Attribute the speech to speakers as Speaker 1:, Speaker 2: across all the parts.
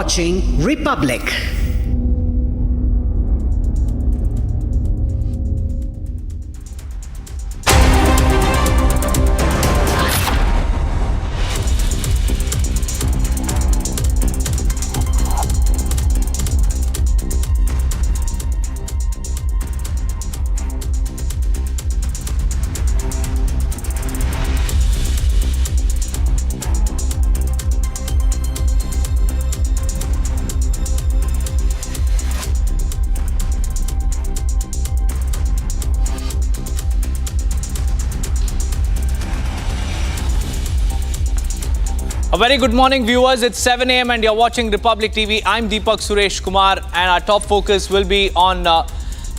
Speaker 1: watching Republic.
Speaker 2: A very good morning, viewers. It's 7 a.m. and you're watching Republic TV. I'm Deepak Suresh Kumar, and our top focus will be on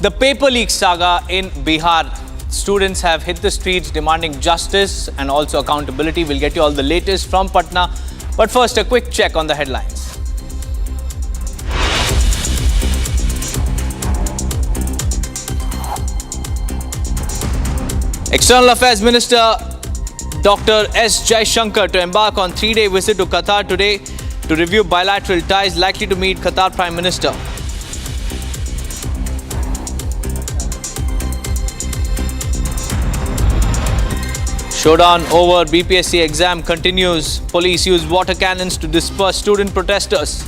Speaker 2: the paper leak saga in Bihar. Students have hit the streets demanding justice and also accountability. We'll get you all the latest from Patna. But first, a quick check on the headlines. External Affairs Minister Dr. S. Jaishankar to embark on 3-day visit to Qatar today to review bilateral ties, likely to meet Qatar Prime Minister. Showdown over BPSC exam continues. Police use water cannons to disperse student protesters.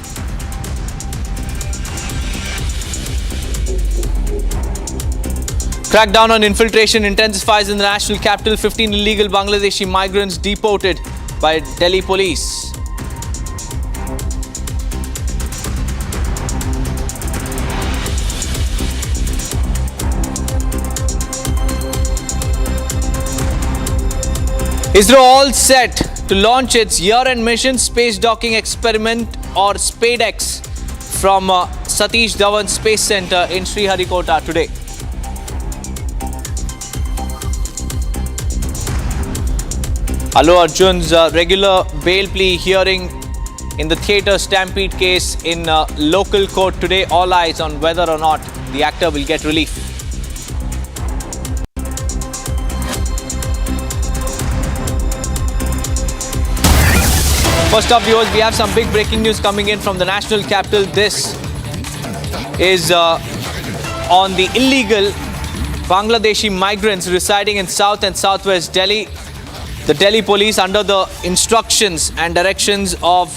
Speaker 2: Crackdown on infiltration intensifies in the national capital. 15 illegal Bangladeshi migrants deported by Delhi police. ISRO all set to launch its year-end mission, Space Docking Experiment or SpaceX from Satish Dhawan Space Center in Sriharikota today. Allu Arjun's regular bail plea hearing in the theatre stampede case in local court today. All eyes on whether or not the actor will get relief. First up, viewers, we have some big breaking news coming in from the national capital. This is on the illegal Bangladeshi migrants residing in South and Southwest Delhi. The Delhi police, under the instructions and directions of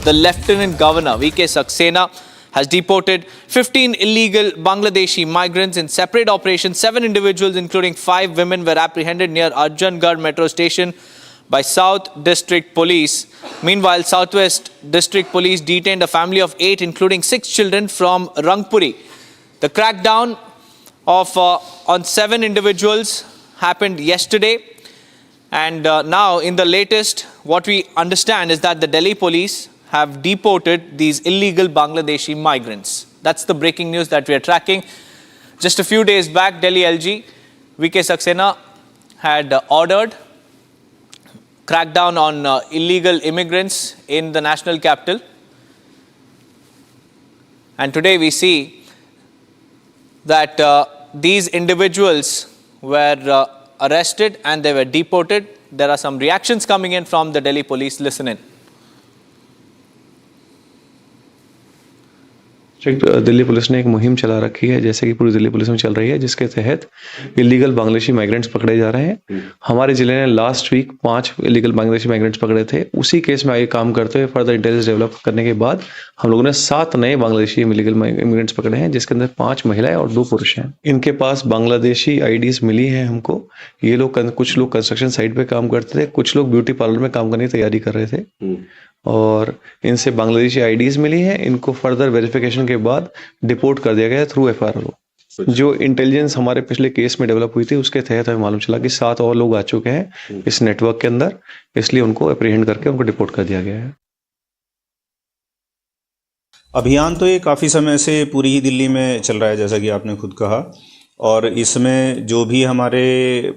Speaker 2: the Lieutenant Governor V.K. Saxena, has deported 15 illegal Bangladeshi migrants in separate operations. 7 individuals, including 5 women, were apprehended near Arjangarh metro station by South District Police. Meanwhile, Southwest District Police detained a family of 8, including 6 children from Rangpuri. The crackdown on 7 individuals happened yesterday. And now, in the latest, what we understand is that the Delhi police have deported these illegal Bangladeshi migrants. That's the breaking news that we are tracking. Just a few days back, Delhi LG V.K. Saxena had ordered crackdown on illegal immigrants in the national capital. And today we see that these individuals were arrested and they were deported. There are some reactions coming in from the Delhi police. Listen in.
Speaker 3: Delhi police ने एक मुहिम चला रखी है, जैसे कि पूरी Delhi police में चल रही है, जिसके तहत इलीगल बांग्लादेशी माइग्रेंट्स पकड़े जा रहे हैं। हमारे जिले ने last week 5 illegal Bangladeshi migrants पकड़े थे। उसी केस में आगे काम करते हुए फर्दर इंटेलिजेंस डेवलप करने के बाद हम लोगों ने 7 नए बांग्लादेशी इलीगल इमिग्रेंट्स पकड़े हैं, जिसके अंदर 5 महिलाएं और 2 पुरुष हैं। इनके पास बांग्लादेशी आईडीज मिली हैं हमको। ये लोग, कुछ लोग कंस्ट्रक्शन साइट पे काम करते थे, कुछ लोग ब्यूटी पार्लर में काम करने की तैयारी कर रहे थे और इनसे बांग्लादेशी आईडीज मिली हैं। इनको फर्दर वेरिफिकेशन के बाद डिपोर्ट कर दिया गया थ्रू एफआरओ। जो इंटेलिजेंस हमारे पिछले केस में डेवलप हुई थी, उसके तहत हमें मालूम चला कि 7 और लोग आ चुके हैं इस नेटवर्क के अंदर, इसलिए उनको अप्रीहेंड करके उनको डिपोर्ट कर दिया गया है।
Speaker 4: अभियान तो ये काफ़ी समय से पूरी ही दिल्ली में चल रहा है, जैसा कि आपने खुद कहा, और इसमें जो भी हमारे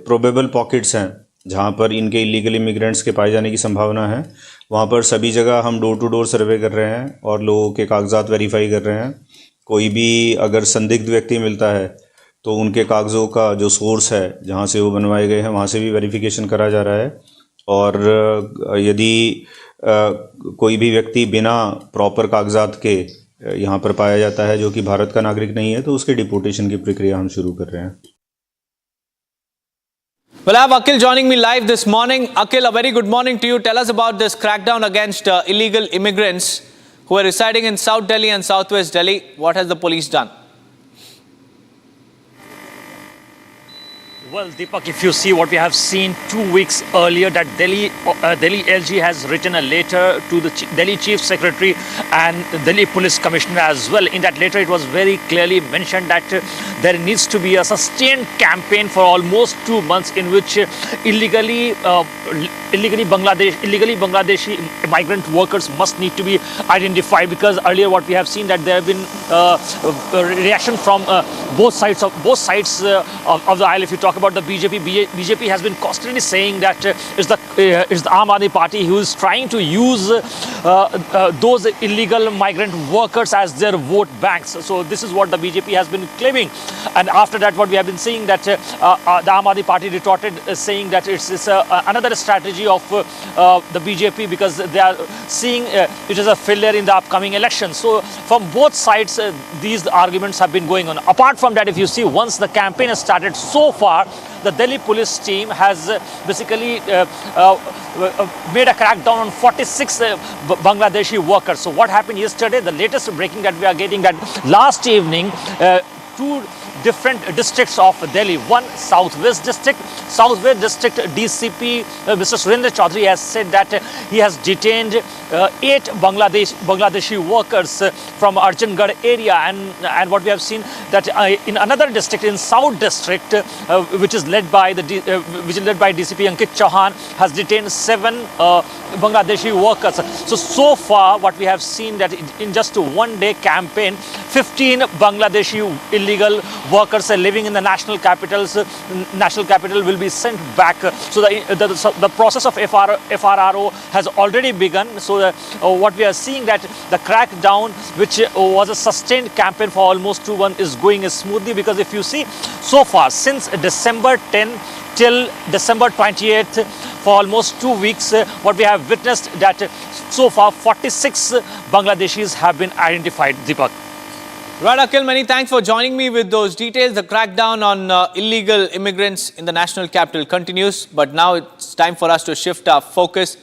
Speaker 4: प्रोबेबल पॉकेट्स हैं जहाँ पर इनके इलीगल इमिग्रेंट्स के पाए जाने की संभावना है, वहाँ पर सभी जगह हम डोर टू डोर सर्वे कर रहे हैं और लोगों के कागजात वेरीफाई कर रहे हैं। कोई भी अगर संदिग्ध व्यक्ति मिलता है तो उनके कागज़ों का जो सोर्स है जहाँ से वो बनवाए गए हैं, वहाँ से भी वेरिफिकेशन करा जा रहा है। और यदि कोई भी व्यक्ति बिना प्रॉपर कागजात के यहाँ पर पाया जाता है जो कि भारत का नागरिक नहीं है, तो उसके डिपोर्टेशन की प्रक्रिया हम शुरू कर रहे हैं।
Speaker 2: Well, I have Akhil joining me live this morning. Akhil, a very good morning to you. Tell us about this crackdown against illegal immigrants who are residing in South Delhi and Southwest Delhi. What has the police done?
Speaker 1: Well, Deepak, if you see what we have seen 2 weeks earlier, that Delhi LG has written a letter to the Delhi Chief Secretary and the Delhi Police Commissioner as well. In that letter, it was very clearly mentioned that there needs to be a sustained campaign for almost 2 months in which illegally Bangladeshi migrant workers must need to be identified, because earlier what we have seen that there have been reaction from both sides of the aisle. If you talk about the BJP has been constantly saying that it's the Aam Aadmi Party who is trying to use those illegal migrant workers as their vote banks. So this is what the BJP has been claiming, and after that what we have been seeing that the Aam Aadmi Party retorted saying that it's another strategy of the BJP, because they are seeing it as a failure in the upcoming elections. So from both sides these arguments have been going on. Apart from that, if you see, once the campaign has started, so far the Delhi police team has basically made a crackdown on 46 Bangladeshi workers. So what happened yesterday, the latest breaking that we are getting, that last evening 2 different districts of Delhi, one Southwest District DCP Mr. Surendra Chaudhary has said that he has detained 8 Bangladeshi workers from Arjungarh area, and what we have seen that in another district, in South District, which is led by DCP Ankit Chauhan, has detained 7 Bangladeshi workers. So far what we have seen that in just a 1-day campaign, 15 Bangladeshi illegal workers are living in the national capital will be sent back. So the process of FRRO has already begun. So what we are seeing that the crackdown, which was a sustained campaign for almost 2 months, is going smoothly, because if you see, so far since December 10 till December 28th, for almost 2 weeks, what we have witnessed that so far 46 Bangladeshis have been identified. Deepak.
Speaker 2: Right, Akhil, many thanks for joining me with those details. The crackdown on illegal immigrants in the national capital continues, but now it's time for us to shift our focus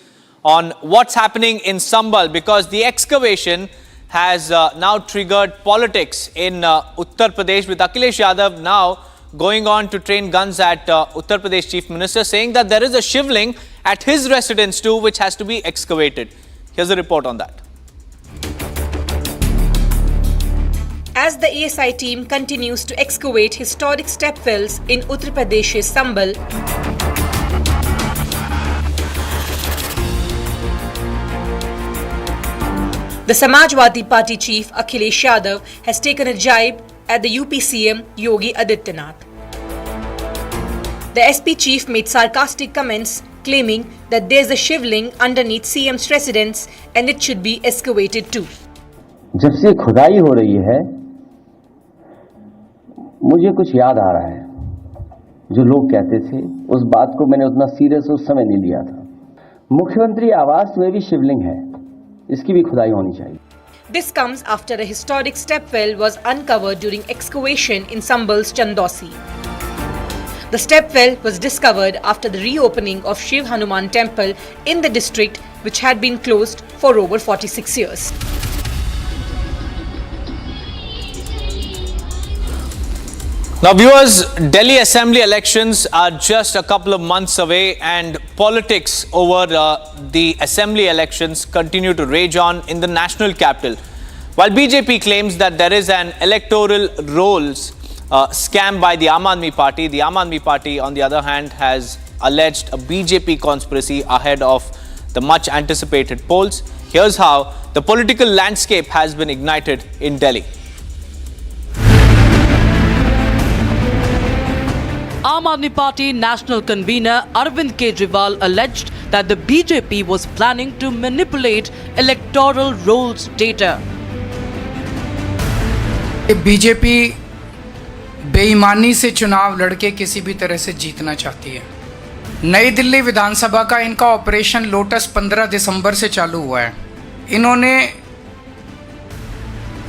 Speaker 2: on what's happening in Sambhal, because the excavation has now triggered politics in Uttar Pradesh, with Akhilesh Yadav now going on to train guns at Uttar Pradesh Chief Minister, saying that there is a shivling at his residence too, which has to be excavated. Here's a report on that.
Speaker 5: As the ASI team continues to excavate historic step wells in Uttar Pradesh's Sambhal, the Samajwadi Party chief Akhilesh Yadav has taken a jibe at the UP CM Yogi Adityanath. The SP chief made sarcastic comments claiming that there's a shivling underneath CM's residence and it should be excavated too.
Speaker 6: जब से खुदाई हो रही है, मुझे कुछ याद आ रहा है जो लोग कहते थे। उस बात को मैंने उतना सीरियस उस समय नहीं लिया था। मुख्यमंत्री आवास में भी शिवलिंग है, इसकी भी खुदाई होनी चाहिए।
Speaker 5: This comes after a historic step well was uncovered during excavation in Sambhal's Chandosi. The step well was discovered after the reopening of Shiv Hanuman temple in the district, which had been closed for over 46 years.
Speaker 2: Now viewers, Delhi Assembly elections are just a couple of months away, and politics over the Assembly elections continue to rage on in the national capital. While BJP claims that there is an electoral rolls scam by the Aam Aadmi Party, the Aam Aadmi Party on the other hand has alleged a BJP conspiracy ahead of the much anticipated polls. Here's how the political landscape has been ignited in Delhi.
Speaker 7: Aam Aadmi Party national convener Arvind Kejriwal alleged that the BJP was planning to manipulate electoral rolls data.
Speaker 8: BJP बेईमानी से चुनाव लड़के किसी भी तरह से जीतना चाहती है। नई दिल्ली विधानसभा का इनका ऑपरेशन लोटस 15 दिसंबर से चालू हुआ है। इन्होंने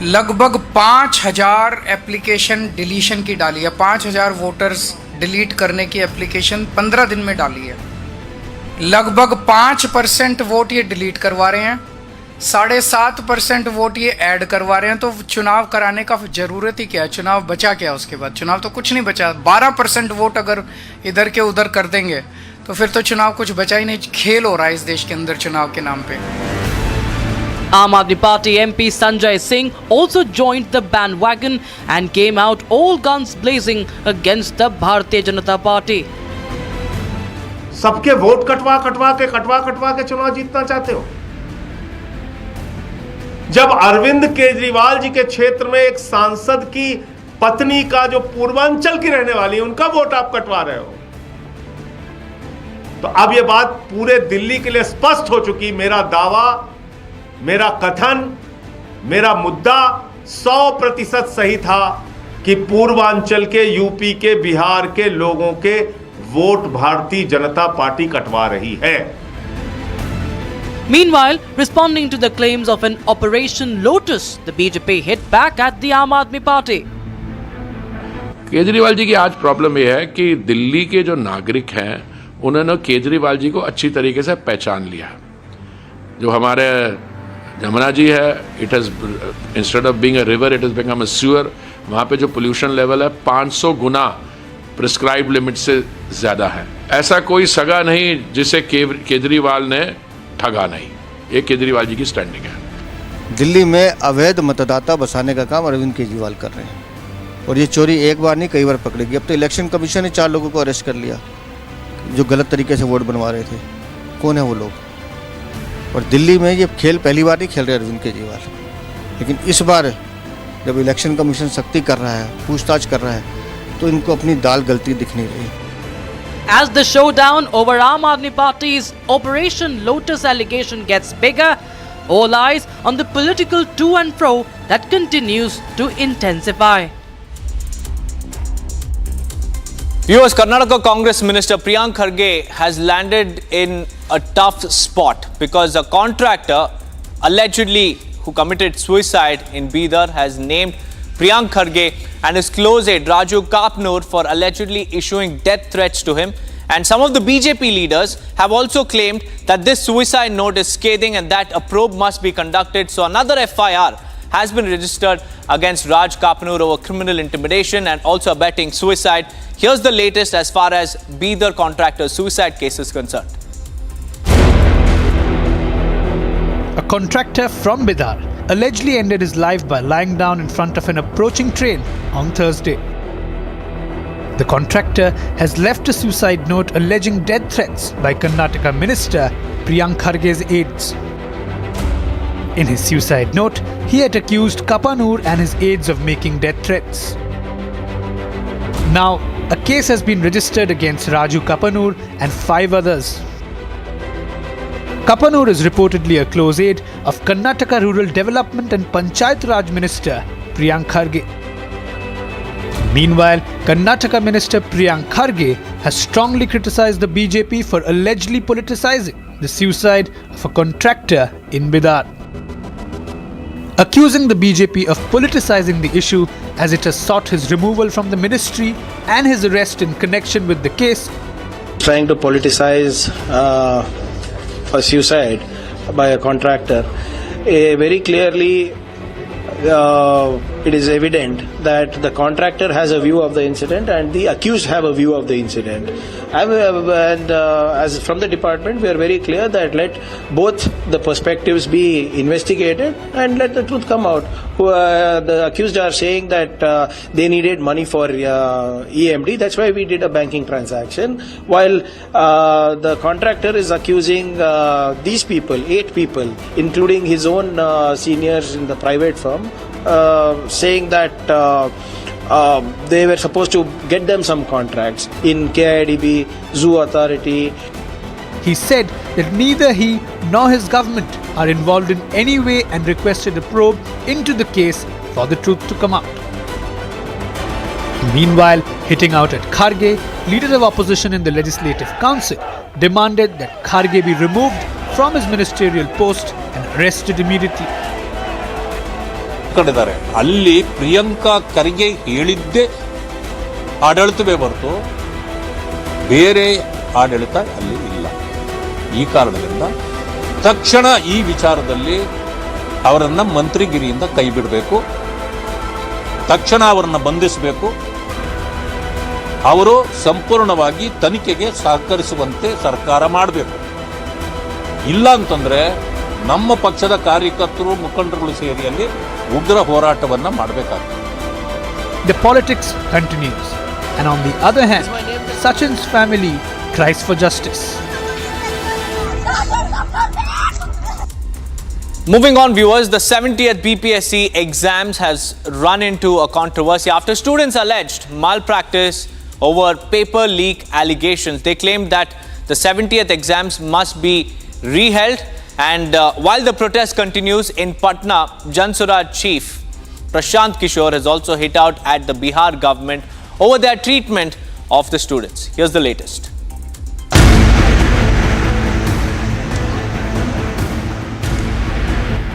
Speaker 8: लगभग 5000 एप्लीकेशन डिलीशन की डाली है। 5000 वोटर्स डिलीट करने की एप्लीकेशन 15 दिन में डाली है। लगभग 5% वोट ये डिलीट करवा रहे हैं, 7.5% वोट ये ऐड करवा रहे हैं। तो चुनाव कराने का ज़रूरत ही क्या है? चुनाव बचा क्या उसके बाद? चुनाव तो कुछ नहीं बचा। 12% वोट अगर इधर के उधर कर देंगे तो फिर तो चुनाव कुछ बचा ही नहीं। खेल हो रहा है इस देश के अंदर चुनाव के नाम पे।
Speaker 7: Aam Aadmi Party MP Sanjay Singh also joined the bandwagon and came out all guns blazing against the Bharatiya Janata Party.
Speaker 9: सबके वोट कटवा के चुनाव जीतना चाहते हो? जब अरविंद केजरीवाल जी के क्षेत्र में एक सांसद की पत्नी का जो पूर्वांचल की रहने वाली है उनका वोट आप कटवा रहे हो, तो अब यह बात पूरे दिल्ली के लिए स्पष्ट हो चुकी। मेरा दावा, मेरा कथन, मेरा मुद्दा 100% सही था कि पूर्वांचल के, यूपी के, बिहार के लोगों के वोट भारतीय जनता पार्टी कटवा रही है।
Speaker 7: Meanwhile, responding to the claims of an Operation Lotus, the BJP hit back at the Aam Aadmi Party.
Speaker 10: Kejriwal ji की आज प्रॉब्लम यह है कि दिल्ली के जो नागरिक हैं उन्होंने केजरीवाल जी को अच्छी तरीके से पहचान लिया। जो हमारे जमुना जी है, it has instead of being a river it has become a sewer. वहाँ पे जो पोल्यूशन लेवल है 500 गुना प्रिस्क्राइब लिमिट से ज़्यादा है। ऐसा कोई सगा नहीं जिसे केजरीवाल ने ठगा नहीं। ये केजरीवाल जी की स्टैंडिंग है।
Speaker 11: दिल्ली में अवैध मतदाता बसाने का काम अरविंद केजरीवाल कर रहे हैं और ये चोरी एक बार नहीं कई बार पकड़ेगी। अब तो इलेक्शन कमीशन ने 4 लोगों को अरेस्ट कर लिया जो गलत तरीके से वोट बनवा रहे थे। कौन है वो लोग? और दिल्ली में ये खेल पहली बार नहीं खेल रहे अरविंद केजरीवाल, लेकिन इस बार जब इलेक्शन कमीशन सख्ती कर रहा है, पूछताछ कर रहा है, तो इनको अपनी दाल गलती दिख नहीं रही।
Speaker 7: As the showdown over Aam Aadmi Party's Operation Lotus allegation gets bigger, all eyes on the political to and fro that continues to intensify.
Speaker 2: US Karnataka Congress Minister Priyank Kharge has landed in a tough spot because a contractor allegedly who committed suicide in Bihar has named Priyank Kharge and his close aide Raju Kapnur for allegedly issuing death threats to him. And some of the BJP leaders have also claimed that this suicide note is scathing and that a probe must be conducted. So another FIR has been registered against Raj Kapnur over criminal intimidation and also abetting suicide. Here's the latest as far as Bihar contractor suicide case is concerned.
Speaker 12: A contractor from Bihar allegedly ended his life by lying down in front of an approaching train on Thursday. The contractor has left a suicide note alleging death threats by Karnataka Minister Priyank Kharge's aides. In his suicide note, he had accused Kapnur and his aides of making death threats. Now, a case has been registered against Raju Kapnur and 5 others. Kapnur is reportedly a close aide of Karnataka Rural Development and Panchayat Raj Minister Priyank Kharge. Meanwhile, Karnataka Minister Priyank Kharge has strongly criticized the BJP for allegedly politicizing the suicide of a contractor in Bihar, accusing the BJP of politicizing the issue as it has sought his removal from the ministry and his arrest in connection with the case.
Speaker 13: Trying to politicize a suicide by a contractor, very clearly it is evident that the contractor has a view of the incident and the accused have a view of the incident. And as from the department, we are very clear that let both the perspectives be investigated and let the truth come out. The accused are saying that they needed money for EMD. That's why we did a banking transaction. While the contractor is accusing these people, 8 people, including his own seniors in the private firm, saying that they were supposed to get them some contracts in KIDB, Zoo Authority.
Speaker 12: He said that neither he nor his government are involved in any way and requested a probe into the case for the truth to come out. Meanwhile, hitting out at Kharge, leader of opposition in the Legislative Council demanded that Kharge be removed from his ministerial post and arrested immediately.
Speaker 14: ಅಲ್ಲಿ ಪ್ರಿಯಾಂಕಾ ಖರ್ಗೆ ಹೇಳಿದ್ದೇ ಆಡಳಿತವೇ ಹೊರತು ಬೇರೆ ಆಡಳಿತ ಅಲ್ಲಿ ಇಲ್ಲ. ಈ ಕಾರಣದಿಂದ ತಕ್ಷಣ ಈ ವಿಚಾರದಲ್ಲಿ ಅವರನ್ನು ಮಂತ್ರಿಗಿರಿಯಿಂದ ಕೈ ಬಿಡಬೇಕು, ತಕ್ಷಣ ಅವರನ್ನು ಬಂಧಿಸಬೇಕು, ಅವರು ಸಂಪೂರ್ಣವಾಗಿ ತನಿಖೆಗೆ ಸಹಕರಿಸುವಂತೆ ಸರ್ಕಾರ ಮಾಡಬೇಕು. ಇಲ್ಲ ಅಂತಂದ್ರೆ ನಮ್ಮ ಪಕ್ಷದ ಕಾರ್ಯಕರ್ತರು ಮುಖಂಡರುಗಳು ಸೇರಿ ಅಲ್ಲಿ ಉಗ್ರ ಹೋರಾಟವನ್ನು ಮಾಡಬೇಕಾಗ್ತದೆ.
Speaker 12: The politics continues, and on the other hand, Sachin's family cries for justice.
Speaker 2: Moving on, viewers, the 70th BPSC exams has run into a controversy after students alleged malpractice over paper leak allegations. They claimed that the 70th exams must be reheld. And while the protest continues in Patna, Jan Suraj chief Prashant Kishore has also hit out at the Bihar government over their treatment of the students. Here's the latest.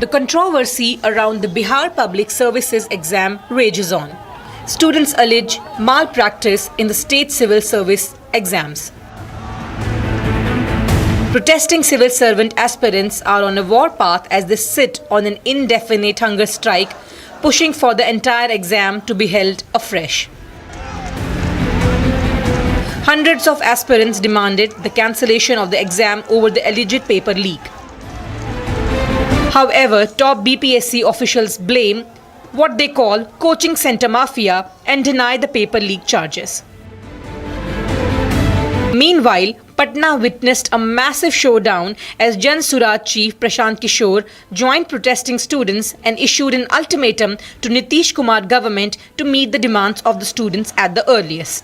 Speaker 5: The controversy around the Bihar Public Services exam rages on. Students allege malpractice in the state civil service exams. Protesting civil servant aspirants are on a war path as they sit on an indefinite hunger strike, pushing for the entire exam to be held afresh. Hundreds of aspirants demanded the cancellation of the exam over the alleged paper leak. However, top BPSC officials blame what they call coaching center mafia and deny the paper leak charges. Meanwhile, Patna witnessed a massive showdown as Jan Suraj chief Prashant Kishore joined protesting students and issued an ultimatum to Nitish Kumar government to meet the demands of the students at the earliest.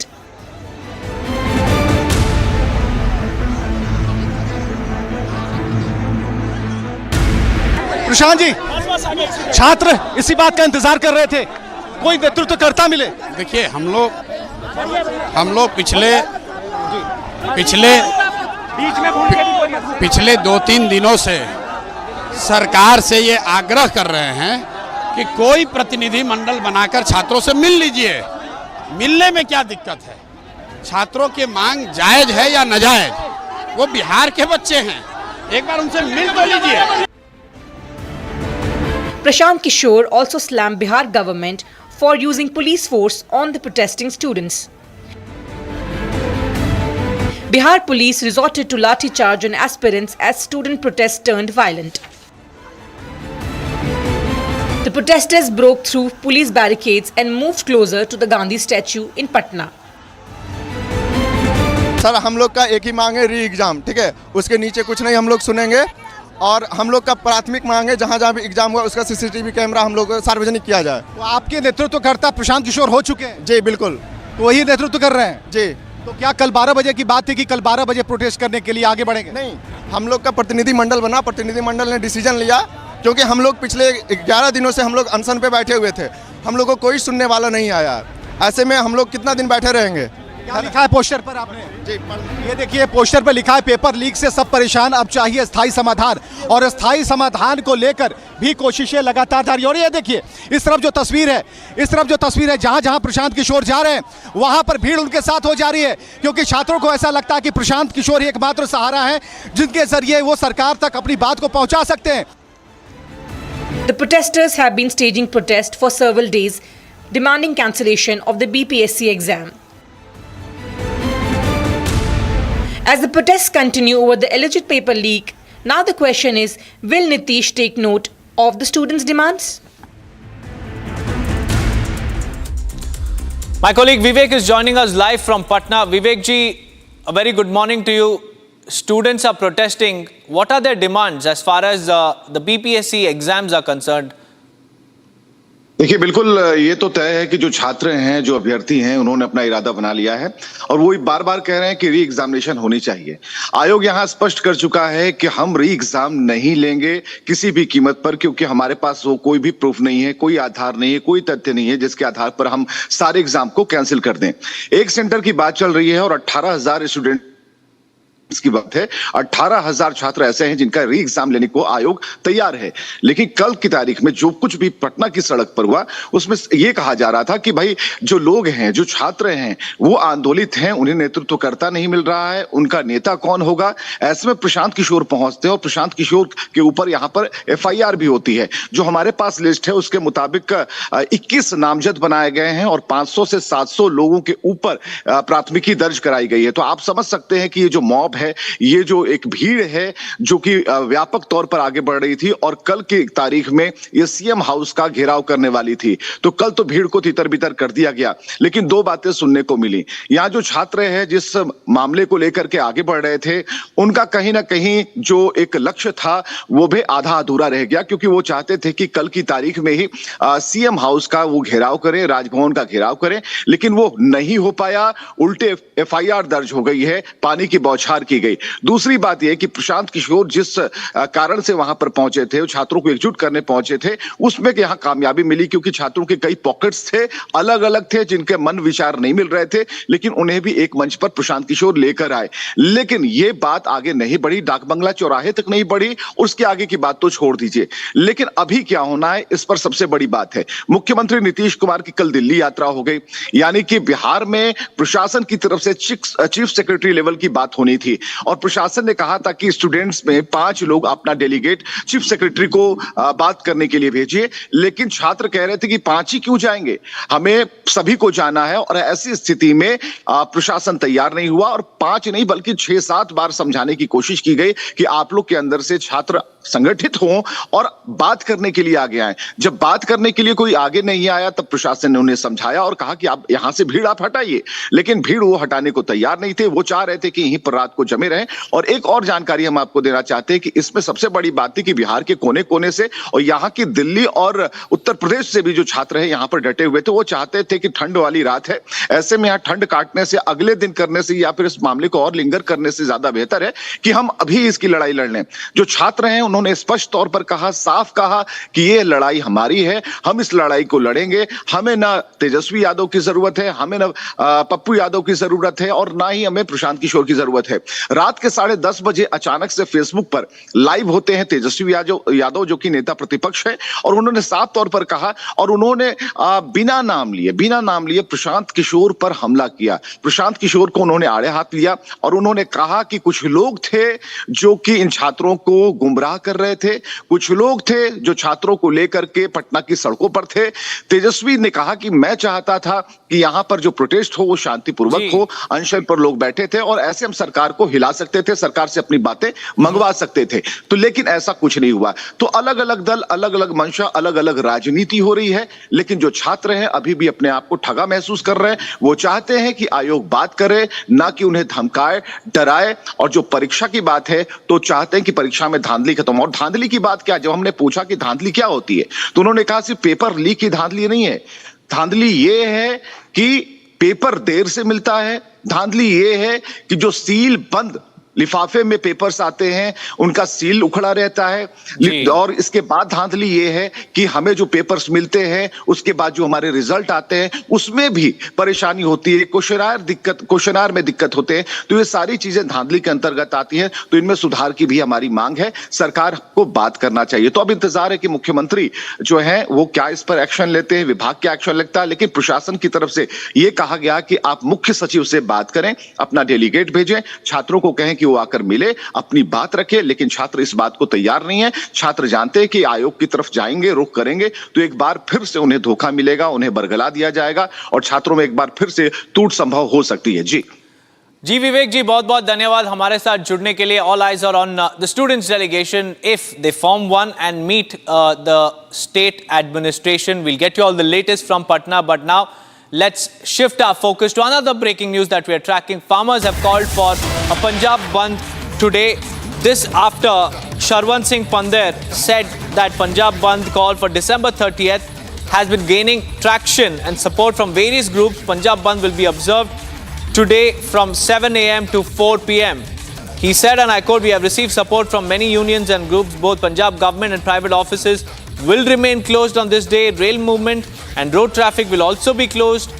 Speaker 15: Prashant ji, छात्र इसी बात का इंतजार कर रहे थे, कोई नेतृत्वकर्ता मिले।
Speaker 16: देखिए, हम लोग पिछले 2-3 दिनों से सरकार से ये आग्रह कर रहे हैं कि कोई प्रतिनिधि मंडल बनाकर छात्रों से मिल लीजिए। मिलने में क्या दिक्कत है? छात्रों की मांग जायज है या नाजायज? वो बिहार के बच्चे हैं, एक बार उनसे मिल तो लीजिए।
Speaker 5: Prashant Kishore also slammed Bihar government for using police force on the protesting students. Bihar police resorted to lathi charge on aspirants as student protests turned violent. The protesters broke through police barricades and moved closer to the Gandhi statue in Patna.
Speaker 17: Sir, हम लोग का एक ही मांग है, री exam, ठीक है, उसके नीचे कुछ नहीं हम लोग सुनेंगे। और हम लोग का प्राथमिक मांग है जहाँ जहाँ भी एग्जाम हुआ उसका सीसीटीवी कैमरा हम लोग सार्वजनिक किया जाए।
Speaker 15: तो आपके नेतृत्वकर्ता प्रशांत किशोर हो चुके हैं?
Speaker 17: जी बिल्कुल,
Speaker 15: तो वही नेतृत्व कर रहे हैं
Speaker 17: जी।
Speaker 15: तो क्या कल 12 बजे की बात थी कि कल 12 बजे प्रोटेस्ट करने के लिए आगे बढ़ेंगे?
Speaker 17: नहीं, हम लोग का प्रतिनिधि मंडल बना, प्रतिनिधि मंडल ने डिसीजन लिया, क्योंकि हम लोग पिछले 11 दिनों से हम लोग अनशन पे बैठे हुए थे, हम लोग को कोई सुनने वाला नहीं आया। ऐसे में हम लोग कितना दिन बैठे रहेंगे?
Speaker 15: क्या लिखा है पोस्टर पर आपने? जी, ये देखिए, पोस्टर पर लिखा है पेपर लीक से सब परेशान, अब चाहिए स्थायी समाधान। और स्थायी समाधान को लेकर भी कोशिशें लगातार जारी। और ये देखिए, इस तरफ जो तस्वीर है जहां जहां प्रशांत किशोर जा रहे हैं वहां पर भीड़ उनके साथ हो जा रही है, क्योंकि छात्रों को ऐसा लगता है कि प्रशांत किशोर ही एकमात्र सहारा है जिनके जरिए वो सरकार तक अपनी बात को पहुंचा सकते हैं।
Speaker 5: The protesters have been staging protest for several days, demanding cancellation of the BPSC exam. As the protests continue over the alleged paper leak, now the question is, will Nitish take note of the students' demands?
Speaker 2: My colleague Vivek is joining us live from Patna. Vivek ji, a very good morning to you. Students are protesting. What are their demands as far as the BPSC exams are concerned?
Speaker 18: देखिए, बिल्कुल ये तो तय है कि जो छात्र हैं, जो अभ्यर्थी हैं, उन्होंने अपना इरादा बना लिया है और वो बार बार कह रहे हैं कि री एग्जामिनेशन होनी चाहिए। आयोग यहाँ स्पष्ट कर चुका है कि हम री एग्जाम नहीं लेंगे किसी भी कीमत पर, क्योंकि हमारे पास वो कोई भी प्रूफ नहीं है, कोई आधार नहीं है, कोई तथ्य नहीं है जिसके आधार पर हम सारे एग्जाम को कैंसिल कर दें। एक सेंटर की बात चल रही है और 18,000 स्टूडेंट इसकी बात है। 18,000 छात्र ऐसे हैं जिनका री एग्जाम लेने को आयोग तैयार है, लेकिन कल की तारीख में जो कुछ भी पटना की सड़क पर हुआ उसमें ये कहा जा रहा था कि भाई जो लोग हैं, जो छात्र हैं, वो आंदोलित हैं, उन्हें नेतृत्वकर्ता नहीं मिल रहा है, उनका नेता कौन होगा। ऐसे में प्रशांत किशोर पहुंचते हैं और प्रशांत किशोर के ऊपर यहां पर FIR भी होती है। जो हमारे पास लिस्ट है उसके मुताबिक 21 नामजद बनाए गए हैं और 500 से 700 लोगों के ऊपर प्राथमिकी दर्ज कराई गई है। तो आप समझ सकते हैं कि ये जो मॉब है, ये जो एक भीड़ है जो कि व्यापक तौर पर आगे बढ़ रही थी और कल की तारीख में ये CM हाउस का घेराव करने वाली थी। तो कल तो भीड़ को तितर बितर कर दिया गया, लेकिन दो बातें सुनने को मिली। यहाँ जो छात्र हैं जिस मामले को लेकर के आगे बढ़ रहे थे, उनका कहीं ना कहीं जो एक लक्ष्य था वो भी आधा अधूरा रह गया, क्योंकि वो चाहते थे कि कल की तारीख में ही CM हाउस का वो घेराव करें, राजभवन का घेराव करें, लेकिन वो नहीं हो पाया। उल्टे FIR दर्ज हो गई है, पानी की बौछार की गई। दूसरी बात यह कि प्रशांत किशोर जिस कारण से वहां पर पहुंचे थे, छात्रों को एकजुट करने पहुंचे थे, उसमें यहां कामयाबी मिली, क्योंकि छात्रों के कई पॉकेट्स थे, अलग अलग थे, जिनके मन विचार नहीं मिल रहे थे, लेकिन उन्हें भी एक मंच पर प्रशांत किशोर लेकर आए। लेकिन यह बात आगे नहीं बढ़ी, डाक बंगला चौराहे तक नहीं बढ़ी, उसके आगे की बात तो छोड़ दीजिए। लेकिन अभी क्या होना है, इस पर सबसे बड़ी बात है, मुख्यमंत्री नीतीश कुमार की कल दिल्ली यात्रा हो गई, यानी कि बिहार में प्रशासन की तरफ से चीफ सेक्रेटरी लेवल की बात होनी थी और प्रशासन ने कहा था कि स्टूडेंट्स में 5 लोग अपना डेलीगेट चीफ सेक्रेटरी को बात करने के लिए भेजिए। लेकिन छात्र कह रहे थे कि 5 ही क्यों जाएंगे, हमें सभी को जाना है। और ऐसी स्थिति में प्रशासन तैयार नहीं हुआ और 5 नहीं बल्कि 6-7 बार समझाने की कोशिश की गई कि आप लोग के अंदर से छात्र संगठित हों और बात करने के लिए आगे आए। जब बात करने के लिए कोई आगे नहीं आया तब प्रशासन ने उन्हें समझाया और कहा कि आप यहां से भीड़ आप हटाइए, लेकिन भीड़ वो हटाने को तैयार नहीं थे। वो चाह रहे थे कि यहीं पर रात को जमे रहें। और एक और जानकारी हम आपको देना चाहते हैं कि इसमें सबसे बड़ी बात थी कि बिहार के कोने कोने से और यहाँ की दिल्ली और उत्तर प्रदेश से भी जो छात्र है यहाँ पर डटे हुए थे, वो चाहते थे कि ठंड वाली रात है, ऐसे में यहाँ ठंड काटने से, अगले दिन करने से या फिर इस मामले को और लिंगर करने से ज्यादा बेहतर है कि हम अभी इसकी लड़ाई लड़ लें। जो छात्र हैं उन्होंने स्पष्ट तौर पर कहा, साफ कहा कि ये लड़ाई हमारी है, हम इस लड़ाई को लड़ेंगे। हमें ना तेजस्वी यादव की जरूरत है, हमें ना पप्पू यादव की जरूरत है और ना ही हमें प्रशांत किशोर की जरूरत है। रात के 10:30 बजे अचानक से फेसबुक पर लाइव होते हैं तेजस्वी यादव जो कि नेता प्रतिपक्ष है, और उन्होंने साफ तौर पर कहा और उन्होंने बिना नाम लिए प्रशांत किशोर पर हमला किया। प्रशांत किशोर को उन्होंने आड़े हाथ लिया और उन्होंने कहा कि कुछ लोग थे जो कि इन छात्रों को गुमराह कर रहे थे, कुछ लोग थे जो छात्रों को लेकर के पटना की सड़कों पर थे। तेजस्वी ने कहा कि मैं चाहता था कि यहां पर जो प्रोटेस्ट हो वो शांतिपूर्वक हो, अनशन पर लोग बैठे थे और ऐसे हम सरकार को हिला सकते थे, सरकार से अपनी बातें मंगवा सकते थे। तो लेकिन ऐसा कुछ नहीं हुआ। तो अलग अलग दल, अलग अलग मंशा, अलग अलग राजनीति हो रही है, लेकिन जो छात्र हैं अभी भी अपने आप को ठगा महसूस कर रहे हैं। वो चाहते हैं कि आयोग बात करे, ना कि उन्हें धमकाए, डराए। और जो परीक्षा की बात है तो चाहते हैं कि परीक्षा में धांधली खत्म। और धांधली की बात क्या, जब हमने पूछा कि धांधली क्या होती है तो उन्होंने कहा सिर्फ पेपर लीक की धांधली नहीं है, धांधली ये है कि पेपर देर से मिलता है, धांधली ये है कि जो सील बंद लिफाफे में पेपर्स आते हैं उनका सील उखड़ा रहता है। और इसके बाद धांधली ये है कि हमें जो पेपर्स मिलते हैं उसके बाद जो हमारे रिजल्ट आते हैं उसमें भी परेशानी होती है, क्वेश्चनार में दिक्कत होते हैं। तो ये सारी चीजें धांधली के अंतर्गत आती हैं। तो इनमें सुधार की भी हमारी मांग है, सरकार को बात करना चाहिए। तो अब इंतजार है कि मुख्यमंत्री जो है वो क्या इस पर एक्शन लेते हैं, विभाग क्या एक्शन लगता है। लेकिन प्रशासन की तरफ से यह कहा गया कि आप मुख्य सचिव से बात करें, अपना डेलीगेट भेजें, छात्रों को कहें कि वो आकर मिले, अपनी बात रखे। लेकिन छात्र इस बात को तैयार नहीं है। छात्र जानते हैं कि आयोग की तरफ जाएंगे, रुख करेंगे तो एक बार फिर से उन्हें धोखा मिलेगा, उन्हें बरगला दिया जाएगा और छात्रों में एक बार फिर से टूट संभव हो सकती है।
Speaker 2: जी विवेक जी, बहुत बहुत धन्यवाद हमारे साथ जुड़ने के लिए। All eyes are on the students delegation if they form one and meet the state administration. We'll get you all the latest from Patna, but now let's shift our focus to another breaking news that we are tracking. Farmers have called for a Punjab bandh today. This after Sharwan Singh Pandher said that Punjab bandh call for December 30th has been gaining traction and support from various groups, Punjab Bandh will be observed today from 7 a.m. to 4 p.m. He said, and I quote, "We have received support from many unions and groups. Both Punjab government and private offices will remain closed on this day. Rail movement and road traffic will also be closed."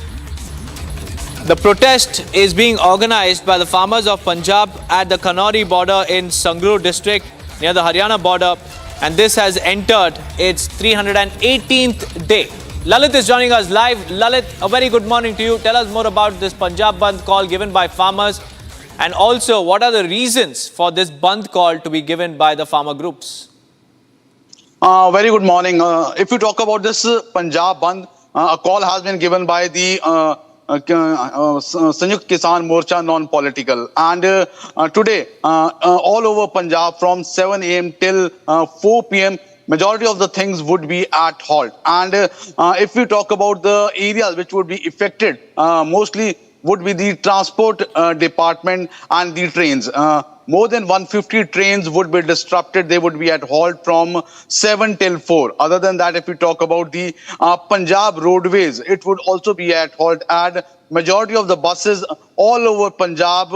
Speaker 2: The protest is being organized by the farmers of Punjab at the Kanori border in Sangrur district near the Haryana border, and this has entered its 318th day. Lalit is joining us live. Lalit, a very good morning to you. Tell us more about this Punjab Bandh call given by farmers, and also what are the reasons for this Bandh call to be given by the farmer groups?
Speaker 19: Very good morning. If you talk about this Punjab Bandh, a call has been given by the Sanyukt Kisan Morcha non-political, and today all over Punjab from 7 a.m. till 4 p.m. majority of the things would be at halt. And if we talk about the areas which would be affected, mostly would be the transport department and the trains. More than 150 trains would be disrupted. They would be at halt from 7 till 4. Other than that, if we talk about the Punjab roadways, it would also be at halt. And majority of the buses all over Punjab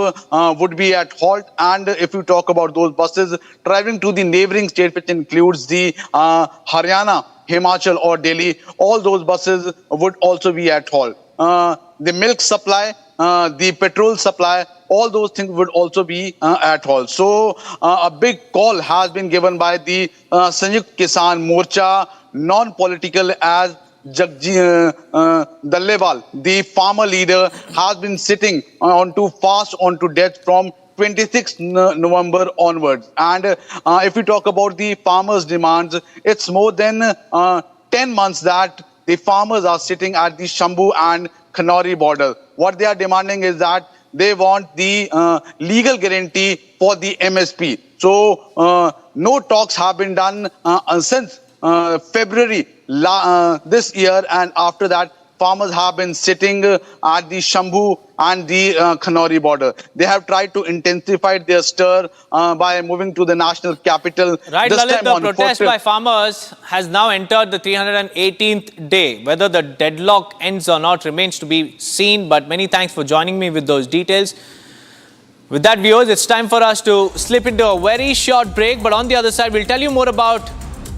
Speaker 19: would be at halt. And if you talk about those buses traveling to the neighboring state, which includes the Haryana, Himachal or Delhi, all those buses would also be at halt. The milk supply, the petrol supply, all those things would also be at halt. So a big call has been given by the Sanyukt Kisan Morcha, non-political, as Dallewal, the farmer leader, has been sitting on to fast on to death from 26th November onwards. And if we talk about the farmers' demands, it's more than 10 months that the farmers are sitting at the Shambhu and Kanori border. What they are demanding is that they want the legal guarantee for the MSP. So no talks have been done since February this year, and after that farmers have been sitting at the Shambhu and the Kanori border. They have tried to intensify their stir by moving to the national capital.
Speaker 2: Right,
Speaker 19: this
Speaker 2: Lalit,
Speaker 19: time
Speaker 2: the protest by farmers has now entered the 318th day. Whether the deadlock ends or not remains to be seen, but many thanks for joining me with those details. With that, viewers, it's time for us to slip into a very short break, but on the other side, we'll tell you more about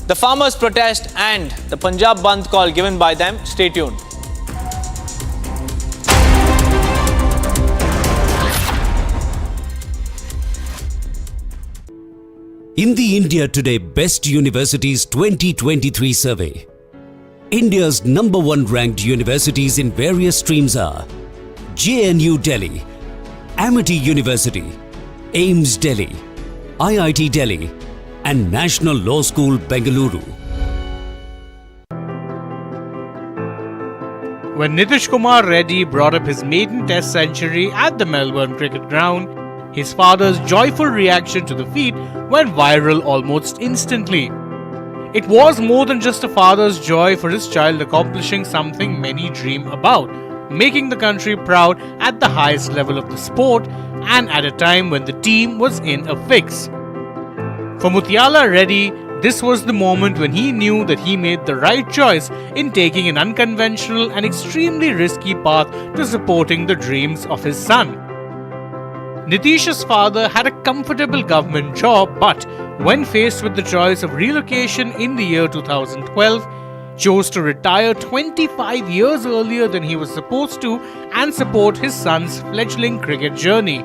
Speaker 2: the farmers' protest and the Punjab Bandh call given by them. Stay tuned.
Speaker 20: In the India Today Best Universities 2023 survey, India's #1 ranked universities in various streams are JNU Delhi, Amity University, AIMS Delhi, IIT Delhi, and National Law School Bengaluru.
Speaker 12: When Nitish Reddy brought up his maiden test century at the Melbourne cricket ground, his father's joyful reaction to the feat went viral almost instantly. It was more than just a father's joy for his child accomplishing something many dream about, making the country proud at the highest level of the sport and at a time when the team was in a fix. For Muthiala Reddy, this was the moment when he knew that he made the right choice in taking an unconventional and extremely risky path to supporting the dreams of his son. Nitish's father had a comfortable government job, but when faced with the choice of relocation in the year 2012, chose to retire 25 years earlier than he was supposed to and support his son's fledgling cricket journey.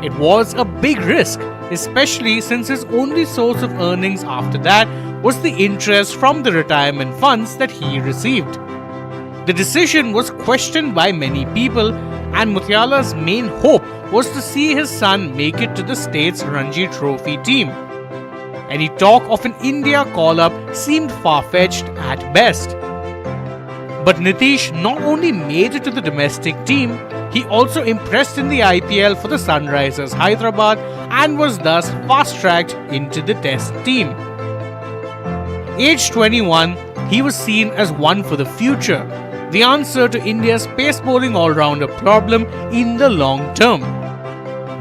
Speaker 12: It was a big risk, especially since his only source of earnings after that was the interest from the retirement funds that he received. The decision was questioned by many people, and Muthiala's main hope was to see his son make it to the state's Ranji Trophy team. Any talk of an India call-up seemed far-fetched at best. But Nitish not only made it to the domestic team, he also impressed in the IPL for the Sunrisers Hyderabad and was thus fast-tracked into the Test team. Aged 21, he was seen as one for the future, the answer to India's pace bowling all-rounder problem in the long term.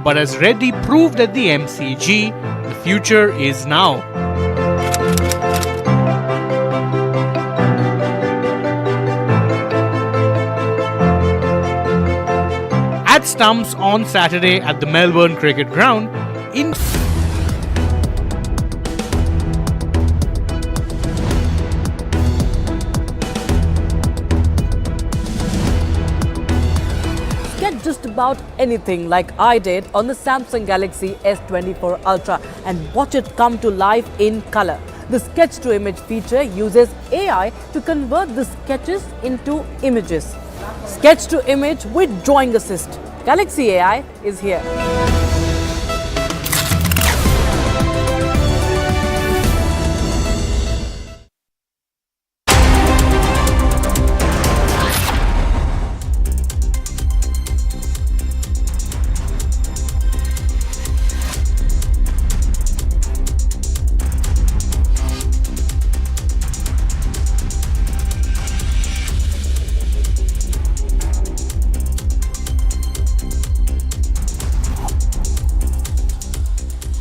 Speaker 12: But as Reddy proved at the MCG, the future is now. stumps on Saturday at the Melbourne Cricket Ground in
Speaker 7: Get just about anything like I did on the Samsung Galaxy S24 Ultra and watch it come to life in color. The sketch to image feature uses AI to convert the sketches into images. Sketch to image with drawing assist. Galaxy AI is here.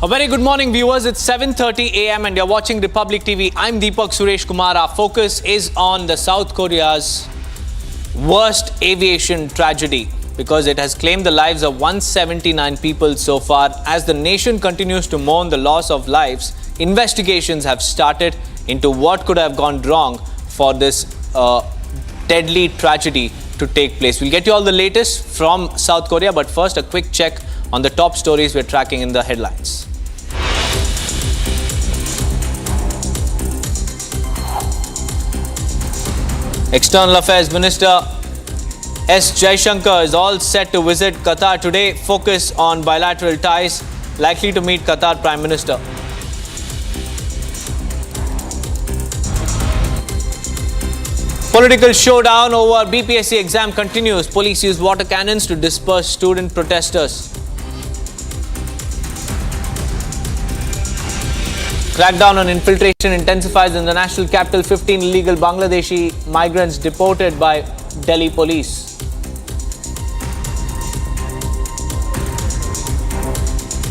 Speaker 2: A very good morning, viewers. It's 7:30 a.m. and you're watching Republic TV. I'm Deepak Suresh Kumar. Our focus is on the South Korea's worst aviation tragedy because it has claimed the lives of 179 people so far. As the nation continues to mourn the loss of lives, investigations have started into what could have gone wrong for this deadly tragedy to take place. We'll get you all the latest from South Korea, but first a quick check on the top stories we're tracking in the headlines. External Affairs Minister S. Jaishankar is all set to visit Qatar today. Focus on bilateral ties, likely to meet Qatar Prime Minister. Political showdown over BPSC exam continues. Police use water cannons to disperse student protesters. Crackdown on infiltration intensifies in the national capital. 15 illegal Bangladeshi migrants deported by Delhi police.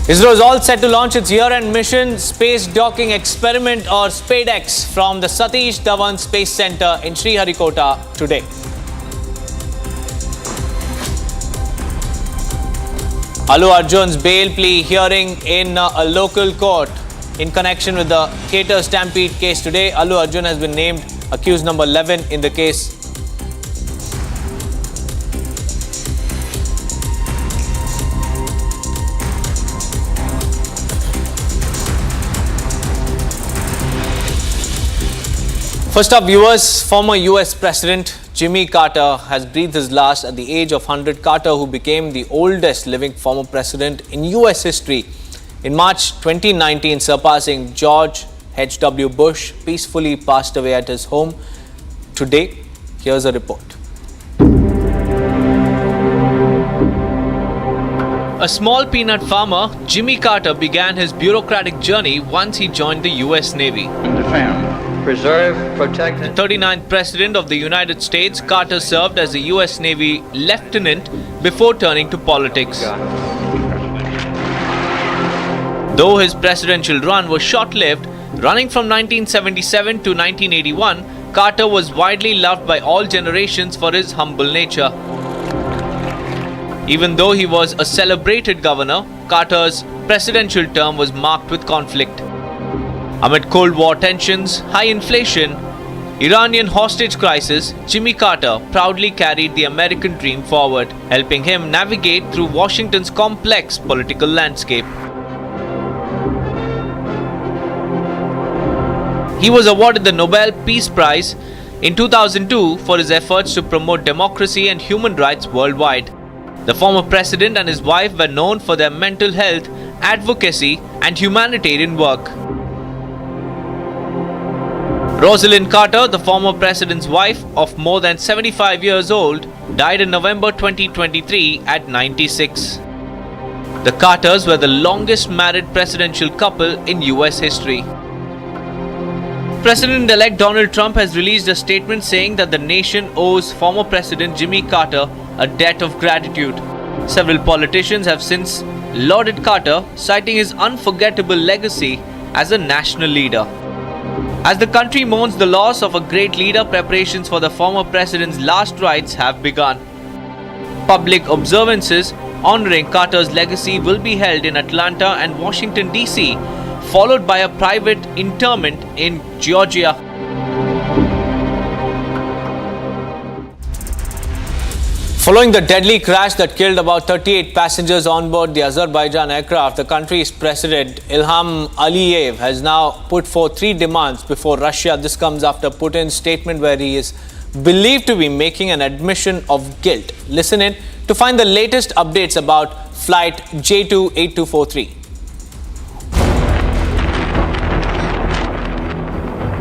Speaker 2: ISRO is all set to launch its year-end mission, Space Docking Experiment or SpadeX, from the Satish Dhawan Space Center in Sriharikota today. Allu Arjun's bail plea hearing in a local court in connection with the Cater Stampede case today. Allu Arjun has been named accused number 11 in the case. First up, viewers, former US President Jimmy Carter has breathed his last at the age of 100. Carter, who became the oldest living former president in US history in March 2019, surpassing George H.W. Bush, peacefully passed away at his home today. Here's a report. A small peanut farmer, Jimmy Carter began his bureaucratic journey once he joined the US Navy. Preserve, protect. The 39th President of the United States, Carter served as a US Navy lieutenant before turning to politics. Though his presidential run was short-lived, running from 1977 to 1981, Carter was widely loved by all generations for his humble nature. Even though he was a celebrated governor, Carter's presidential term was marked with conflict. Amid Cold War tensions, high inflation, Iranian hostage crisis, Jimmy Carter proudly carried the American dream forward, helping him navigate through Washington's complex political landscape. He was awarded the Nobel Peace Prize in 2002 for his efforts to promote democracy and human rights worldwide. The former president and his wife were known for their mental health, advocacy, and humanitarian work. Rosalind Carter, the former president's wife of more than 75 years old, died in November 2023 at 96. The Carters were the longest married presidential couple in US history. President-elect Donald Trump has released a statement saying that the nation owes former President Jimmy Carter a debt of gratitude. Several politicians have since lauded Carter, citing his unforgettable legacy as a national leader. As the country mourns the loss of a great leader, preparations for the former president's last rites have begun. Public observances honoring Carter's legacy will be held in Atlanta and Washington, D.C., followed by a private interment in Georgia. Following the deadly crash that killed about 38 passengers on board the Azerbaijan aircraft, the country's president Ilham Aliyev has now put forth 3 demands before Russia. This comes after Putin's statement where he is believed to be making an admission of guilt. Listen in to find the latest updates about flight J28243.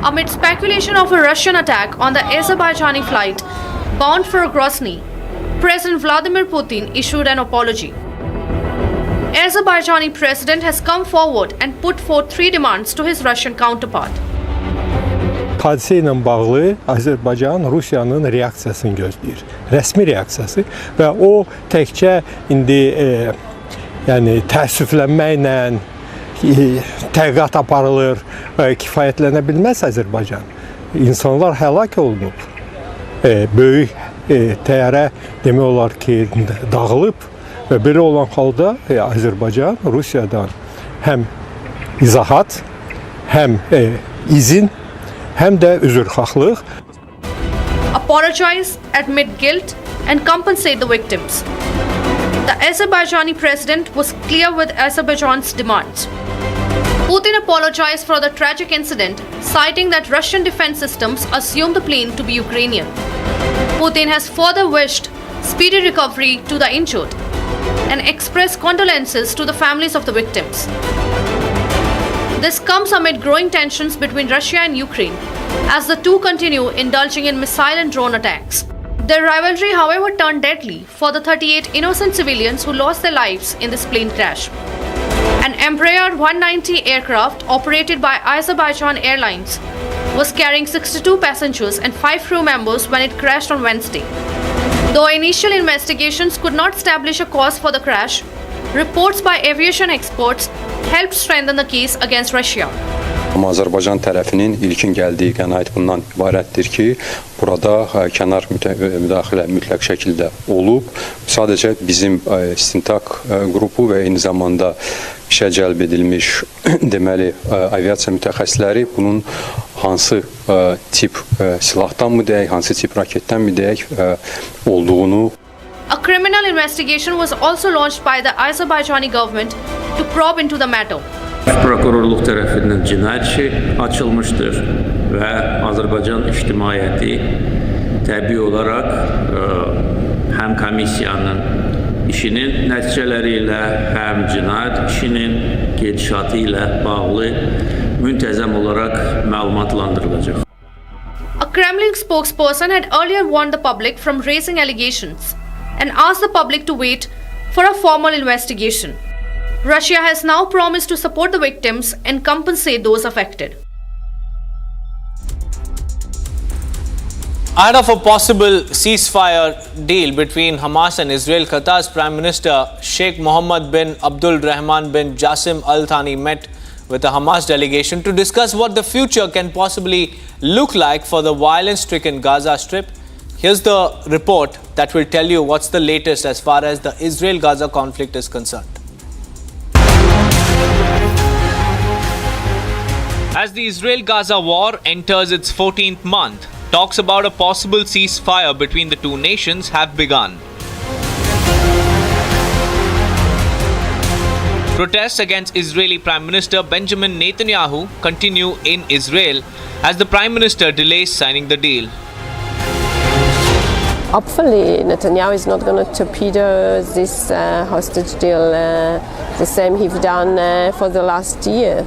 Speaker 21: Amid speculation of a Russian attack on the Azerbaijani flight bound for Grozny, President Vladimir Putin issued an apology. Azerbaijani president has come forward and put forth 3 demands to his Russian counterpart.
Speaker 22: Hadisə ilə bağlı Azərbaycan Rusiyanın reaksiyasını gözləyir. Rəsmi reaksiyası və o təkcə indi yəni təəssüflənməklə təhqiqat aparılır, kifayətlənə bilməz Azərbaycan. İnsanlar həlak olunub. Böyük təyyarə demək olar ki dağılıb və belə olan halda Azərbaycan Rusiyadan həm izahat, həm izin, həm də üzrxahlıq.
Speaker 21: Apologize, admit guilt and compensate the victims. The Azerbaijani president was clear with Azerbaijan's demands. Putin apologized for the tragic incident, citing that Russian defense systems assumed the plane to be Ukrainian. Putin has further wished speedy recovery to the injured and expressed condolences to the families of the victims. This comes amid growing tensions between Russia and Ukraine as the two continue indulging in missile and drone attacks. Their rivalry, however, turned deadly for the 38 innocent civilians who lost their lives in this plane crash. An Embraer 190 aircraft operated by Azerbaijan Airlines was carrying 62 passengers and 5 crew members when it crashed on Wednesday. Though initial investigations could not establish a cause for the crash, reports by aviation experts helped strengthen the case against Russia.
Speaker 23: Azərbaycan tərəfinin ilkin gəldiyi qənaət bundan ibarətdir ki, burada kənar müdaxilə mütləq şəkildə olub. Sadəcə bizim istintaq qrupu və eyni zamanda işə cəlb edilmiş deməli aviasiya mütəxəssisləri bunun hansı tip silahdanmı deyək, hansı tip raketdənmi deyək olduğunu.
Speaker 21: A criminal investigation was also launched by the Azerbaijani government to probe into the matter.
Speaker 24: Prokurorluq tərəfindən cinayət işi açılmışdır və Azərbaycan ictimaiyyəti təbii olaraq həm komissiyanın işinin nəticələri ilə, həm cinayət işinin gedişatı ilə bağlı müntəzəm olaraq məlumatlandırılacaq.
Speaker 21: A Kremlin spokesperson had earlier warned the public from raising allegations and asked the public to wait for a formal investigation. Russia has now promised to support the victims and compensate those affected.
Speaker 2: Ahead of a possible ceasefire deal between Hamas and Israel, Qatar's Prime Minister Sheikh Mohammed bin Abdul Rahman bin Jassim Al Thani met with a Hamas delegation to discuss what the future can possibly look like for the violence-stricken Gaza Strip. Here's the report that will tell you what's the latest as far as the Israel-Gaza conflict is concerned. As the Israel-Gaza war enters its 14th month, talks about a possible ceasefire between the two nations have begun. Protests against Israeli Prime Minister Benjamin Netanyahu continue in Israel as the Prime Minister delays signing the deal.
Speaker 25: Hopefully Netanyahu is not going to torpedo this hostage deal the same he's done for the last year.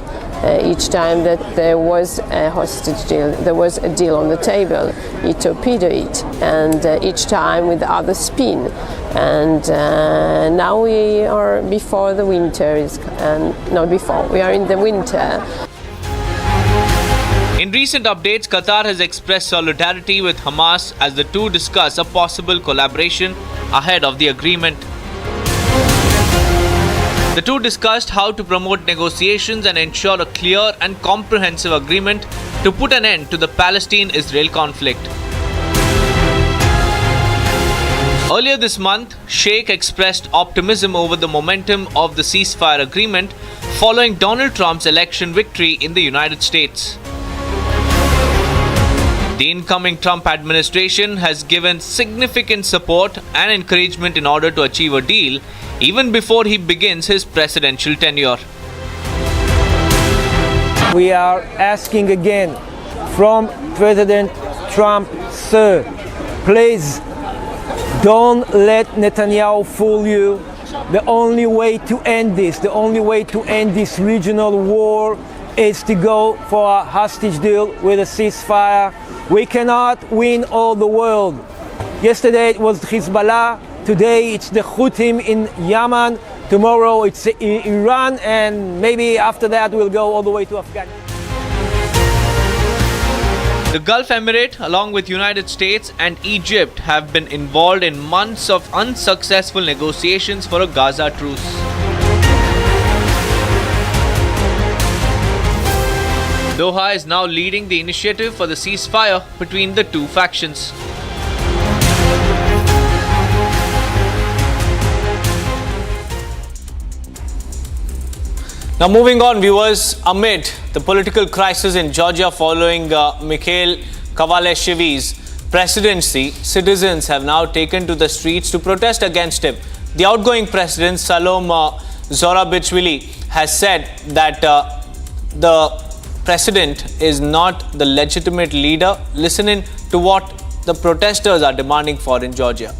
Speaker 25: Each time that there was a hostage deal, there was a deal on the table, he torpedoed it, and each time with other spin. And now we are before the winter, we are in the winter.
Speaker 2: In recent updates, Qatar has expressed solidarity with Hamas as the two discuss a possible collaboration ahead of the agreement. The two discussed how to promote negotiations and ensure a clear and comprehensive agreement to put an end to the Palestine-Israel conflict. Earlier this month, Sheikh expressed optimism over the momentum of the ceasefire agreement following Donald Trump's election victory in the United States. The incoming Trump administration has given significant support and encouragement in order to achieve a deal even before he begins his presidential tenure.
Speaker 1: We are asking again from President Trump, sir, please don't let Netanyahu fool you. The only way to end this regional war is to go for a hostage deal with a ceasefire. We cannot win all the world. Yesterday it was Hezbollah, today it's the Houthis in Yemen, tomorrow it's Iran, and maybe after that we'll go all the way to Afghanistan.
Speaker 2: The Gulf Emirate, along with United States and Egypt, have been involved in months of unsuccessful negotiations for a Gaza truce. Doha is now leading the initiative for the ceasefire between the two factions. Now moving on, viewers, amid the political crisis in Georgia following Mikhail Kavalashvili's presidency, citizens have now taken to the streets to protest against him. The outgoing president, Salom Zorabichvili, has said that the president is not the legitimate leader. Listen in to what the protesters are demanding for in Georgia.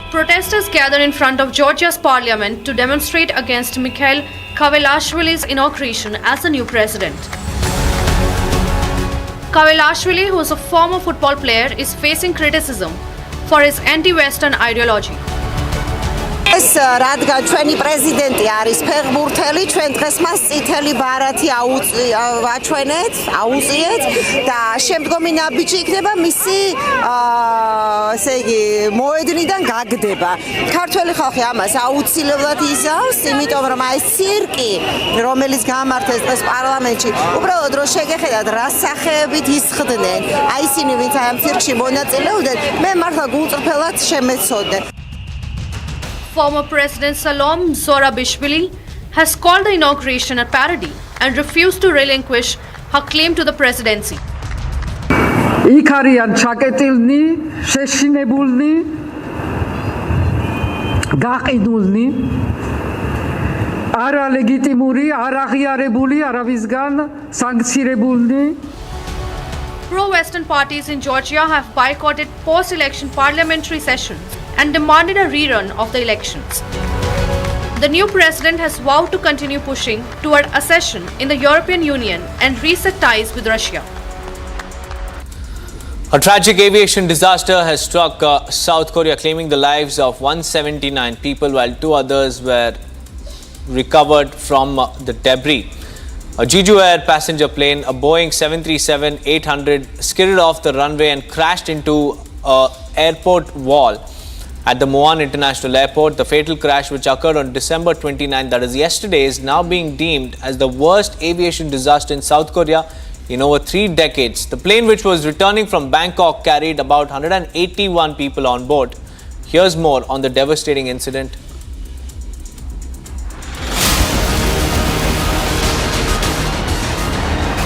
Speaker 21: Protesters gathered in front of Georgia's parliament to demonstrate against Mikhail Kavalashvili's inauguration as the new president. Kavalashvili, who is a former football player, is facing criticism for his anti-Western ideology.
Speaker 3: რადგან ჩვენი პრეზიდენტი არის ფეხბურთელი, ჩვენ დღეს მას წითელი ბარათი აუწიეთ და შემდგომი ნაბიჯი იქნება მისი ესე იგი მოედნიდან გაგდება. ქართველი ხალხი ამას აუცილებლად იზავს, იმიტომ რომ აი ცირკი, რომელიც გამართეს დღეს პარლამენტში, უბრალოდ რომ შეგეხედათ რა სახეებით ისხდნენ. აი ისინი, ვინც აი ამ ცირკში მონაწილეობდნენ, მე მართლა გულწრფელად შემეცოდე.
Speaker 21: Former President Salom Zorabichvili has called the inauguration a parody and refused to relinquish her claim to the presidency.
Speaker 4: იქ არიან ჩაკეტილნი, შეშინებულნი, გაყიდულნი, არალეგიტიმური, არაღიარებული, არავისგან სანქცირებულნი.
Speaker 21: Pro-Western parties in Georgia have boycotted post-election parliamentary sessions and demanded a rerun of the elections. The new president has vowed to continue pushing toward accession in the European Union and reset ties with Russia.
Speaker 2: A tragic aviation disaster has struck South Korea, claiming the lives of 179 people while 2 others were recovered from the debris. A Jeju Air passenger plane, a Boeing 737-800, skidded off the runway and crashed into an airport wall at the Muan International Airport. The fatal crash, which occurred on December 29, that is yesterday, is now being deemed as the worst aviation disaster in South Korea in over 3 decades. The plane, which was returning from Bangkok, carried about 181 people on board. Here's more on the devastating incident.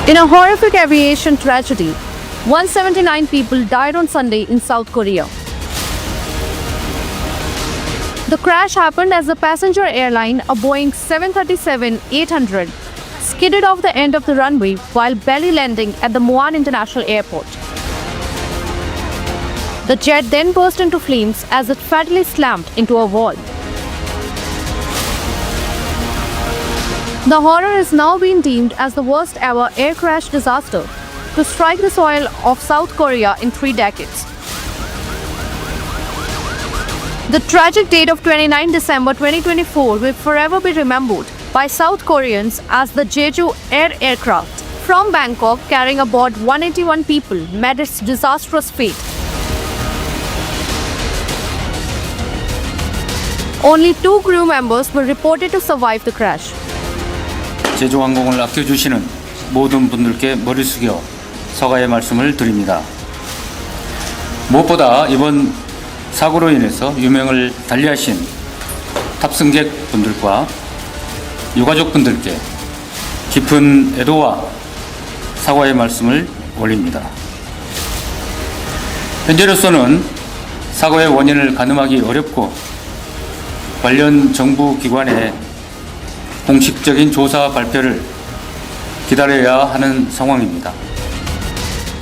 Speaker 21: In a horrific aviation tragedy, 179 people died on Sunday in South Korea. The crash happened as the passenger airline, a Boeing 737-800, skidded off the end of the runway while belly landing at the Muan International Airport. The jet then burst into flames as it fatally slammed into a wall. The horror is now being deemed as the worst ever air crash disaster to strike the soil of South Korea in 3 decades. The tragic date of 29 December 2024 will forever be remembered by South Koreans as the Jeju Air aircraft from Bangkok carrying aboard 181 people met its disastrous fate. Only 2 crew members were reported to survive the crash.
Speaker 6: 제주항공을 아껴주시는 모든 분들께 머리 숙여 사과의 말씀을 드립니다. 무엇보다 이번 사고로 인해서 유명을 달리하신 탑승객분들과 유가족분들께 깊은 애도와 사과의 말씀을 올립니다. 현재로서는 사고의 원인을 가늠하기 어렵고 관련 정부 기관의 공식적인 조사 발표를 기다려야 하는 상황입니다.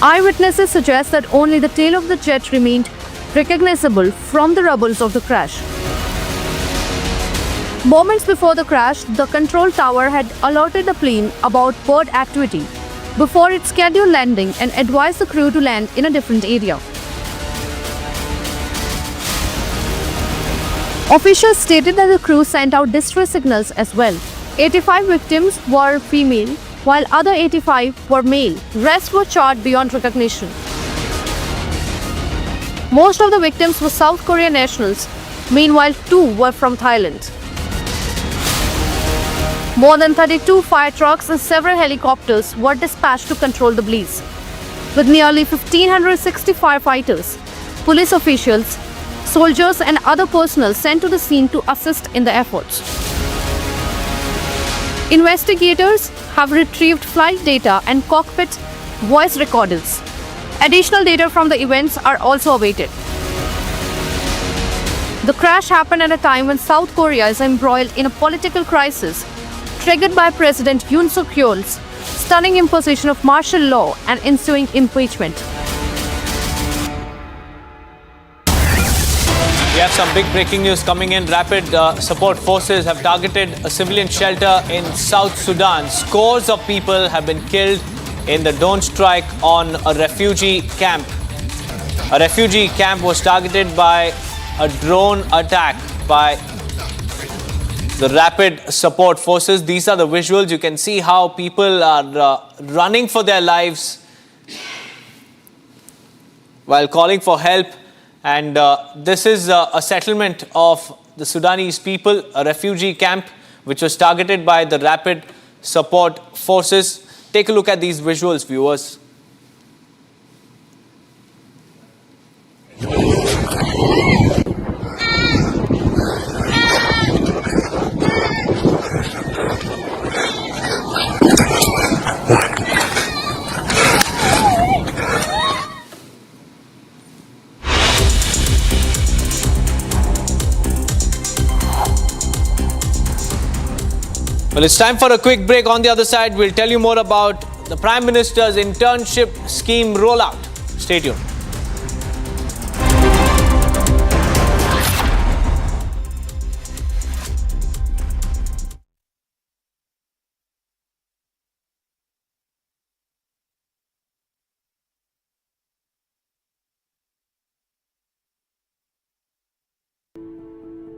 Speaker 21: Eyewitnesses suggest that only the tail of the jet remained recognizable from the rubbles of the crash. Moments before the crash, the control tower had alerted the plane about bird activity before its scheduled landing and advised the crew to land in a different area. Officials stated that the crew sent out distress signals as well. 85 victims were female, while other 85 were male. Rest were charred beyond recognition. Most of the victims were South Korean nationals. Meanwhile, 2 were from Thailand. More than 32 fire trucks and several helicopters were dispatched to control the blaze. With nearly 1,560 firefighters, police officials, soldiers and other personnel sent to the scene to assist in the efforts. Investigators have retrieved flight data and cockpit voice recorders. Additional data from the events are also awaited. The crash happened at a time when South Korea is embroiled in a political crisis triggered by President Yoon Suk-yeol's stunning imposition of martial law and ensuing impeachment.
Speaker 2: We have some big breaking news coming in. Rapid support forces have targeted a civilian shelter in South Sudan. Scores of people have been killed in the drone strike on a refugee camp. A refugee camp was targeted by a drone attack by the rapid support forces. These are the visuals. You can see how people are running for their lives while calling for help. And this is a settlement of the Sudanese people, a refugee camp which was targeted by the rapid support forces. Take a look at these visuals, viewers. Well, it's time for a quick break. On the other side, we'll tell you more about the Prime Minister's internship scheme rollout. Stay tuned.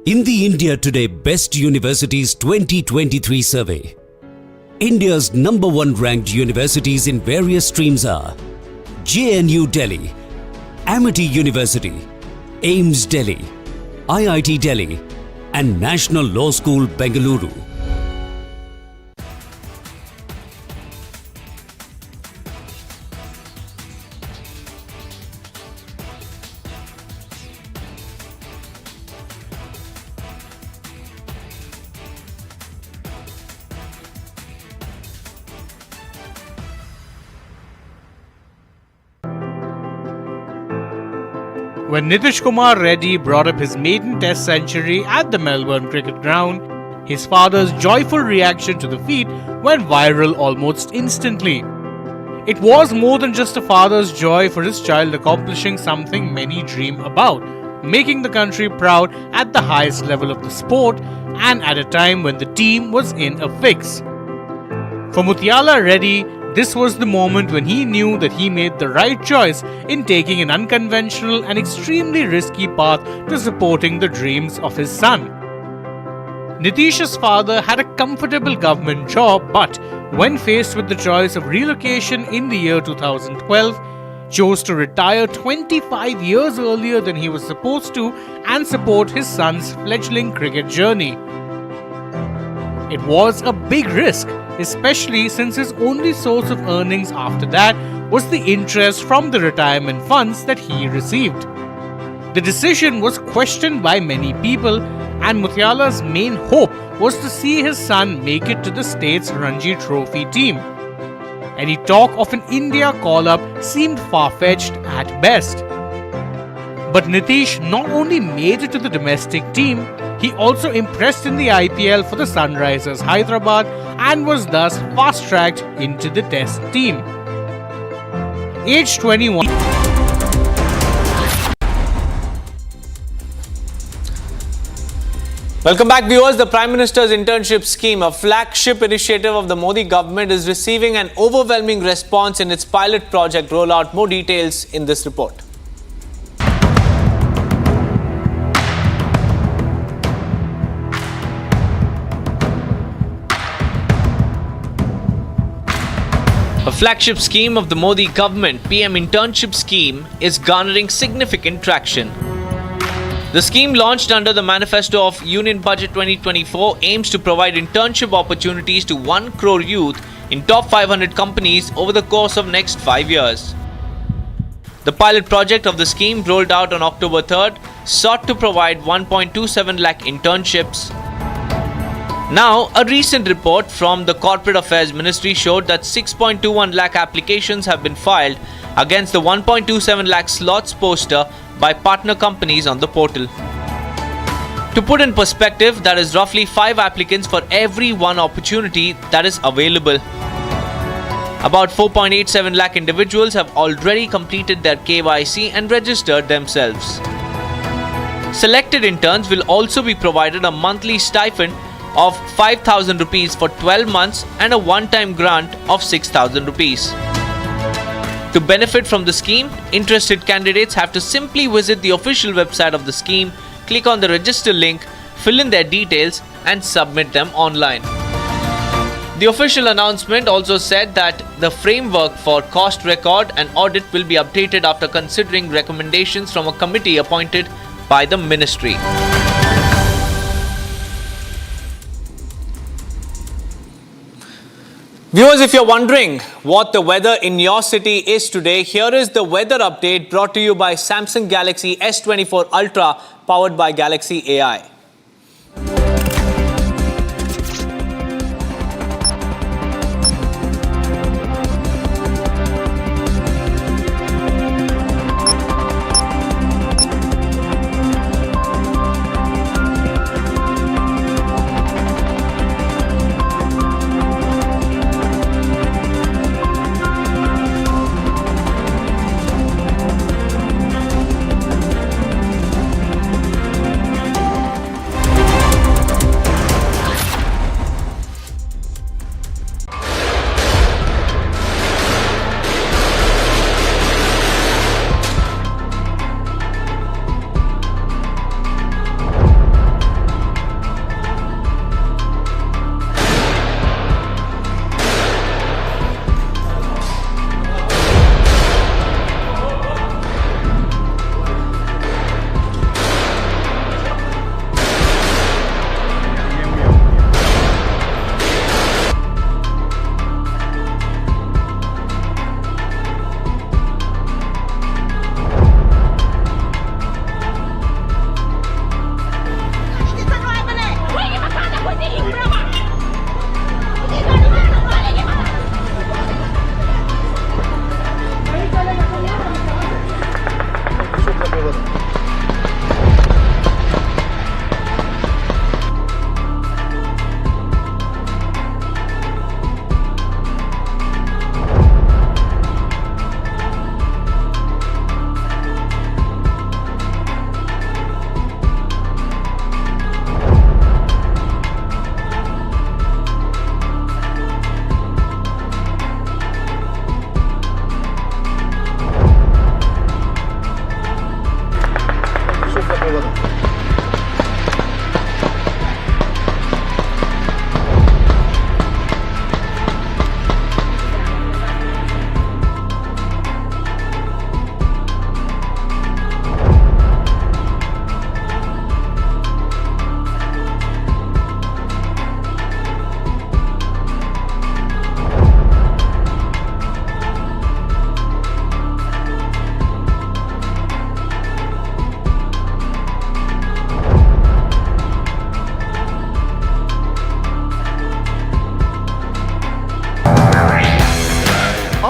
Speaker 20: In the India Today Best Universities 2023 survey, India's #1 ranked universities in various streams are JNU Delhi, Amity University, AIMS Delhi, IIT Delhi and National Law School Bengaluru.
Speaker 12: When Nitin Reddy brought up his maiden Test century at the Melbourne Cricket Ground, his father's joyful reaction to the feat went viral almost instantly. It was more than just a father's joy for his child accomplishing something many dream about, making the country proud at the highest level of the sport and at a time when the team was in a fix. For Muthiala Reddy, this was the moment when he knew that he made the right choice in taking an unconventional and extremely risky path to supporting the dreams of his son. Nitish's father had a comfortable government job, but when faced with the choice of relocation in the year 2012, chose to retire 25 years earlier than he was supposed to and support his son's fledgling cricket journey. It was a big risk, especially since his only source of earnings after that was the interest from the retirement funds that he received. The decision was questioned by many people, and Mutiala's main hope was to see his son make it to the state's Ranji Trophy team. Any talk of an India call-up seemed far-fetched at best. But Nitish not only made it to the domestic team, he also impressed in the IPL for the Sunrisers Hyderabad and was thus fast-tracked into the Test team. Age 21.
Speaker 2: Welcome back, viewers. The Prime Minister's internship scheme, a flagship initiative of the Modi government, is receiving an overwhelming response in its pilot project rollout. More details in this report. A flagship scheme of the Modi government, PM Internship Scheme, is garnering significant traction. The scheme, launched under the manifesto of Union Budget 2024, aims to provide internship opportunities to 1 crore youth in top 500 companies over the course of next 5 years. The pilot project of the scheme, rolled out on October 3rd, sought to provide 1.27 lakh internships. Now, a recent report from the Corporate Affairs Ministry showed that 6.21 lakh applications have been filed against the 1.27 lakh slots poster by partner companies on the portal. To put in perspective, that is roughly 5 applicants for every 1 opportunity that is available. About 4.87 lakh individuals have already completed their KYC and registered themselves. Selected interns will also be provided a monthly stipend of 5,000 rupees for 12 months and a one-time grant of 6,000 rupees. To benefit from the scheme, interested candidates have to simply visit the official website of the scheme, click on the register link, fill in their details and submit them online. The official announcement also said that the framework for cost record and audit will be updated after considering recommendations from a committee appointed by the ministry. Viewers, if you're wondering what the weather in your city is today, here is the weather update brought to you by Samsung Galaxy S24 Ultra, powered by Galaxy AI.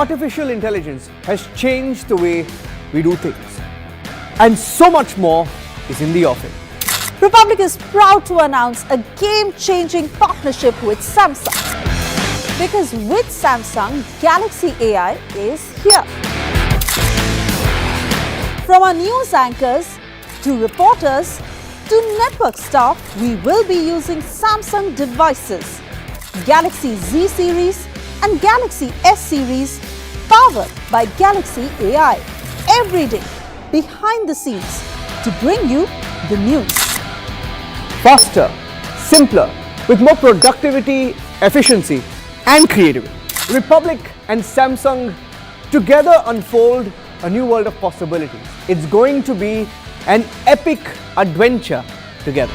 Speaker 8: artificial intelligence has changed the way we do things. And so much more is in the offing.
Speaker 9: Republic is proud to announce a game-changing partnership with Samsung. Because with Samsung, Galaxy AI is here. From our news anchors to reporters to network staff, we will be using Samsung devices. Galaxy Z series and Galaxy S series powered by Galaxy AI every day behind the scenes to bring you the news.
Speaker 8: Faster, simpler, with more productivity, efficiency and creativity. Republic and Samsung together unfold a new world of possibilities. It's going to be an epic adventure together.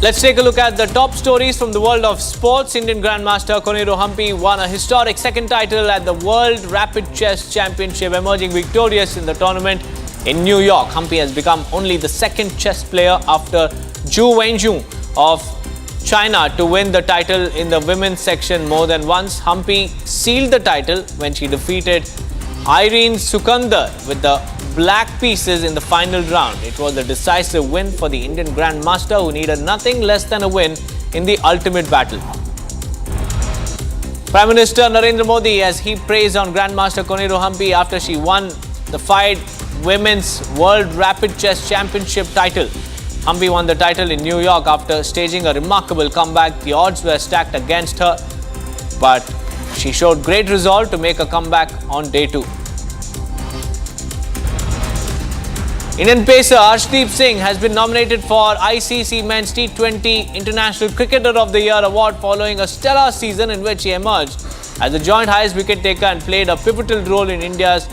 Speaker 2: Let's take a look at the top stories from the world of sports. Indian Grandmaster Koneru Hampi won a historic second title at the World Rapid Chess Championship, emerging victorious in the tournament in New York. Hampi has become only the second chess player after Zhu Wenjun of China to win the title in the women's section more than once. Hampi sealed the title when she defeated Irene Sukandar with the black pieces in the final round. It was a decisive win for the Indian Grandmaster, who needed nothing less than a win in the ultimate battle. Prime Minister Narendra Modi has heaped praise on Grandmaster Koneru Hampi after she won the FIDE Women's World Rapid Chess Championship title. Hampi won the title in New York after staging a remarkable comeback. The odds were stacked against her, but she showed great resolve to make a comeback on day 2. Indian pacer Arshdeep Singh has been nominated for ICC Men's T20 International Cricketer of the Year award following a stellar season in which he emerged as the joint highest wicket taker and played a pivotal role in India's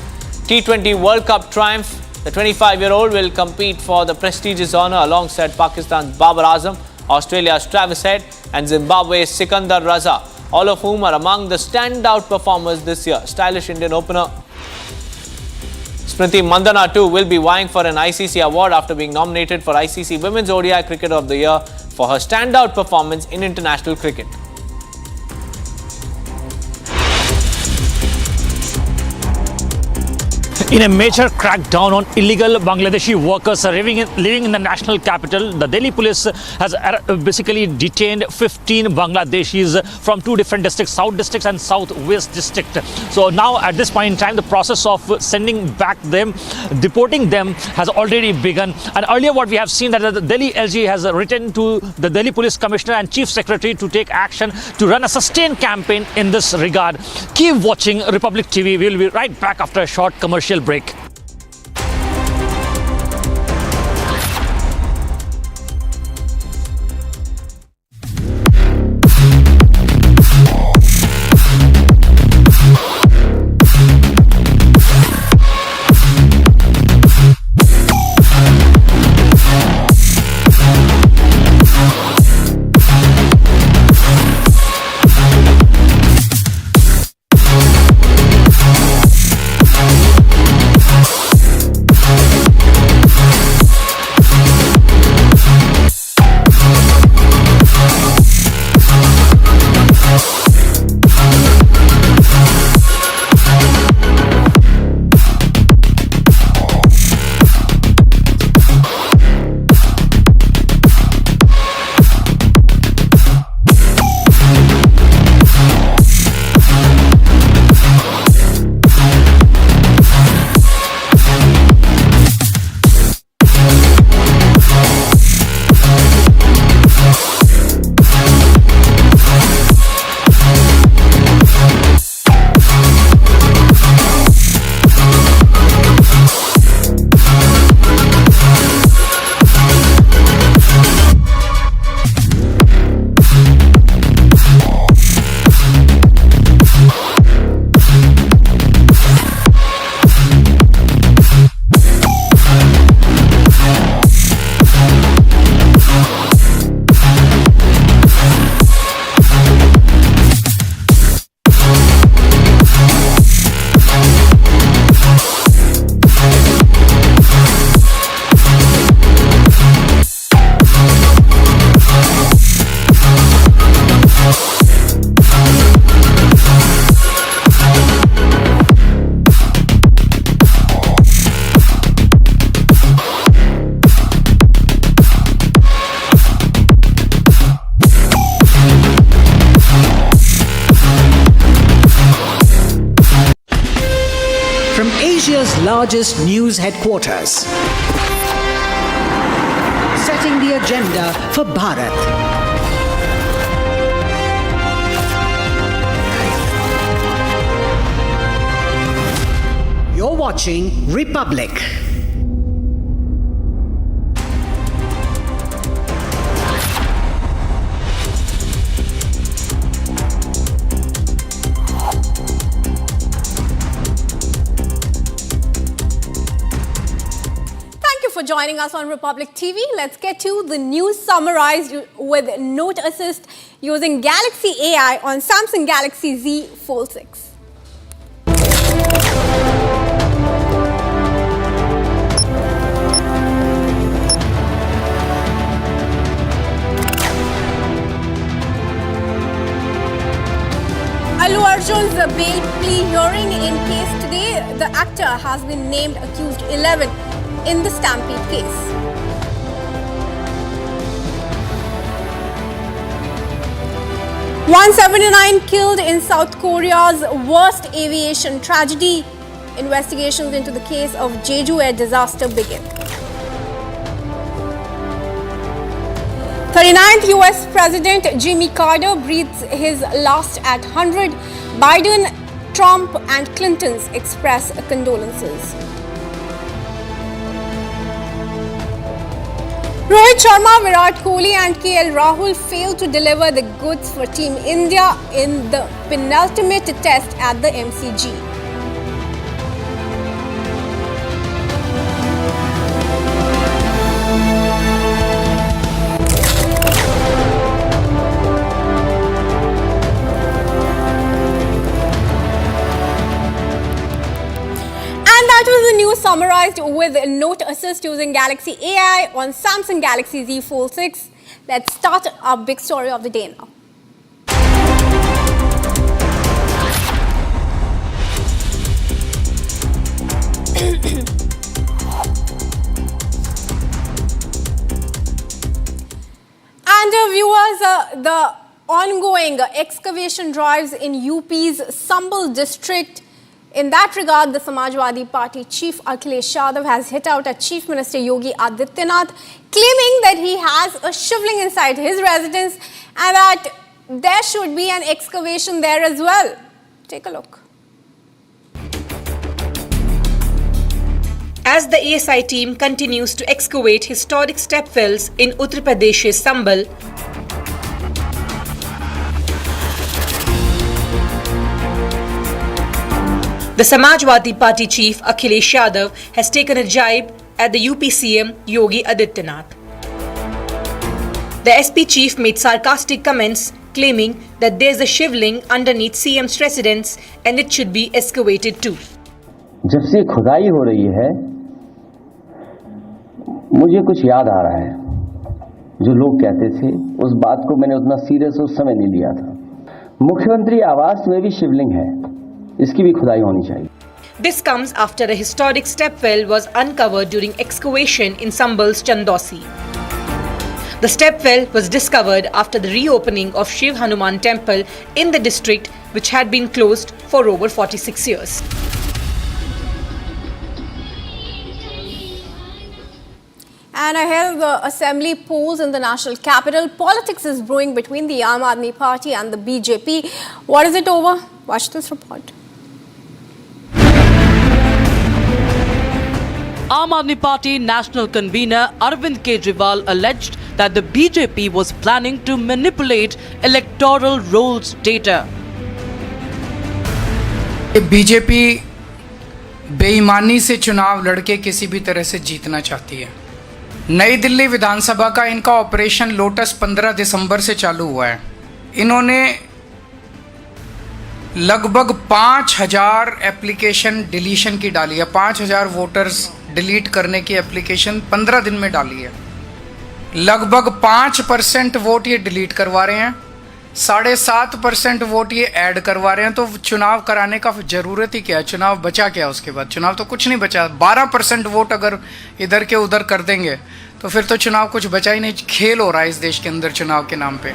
Speaker 2: T20 World Cup triumph. The 25-year-old will compete for the prestigious honour alongside Pakistan's Babar Azam, Australia's Travis Head and Zimbabwe's Sikandar Raza, all of whom are among the standout performers this year. Stylish Indian opener Smriti Mandhana too will be vying for an ICC award after being nominated for ICC Women's ODI Cricketer of the Year for her standout performance in international cricket.
Speaker 10: In a major crackdown on illegal Bangladeshi workers living in the national capital, the Delhi police has basically detained 15 Bangladeshis from 2 different districts, South District and Southwest District. So now at this point in time, the process of sending back them, deporting them has already begun. And earlier what we have seen that the Delhi LG has written to the Delhi Police Commissioner and Chief Secretary to take action to run a sustained campaign in this regard. Keep watching Republic TV. We will be right back after a short commercial break.
Speaker 11: largest news headquarters. Setting the agenda for Bharat. You're watching Republic.
Speaker 13: For joining us on Republic TV. Let's get to the news summarized with note assist using Galaxy AI on Samsung Galaxy Z Fold 6. Allu Arjun's bail plea hearing in case today. The actor has been named accused 11 in the Stampede case. $179 killed in South Korea's worst aviation tragedy. Investigations into the case of Jeju air disaster begin. 39th US President Jimmy Carter breathes his last at 100. Biden, Trump and Clinton's express condolences. Rohit Sharma, Virat Kohli and KL Rahul failed to deliver the goods for Team India in the penultimate test at the MCG. That was the news summarized with note assist using Galaxy AI on Samsung Galaxy Z Fold 6. Let's start our big story of the day now. And viewers, the ongoing excavation drives in UP's Sambhal district. In that regard, the Samajwadi Party chief Akhilesh Yadav has hit out at Chief Minister Yogi Adityanath, claiming that he has a shivling inside his residence and that there should be an excavation there as well. Take a look.
Speaker 5: As the ASI team continues to excavate historic stepwells in Uttar Pradesh's Sambhal, the Samajwadi Party chief Akhilesh Yadav has taken a jibe at the UP CM Yogi Adityanath. The SP chief made sarcastic comments claiming that there is a shivling underneath CM's residence and it should be excavated too.
Speaker 14: जब से खुदाई हो रही है मुझे कुछ याद आ रहा है जो लोग कहते थे उस बात को मैंने उतना सीरियस उस समय नहीं लिया था मुख्यमंत्री आवास में भी शिवलिंग है इसकी भी खुदाई होनी चाहिए
Speaker 5: This comes after a historic stepwell was uncovered during excavation in Sambhal's Chandosi. The stepwell was discovered after the reopening of Shiv Hanuman temple in the district, which had been closed for over 46 years.
Speaker 13: And ahead of the assembly polls in the national capital, politics is brewing between the Aam Aadmi Party and the BJP. What is it over? Watch this report.
Speaker 7: Aam Aadmi Party national convener Arvind Kejriwal alleged that the BJP was planning to manipulate electoral rolls data.
Speaker 16: BJP बेईमानी से चुनाव लड़के किसी भी तरह से जीतना चाहती है। नई दिल्ली विधानसभा का इनका ऑपरेशन लोटस 15 दिसंबर से चालू हुआ है। इन्होंने लगभग 5000 एप्लीकेशन डिलीशन की डाली है। 5000 वोटर्स डिलीट करने की एप्लीकेशन 15 दिन में डाली है। लगभग 5% वोट ये डिलीट करवा रहे हैं, 7.5% वोट ये ऐड करवा रहे हैं। तो चुनाव कराने का ज़रूरत ही क्या है? चुनाव बचा क्या उसके बाद? चुनाव तो कुछ नहीं बचा। 12% वोट अगर इधर के उधर कर देंगे तो फिर तो चुनाव कुछ बचा ही नहीं। खेल हो रहा है इस देश के अंदर चुनाव के नाम पे।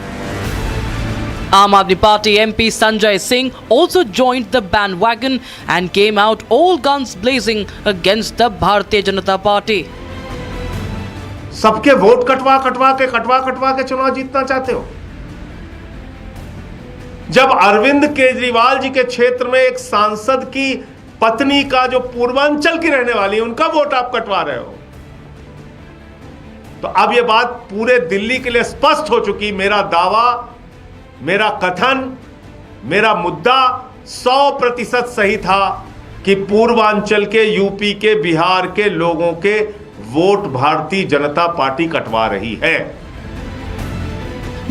Speaker 7: Aam Aadmi Party MP Sanjay Singh also joined the bandwagon and came out all guns blazing against the Bharatiya Janata Party.
Speaker 15: सबके वोट कटवा के चुनाव जीतना चाहते हो? जब अरविंद केजरीवाल जी के क्षेत्र में एक सांसद की पत्नी का जो पूर्वांचल की रहने वाली है उनका वोट आप कटवा रहे हो, तो अब यह बात पूरे दिल्ली के लिए स्पष्ट हो चुकी। मेरा दावा, मेरा कथन, मेरा मुद्दा 100% सही था कि पूर्वांचल के, यूपी के, बिहार के लोगों के वोट भारतीय जनता पार्टी कटवा रही है।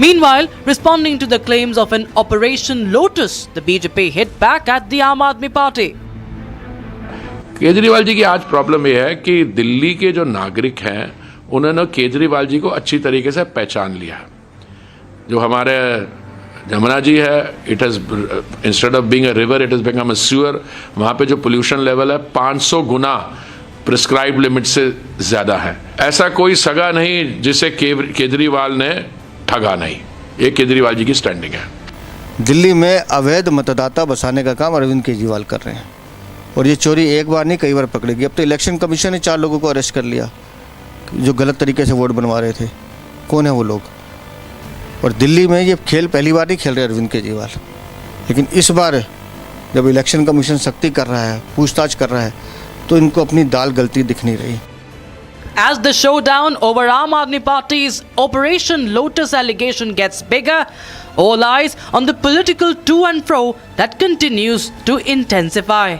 Speaker 7: Meanwhile, responding to the claims of an Operation Lotus, the BJP hit back at the Aam Aadmi Party.
Speaker 17: Kejriwal ji की आज प्रॉब्लम यह है कि दिल्ली के जो नागरिक हैं उन्होंने केजरीवाल जी को अच्छी तरीके से पहचान लिया। जो हमारे जमुना जी है, it has instead of being a river it has become a sewer. वहाँ पे जो पोल्यूशन लेवल है 500 गुना प्रिस्क्राइब लिमिट से ज़्यादा है। ऐसा कोई सगा नहीं जिसे केजरीवाल ने ठगा नहीं। ये केजरीवाल जी की स्टैंडिंग है।
Speaker 18: दिल्ली में अवैध मतदाता बसाने का काम अरविंद केजरीवाल कर रहे हैं और ये चोरी एक बार नहीं कई बार पकड़ेगी। अब तो इलेक्शन कमीशन ने 4 लोगों को अरेस्ट कर लिया जो गलत तरीके से वोट बनवा रहे थे। कौन है वो लोग? और दिल्ली में ये खेल पहली बार नहीं खेल रहे अरविंद केजरीवाल, लेकिन इस बार जब इलेक्शन कमीशन सख्ती कर रहा है, पूछताछ कर रहा है, तो इनको अपनी दाल गलती दिख नहीं रही।
Speaker 7: As the showdown over Aam Aadmi Party's Operation Lotus allegation gets bigger, all eyes on the political to and fro that continues to intensify.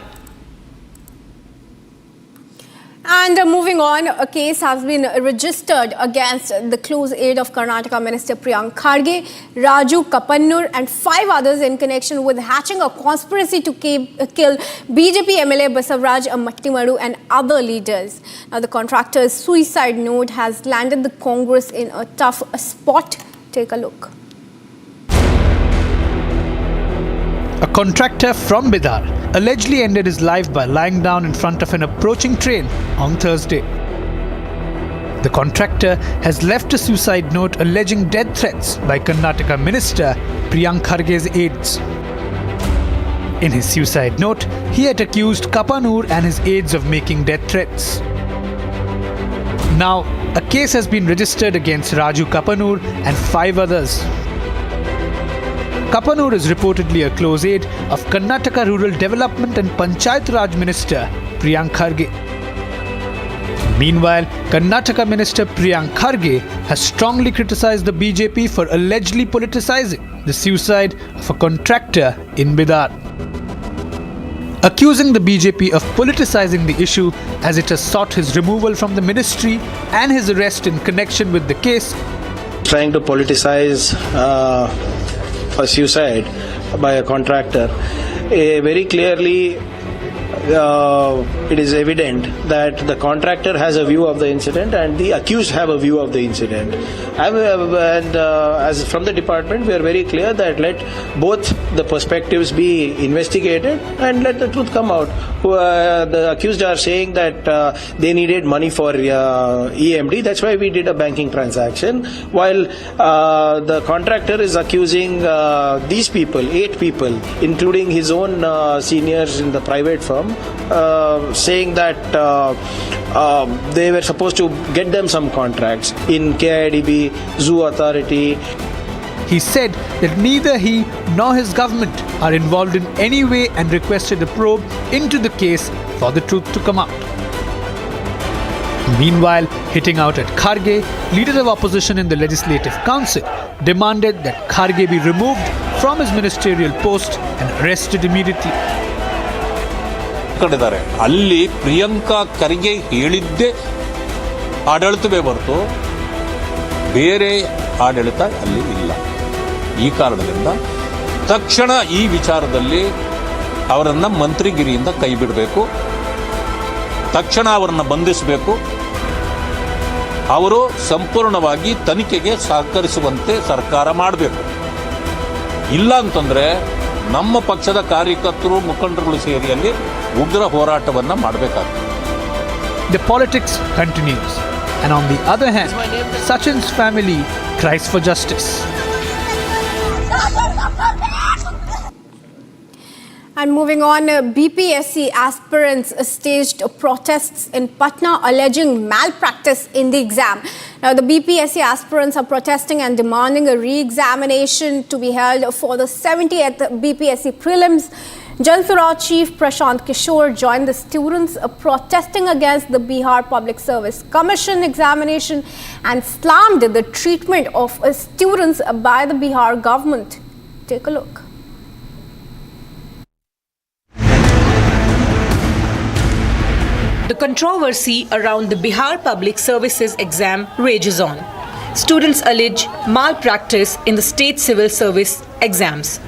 Speaker 13: And moving on, a case has been registered against the close aide of Karnataka Minister Priyank Kharge, Raju Kapannur and 5 others in connection with hatching a conspiracy to kill BJP MLA Basavaraj Mattimadu and other leaders. Now, the contractor's suicide note has landed the Congress in a tough spot. Take a look.
Speaker 12: A contractor from Bihar allegedly ended his life by lying down in front of an approaching train on Thursday. The contractor has left a suicide note alleging death threats by Karnataka Minister Priyank Kharge's aides. In his suicide note, he had accused Kapannur and his aides of making death threats. Now, a case has been registered against Raju Kapannur and 5 others. Kapannur is reportedly a close aide of Karnataka Rural Development and Panchayat Raj Minister Priyank Kharge. Meanwhile, Karnataka Minister Priyank Kharge has strongly criticized the BJP for allegedly politicizing the suicide of a contractor in Bihar. Accusing the BJP of politicizing the issue as it has sought his removal from the ministry and his arrest in connection with the case.
Speaker 19: Trying to politicize a suicide by a contractor, very clearly it is evident that the contractor has a view of the incident and the accused have a view of the incident. And as from the department, we are very clear that let both the perspectives be investigated and let the truth come out. The accused are saying that they needed money for EMD, that's why we did a banking transaction, while the contractor is accusing these people, 8 people, including his own seniors in the private firm, saying that they were supposed to get them some contracts in KIDB, Zoo Authority.
Speaker 12: He said that neither he nor his government are involved in any way and requested a probe into the case for the truth to come out. Meanwhile, hitting out at Kharge, leader of opposition in the Legislative Council demanded that Kharge be removed from his ministerial post and arrested immediately.
Speaker 22: ಅಲ್ಲಿ ಪ್ರಿಯಾಂಕಾ ಖರ್ಗೆ ಹೇಳಿದ್ದೇ ಆಡಳಿತವೇ ಹೊರತು ಬೇರೆ ಆಡಳಿತ ಅಲ್ಲಿ ಇಲ್ಲ. ಈ ಕಾರಣದಿಂದ ತಕ್ಷಣ ಈ ವಿಚಾರದಲ್ಲಿ ಅವರನ್ನು ಮಂತ್ರಿಗಿರಿಯಿಂದ ಕೈಬಿಡಬೇಕು, ತಕ್ಷಣ ಅವರನ್ನು ಬಂಧಿಸಬೇಕು, ಅವರು ಸಂಪೂರ್ಣವಾಗಿ ತನಿಖೆಗೆ ಸಹಕರಿಸುವಂತೆ ಸರ್ಕಾರ ಮಾಡಬೇಕು. ಇಲ್ಲ ಅಂತಂದರೆ ನಮ್ಮ ಪಕ್ಷದ ಕಾರ್ಯಕರ್ತರು ಮುಖಂಡರುಗಳು ಸೇರಿ ಅಲ್ಲಿ ಉಗ್ರ ಹೋರಾಟವನ್ನು ಮಾಡಬೇಕಾಗ್ತದೆ.
Speaker 12: The politics continues, and on the other hand, Sachin's family cries for justice.
Speaker 13: And moving on, BPSC aspirants staged protests in Patna alleging malpractice in the exam. Now, the BPSC aspirants are protesting and demanding a re-examination to be held for the 70th BPSC prelims. Jan-Swaraj Chief Prashant Kishore joined the students protesting against the Bihar Public Service Commission examination and slammed the treatment of students by the Bihar government. Take a look.
Speaker 5: The controversy around the Bihar Public Services exam rages on. Students allege malpractice in the state civil service exams.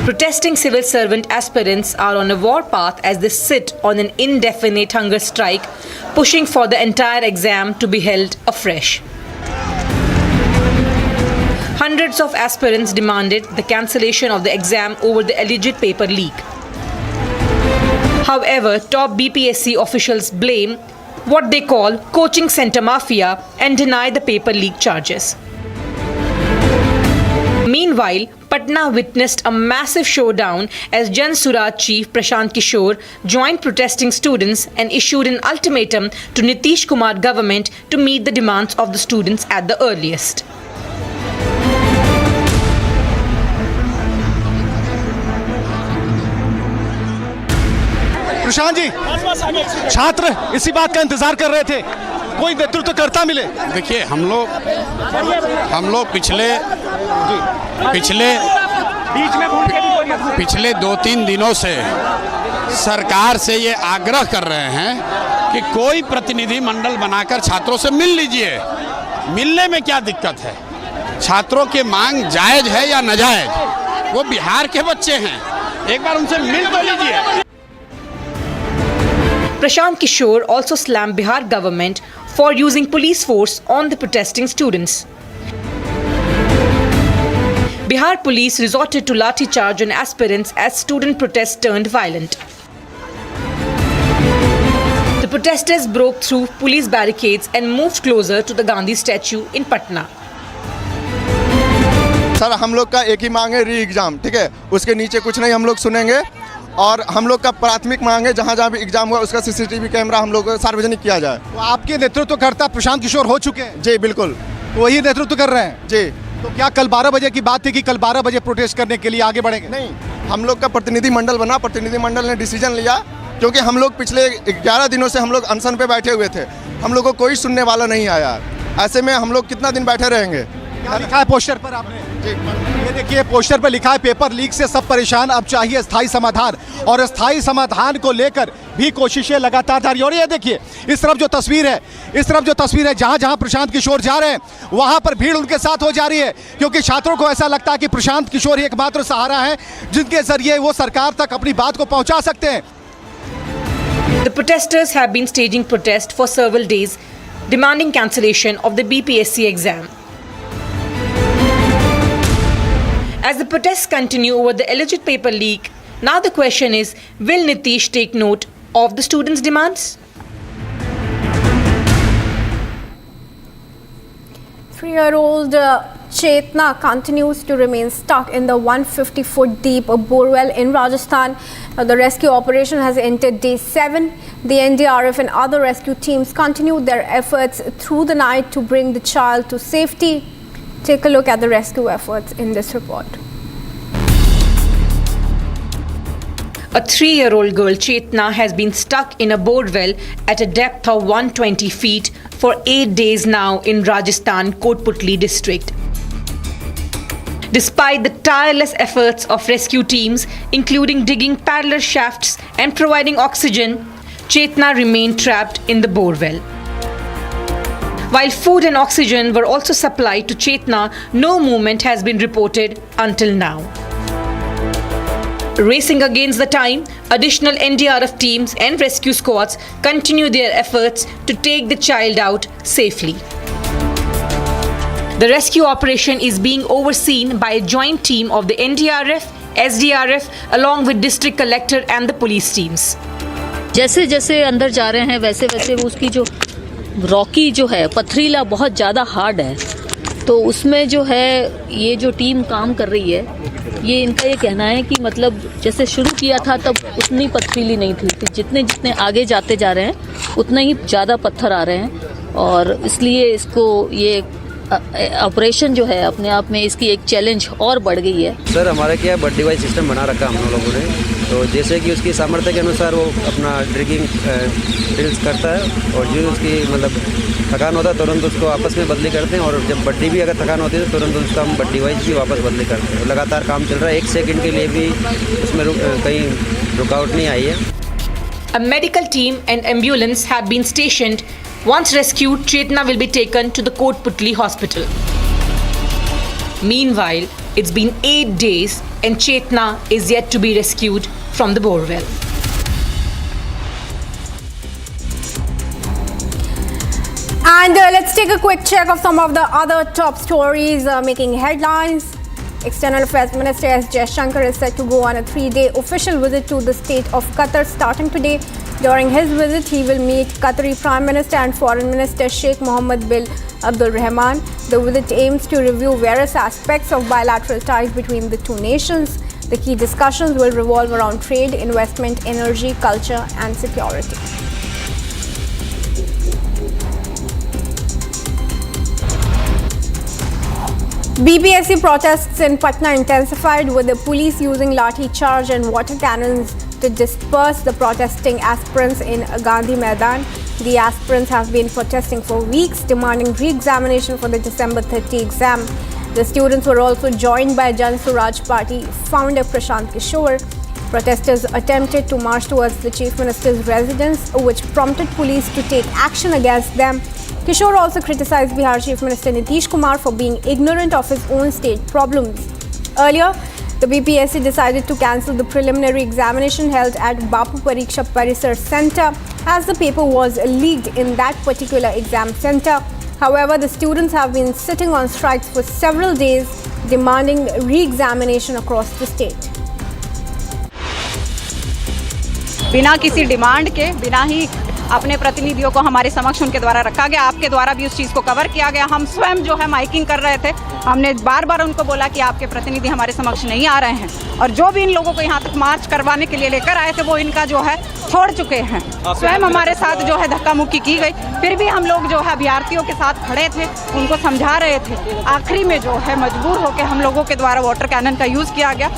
Speaker 5: Protesting civil servant aspirants are on a war path as they sit on an indefinite hunger strike, pushing for the entire exam to be held afresh. Hundreds of aspirants demanded the cancellation of the exam over the alleged paper leak. However, top BPSC officials blame what they call coaching center mafia and deny the paper leak charges. Meanwhile, Patna witnessed a massive showdown as Jan-Swaraj Chief Prashant Kishore joined protesting students and issued an ultimatum to Nitish Kumar government to meet the demands of the students at the earliest.
Speaker 1: Prashant ji, छात्र इसी बात का इंतजार कर रहे थे, कोई नेतृत्व करता मिले।
Speaker 3: देखिए, हम लोग पिछले 2-3 दिनों से सरकार से ये आग्रह कर रहे हैं कि कोई प्रतिनिधि मंडल बनाकर छात्रों से मिल लीजिए। मिलने में क्या दिक्कत है? छात्रों की मांग जायज है या नाजायज? वो बिहार के बच्चे हैं, एक बार उनसे मिल तो लीजिए।
Speaker 5: Prashant Kishore also slammed Bihar government for using police force on the protesting students. Bihar police resorted to lathi charge on aspirants as student protests turned violent. The protesters broke through police barricades and moved closer to the Gandhi statue in Patna.
Speaker 18: Sir, हम लोग का एक ही मांग है, री exam, ठीक है? उसके नीचे कुछ नहीं हम लोग सुनेंगे। और हम लोग का प्राथमिक मांग है जहाँ जहाँ भी एग्जाम हुआ उसका सीसीटीवी कैमरा हम लोग सार्वजनिक किया जाए।
Speaker 1: तो आपके नेतृत्वकर्ता प्रशांत किशोर हो चुके हैं?
Speaker 18: जी बिल्कुल,
Speaker 1: तो वही नेतृत्व कर रहे हैं
Speaker 18: जी।
Speaker 1: तो क्या कल 12 बजे की बात थी कि कल 12 बजे प्रोटेस्ट करने के लिए आगे बढ़ेंगे?
Speaker 18: नहीं, हम लोग का प्रतिनिधि मंडल बना, प्रतिनिधि मंडल ने डिसीजन लिया, क्योंकि हम लोग पिछले 11 दिनों से हम लोग अनशन पे बैठे हुए थे, हम लोग को कोई सुनने वाला नहीं आया। ऐसे में हम लोग कितना दिन बैठे रहेंगे?
Speaker 1: क्या लिखा है पोस्टर पर आपने? ये देखिए, पोस्टर पर लिखा है पेपर लीक से सब परेशान, अब चाहिए स्थायी समाधान। और स्थायी समाधान को लेकर भी कोशिशें लगातार जारी। और ये देखिए, इस तरफ जो तस्वीर है जहां जहां प्रशांत किशोर जा रहे हैं वहां पर भीड़ उनके साथ हो जा रही है, क्योंकि छात्रों को ऐसा लगता है कि प्रशांत किशोर ही एकमात्र सहारा है जिनके जरिए वो सरकार तक अपनी बात को पहुंचा सकते हैं।
Speaker 5: The protesters have been staging protest for several days, demanding cancellation of the BPSC exam. As the protests continue over the alleged paper leak, now the question is, will Nitish take note of the students' demands?
Speaker 13: 3-year-old Chetna continues to remain stuck in the 150-foot deep Borewell in Rajasthan. The rescue operation has entered day 7. The NDRF and other rescue teams continued their efforts through the night to bring the child to safety. Take a look at the rescue efforts in this report.
Speaker 5: A 3-year-old girl, Chetna, has been stuck in a borewell at a depth of 120 feet for 8 days now in Rajasthan, Kotputli district. Despite the tireless efforts of rescue teams, including digging parallel shafts and providing oxygen, Chetna remained trapped in the borewell. While food and oxygen were also supplied to Chetna, no movement has been reported until now. Racing against the time, additional NDRF teams and rescue squads continue their efforts to take the child out safely. The rescue operation is being overseen by a joint team of the NDRF, SDRF, along with district collector and the police teams.
Speaker 23: जैसे जैसे अंदर जा रहे हैं वैसे वैसे उसकी जो रॉकी जो है पथरीला बहुत ज़्यादा हार्ड है, तो उसमें जो है ये जो टीम काम कर रही है, ये इनका ये कहना है कि मतलब जैसे शुरू किया था तब उतनी पथरीली नहीं थी, जितने जितने आगे जाते जा रहे हैं उतना ही ज़्यादा पत्थर आ रहे हैं और इसलिए इसको ये ऑपरेशन जो है अपने आप में इसकी एक चैलेंज और बढ़ गई है।
Speaker 4: सर हमारा क्या है, बड्डी वाइज सिस्टम बना रखा हम लोगों ने, तो जैसे कि उसकी सामर्थ्य के अनुसार वो अपना ड्रिल्स करता है और जो उसकी मतलब थकान होता है तुरंत उसको आपस में बदली करते हैं और जब बड्डी भी अगर थकान होती है तो तुरंत उसका हम बड्डी वाइज भी वापस बदली करते हैं। लगातार काम चल रहा है, 1 सेकंड के लिए भी उसमें कहीं रुकावट नहीं आई है।
Speaker 5: A medical team and ambulance have been stationed. Once rescued, Chetna will be taken to the Kotputli hospital. Meanwhile, it's been 8 days and Chetna is yet to be rescued from the Borewell.
Speaker 13: And let's take a quick check of some of the other top stories making headlines. External Affairs Minister S. Jaishankar is set to go on a 3-day official visit to the state of Qatar starting today. During his visit, he will meet Qatari Prime Minister and Foreign Minister Sheikh Mohammed bin Abdul Rahman. The visit aims to review various aspects of bilateral ties between the two nations. The key discussions will revolve around trade, investment, energy, culture and security. BPSC protests in Patna intensified with the police using lathi charge and water cannons to disperse the protesting aspirants in Gandhi Maidan. The aspirants have been protesting for weeks, demanding re-examination for the December 30 exam. The students were also joined by Jan Suraj Party founder Prashant Kishore. Protesters attempted to march towards the Chief Minister's residence, which prompted police to take action against them. Kishore also criticized Bihar Chief Minister Nitish Kumar for being ignorant of his own state problems. Earlier, the BPSC decided to cancel the preliminary examination held at Bapu Pariksha Parisar Center as the paper was leaked in that particular exam center. However, the students have been sitting on strikes for several days, demanding re-examination across the state.
Speaker 6: बिना किसी demand के, बिना ही अपने प्रतिनिधियों को हमारे समक्ष उनके द्वारा रखा गया, आपके द्वारा भी उस चीज़ को कवर किया गया। हम स्वयं जो है माइकिंग कर रहे थे, हमने बार बार उनको बोला कि आपके प्रतिनिधि हमारे समक्ष नहीं आ रहे हैं और जो भी इन लोगों को यहाँ तक मार्च करवाने के लिए लेकर आए थे वो इनका जो है छोड़ चुके हैं। स्वयं हमारे साथ जो है धक्का मुक्की की गई, फिर भी हम लोग जो है अभ्यर्थियों के साथ खड़े थे, उनको समझा रहे थे। आखिरी में जो है मजबूर होकर हम लोगों के द्वारा वाटर कैनन का यूज़ किया गया।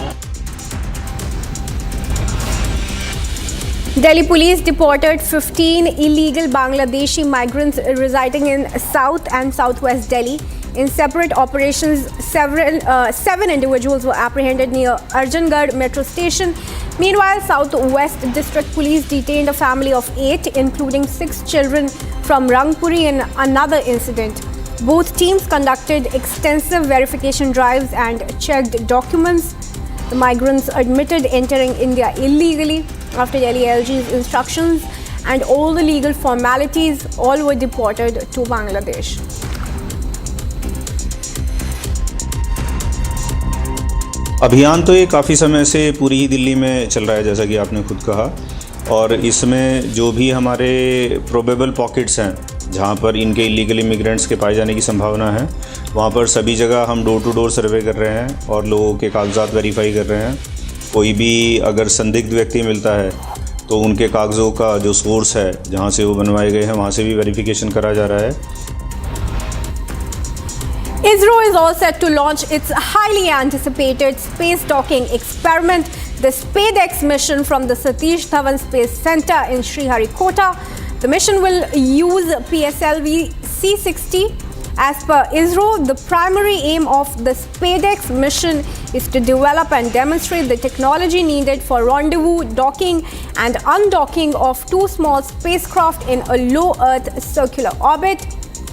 Speaker 13: Delhi police deported 15 illegal Bangladeshi migrants residing in South and Southwest Delhi. In separate operations, 7 individuals were apprehended near Arjungarh metro station. Meanwhile, Southwest District Police detained a family of 8, including 6 children from Rangpuri in another incident. Both teams conducted extensive verification drives and checked documents. The migrants admitted entering India illegally. After Delhi LG's instructions and all the legal formalities, all were deported to Bangladesh.
Speaker 21: अभियान तो ये काफ़ी समय से पूरी ही दिल्ली में चल रहा है, जैसा कि आपने खुद कहा, और इसमें जो भी हमारे प्रोबेबल पॉकेट्स हैं जहाँ पर इनके इलीगल इमिग्रेंट्स के पाए जाने की संभावना है, वहाँ पर सभी जगह हम डोर टू डोर सर्वे कर रहे हैं और लोगों के कागजात वेरीफाई कर रहे हैं। कोई भी अगर संदिग्ध व्यक्ति मिलता है तो उनके कागज़ों का जो सोर्स है जहाँ से वो बनवाए गए हैं वहाँ से भी वेरिफिकेशन करा जा रहा है।
Speaker 13: ISRO is all set to launch its highly anticipated space docking experiment, the SpaceX mission from the Satish Dhawan Space Center in Sriharikota. The mission will use PSLV C-60. As per ISRO, the primary aim of the SpaceX mission is to develop and demonstrate the technology needed for rendezvous, docking and undocking of 2 small spacecraft in a low Earth circular orbit.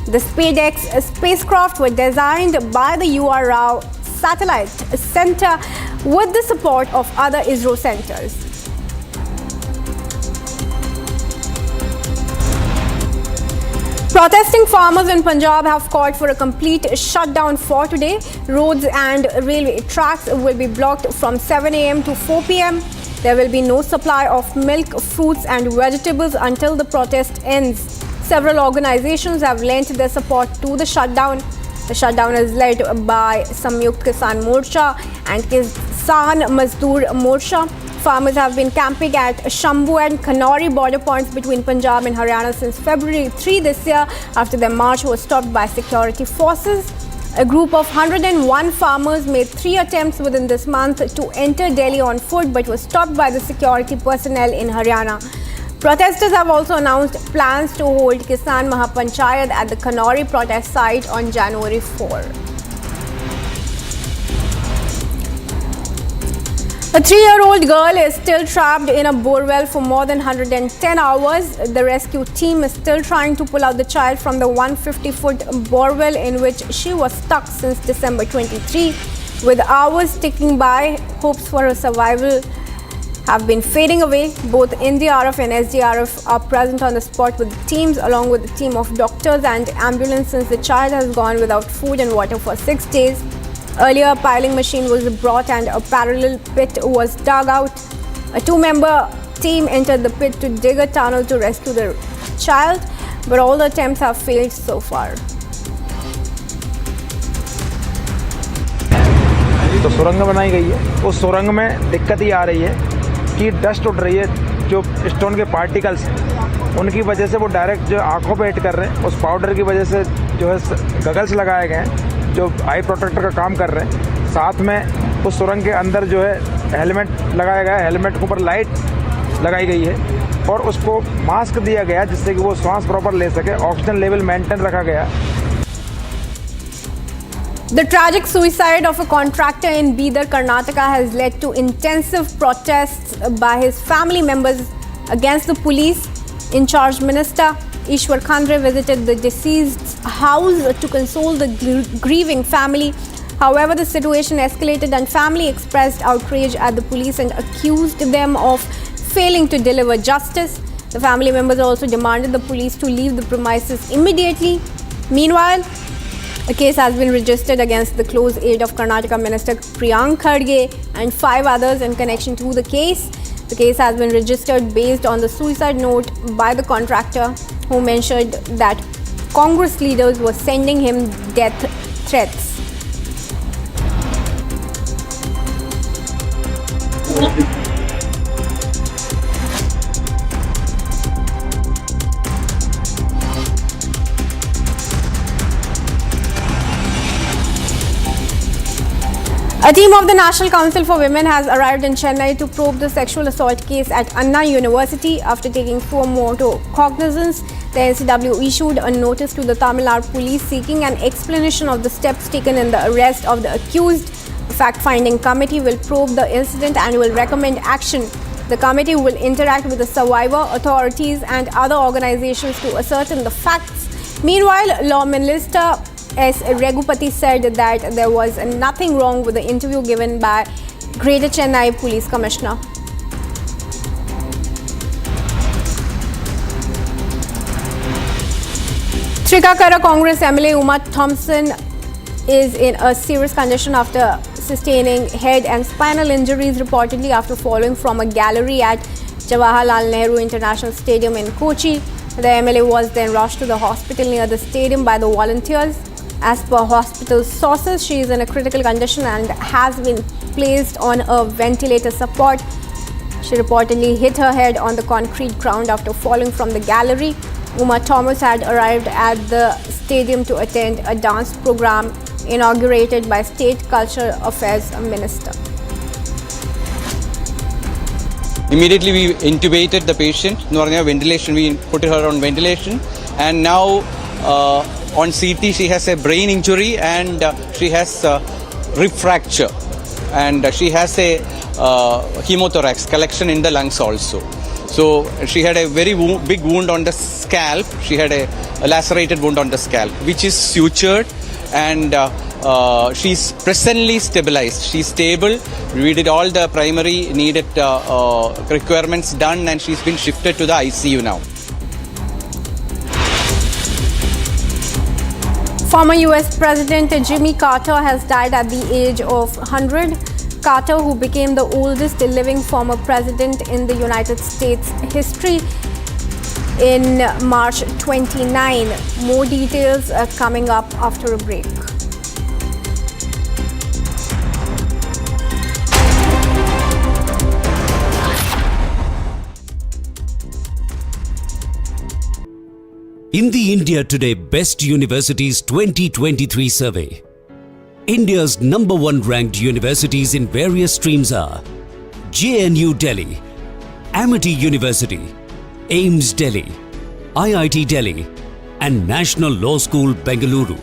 Speaker 13: The SpaceX spacecraft were designed by the UR Rao Satellite Center with the support of other ISRO centers. Protesting farmers in Punjab have called for a complete shutdown for today. Roads and railway tracks will be blocked from 7 a.m. to 4 p.m. There will be no supply of milk, fruits and vegetables until the protest ends. Several organizations have lent their support to the shutdown. The shutdown is led by Samyukt Kisan Morcha and Kisan Mazdoor Morcha. Farmers have been camping at Shambhu and Kanori border points between Punjab and Haryana since February 3 this year after their march was stopped by security forces. A group of 101 farmers made 3 attempts within this month to enter Delhi on foot but was stopped by the security personnel in Haryana. Protesters have also announced plans to hold Kisan Mahapanchayat at the Kanori protest site on January 4. A 3-year-old girl is still trapped in a Borewell for more than 110 hours. The rescue team is still trying to pull out the child from the 150-foot Borewell in which she was stuck since December 23. With hours ticking by, hopes for her survival have been fading away. Both NDRF and SDRF are present on the spot with the teams along with a team of doctors and ambulance since the child has gone without food and water for 6 days. Earlier, a piling machine was brought and a parallel pit was dug out. A 2-member team entered the pit to dig a tunnel to rescue the child, but all the attempts have failed so far.
Speaker 8: तो सुरंग बनाई गई है, उस सुरंग में दिक्कत ये आ रही है कि डस्ट उड़ रही है, जो स्टोन के पार्टिकल्स हैं उनकी वजह से वो डायरेक्ट जो आंखों पे हिट कर रहे हैं, उस पाउडर की वजह से जो है गगल्स लगाए गए हैं जो आई प्रोटेक्टर का काम कर रहे हैं। साथ में उस सुरंग के अंदर जो है हेलमेट लगाया गया है, हेलमेट के ऊपर लाइट लगाई गई है और उसको मास्क दिया गया जिससे कि वो सांस प्रॉपर ले सके, ऑक्सीजन लेवल मेंटेन रखा गया।
Speaker 13: The tragic suicide of a contractor in Bihar, Karnataka has led to intensive protests by his family members against the police. In charge Minister Ishwar Khandre visited the deceased's house to console the grieving family. However, the situation escalated and family expressed outrage at the police and accused them of failing to deliver justice. The family members also demanded the police to leave the premises immediately. Meanwhile, a case has been registered against the close aide of Karnataka Minister Priyank Kharge and 5 others in connection to the case. The case has been registered based on the suicide note by the contractor who mentioned that Congress leaders were sending him death threats. A team of the National Council for Women has arrived in Chennai to probe the sexual assault case at Anna University. After taking full motu cognizance, the NCW issued a notice to the Tamil Nadu police seeking an explanation of the steps taken in the arrest of the accused. A fact-finding committee will probe the incident and will recommend action. The committee will interact with the survivor, authorities and other organizations to ascertain the facts. Meanwhile, Law Minister S. Raghupati said that there was nothing wrong with the interview given by Greater Chennai Police Commissioner. Trikakara Congress MLA Uma Thompson is in a serious condition after sustaining head and spinal injuries reportedly after falling from a gallery at Jawaharlal Nehru International Stadium in Kochi. The MLA was then rushed to the hospital near the stadium by the volunteers. As per hospital sources, she is in a critical condition and has been placed on a ventilator support. She reportedly hit her head on the concrete ground after falling from the gallery. Uma Thomas had arrived at the stadium to attend a dance program inaugurated by State Culture Affairs Minister.
Speaker 9: Immediately we intubated the patient, ventilation, we put her on ventilation, and now on CT she has a brain injury and she has rib fracture, and she has a hemothorax collection in the lungs also. So she had a very big wound on the scalp. She had a lacerated wound on the scalp which is sutured, and she's presently stabilized. She's stable. We did all the primary needed requirements done, and she's been shifted to the ICU now.
Speaker 13: Former US President Jimmy Carter has died at the age of 100. Carter, who became the oldest living former president in the United States history in March 29. More details are coming up after a break.
Speaker 2: In the India Today Best Universities 2023 survey, India's #1 ranked universities in various streams are JNU Delhi, Amity University, AIMS Delhi, IIT Delhi and National Law School Bengaluru.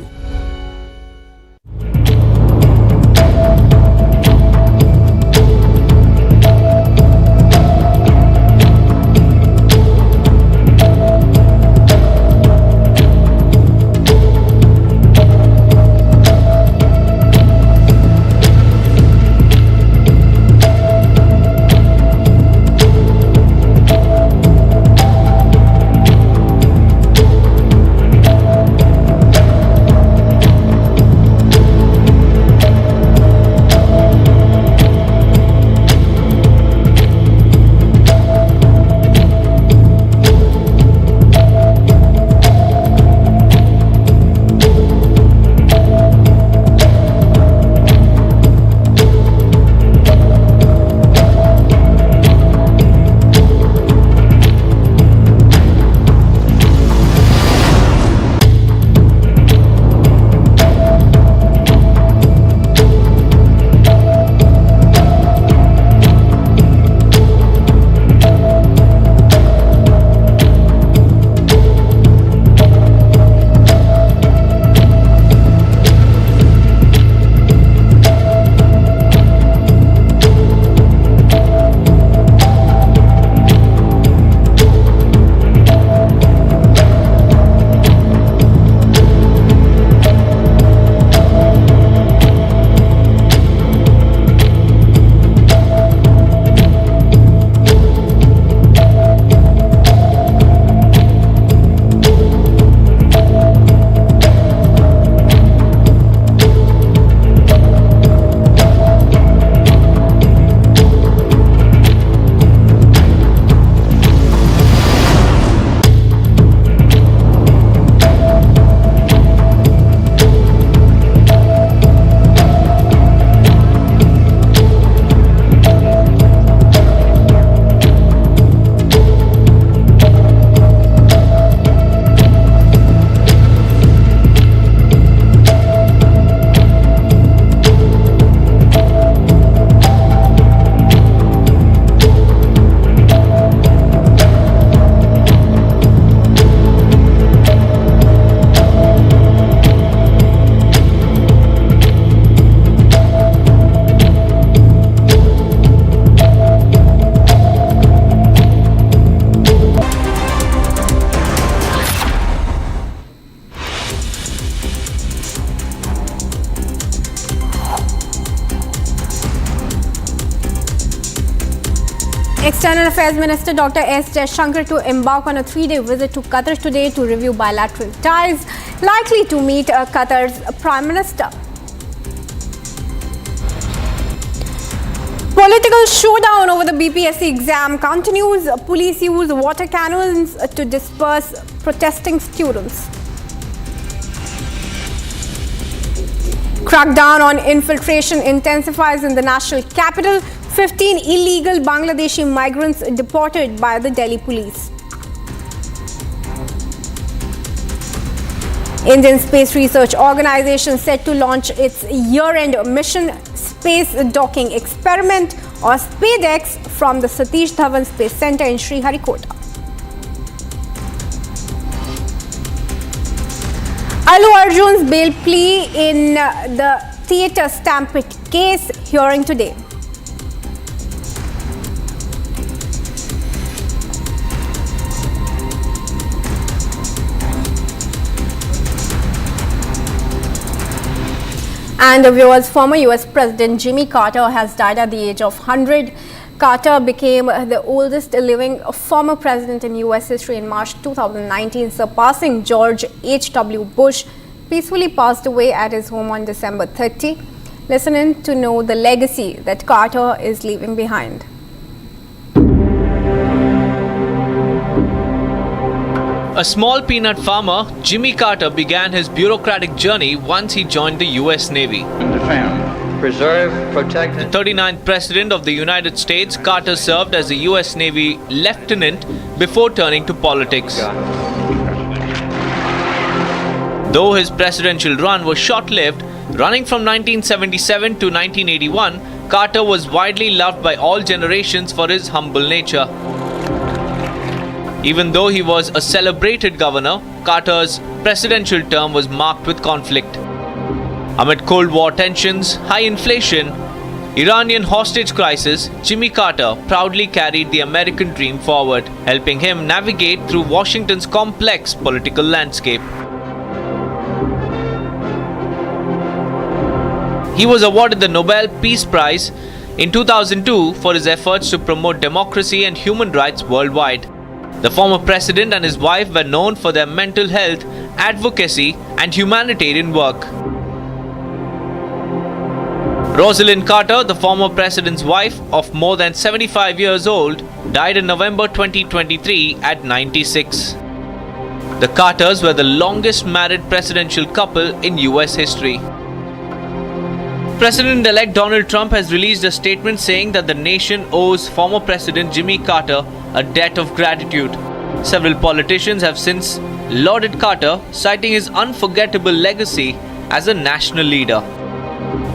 Speaker 13: External Affairs Minister Dr. S. Jaishankar to embark on a 3-day visit to Qatar today to review bilateral ties, likely to meet Qatar's Prime Minister. Political showdown over the BPSC exam continues. Police use water cannons to disperse protesting students. Crackdown on infiltration intensifies in the national capital. 15 illegal Bangladeshi migrants deported by the Delhi police. Indian Space Research Organisation set to launch its year-end mission Space Docking Experiment or SpaceX from the Satish Dhawan Space Centre in Sriharikota. Allu Arjun's bail plea in the theatre stampede case hearing today. And viewers, former US President Jimmy Carter has died at the age of 100. Carter became the oldest living former president in US history in March 2019, surpassing George H.W. Bush. Peacefully passed away at his home on December 30. Listen in to know the legacy that Carter is leaving behind.
Speaker 10: A small peanut farmer, Jimmy Carter began his bureaucratic journey once he joined the US Navy.
Speaker 20: Defend, preserve, protect.
Speaker 10: The 39th President of the United States, Carter served as a US Navy lieutenant before turning to politics. Though his presidential run was short-lived, running from 1977 to 1981, Carter was widely loved by all generations for his humble nature. Even though he was a celebrated governor, Carter's presidential term was marked with conflict. Amid Cold War tensions, high inflation, Iranian hostage crisis, Jimmy Carter proudly carried the American dream forward, helping him navigate through Washington's complex political landscape. He was awarded the Nobel Peace Prize in 2002 for his efforts to promote democracy and human rights worldwide. The former president and his wife were known for their mental health, advocacy, and humanitarian work. Rosalind Carter, the former president's wife of more than 75 years old, died in November 2023 at 96. The Carters were the longest married presidential couple in US history. President-elect Donald Trump has released a statement saying that the nation owes former President Jimmy Carter a debt of gratitude. Several politicians have since lauded Carter, citing his unforgettable legacy as a national leader.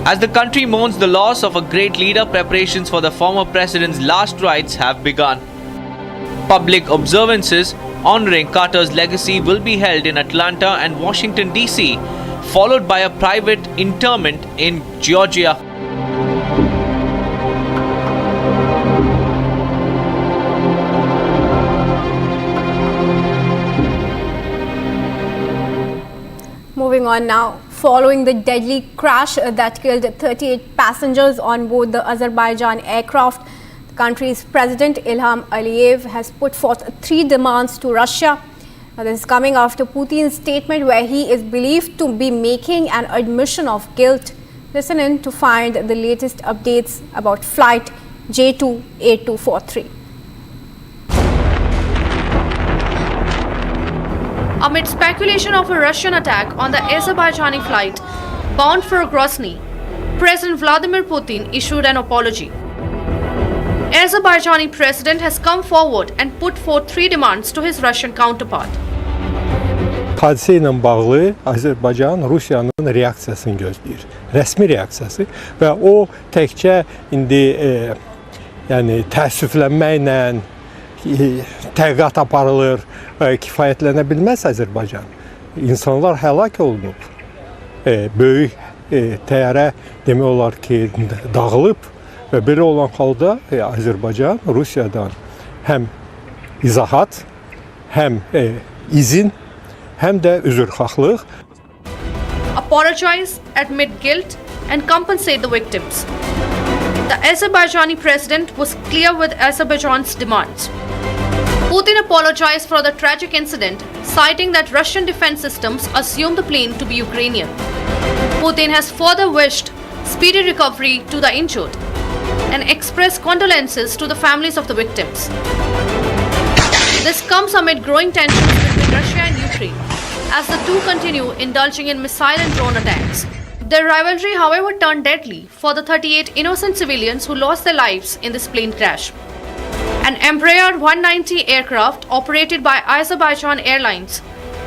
Speaker 10: As the country mourns the loss of a great leader, preparations for the former president's last rites have begun. Public observances honoring Carter's legacy will be held in Atlanta and Washington, D.C., followed by a private interment in Georgia.
Speaker 13: Moving on now. Following the deadly crash that killed 38 passengers on board the Azerbaijan aircraft, the country's President Ilham Aliyev has put forth 3 demands to Russia. Now, this is coming after Putin's statement where he is believed to be making an admission of guilt. Listen in to find the latest updates about flight J28243.
Speaker 11: Amid speculation of a Russian attack on the Azerbaijani flight bound for Grozny, President Vladimir Putin issued an apology. Azerbaijani president has come forward and put forth 3 demands to his Russian counterpart.
Speaker 14: Hadisə ilə bağlı Azərbaycan Rusiyanın reaksiyasını gözləyir. Rəsmi reaksiyası və o təkcə indi yəni təəssüflənməklə təhqiqat aparılır, kifayətlənə bilməz Azərbaycan. İnsanlar həlak olunub. Böyük təyyarə demək olar ki, dağılıb və belə olan halda Azərbaycan Rusiyadan həm izahat, həm izin, həm də üzrxahlıq.
Speaker 11: Apologize, admit guilt and compensate the victims. The Azerbaijani president was clear with Azerbaijan's demands. Putin apologized for the tragic incident, citing that Russian defense systems assumed the plane to be Ukrainian. Putin has further wished speedy recovery to the injured and expressed condolences to the families of the victims. This comes amid growing tensions between Russia and Ukraine, as the two continue indulging in missile and drone attacks. Their rivalry, however, turned deadly for the 38 innocent civilians who lost their lives in this plane crash. An Embraer 190 aircraft operated by Azerbaijan Airlines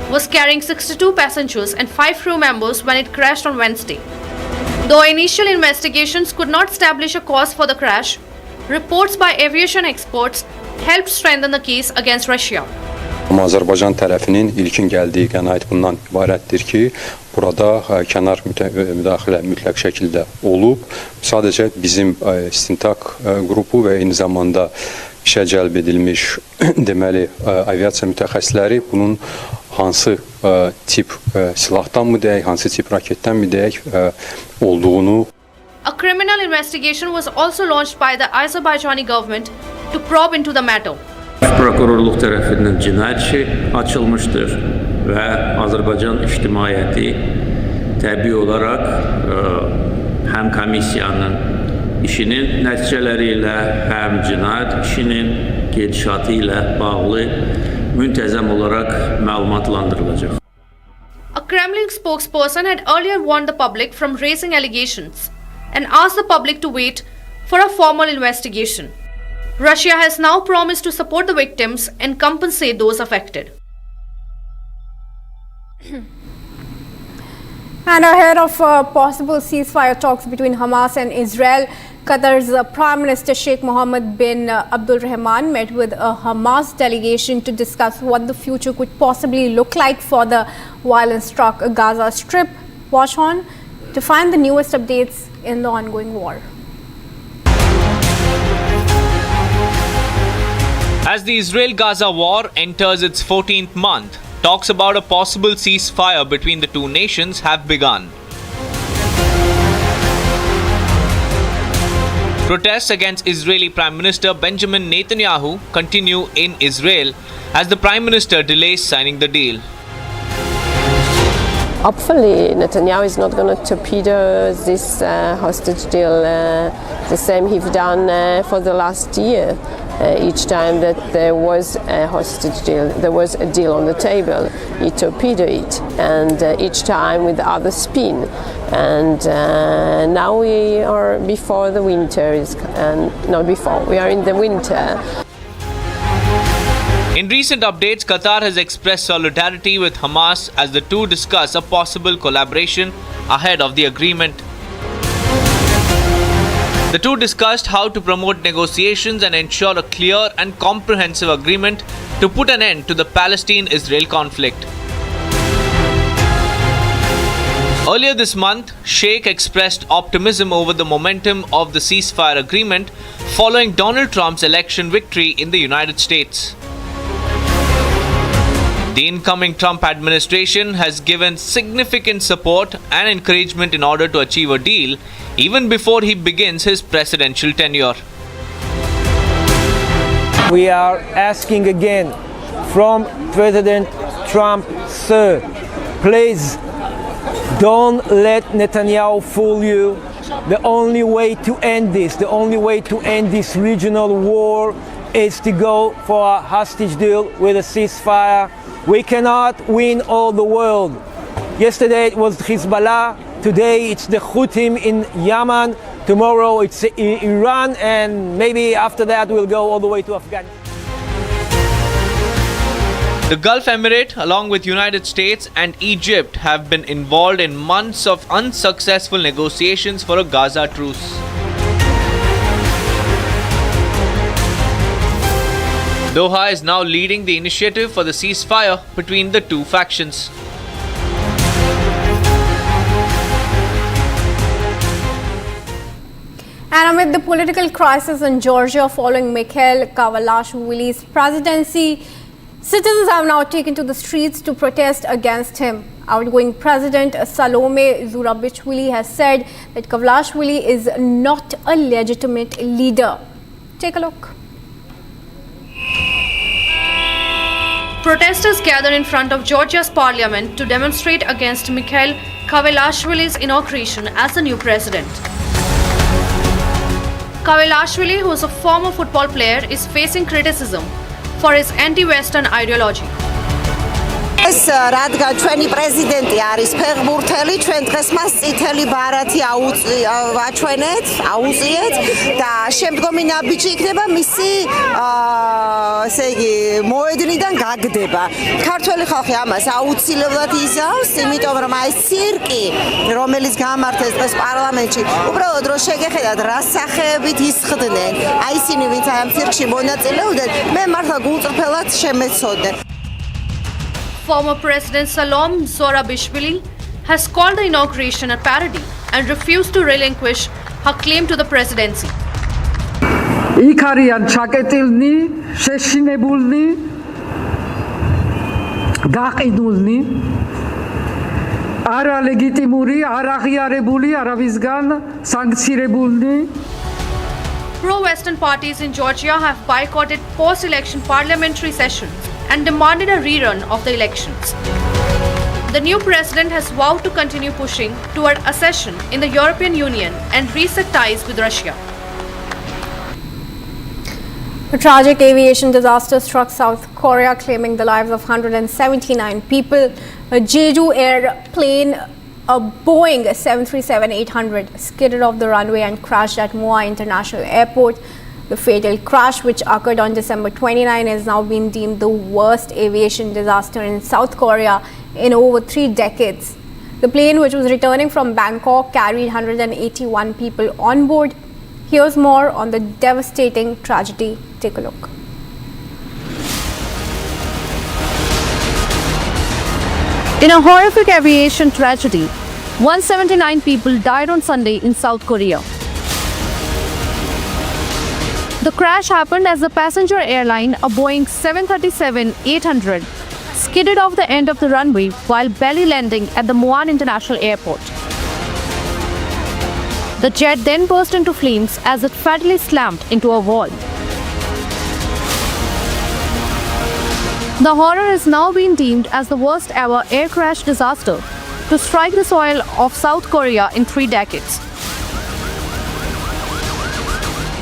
Speaker 11: was carrying 62 passengers and 5 crew members when it crashed on Wednesday. Though initial investigations could not establish a cause for the crash, reports by aviation experts helped strengthen the case against Russia.
Speaker 16: Azərbaycan tərəfinin ilkin gəldiyi qənaət bundan ibarətdir ki, burada kənar müdaxilə mütləq şəkildə olub. Sadəcə bizim istintaq qrupu və eyni zamanda işə cəlb edilmiş deməli aviasiya mütəxəssisləri bunun hansı tip silahdanmı deyək, hansı tip raketdənmi deyək olduğunu.
Speaker 11: A criminal investigation was also launched by the Azerbaijani government to probe into the matter.
Speaker 24: Prokurorluq tərəfindən cinayət işi açılmışdır və Azərbaycan ictimaiyyəti təbii olaraq həm komissiyanın işinin nəticələri ilə, həm cinayət işinin gedişatı ilə bağlı müntəzəm olaraq məlumatlandırılacaq.
Speaker 11: A Kremlin spokesperson had earlier warned the public from raising allegations and asked the public to wait for a formal investigation. Russia has now promised to support the victims and compensate those affected.
Speaker 13: And ahead of possible ceasefire talks between Hamas and Israel, Qatar's Prime Minister Sheikh Mohammed bin Abdul Rahman met with a Hamas delegation to discuss what the future could possibly look like for the violence-struck Gaza Strip. Watch on to find the newest updates in the ongoing war.
Speaker 10: As the Israel-Gaza war enters its 14th month, talks about a possible ceasefire between the two nations have begun. Protests against Israeli Prime Minister Benjamin Netanyahu continue in Israel as the Prime Minister delays signing the deal.
Speaker 7: Hopefully Netanyahu is not going to torpedo this hostage deal the same he's done for the last year. Each time that there was a hostage deal, there was a deal on the table, he torpedoed it, and each time with other spin. And now we are before the winter, we are in the winter.
Speaker 10: In recent updates, Qatar has expressed solidarity with Hamas as the two discuss a possible collaboration ahead of the agreement. The two discussed how to promote negotiations and ensure a clear and comprehensive agreement to put an end to the Palestine-Israel conflict. Earlier this month, Sheikh expressed optimism over the momentum of the ceasefire agreement following Donald Trump's election victory in the United States. The incoming Trump administration has given significant support and encouragement in order to achieve a deal even before he begins his presidential tenure.
Speaker 8: We are asking again from President Trump, sir, please don't let Netanyahu fool you. The only way to end this regional war is to go for a hostage deal with a ceasefire. We cannot win all the world. Yesterday it was Hezbollah, today it's the Houthis in Yemen, tomorrow it's Iran, and maybe after that we'll go all the way to Afghanistan.
Speaker 10: The Gulf Emirate, along with United States and Egypt, have been involved in months of unsuccessful negotiations for a Gaza truce. Doha is now leading the initiative for the ceasefire between the two factions.
Speaker 13: And amid the political crisis in Georgia following Mikhail Kavalashvili's presidency, citizens have now taken to the streets to protest against him. Outgoing President Salome Zurabichvili has said that Kavalashvili is not a legitimate leader. Take a look.
Speaker 11: Protesters gathered in front of Georgia's parliament to demonstrate against Mikhail Kavalashvili's inauguration as the new president. Kavalashvili, who is a former football player, is facing criticism for his anti-Western ideology.
Speaker 15: ეს რადგან ჩვენი პრეზიდენტი არის ფეხბურთელი, ჩვენ დღეს მას წითელი ბარათი აუწიეთ და შემდგომი ნაბიჯი იქნება მისი ესე იგი მოედნიდან გაგდება. ქართველი ხალხი ამას აუცილებლად იზავს, იმიტომ რომ აი ეს ცირკი, რომელიც გამართეს დღეს პარლამენტში, უბრალოდ რომ შეგეხედათ რა სახეებით ისხდნენ. აი ისინი ვინც ამ ცირკში მონაწილეობდნენ, მე მართლა გულწრფელად შემეცოდე.
Speaker 11: Former President Salome Zurabichvili has called the inauguration a parody and refused to relinquish her claim to the presidency.
Speaker 17: იქ არიან ჩაკეტილნი, შეშინებულნი, გაყიდულნი, არალეგიტიმური, არაღიარებული, არავისგან სანქცირებულნი.
Speaker 11: Pro-Western parties in Georgia have boycotted post-election parliamentary sessions and demanded a rerun of the elections. The new president has vowed to continue pushing toward accession in the European Union and reset ties with Russia.
Speaker 13: A tragic aviation disaster struck South Korea, claiming the lives of 179 people. A Jeju airplane, a Boeing 737-800, skidded off the runway and crashed at Muar International Airport. The fatal crash, which occurred on December 29, has now been deemed the worst aviation disaster in South Korea in over 3 decades. The plane, which was returning from Bangkok, carried 181 people on board. Here's more on the devastating tragedy. Take a look.
Speaker 11: In a horrific aviation tragedy, 179 people died on Sunday in South Korea. The crash happened as the passenger airline, a Boeing 737-800, skidded off the end of the runway while belly landing at the Muan International Airport. The jet then burst into flames as it fatally slammed into a wall. The horror is now being deemed as the worst ever air crash disaster to strike the soil of South Korea in 3 decades.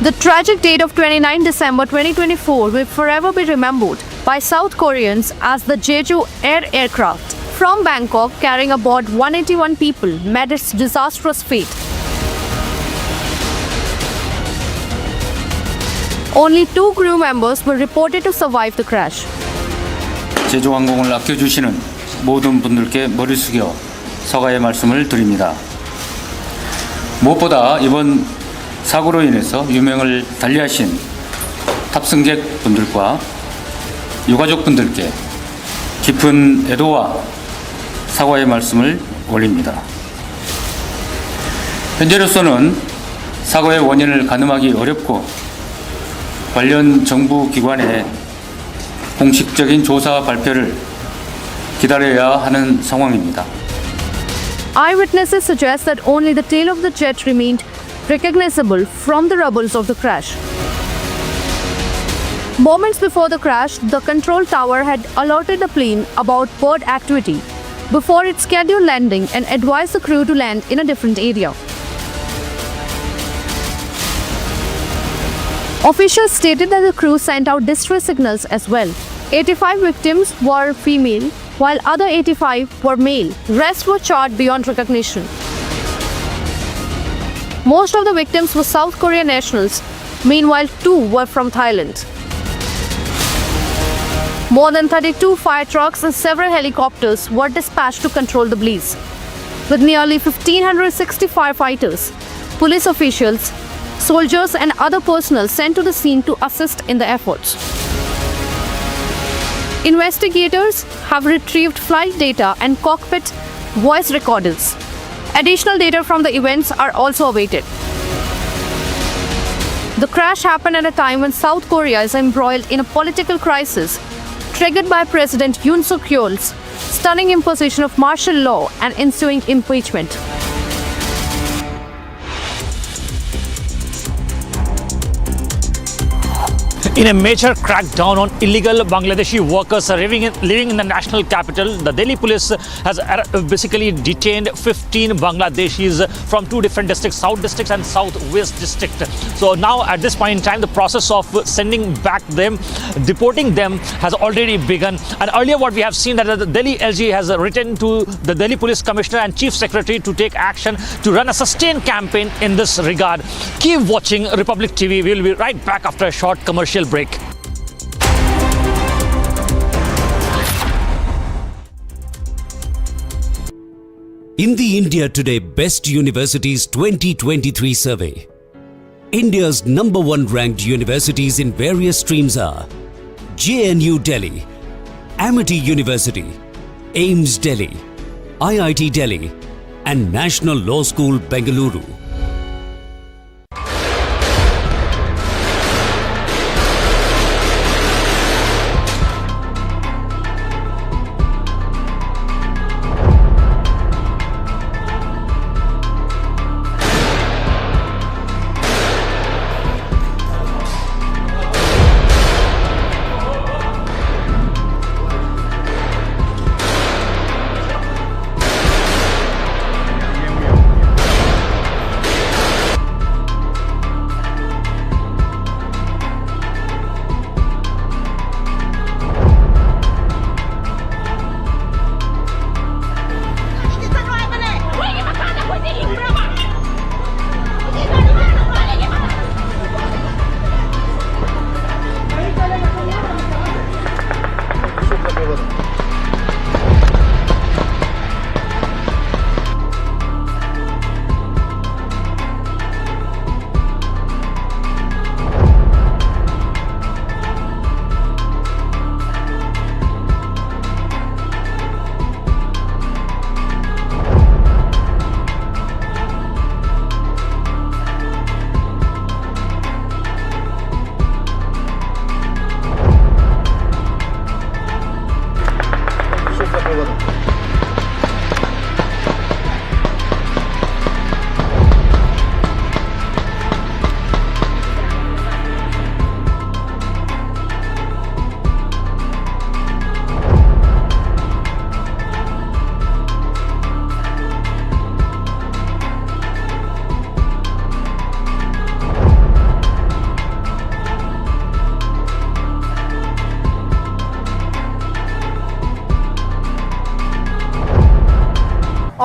Speaker 11: The tragic date of 29 December 2024 will forever be remembered by South Koreans as the Jeju Air aircraft from Bangkok carrying aboard 181 people met its disastrous fate. Only 2 crew members were reported to survive the crash.
Speaker 3: 제주항공을 아껴주시는 모든 분들께 머리 숙여 사과의 말씀을 드립니다. 무엇보다 이번 사고로 인해서 유명을 달리하신 탑승객 분들과 유가족분들께 깊은 애도와 사과의 말씀을 올립니다. 현재로서는 사고의 원인을 가늠하기 어렵고 관련 정부 기관의 공식적인 조사 발표를 기다려야 하는 상황입니다.
Speaker 11: Eyewitnesses suggest that only the tail of the jet remained recognizable from the rubble of the crash. Moments before the crash, the control tower had alerted the plane about bird activity before its scheduled landing and advised the crew to land in a different area. Officials stated that the crew sent out distress signals as well. 85 victims were female, while other 85 were male. Rest were charred beyond recognition. Most of the victims were South Korean nationals. Meanwhile, 2 were from Thailand. More than 32 fire trucks and several helicopters were dispatched to control the blaze. With nearly 1,560 firefighters, police officials, soldiers and other personnel sent to the scene to assist in the efforts. Investigators have retrieved flight data and cockpit voice recorders. Additional data from the events are also awaited. The crash happened at a time when South Korea is embroiled in a political crisis triggered by President Yoon Suk-yeol's stunning imposition of martial law and ensuing impeachment.
Speaker 12: In a major crackdown on illegal Bangladeshi workers living in the national capital, the Delhi police has basically detained 15 Bangladeshis from 2 different districts, South District and Southwest District. So now at this point in time, the process of sending back them, deporting them has already begun. And earlier what we have seen that the Delhi LG has written to the Delhi Police Commissioner and Chief Secretary to take action to run a sustained campaign in this regard. Keep watching Republic TV. We will be right back after a short commercial break.
Speaker 2: In the India Today Best Universities 2023 survey, India's #1 ranked universities in various streams are JNU Delhi, Amity University, AIMS Delhi, IIT Delhi, and National Law School Bengaluru.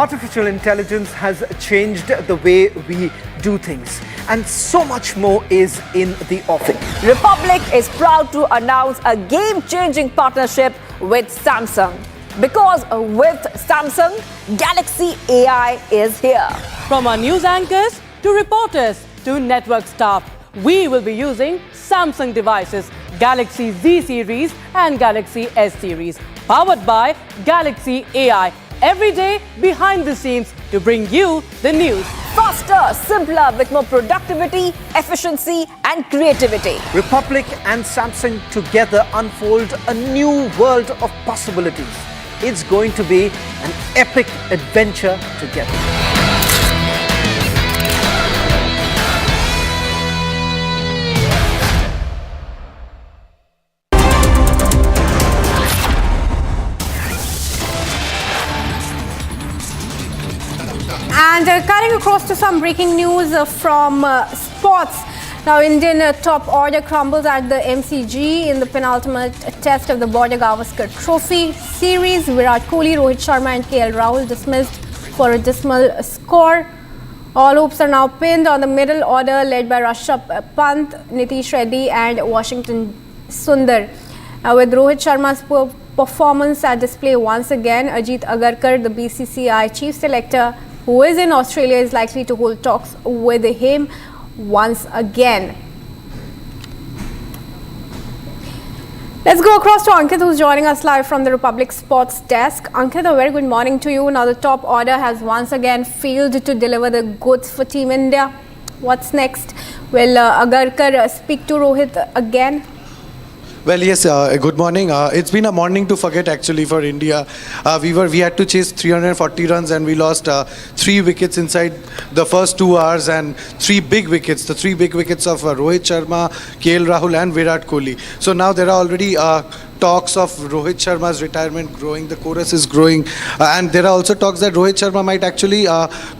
Speaker 1: artificial intelligence has changed the way we do things, and so much more is in the offing.
Speaker 18: Republic is proud to announce a game-changing partnership with Samsung. Because with Samsung, Galaxy AI is here.
Speaker 19: From our news anchors to reporters to network staff, we will be using Samsung devices, Galaxy Z series and Galaxy S series, powered by Galaxy AI. Every day behind the scenes to bring you the news.
Speaker 18: Faster, simpler, with more productivity, efficiency and creativity.
Speaker 1: Republic and Samsung together unfold a new world of possibilities. It's going to be an epic adventure together.
Speaker 13: And cutting across to some breaking news from sports. Now, Indian top order crumbles at the MCG in the penultimate test of the Border Gavaskar Trophy series. Virat Kohli, Rohit Sharma and KL Rahul dismissed for a dismal score. All hopes are now pinned on the middle order led by Rishabh Pant, Nitin Reddy and Washington Sundar. With Rohit Sharma's poor performance at display once again, Ajit Agarkar, the BCCI chief selector, who is in Australia, is likely to hold talks with him once again. Let's go across to Ankit, who's joining us live from the Republic Sports Desk. Ankit, a very good morning to you. Now, the top order has once again failed to deliver the goods for Team India. What's next? Will Agarkar speak to Rohit again?
Speaker 22: Well, yes, good morning. It's been a morning to forget actually for India. We had to chase 340 runs and we lost 3 wickets inside the first 2 hours and 3 big wickets, the 3 big wickets of Rohit Sharma, KL Rahul and Virat Kohli. So now there are already talks of Rohit Sharma's retirement growing, the chorus is growing, and there are also talks that Rohit Sharma might actually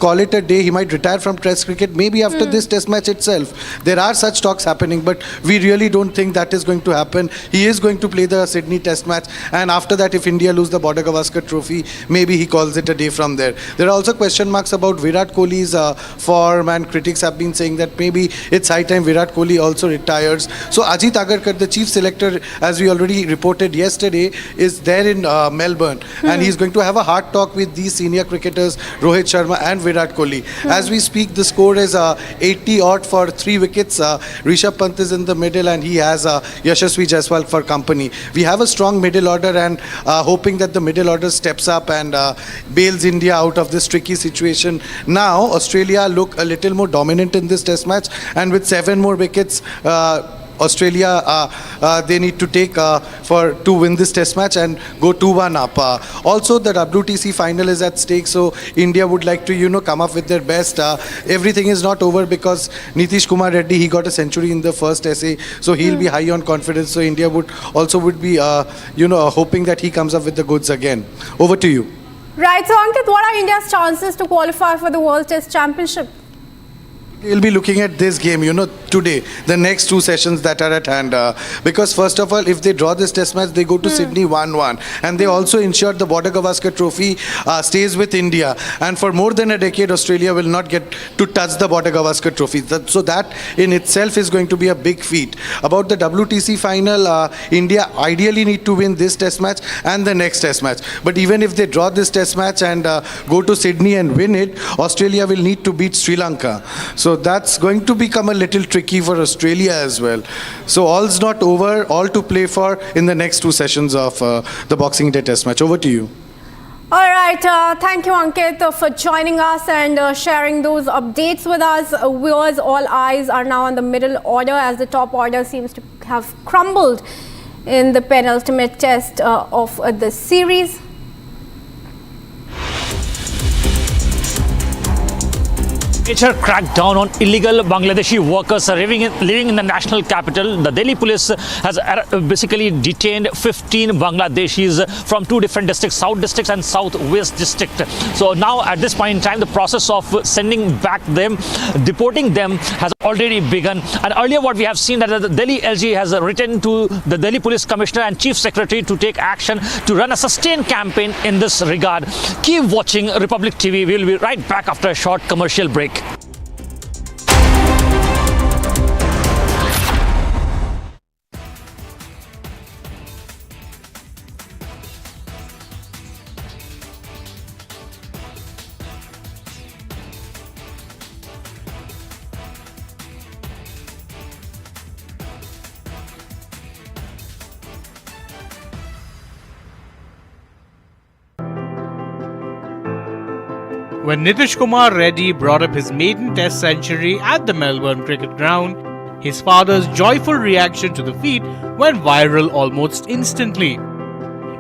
Speaker 22: call it a day. He might retire from Test cricket maybe after this Test match itself. There are such talks happening, but we really don't think that is going to happen. He is going to play the Sydney Test match, and after that, if India lose the Border Gavaskar Trophy, maybe he calls it a day from there. There are also question marks about Virat Kohli's form, and critics have been saying that maybe it's high time Virat Kohli also retires. So Ajit Agarkar, the chief selector, as we already reported yesterday, is there in Melbourne, and he's going to have a hard talk with these senior cricketers Rohit Sharma and Virat Kohli. As we speak, the score is 80 odd for 3 wickets. Rishabh Pant is in the middle and he has Yashasvi Jaiswal for company. We have a strong middle order, and hoping that the middle order steps up and bails India out of this tricky situation. Now Australia look a little more dominant in this Test match, and with 7 more wickets, Australia, they need to take to win this Test match and go 2-1 up. Also, the WTC final is at stake, so India would like to, come up with their best. Everything is not over because Nitish Kumar Reddy, he got a century in the first essay, so he'll be high on confidence. So India would be, hoping that he comes up with the goods again. Over to you.
Speaker 13: Right. So, Ankit, what are India's chances to qualify for the World Test Championship?
Speaker 22: We'll be looking at this game, today, the next 2 sessions that are at hand. Because first of all, if they draw this Test match, they go to Sydney 1-1. And they also ensure the Border Gavaskar Trophy stays with India. And for more than a decade, Australia will not get to touch the Border Gavaskar Trophy. So that in itself is going to be a big feat. About the WTC final, India ideally need to win this Test match and the next Test match. But even if they draw this Test match and go to Sydney and win it, Australia will need to beat Sri Lanka. So that's going to become a little tricky for Australia as well. So all's not over, all to play for in the next 2 sessions of the Boxing Day Test match. Over to you.
Speaker 13: All right. Thank you, Ankit, for joining us and sharing those updates with us. Viewers, all eyes are now on the middle order as the top order seems to have crumbled in the penultimate test of the series.
Speaker 12: Major crackdown on illegal Bangladeshi workers living in the national capital. The Delhi police has basically detained 15 Bangladeshis from 2 different districts, South District and Southwest District. So now at this point in time, the process of sending back them, deporting them has already begun. And earlier what we have seen that the Delhi LG has written to the Delhi Police Commissioner and Chief Secretary to take action to run a sustained campaign in this regard. Keep watching Republic TV. We will be right back after a short commercial break.
Speaker 4: When Nitish Kumar Reddy brought up his maiden test century at the Melbourne cricket ground, his father's joyful reaction to the feat went viral almost instantly.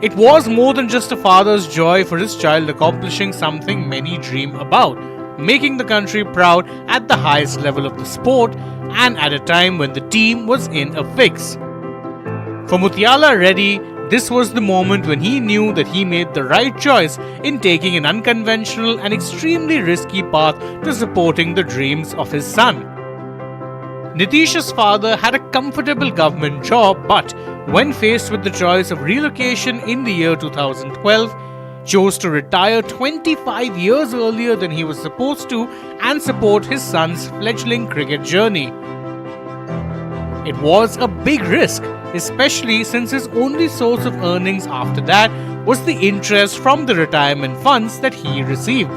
Speaker 4: It was more than just a father's joy for his child accomplishing something many dream about, making the country proud at the highest level of the sport and at a time when the team was in a fix. For Muthiala Reddy, this was the moment when he knew that he made the right choice in taking an unconventional and extremely risky path to supporting the dreams of his son. Nitish's father had a comfortable government job, but when faced with the choice of relocation in the year 2012, chose to retire 25 years earlier than he was supposed to and support his son's fledgling cricket journey. It was a big risk, especially since his only source of earnings after that was the interest from the retirement funds that he received.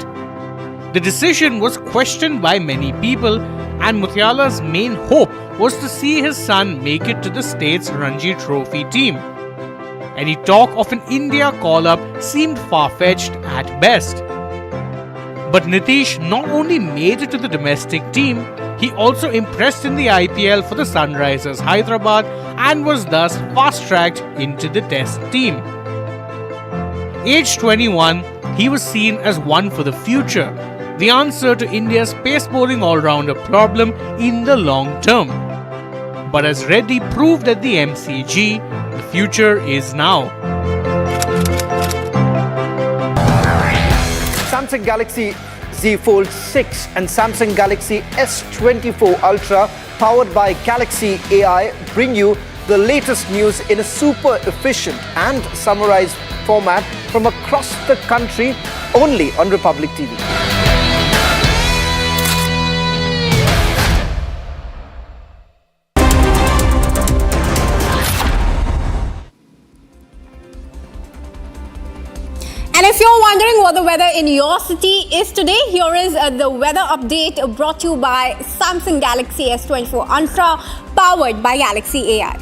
Speaker 4: The decision was questioned by many people, and Muthiala's main hope was to see his son make it to the state's Ranji Trophy team. Any talk of an India call-up seemed far-fetched at best. But Nitish not only made it to the domestic team, he also impressed in the IPL for the Sunrisers Hyderabad and was thus fast-tracked into the Test team. Aged 21, he was seen as one for the future, the answer to India's pace bowling all-rounder problem in the long term. But as Reddy proved at the MCG, the future is now.
Speaker 1: Samsung Galaxy Z Fold 6 and Samsung Galaxy S24 Ultra powered by Galaxy AI bring you the latest news in a super efficient and summarized format from across the country only on Republic TV.
Speaker 13: And if you're wondering what the weather in your city is today, here is the weather update brought to you by Samsung Galaxy S24 Ultra, powered by Galaxy AI.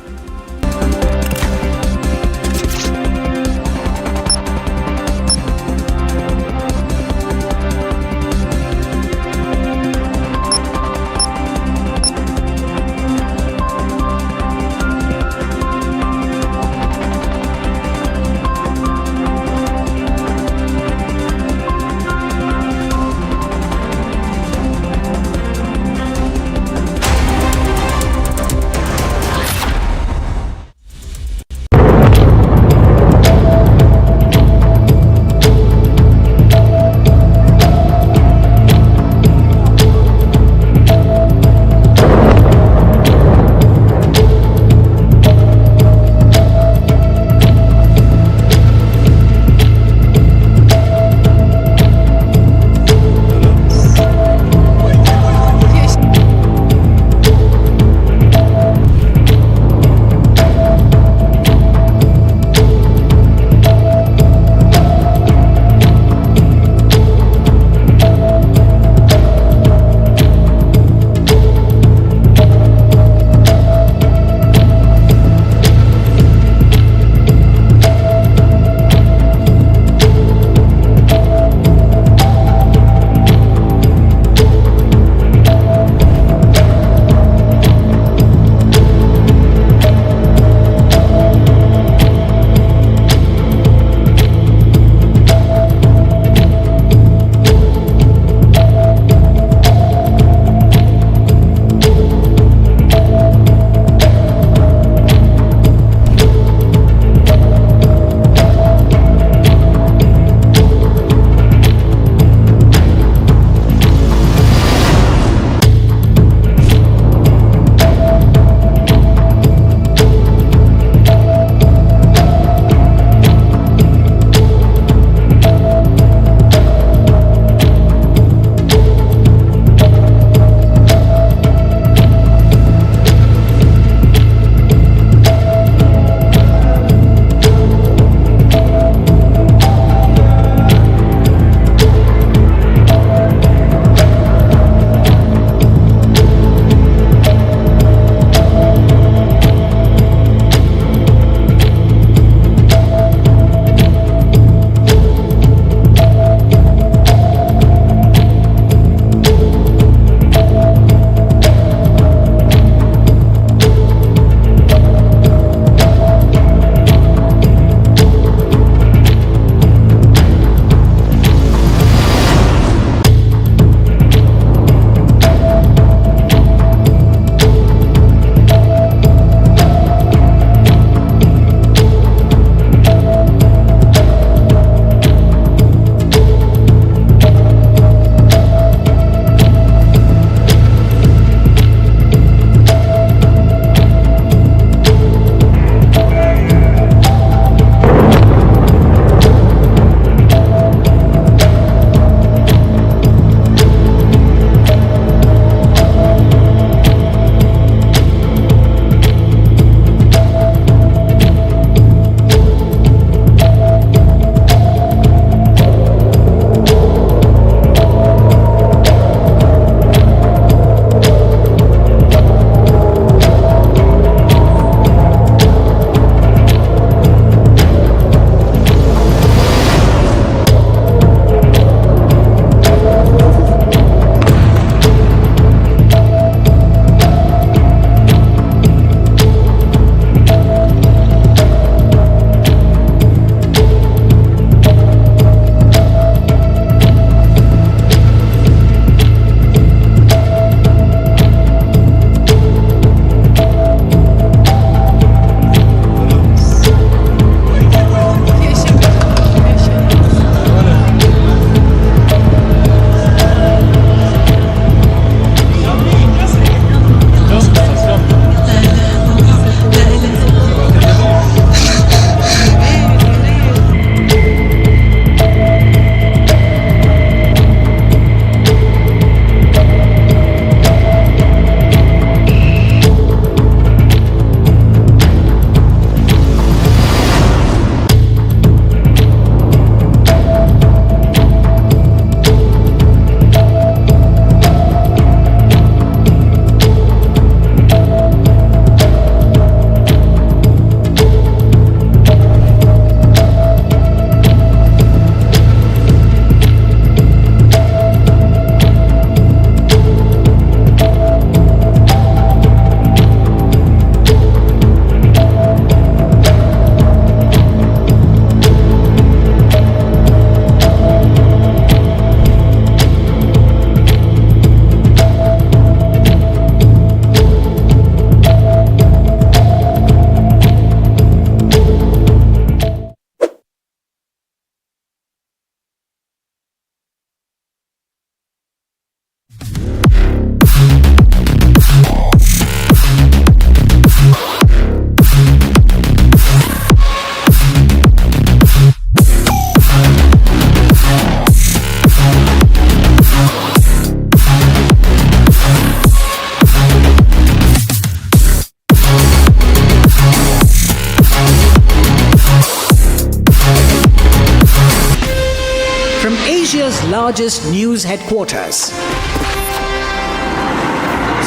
Speaker 5: largest news headquarters.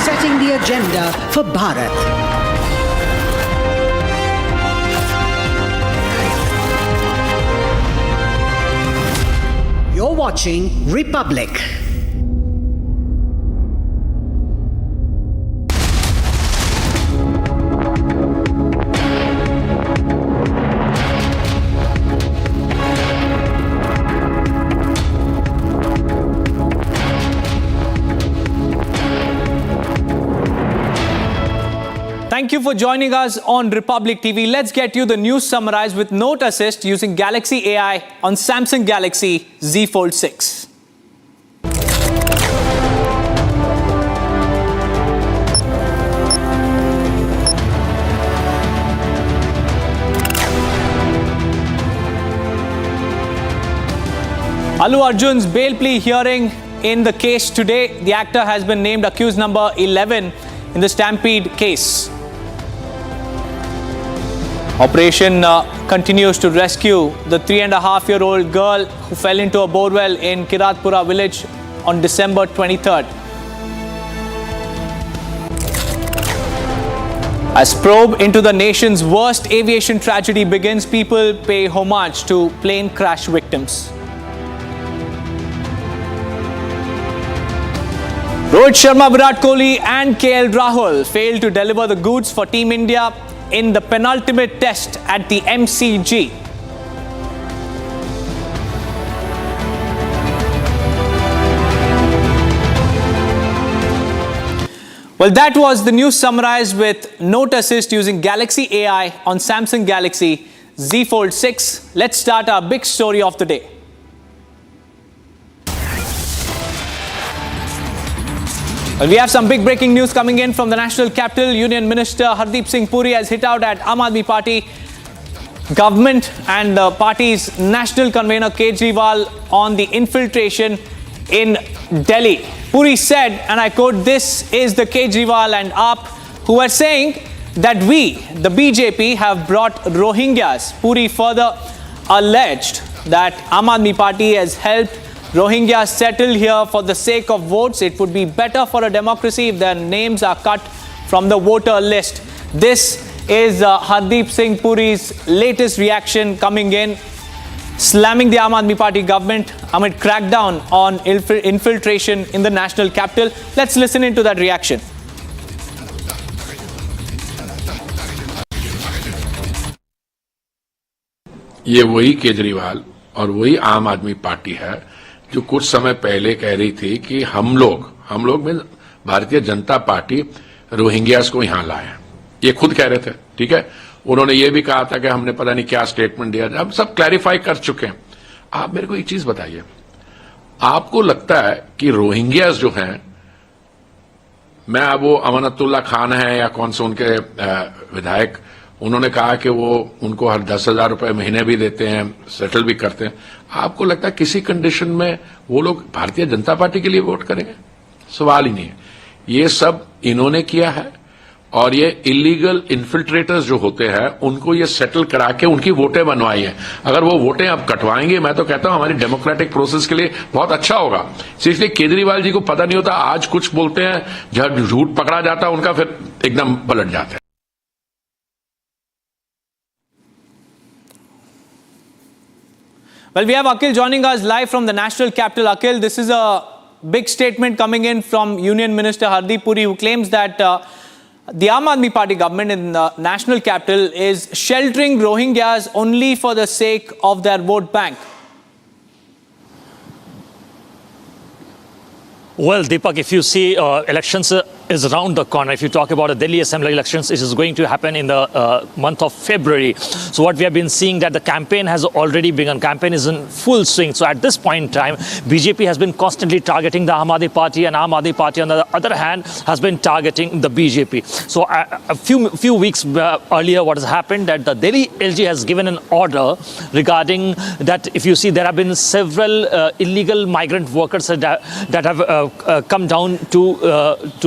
Speaker 5: Setting the agenda for Bharat. You're watching Republic.
Speaker 10: Thank you for joining us on Republic TV. Let's get you the news summarized with Note Assist using Galaxy AI on Samsung Galaxy Z Fold 6. Allu Arjun's bail plea hearing in the case today. The actor has been named accused number 11 in the Stampede case. Operation continues to rescue the 3.5-year-old girl who fell into a borewell in Kiratpura village on December 23rd. As probe into the nation's worst aviation tragedy begins, people pay homage to plane crash victims. Rohit Sharma, Virat Kohli and KL Rahul failed to deliver the goods for Team India in the penultimate test at the MCG. Well, that was the news summarized with Note Assist using Galaxy AI on Samsung Galaxy Z Fold 6. Let's start our big story of the day. Well, we have some big breaking news coming in from the national capital. Union Minister Hardeep Singh Puri has hit out at Aam Aadmi Party government and the party's national convener Kejriwal on the infiltration in Delhi. Puri said, and I quote, "This is the Kejriwal and AAP who are saying that we, the BJP, have brought Rohingyas." Puri further alleged that Aam Aadmi Party has helped Rohingyas settle here for the sake of votes. It would be better for a democracy if their names are cut from the voter list. This is Hardeep Singh Puri's latest reaction coming in, slamming the Aam Aadmi Party government amid crackdown on infiltration in the national capital. Let's listen into that reaction.
Speaker 6: ये वही केजरीवाल और वही आम आदमी party है जो कुछ समय पहले कह रही थी कि हम लोग में भारतीय जनता पार्टी रोहिंग्यास को यहां लाए। ये खुद कह रहे थे, ठीक है। उन्होंने ये भी कहा था कि हमने पता नहीं क्या स्टेटमेंट दिया। अब सब क्लैरिफाई कर चुके हैं। आप मेरे को एक चीज बताइए, आपको लगता है कि रोहिंग्यास जो हैं, मैं अब वो अमानतुल्ला खान है या कौन से उनके विधायक, उन्होंने कहा कि वो उनको हर 10,000 रुपए महीने भी देते हैं, सेटल भी करते हैं। आपको लगता है किसी कंडीशन में वो लोग भारतीय जनता पार्टी के लिए वोट करेंगे? सवाल ही नहीं है। ये सब इन्होंने किया है और ये इलीगल इन्फिल्ट्रेटर्स जो होते हैं उनको ये सेटल करा के उनकी वोटें बनवाई हैं। अगर वो वोटें अब कटवाएंगे, मैं तो कहता हूं हमारी डेमोक्रेटिक प्रोसेस के लिए बहुत अच्छा होगा। इसलिए केजरीवाल जी को पता नहीं होता, आज कुछ बोलते हैं, जब झूठ पकड़ा जाता है उनका फिर एकदम पलट जाते हैं।
Speaker 10: Well, we have Akhil joining us live from the national capital. Akhil, this is a big statement coming in from Union Minister Hardeep Puri, who claims that the Aam Aadmi Party government in the national capital is sheltering Rohingyas only for the sake of their vote bank.
Speaker 12: Well, Deepak, if you see elections is around the corner. If you talk about the Delhi Assembly elections, it is going to happen in the month of February. So what we have been seeing that the campaign has already begun. Campaign is in full swing. So at this point in time, BJP has been constantly targeting the Aam Aadmi Party, and Aam Aadmi Party on the other hand has been targeting the BJP. So a few weeks earlier, what has happened that the Delhi LG has given an order regarding that. If you see, there have been several illegal migrant workers that have come down to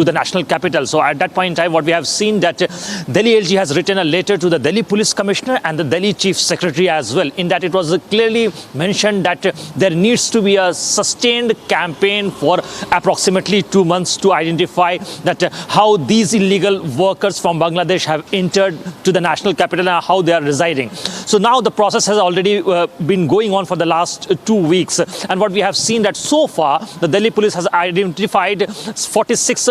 Speaker 12: the national national capital. So at that point in time, what we have seen that Delhi LG has written a letter to the Delhi Police Commissioner and the Delhi Chief Secretary as well, in that it was clearly mentioned that there needs to be a sustained campaign for approximately 2 months to identify that how these illegal workers from Bangladesh have entered to the national capital and how they are residing. So now the process has already been going on for the last 2 weeks, and what we have seen that so far the Delhi police has identified 46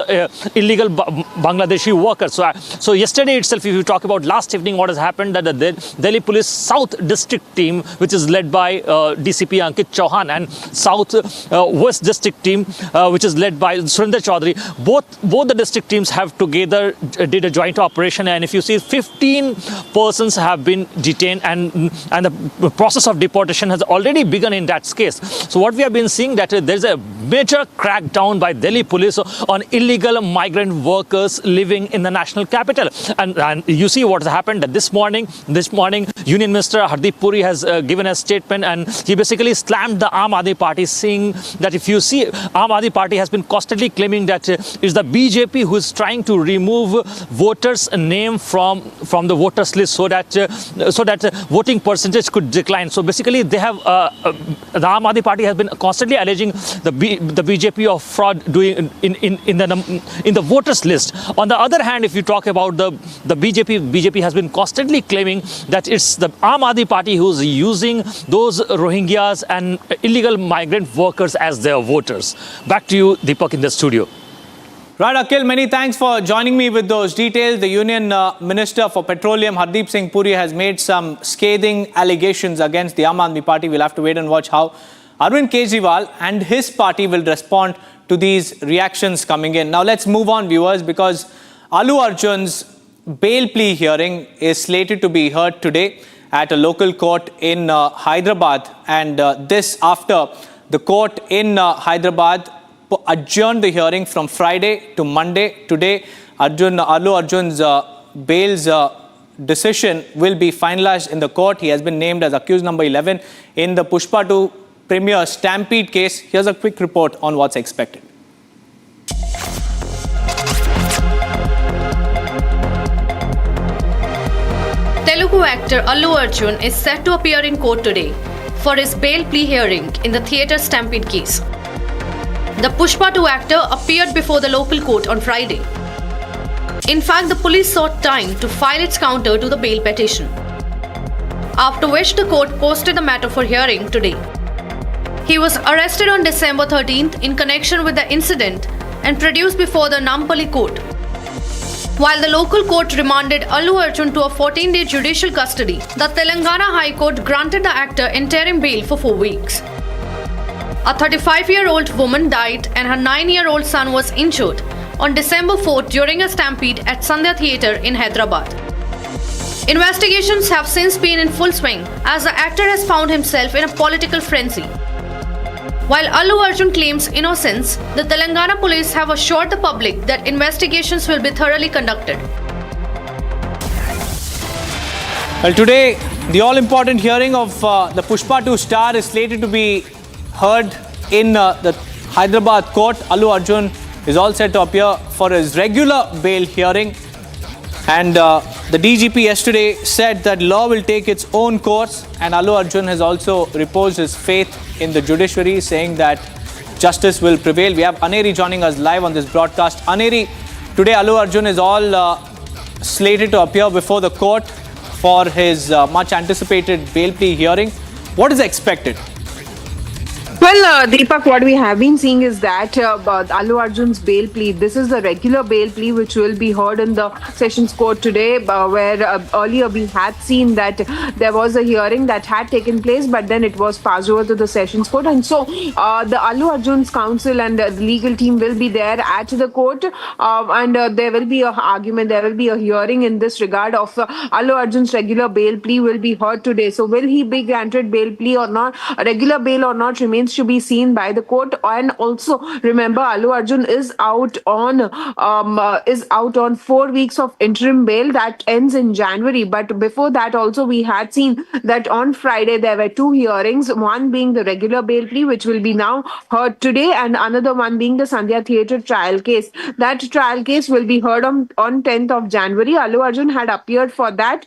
Speaker 12: illegal Bangladeshi workers. So yesterday itself, if you talk about last evening, what has happened, that the Delhi police South District team, which is led by DCP Ankit Chauhan, and South West District team, which is led by Surinder Chaudhary, both the district teams have together did a joint operation, and if you see 15 persons have been detained, and the process of deportation has already begun in that case. So what we have been seeing that there's a major crackdown by Delhi police on illegal migrant workers living in the national capital, and you see what has happened that this morning Union Minister Hardeep Puri has given a statement, and he basically slammed the Aam Aadmi Party, saying that if you see, Aam Aadmi Party has been constantly claiming that it's the BJP who is trying to remove voters' name from the voters list so that voting percentage could decline. So basically they have the Aam Aadmi Party has been constantly alleging the BJP of fraud doing in the voters list. On the other hand, if you talk about the BJP has been constantly claiming that it's the Aam Aadmi Party who's using those Rohingyas and illegal migrant workers as their voters. Back to you, Deepak, in the studio.
Speaker 10: Right, Akhil, many thanks for joining me with those details. The Union Minister for Petroleum, Hardeep Singh Puri, has made some scathing allegations against the Aam Aadmi Party. We'll have to wait and watch how Arvind Kejriwal and his party will respond to these reactions coming in. Now let's move on, viewers, because Allu Arjun's bail plea hearing is slated to be heard today at a local court in Hyderabad, and this after the court in Hyderabad adjourned the hearing from Friday to Monday. Today, Allu Arjun's bail's decision will be finalized in the court. He has been named as accused number 11 in the Pushpa 2 Premier Stampede case. Here's a quick report on what's expected.
Speaker 11: Telugu actor Allu Arjun is set to appear in court today for his bail plea hearing in the theatre Stampede case. The Pushpa 2 actor appeared before the local court on Friday. In fact, the police sought time to file its counter to the bail petition, after which the court posted the matter for hearing today. He was arrested on December 13th in connection with the incident and produced before the Nampally court. While the local court remanded Allu Arjun to a 14-day judicial custody, the Telangana High Court granted the actor interim bail for 4 weeks. A 35-year-old woman died and her 9-year-old son was injured on December 4th during a stampede at Sandhya Theatre in Hyderabad. Investigations have since been in full swing as the actor has found himself in a political frenzy. While Allu Arjun claims innocence, the Telangana police have assured the public that investigations will be thoroughly conducted.
Speaker 10: Well, today, the all-important hearing of the Pushpa 2 star is slated to be heard in the Hyderabad court. Allu Arjun is all set to appear for his regular bail hearing. And the DGP yesterday said that law will take its own course, and Allu Arjun has also reposed his faith in the judiciary, saying that justice will prevail. We have Aneri joining us live on this broadcast. Aneri, today Allu Arjun is all slated to appear before the court for his much anticipated bail plea hearing. What is expected?
Speaker 9: Well, Deepak, what we have been seeing is that Allu Arjun's bail plea, this is the regular bail plea which will be heard in the Sessions Court today, where earlier we had seen that there was a hearing that had taken place, but then it was passed over to the Sessions Court. And so the Allu Arjun's counsel and the legal team will be there at the court, and there will be an argument, there will be a hearing in this regard of Allu Arjun's regular bail plea will be heard today. So will he be granted bail plea or not, regular bail or not, remains remains to be seen by the court. And also remember, Allu Arjun is out on 4 weeks of interim bail that ends in January. But before that also we had seen that on Friday there were 2 hearings, one being the regular bail plea, which will be now heard today, and another one being the Sandhya theatre trial case. That trial case will be heard on 10th of January. Allu Arjun had appeared for that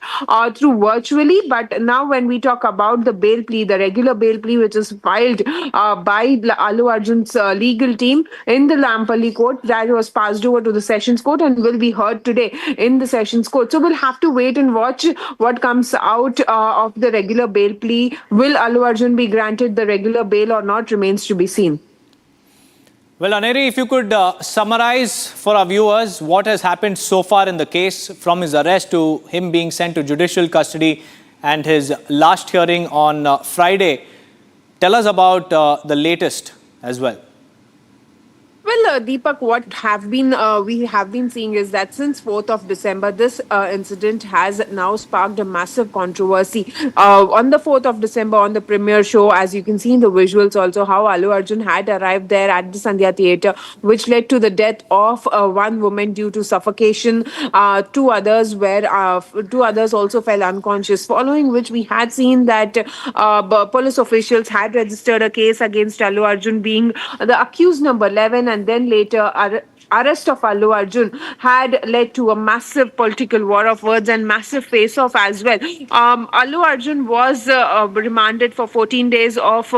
Speaker 9: through virtually, but now when we talk about the bail plea, the regular bail plea which is filed by Allu Arjun's legal team in the Lampalli court, that was passed over to the Sessions Court and will be heard today in the Sessions Court. So we'll have to wait and watch what comes out of the regular bail plea. Will Allu Arjun be granted the regular bail or not remains to be seen.
Speaker 10: Well, Aneri, if you could summarize for our viewers what has happened so far in the case from his arrest to him being sent to judicial custody and his last hearing on Friday. Tell us about the latest as well.
Speaker 9: Well, Deepak, what we have been seeing is that since 4th of December, this incident has now sparked a massive controversy. On the 4th of December, on the premiere show, as you can see in the visuals also, how Allu Arjun had arrived there at the Sandhya Theatre, which led to the death of one woman due to suffocation. Two others also fell unconscious, following which we had seen that police officials had registered a case against Allu Arjun, being the accused number 11, and then later arrest of Allu Arjun had led to a massive political war of words and massive face-off as well. Allu Arjun was remanded for 14 days of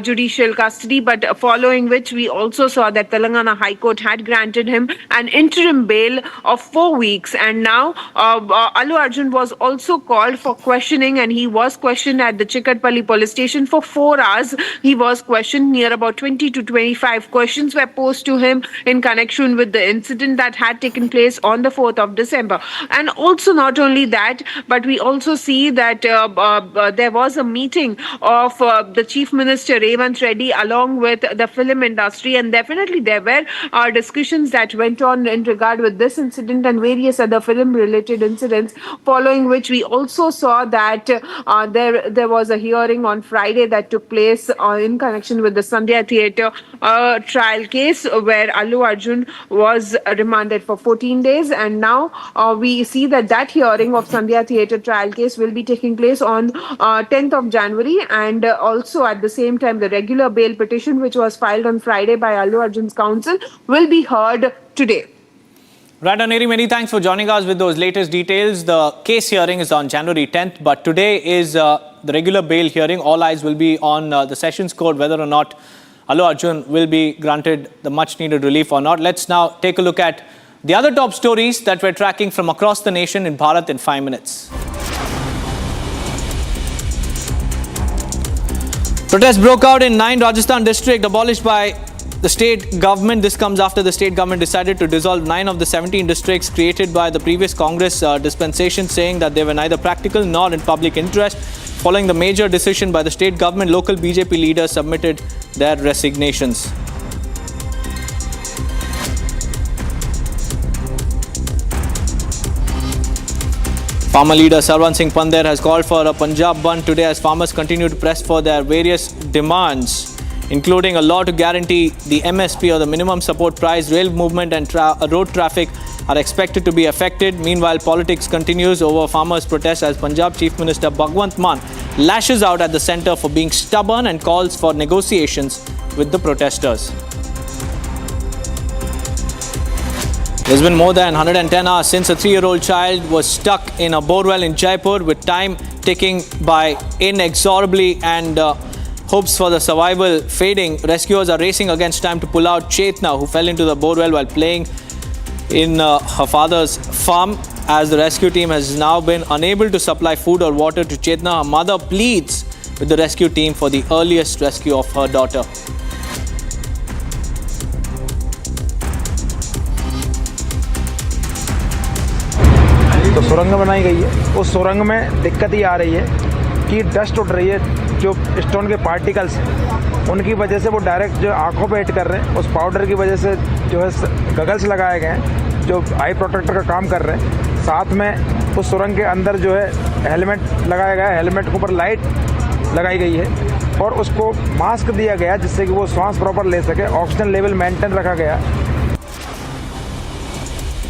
Speaker 9: judicial custody, but following which we also saw that Telangana High Court had granted him an interim bail of 4 weeks, and now Allu Arjun was also called for questioning, and he was questioned at the Chikatpalli police station for 4 hours. He was questioned. Near about 20 to 25 questions were posed to him in connection with the incident that had taken place on the 4th of December. And also not only that, but we also see that there was a meeting of the Chief Minister Nitin Reddy along with the film industry, and definitely there were discussions that went on in regard with this incident and various other film related incidents, following which we also saw that there was a hearing on Friday that took place in connection with the Sandhya Theatre trial case, where Allu Arjun was remanded for 14 days, and now we see that hearing of Sandhya Theatre trial case will be taking place on 10th of January, and also at the same time the regular bail petition which was filed on Friday by Allu Arjun's counsel will be heard today.
Speaker 10: Right, Aneri, many thanks for joining us with those latest details. The case hearing is on January 10th, but today is the regular bail hearing. All eyes will be on the Sessions Court, whether or not Allu Arjun will be granted the much-needed relief or not. Let's now take a look at the other top stories that we're tracking from across the nation in Bharat in 5 minutes. Protests broke out in 9 Rajasthan districts abolished by the state government. This comes after the state government decided to dissolve 9 of the 17 districts created by the previous Congress dispensation, saying that they were neither practical nor in public interest. Following the major decision by the state government, local BJP leaders submitted their resignations. Farmer leader Sarwan Singh Pandher has called for a Punjab bandh today as farmers continue to press for their various demands, including a law to guarantee the MSP or the minimum support price. Rail movement and road traffic are expected to be affected. Meanwhile, politics continues over farmers' protests as Punjab Chief Minister Bhagwant Mann lashes out at the centre for being stubborn and calls for negotiations with the protesters. It's been more than 110 hours since a 3-year-old child was stuck in a Borewell in Jaipur, with time ticking by inexorably and hopes for the survival fading. Rescuers are racing against time to pull out Chetna, who fell into the Borewell while playing in her father's farm. As the rescue team has now been unable to supply food or water to Chetna, her mother pleads with the rescue team for the earliest rescue of her daughter.
Speaker 8: तो सुरंग बनाई गई है, उस सुरंग में दिक्कत ही आ रही है कि डस्ट उड़ रही है, जो स्टोन के पार्टिकल्स हैं उनकी वजह से वो डायरेक्ट जो आंखों पे हिट कर रहे हैं। उस पाउडर की वजह से जो है गगल्स लगाए गए हैं जो आई प्रोटेक्टर का काम कर रहे हैं। साथ में उस सुरंग के अंदर जो है हेलमेट लगाया गया है, हेलमेट के ऊपर लाइट लगाई गई है और उसको मास्क दिया गया जिससे कि वो सांस प्रॉपर ले सके, ऑक्सीजन लेवल मेंटेन रखा गया।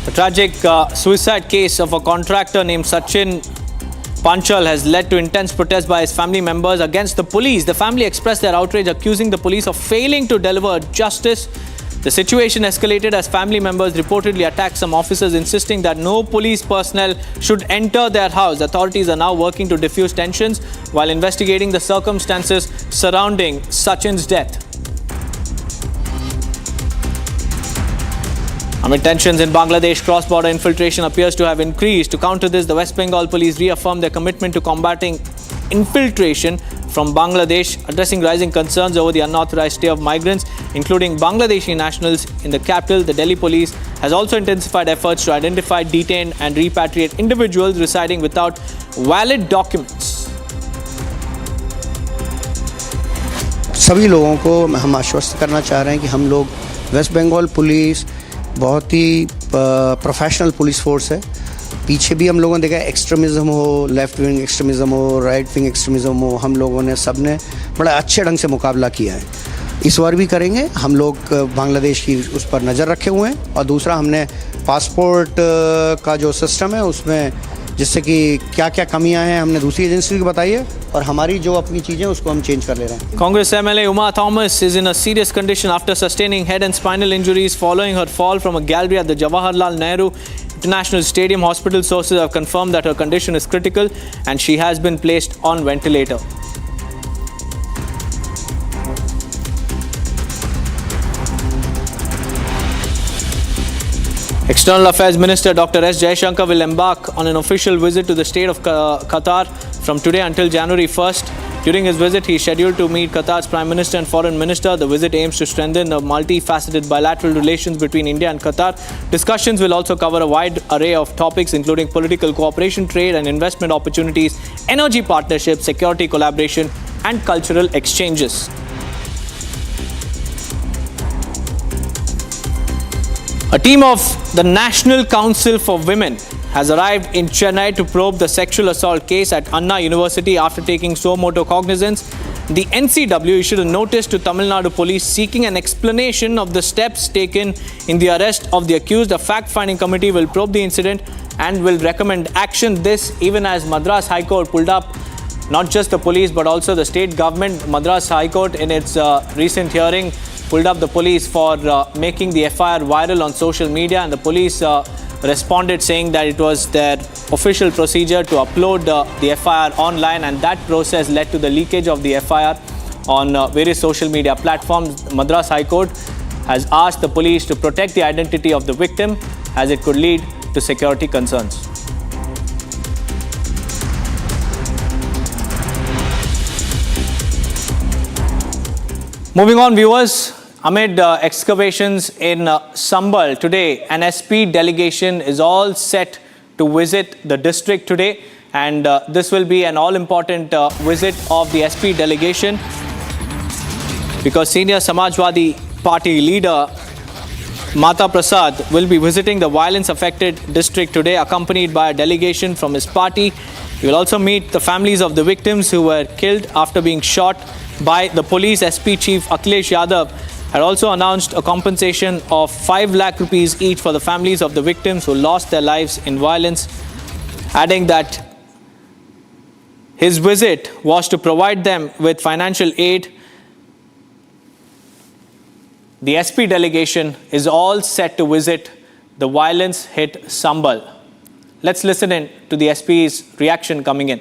Speaker 10: A tragic suicide case of a contractor named Sachin Panchal has led to intense protests by his family members against the police. The family expressed their outrage, accusing the police of failing to deliver justice. The situation escalated as family members reportedly attacked some officers, insisting that no police personnel should enter their house. Authorities are now working to diffuse tensions while investigating the circumstances surrounding Sachin's death. Amid tensions in Bangladesh, cross-border infiltration appears to have increased. To counter this, the West Bengal police reaffirmed their commitment to combating infiltration from Bangladesh, addressing rising concerns over the unauthorized stay of migrants, including Bangladeshi nationals in the capital. The Delhi police has also intensified efforts to identify, detain and repatriate individuals residing without valid documents.
Speaker 14: सभी लोगों को हम आश्वस्त करना चाह रहे हैं कि हम लोग वेस्ट बंगाल पुलिस बहुत ही प्रोफेशनल पुलिस फोर्स है। पीछे भी हम लोगों ने देखा एक्सट्रीमिज़म हो, लेफ्ट विंग एक्सट्रीमिज़म हो, राइट विंग एक्सट्रीमिज़म हो, हम लोगों ने सब ने बड़ा अच्छे ढंग से मुकाबला किया है। इस बार भी करेंगे। हम लोग बांग्लादेश की उस पर नज़र रखे हुए हैं और दूसरा हमने पासपोर्ट का जो सिस्टम है उसमें जिससे कि क्या क्या कमियां हैं हमने दूसरी एजेंसी को बताई है और हमारी जो अपनी चीज़ें उसको हम चेंज कर ले रहे हैं।
Speaker 10: Congress MLA Uma Thomas is in a serious condition after sustaining head and spinal injuries following her fall from a gallery at the Jawaharlal Nehru International Stadium. Hospital sources have confirmed that her condition is critical and she has been placed on ventilator. External Affairs Minister Dr. S. Jaishankar will embark on an official visit to the state of Qatar from today until January 1st. During his visit, he is scheduled to meet Qatar's Prime Minister and Foreign Minister. The visit aims to strengthen the multifaceted bilateral relations between India and Qatar. Discussions will also cover a wide array of topics, including political cooperation, trade and investment opportunities, energy partnerships, security collaboration, and cultural exchanges. A team of the National Council for Women has arrived in Chennai to probe the sexual assault case at Anna University after taking suo motu cognizance. The NCW issued a notice to Tamil Nadu police seeking an explanation of the steps taken in the arrest of the accused. A fact-finding committee will probe the incident and will recommend action. This even as Madras High Court pulled up not just the police but also the state government. Madras High Court in its recent hearing pulled up the police for making the FIR viral on social media, and the police responded saying that it was their official procedure to upload the FIR online, and that process led to the leakage of the FIR on various social media platforms. Madras High Court has asked the police to protect the identity of the victim as it could lead to security concerns. Moving on, viewers. Amid excavations in Sambhal today, an SP delegation is all set to visit the district today, and this will be an all-important visit of the SP delegation because senior Samajwadi Party leader Mata Prasad will be visiting the violence-affected district today, accompanied by a delegation from his party. He will also meet the families of the victims who were killed after being shot by the police. SP Chief Akhilesh Yadav had also announced a compensation of 5 lakh rupees each for the families of the victims who lost their lives in violence, adding that his visit was to provide them with financial aid. The SP delegation is all set to visit the violence-hit Sambhal. Let's listen in to the SP's reaction coming in.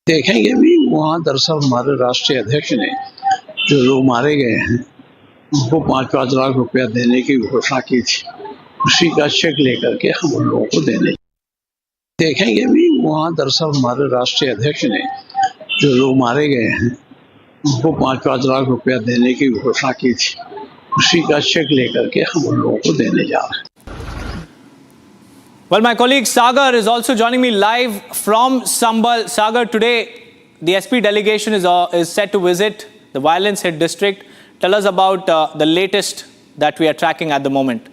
Speaker 20: देखेंगे भी वहाँ दरअसल हमारे राष्ट्रीय अध्यक्ष ने जो लोग मारे गए हैं उनको 5-5 लाख रुपया देने की घोषणा की थी, उसी का चेक लेकर के हम उन लोगों को देने देखेंगे भी वहाँ दरअसल हमारे राष्ट्रीय अध्यक्ष ने जो लोग मारे गए हैं उनको 5-5 लाख रुपया देने की घोषणा की थी, उसी का चेक लेकर के हम उन लोगों को देने जा रहे हैं।
Speaker 10: Well, my colleague Sagar is also joining me live from Sambhal. Sagar, today the SP delegation is set to visit the violence-hit district. Tell us about the latest that we are tracking at the moment.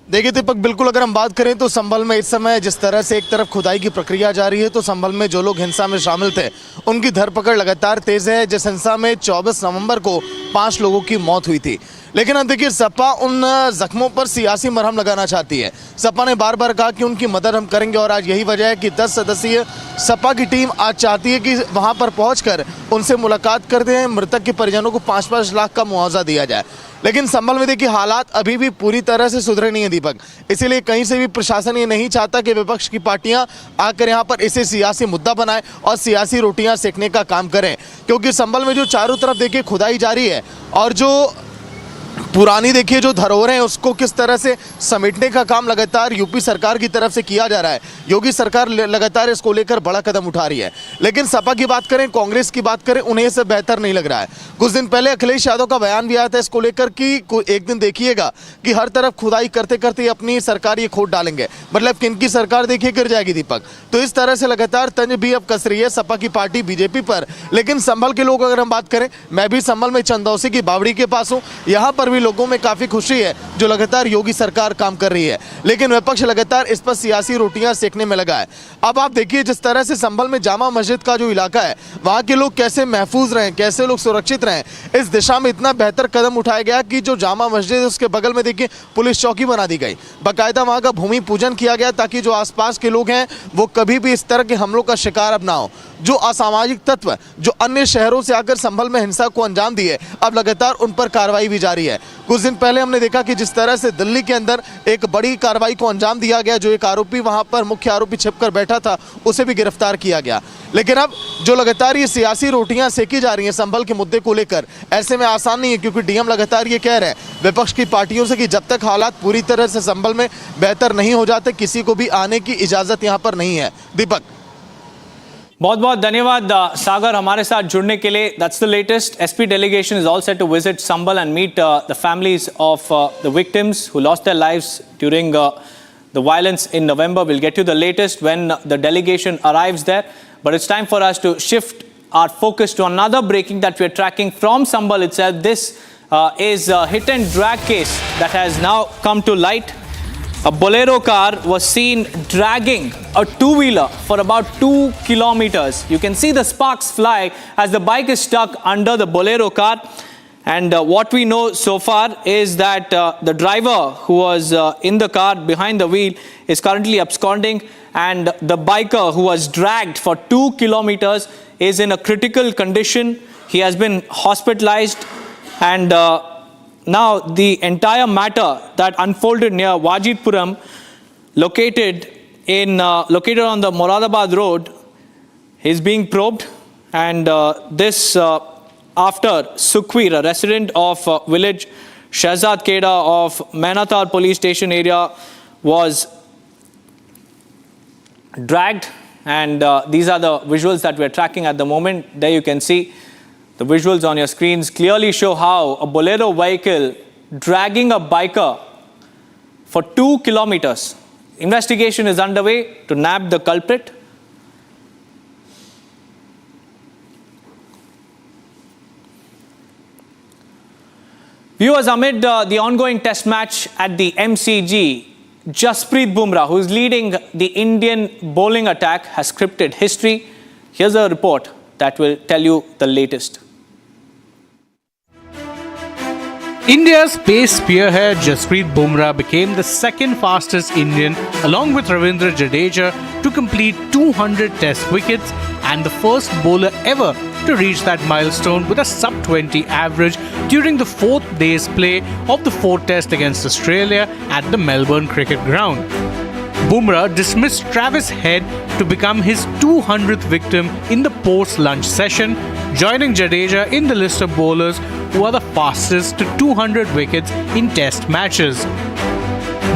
Speaker 16: देखिए दीपक, बिल्कुल अगर हम बात करें तो संभल में इस समय जिस तरह से एक तरफ खुदाई की प्रक्रिया जारी है, तो संभल में जो लोग हिंसा में शामिल थे उनकी धरपकड़ लगातार तेज है। जिस हिंसा में 24 नवंबर को 5 लोगों की मौत हुई थी, लेकिन अब देखिए सपा उन जख्मों पर सियासी मरहम लगाना चाहती है। सपा ने बार बार कहा कि उनकी मदद हम करेंगे और आज यही वजह है कि 10 सदस्यीय सपा की टीम आज चाहती है कि वहां पर पहुंचकर उनसे मुलाकात करते हैं, मृतक के परिजनों को 5-5 लाख का मुआवजा दिया जाए। लेकिन संभल में देखिए हालात अभी भी पूरी तरह से सुधरे नहीं है दीपक, इसीलिए कहीं से भी प्रशासन ये नहीं चाहता कि विपक्ष की पार्टियां आकर यहां पर इसे सियासी मुद्दा बनाएं और सियासी रोटियां सेकने का काम करें, क्योंकि संभल में जो चारों तरफ देखिए खुदाई जारी है और जो पुरानी देखिए जो धरोहरें हैं उसको किस तरह से समेटने का काम लगातार यूपी सरकार की तरफ से किया जा रहा है। योगी सरकार लगातार इसको लेकर बड़ा कदम उठा रही है। लेकिन सपा की बात करें, कांग्रेस की बात करें, उन्हें इससे बेहतर नहीं लग रहा है। कुछ दिन पहले अखिलेश यादव का बयान भी आया था इसको लेकर कि एक दिन देखिएगा कि हर तरफ खुदाई करते करते अपनी सरकार ये खोद डालेंगे, मतलब किनकी सरकार देखिए गिर जाएगी दीपक। तो इस तरह से लगातार तंज भी अब कस रही है सपा की पार्टी बीजेपी पर। लेकिन संभल के लोग अगर हम बात करें, मैं भी संभल में चंदौसी की बावड़ी के पास हूँ, यहाँ पर भी लोगों में काफी खुशी है जो लगातार योगी सरकार काम कर रही है, लेकिन विपक्ष लगातार इस पर सियासी रोटियां सेकने में लगा है। अब आप देखिए जिस तरह से संभल में जामा मस्जिद का जो इलाका है वहां के लोग कैसे महफूज रहें, कैसे लोग सुरक्षित रहें, इस दिशा में इतना बेहतर कदम उठाया गया कि जो जामा मस्जिद है उसके बगल में देखिए पुलिस चौकी बना दी गई, बाकायदा वहां का भूमि पूजन किया गया ताकि जो आसपास के लोग हैं वो कभी भी इस तरह के हमलों का शिकार अब ना हो। जो असामाजिक तत्व जो अन्य शहरों से आकर संभल में हिंसा को अंजाम दिए, अब लगातार उन पर कार्रवाई भी जारी है। कुछ दिन पहले हमने देखा कि जिस तरह से दिल्ली के अंदर एक बड़ी कार्रवाई को अंजाम दिया गया, जो एक आरोपी वहां पर मुख्य आरोपी छिपकर बैठा था उसे भी गिरफ्तार किया गया। लेकिन अब जो लगातार ये सियासी रोटियां सेकी जा रही हैं संभल के मुद्दे को लेकर, ऐसे में आसान नहीं है, क्योंकि डीएम लगातार ये कह रहे हैं विपक्ष की पार्टियों से कि जब तक हालात पूरी तरह से संभल में बेहतर नहीं हो जाते किसी को भी आने की इजाजत यहाँ पर नहीं है। दीपक,
Speaker 10: बहुत बहुत धन्यवाद सागर हमारे साथ जुड़ने के लिए। That's the latest. SP delegation is all set to visit Sambhal and meet the families of the victims who lost their lives during the violence in November. We'll get you the latest when the delegation arrives there. But it's time for us to shift our focus to another breaking that we're tracking from Sambhal itself. This is a hit and drag case that has now come to light. A Bolero car was seen dragging a two-wheeler for about 2 kilometers. You can see the sparks fly as the bike is stuck under the Bolero car. And what we know so far is that the driver who was in the car behind the wheel is currently absconding, and the biker who was dragged for 2 kilometers is in a critical condition. He has been hospitalized, and now the entire matter that unfolded near Wajidpuram, located on the Moradabad road, is being probed, and this after Sukhveer, a resident of village Shahzad Keda of Menatar police station area, was dragged, and these are the visuals that we're tracking at the moment. There you can see the visuals on your screens clearly show how a Bolero vehicle dragging a biker for 2 kilometers. Investigation is underway to nab the culprit. Viewers, amid the ongoing test match at the MCG, Jasprit Bumrah, who is leading the Indian bowling attack, has scripted history. Here's a report that will tell you the latest.
Speaker 4: India's pace spearhead Jasprit Bumrah became the second fastest Indian, along with Ravindra Jadeja, to complete 200 test wickets and the first bowler ever to reach that milestone with a sub-20 average during the 4th day's play of the 4th test against Australia at the Melbourne Cricket Ground. Bumrah dismissed Travis Head to become his 200th victim in the post-lunch session, joining Jadeja in the list of bowlers who are the fastest to 200 wickets in test matches.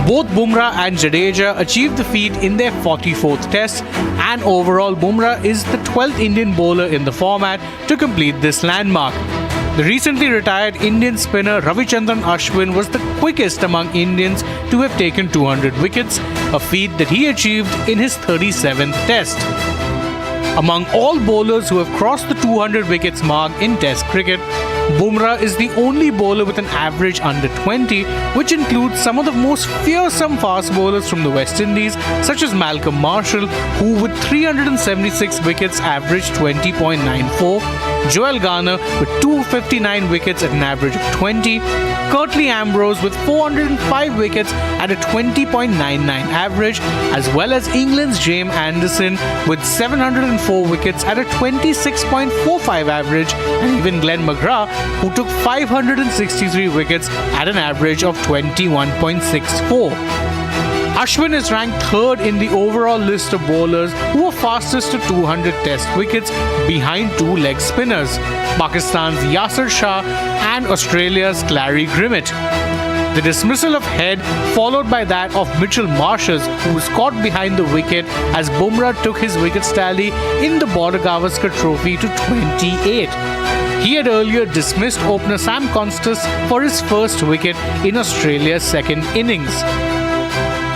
Speaker 4: Both Bumrah and Jadeja achieved the feat in their 44th test, and overall Bumrah is the 12th Indian bowler in the format to complete this landmark. The recently retired Indian spinner Ravichandran Ashwin was the quickest among Indians to have taken 200 wickets, a feat that he achieved in his 37th test. Among all bowlers who have crossed the 200 wickets mark in Test cricket, Bumrah is the only bowler with an average under 20, which includes some of the most fearsome fast bowlers from the West Indies, such as Malcolm Marshall, who with 376 wickets averaged 20.94, Joel Garner with 259 wickets at an average of 20, Curtly Ambrose with 405 wickets at a 20.99 average, as well as England's James Anderson with 704 wickets at a 26.45 average, and even Glenn McGrath, who took 563 wickets at an average of 21.64. Ashwin is ranked third in the overall list of bowlers who are fastest to 200 test wickets, behind two leg spinners, Pakistan's Yasir Shah and Australia's Clarry Grimmett. The dismissal of Head followed by that of Mitchell Marshes, who was caught behind the wicket as Bumrah took his wickets tally in the Border Gavaskar Trophy to 28. He had earlier dismissed opener Sam Constas for his first wicket in Australia's second innings.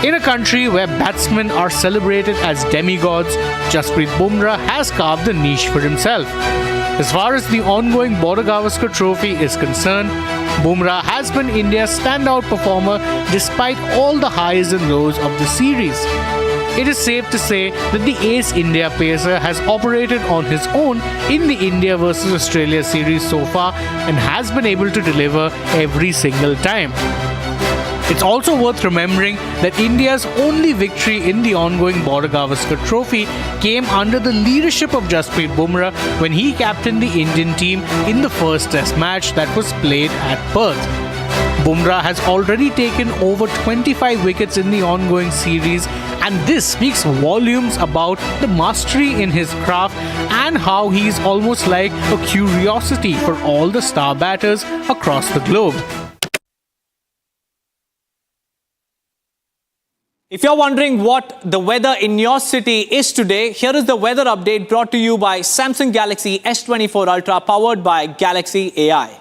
Speaker 4: In a country where batsmen are celebrated as demigods, Jasprit Bumrah has carved a niche for himself. As far as the ongoing Border Gavaskar Trophy is concerned, Bumrah has been India's standout performer despite all the highs and lows of the series. It is safe to say that the Ace India pacer has operated on his own in the India vs Australia series so far and has been able to deliver every single time. It's also worth remembering that India's only victory in the ongoing Border Gavaskar Trophy came under the leadership of Jasprit Bumrah when he captained the Indian team in the first Test match that was played at Perth. Bumrah has already taken over 25 wickets in the ongoing series, and this speaks volumes about the mastery in his craft and how he's almost like a curiosity for all the star batters across the globe.
Speaker 10: If you're wondering what the weather in your city is today, here is the weather update brought to you by Samsung Galaxy S24 Ultra, powered by Galaxy AI.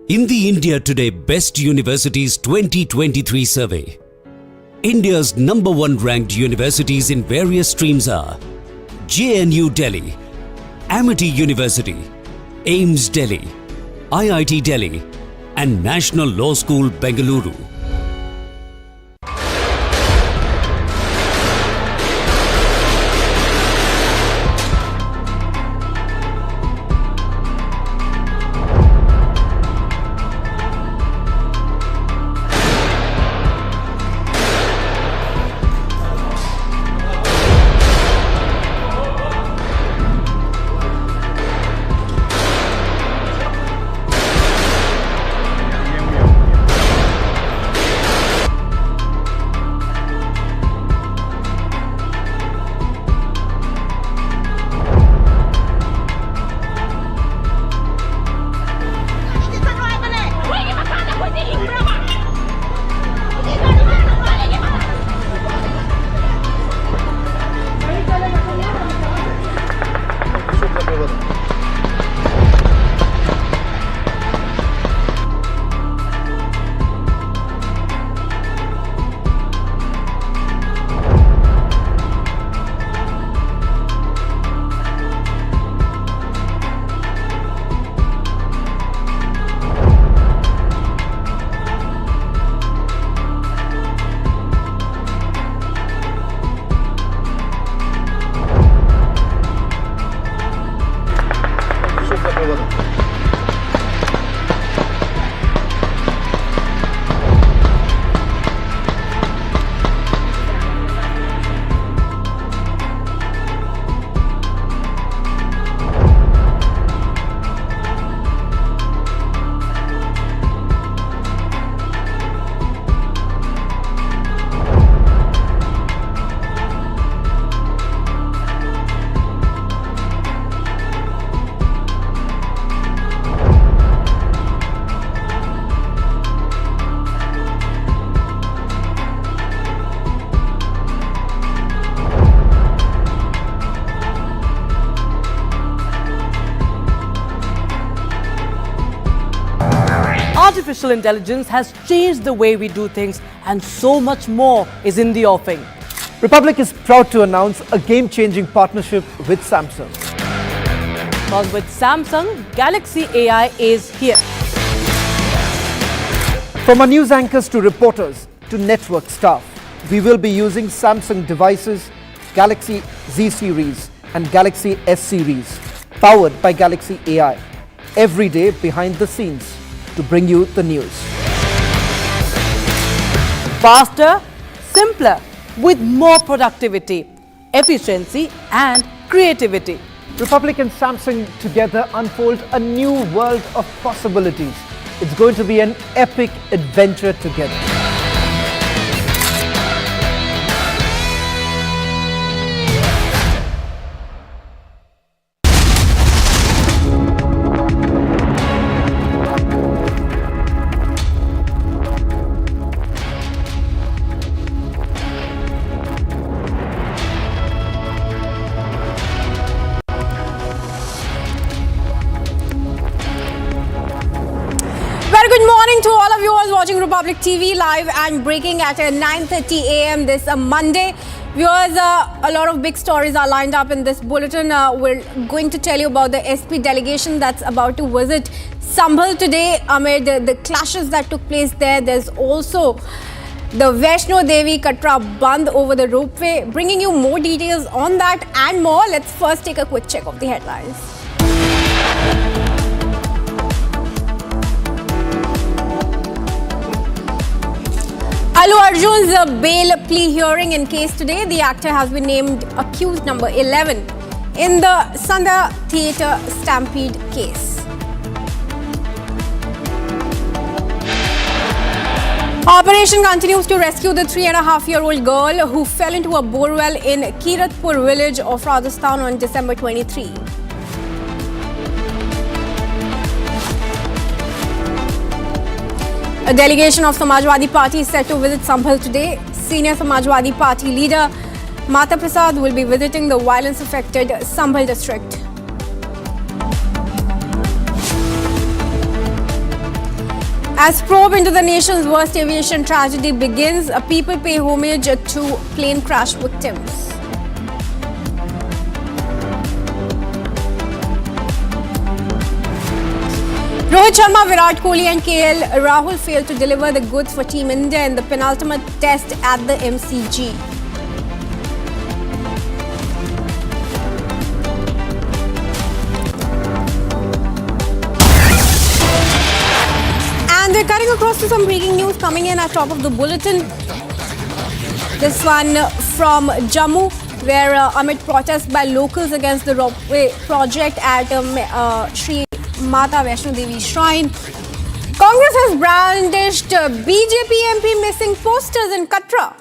Speaker 2: In the India Today Best Universities 2023 survey, India's #1 ranked universities in various streams are JNU Delhi, Amity University, AIMS Delhi, IIT Delhi, and National Law School Bengaluru.
Speaker 19: artificial intelligence has changed the way we do things, and so much more is in the offing.
Speaker 1: Republic is proud to announce a game-changing partnership with Samsung.
Speaker 19: Because with Samsung, Galaxy AI is here.
Speaker 1: From our news anchors to reporters to network staff, we will be using Samsung devices, Galaxy Z series and Galaxy S series, powered by Galaxy AI, every day behind the scenes to bring you the news.
Speaker 19: Faster, simpler, with more productivity, efficiency and creativity.
Speaker 1: Republic and Samsung together unfold a new world of possibilities. It's going to be an epic adventure together.
Speaker 13: Good morning to all of you all watching Republic TV live and breaking at 9:30 a.m. this Monday. Viewers, a lot of big stories are lined up in this bulletin. We're going to tell you about the SP delegation that's about to visit Sambhal today amid the clashes that took place there. There's also the Vaishno Devi Katra bandh over the ropeway. Bringing you more details on that and more. Let's first take a quick check of the headlines. Allu Arjun's bail plea hearing in case today. The actor has been named accused number 11 in the Sandhya theatre stampede case. Operation continues to rescue the 3.5-year-old girl who fell into a borewell in Kiratpur village of Rajasthan on December 23. A delegation of Samajwadi Party is set to visit Sambhal today. Senior Samajwadi Party leader Mata Prasad will be visiting the violence-affected Sambhal district. As probe into the nation's worst aviation tragedy begins, people pay homage to plane crash victims. Rohit Sharma, Virat Kohli and KL Rahul failed to deliver the goods for Team India in the penultimate test at the MCG. And we're cutting across to some breaking news coming in at top of the bulletin. This one from Jammu, where amid protests by locals against the ropeway project at Sri Mata Vaishno Devi Shrine, Congress has brandished BJP MP missing posters in Katra.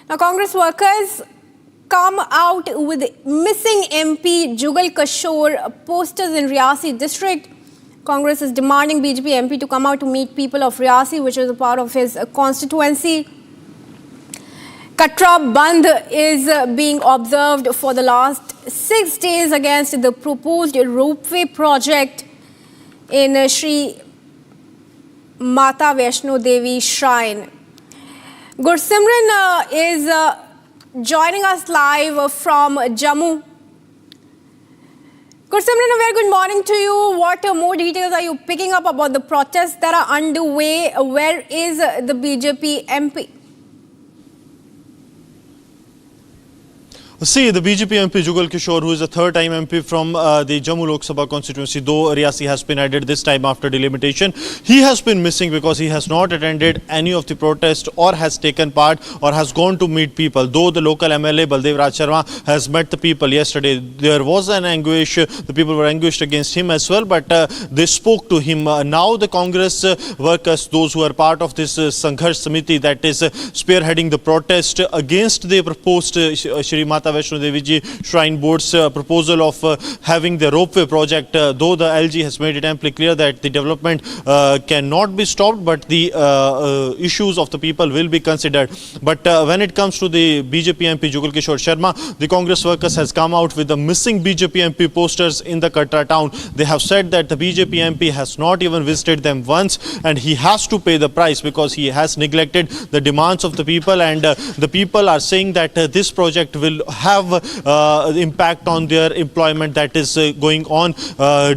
Speaker 13: Now, Congress workers come out with missing MP Jugal Kishore posters in Riyasi district. Congress is demanding BJP MP to come out to meet people of Riyasi, which is a part of his constituency. Katra bandh is being observed for the last 6 days against the proposed ropeway project in Sri Mata Vaishno Devi Shrine. Gursimran is joining us live from Jammu. Gursimran, a very good morning to you. What more details are you picking up about the protests that are underway? Where is the BJP MP?
Speaker 7: See, the BJP MP Jugal Kishore, who is a third-time MP from the Jammu Lok Sabha constituency, though Riyasi has been added this time after delimitation, he has been missing because he has not attended any of the protests or has taken part or has gone to meet people. Though the local MLA Baldev Raj Sharma has met the people yesterday, there was an anguish, the people were anguished against him as well, but they spoke to him. Now the Congress workers, those who are part of this Sangharsh Samiti that is spearheading the protest against the proposed Shri Mata Mata Vaishno Devi Ji Shrine Board's proposal of having the ropeway project, though the LG has made it amply clear that the development cannot be stopped, but the issues of the people will be considered. But when it comes to the BJP MP Jugal Kishore Sharma, the Congress workers has come out with the missing BJP MP posters in the Katra town. They have said that the BJP MP has not even visited them once, and he has to pay the price because he has neglected the demands of the people, and the people are saying that this project will have impact on their employment that is going on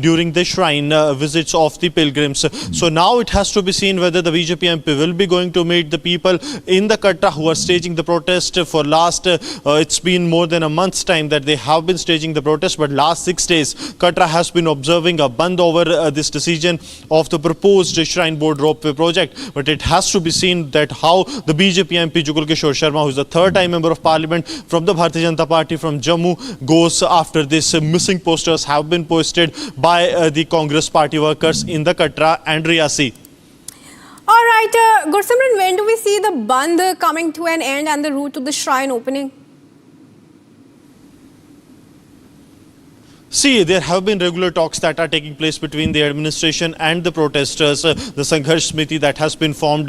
Speaker 7: during the shrine visits of the pilgrims. So now it has to be seen whether the BJP MP will be going to meet the people in the Katra who are staging the protest for last, it's been more than a month's time that they have been staging the protest, but last 6 days Katra has been observing a bandh over this decision of the proposed Shrine Board ropeway project. But it has to be seen that how the BJP MP Jugal Kishore Sharma, who is the third-time member of Parliament from the Bharatiya Janata Party from Jammu, goes after this missing posters have been posted by the Congress party workers in the Katra and Riyasi.
Speaker 13: All right, Gursimran, when do we see the bandh coming to an end and the route to the shrine opening?
Speaker 7: See, there have been regular talks that are taking place between the administration and the protesters. The Sangharsh Smiti that has been formed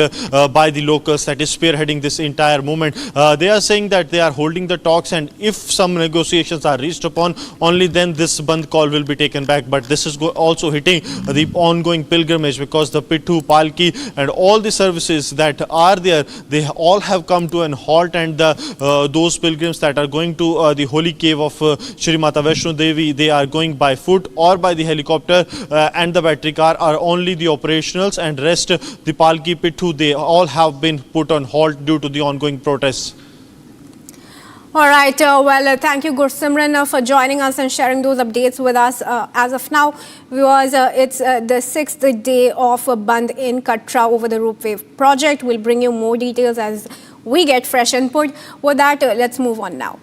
Speaker 7: by the locals that is spearheading this entire movement. They are saying that they are holding the talks, and if some negotiations are reached upon, only then this bandh call will be taken back. But this is also hitting the ongoing pilgrimage, because the Pithu, Palki and all the services that are there, they all have come to an halt, and those pilgrims that are going to the holy cave of Shri Mata Vaishno Devi, they are going by foot or by the helicopter, and the battery car are only the operationals, and rest the Palki, Pithu, they all have been put on halt due to the ongoing protests.
Speaker 13: All right, thank you, Gursimran, for joining us and sharing those updates with us. As of now, viewers, it's the 6th day of bandh in Katra over the ropeway project. We'll bring you more details as we get fresh input. With that, let's move on now.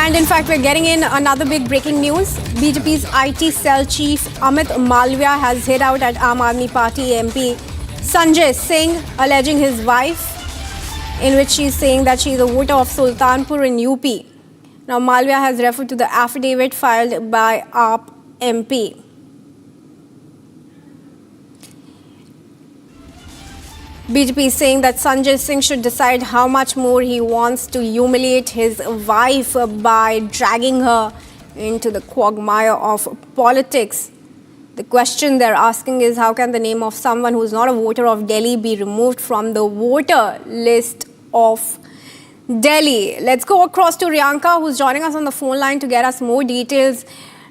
Speaker 13: And in fact, we're getting in another big breaking news. BJP's IT cell chief Amit Malviya has hit out at Aam Aadmi Party MP Sanjay Singh, alleging his wife, in which she's saying that she's a voter of Sultanpur in UP. Now, Malviya has referred to the affidavit filed by AAP MP. BJP is saying that Sanjay Singh should decide how much more he wants to humiliate his wife by dragging her into the quagmire of politics. The question they're asking is, how can the name of someone who is not a voter of Delhi be removed from the voter list of Delhi? Let's go across to Riyanka, who's joining us on the phone line to get us more details.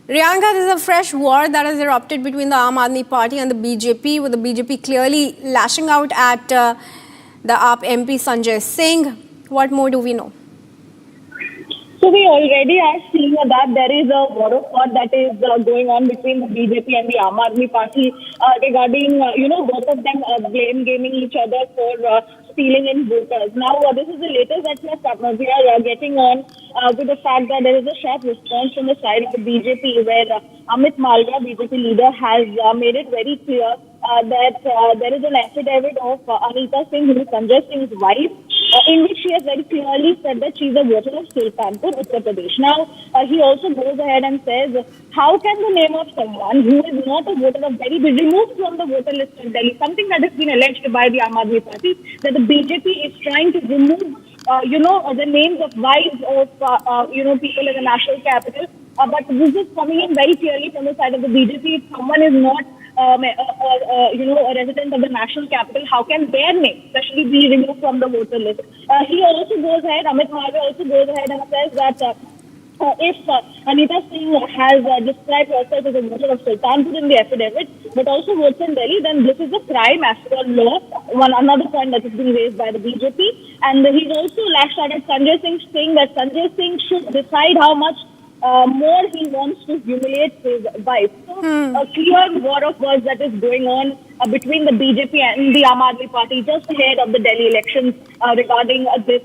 Speaker 13: Riyanka, this is a fresh war that has erupted between the Aam Aadmi Party and the BJP, with the BJP clearly lashing out at the AAP MP Sanjay Singh. What more do we know?
Speaker 15: So we already are seeing that there is a war of thought that is going on between the BJP and the Aam Aadmi Party regarding, both of them blame gaming each other for stealing in voters. Now, this is the latest that we are getting on with the fact that there is a sharp response from the side of the BJP, where Amit Malviya, BJP leader, has made it very clear that there is an affidavit of Anita Singh, who is Sanjay Singh's wife, in which she has very clearly said that she is a voter of Sultanpur, Uttar Pradesh. Now, he also goes ahead and says, how can the name of someone who is not a voter of Delhi be removed from the voter list of Delhi? Something that has been alleged by the Aam Aadmi Party, that the BJP is trying to remove, the names of wives of, people in the national capital. But this is coming in very clearly from the side of the BJP. If someone is not a resident of the national capital, how can their name especially be removed from the voter list? He also goes ahead, Amit Malviya also goes ahead and says that if Anita Singh has described herself as a voter of Sultanpur in the affidavit, but also votes in Delhi, then this is a crime as per law. Another point that is being raised by the BJP. And he's also lashed out at Sanjay Singh, saying that Sanjay Singh should decide how much more he wants to humiliate his wife. So a clear war of words that is going on between the BJP and the Aam Aadmi Party just ahead of the Delhi elections regarding this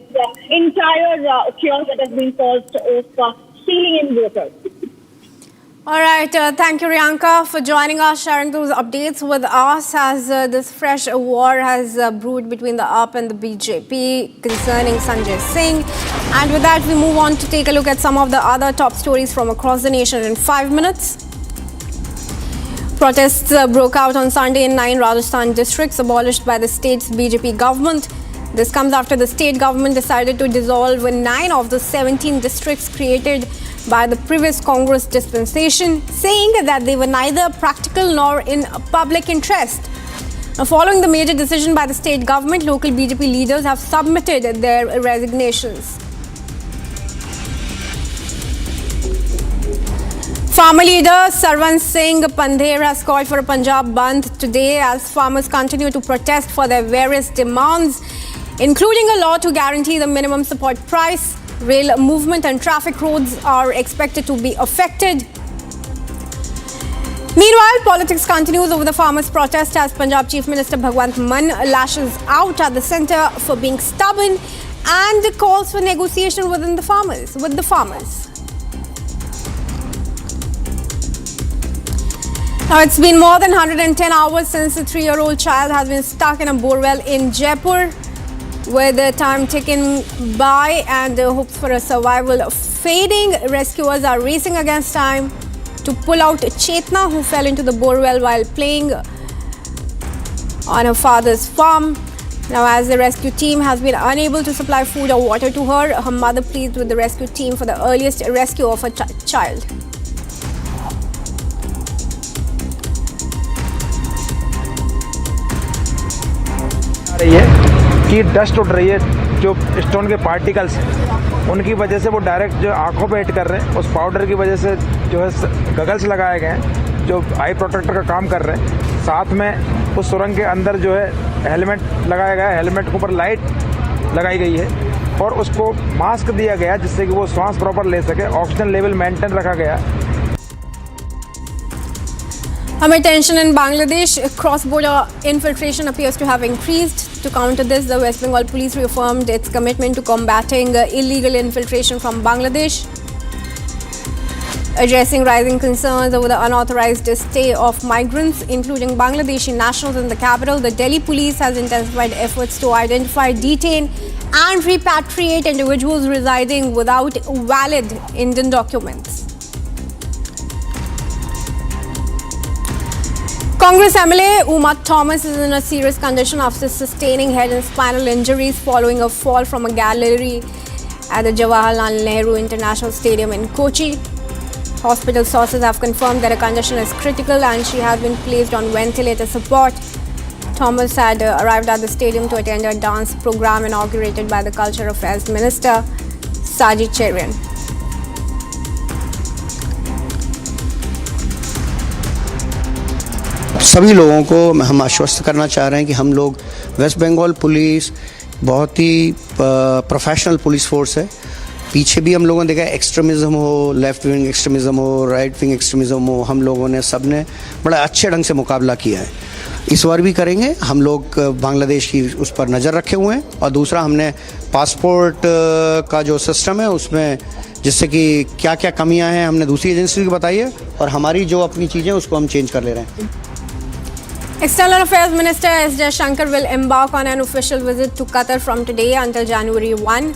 Speaker 15: entire chaos that has been caused of stealing in voters.
Speaker 13: All right, thank you, Riyanka, for joining us, sharing those updates with us as this fresh war has brewed between the UP and the BJP concerning Sanjay Singh. And with that, we move on to take a look at some of the other top stories from across the nation in 5 minutes. Protests broke out on Sunday in 9 Rajasthan districts abolished by the state's BJP government. This comes after the state government decided to dissolve 9 of the 17 districts created by the previous Congress dispensation, saying that they were neither practical nor in public interest. Now, following the major decision by the state government, local BJP leaders have submitted their resignations. Farmer leader Sarwan Singh Pandher has called for a Punjab bandh today as farmers continue to protest for their various demands, including a law to guarantee the minimum support price. Rail movement and traffic roads are expected to be affected. Meanwhile, politics continues over the farmers' protest as Punjab Chief Minister Bhagwant Mann lashes out at the centre for being stubborn and calls for negotiation with the farmers. Now, it's been more than 110 hours since a 3-year-old child has been stuck in a borewell in Jaipur, with the time ticking by and hopes for a survival fading. Rescuers are racing against time to pull out Chetna, who fell into the borewell while playing on her father's farm. Now, as the rescue team has been unable to supply food or water to her, her mother pleads with the rescue team for the earliest rescue of her child.
Speaker 8: कि dust उड़ रही है, जो stone के particles हैं उनकी वजह से वो डायरेक्ट जो आंखों पे हिट कर रहे हैं, उस पाउडर की वजह से जो है गगल्स लगाए गए हैं जो आई प्रोटेक्टर का काम कर रहे हैं। साथ में उस सुरंग के अंदर जो है हेलमेट लगाया गया है, हेलमेट के ऊपर लाइट लगाई गई है और उसको मास्क दिया गया जिससे कि वो सांस प्रॉपर ले सके। ऑक्सीजन लेवल मेंटेन रखा गया।
Speaker 13: Amid tension in Bangladesh, cross-border infiltration appears to have increased. To counter this, the West Bengal police reaffirmed its commitment to combating illegal infiltration from Bangladesh. Addressing rising concerns over the unauthorized stay of migrants, including Bangladeshi nationals in the capital, the Delhi police has intensified efforts to identify, detain and repatriate individuals residing without valid Indian documents. Congress MLA Uma Thomas is in a serious condition after sustaining head and spinal injuries following a fall from a gallery at the Jawaharlal Nehru International Stadium in Kochi. Hospital sources have confirmed that her condition is critical and she has been placed on ventilator support. Thomas had arrived at the stadium to attend a dance program inaugurated by the Culture Affairs Minister Saji Cherian.
Speaker 14: सभी लोगों को हम आश्वस्त करना चाह रहे हैं कि हम लोग वेस्ट बंगाल पुलिस बहुत ही प्रोफेशनल पुलिस फोर्स है। पीछे भी हम लोगों ने देखा एक्सट्रीमिज़म हो, लेफ्ट विंग एक्सट्रीमिज़म हो, राइट विंग एक्सट्रीमिज़म हो, हम लोगों ने सब ने बड़ा अच्छे ढंग से मुकाबला किया है। इस बार भी करेंगे। हम लोग बांग्लादेश की उस पर नज़र रखे हुए हैं और दूसरा हमने पासपोर्ट का जो सिस्टम है उसमें जिससे कि क्या क्या कमियां हैं हमने दूसरी एजेंसी को बताई है और हमारी जो अपनी चीज़ें उसको हम चेंज कर ले रहे हैं।
Speaker 13: External Affairs Minister S. Jaishankar will embark on an official visit to Qatar from today until January 1.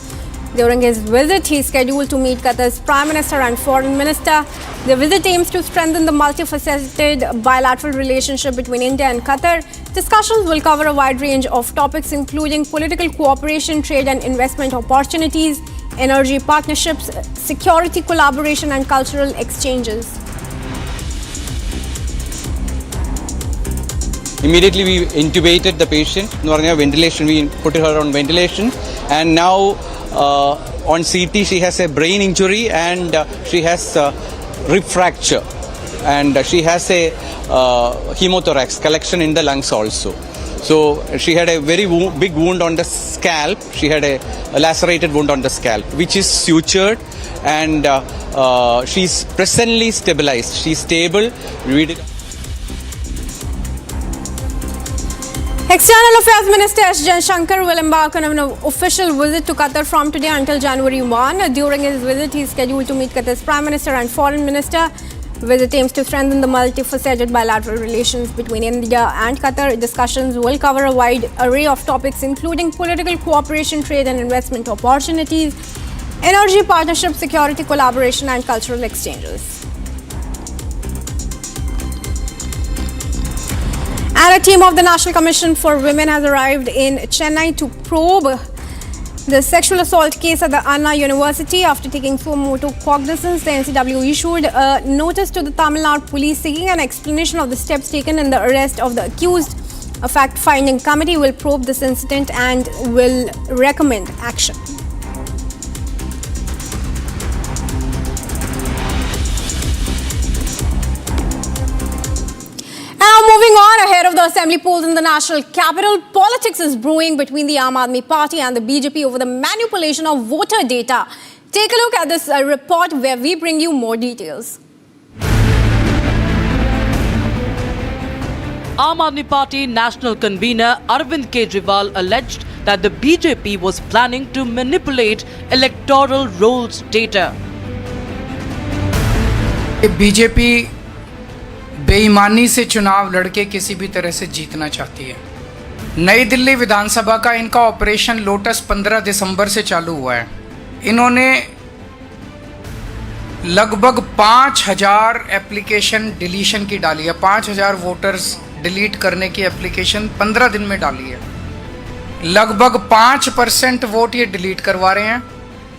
Speaker 13: During his visit, he is scheduled to meet Qatar's Prime Minister and Foreign Minister. The visit aims to strengthen the multifaceted bilateral relationship between India and Qatar. Discussions will cover a wide range of topics including political cooperation, trade and investment opportunities, energy partnerships, security collaboration and cultural exchanges.
Speaker 17: Immediately we intubated the patient, ventilation, we put her on ventilation, and now on CT she has a brain injury and she has rib fracture and she has a hemothorax collection in the lungs also. So she had a very big wound on the scalp, she had a lacerated wound on the scalp which is sutured and she's presently stabilized, she's stable.
Speaker 13: External Affairs Minister S. Jaishankar will embark on an official visit to Qatar from today until January 1. During his visit, he is scheduled to meet Qatar's Prime Minister and Foreign Minister. Visit aims to strengthen the multifaceted bilateral relations between India and Qatar. Discussions will cover a wide array of topics, including political cooperation, trade and investment opportunities, energy partnership, security collaboration, and cultural exchanges. And a team of the National Commission for Women has arrived in Chennai to probe the sexual assault case at the Anna University. After taking suo motu cognizance, the NCW issued a notice to the Tamil Nadu police seeking an explanation of the steps taken in the arrest of the accused. A fact-finding committee will probe this incident and will recommend action. Now moving on, ahead of the assembly polls in the national capital, politics is brewing between the Aam Aadmi Party and the BJP over the manipulation of voter data. Take a look at this report where we bring you more details.
Speaker 19: Aam Aadmi Party national convener Arvind Kejriwal alleged that the BJP was planning to manipulate electoral rolls data.
Speaker 3: BJP बेईमानी से चुनाव लड़के किसी भी तरह से जीतना चाहती है। नई दिल्ली विधानसभा का इनका ऑपरेशन लोटस 15 दिसंबर से चालू हुआ है। इन्होंने लगभग 5000 एप्लीकेशन डिलीशन की डाली है। 5000 वोटर्स डिलीट करने की एप्लीकेशन 15 दिन में डाली है। लगभग 5% वोट ये डिलीट करवा रहे हैं,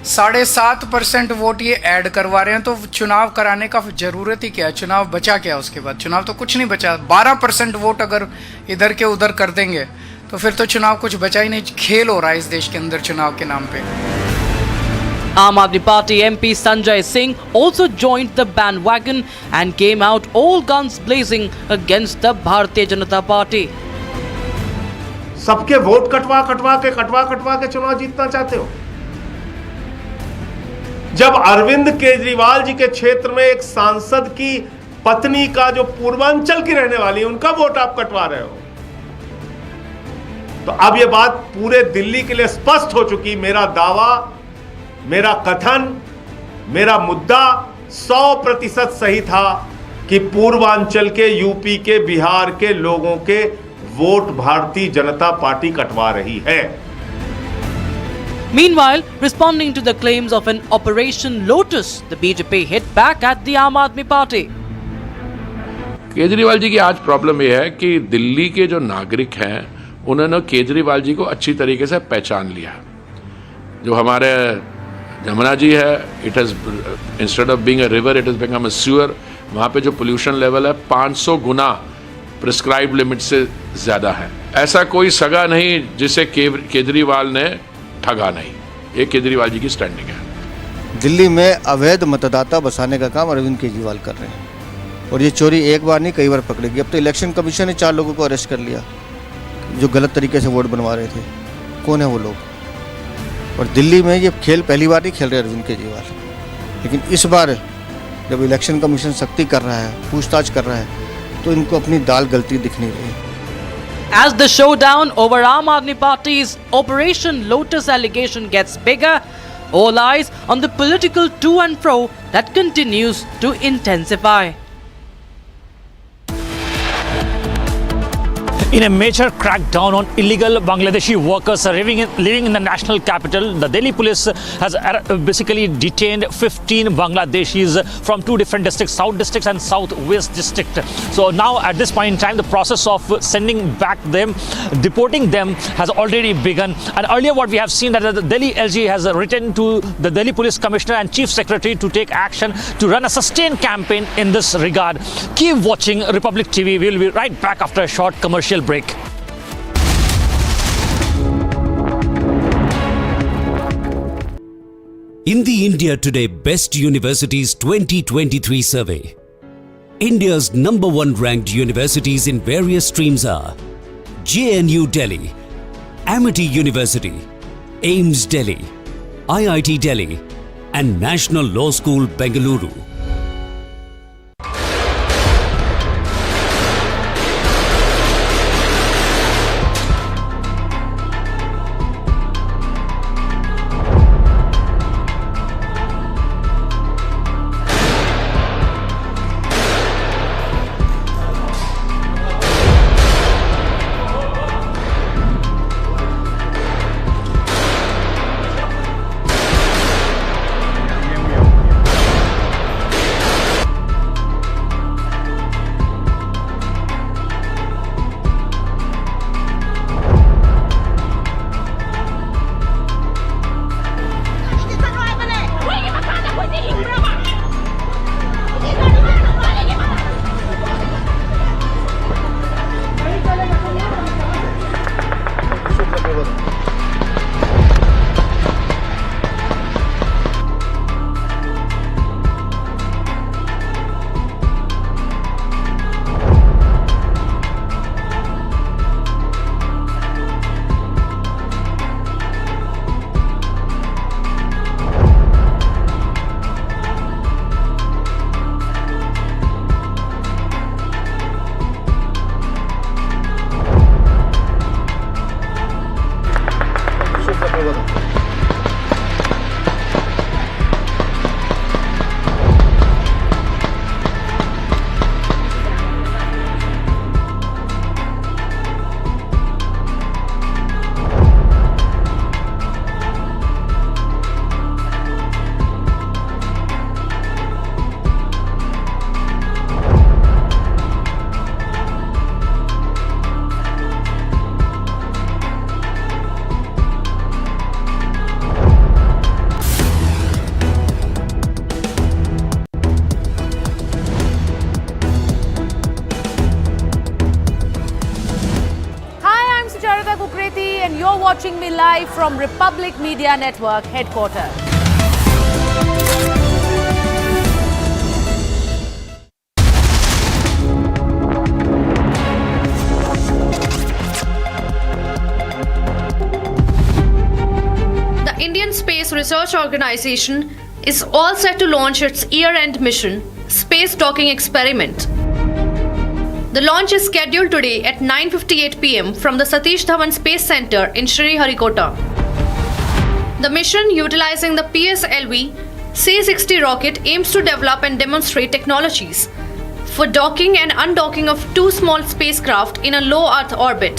Speaker 3: 7.5% वोट ये ऐड करवा रहे हैं। तो चुनाव कराने का ज़रूरत ही क्या है? चुनाव बचा क्या उसके बाद? चुनाव तो कुछ नहीं बचा। 12% वोट अगर इधर के उधर कर देंगे तो फिर तो चुनाव कुछ बचा ही नहीं। खेल हो रहा है इस देश के अंदर चुनाव के नाम पे।
Speaker 19: Aam Aadmi Party MP Sanjay Singh also joined the bandwagon and came out all guns blazing against the Bharatiya Janata Party.
Speaker 21: सबके वोट कटवा कटवा के चुनाव जीतना चाहते हो? जब अरविंद केजरीवाल जी के क्षेत्र में एक सांसद की पत्नी का जो पूर्वांचल की रहने वाली है उनका वोट आप कटवा रहे हो, तो अब यह बात पूरे दिल्ली के लिए स्पष्ट हो चुकी। मेरा दावा, मेरा कथन, मेरा मुद्दा 100% सही था कि पूर्वांचल के, यूपी के, बिहार के लोगों के वोट भारतीय जनता पार्टी कटवा रही है।
Speaker 19: Meanwhile, responding to the claims of an Operation Lotus, the BJP hit back at the Aam Aadmi Party.
Speaker 6: Kejriwal ji की आज प्रॉब्लम यह है कि दिल्ली के जो नागरिक हैं उन्होंने केजरीवाल जी को अच्छी तरीके से पहचान लिया। जो हमारे जमुना जी है, it has instead of being a river it has become a sewer. वहाँ पे जो पोल्यूशन लेवल है 500 गुना प्रिस्क्राइब लिमिट से ज़्यादा है। ऐसा कोई सगा नहीं जिसे केजरीवाल ने ठगा नहीं। ये केजरीवाल जी की स्टैंडिंग है।
Speaker 14: दिल्ली में अवैध मतदाता बसाने का काम अरविंद केजरीवाल कर रहे हैं और ये चोरी एक बार नहीं कई बार पकड़ेगी। अब तो इलेक्शन कमीशन ने 4 लोगों को अरेस्ट कर लिया जो गलत तरीके से वोट बनवा रहे थे। कौन है वो लोग? और दिल्ली में ये खेल पहली बार नहीं खेल रहे अरविंद केजरीवाल, लेकिन इस बार जब इलेक्शन कमीशन सख्ती कर रहा है, पूछताछ कर रहा है, तो इनको अपनी दाल गलती दिख नहीं रही।
Speaker 19: As the showdown over Aam Aadmi Party's Operation Lotus allegation gets bigger, all eyes on the political to and fro that continues to intensify.
Speaker 12: In a major crackdown on illegal Bangladeshi workers living in the national capital, the Delhi police has basically detained 15 Bangladeshis from 2 different districts, South District and Southwest District. So now at this point in time, the process of sending back them, deporting them has already begun. And earlier what we have seen that the Delhi LG has written to the Delhi Police Commissioner and Chief Secretary to take action to run a sustained campaign in this regard. Keep watching Republic TV. We will be right back after a short commercial break.
Speaker 2: In the India Today Best Universities 2023 survey, India's #1 ranked universities in various streams are JNU Delhi, Amity University, AIMS Delhi, IIT Delhi and National Law School Bengaluru.
Speaker 19: live from Republic Media Network headquarters.
Speaker 11: The Indian Space Research Organization is all set to launch its year-end mission, Space Docking Experiment. The launch is scheduled today at 9:58 p.m. from the Satish Dhawan Space Center in Sriharikota. The mission, utilizing the PSLV C-60 rocket, aims to develop and demonstrate technologies for docking and undocking of two small spacecraft in a low Earth orbit.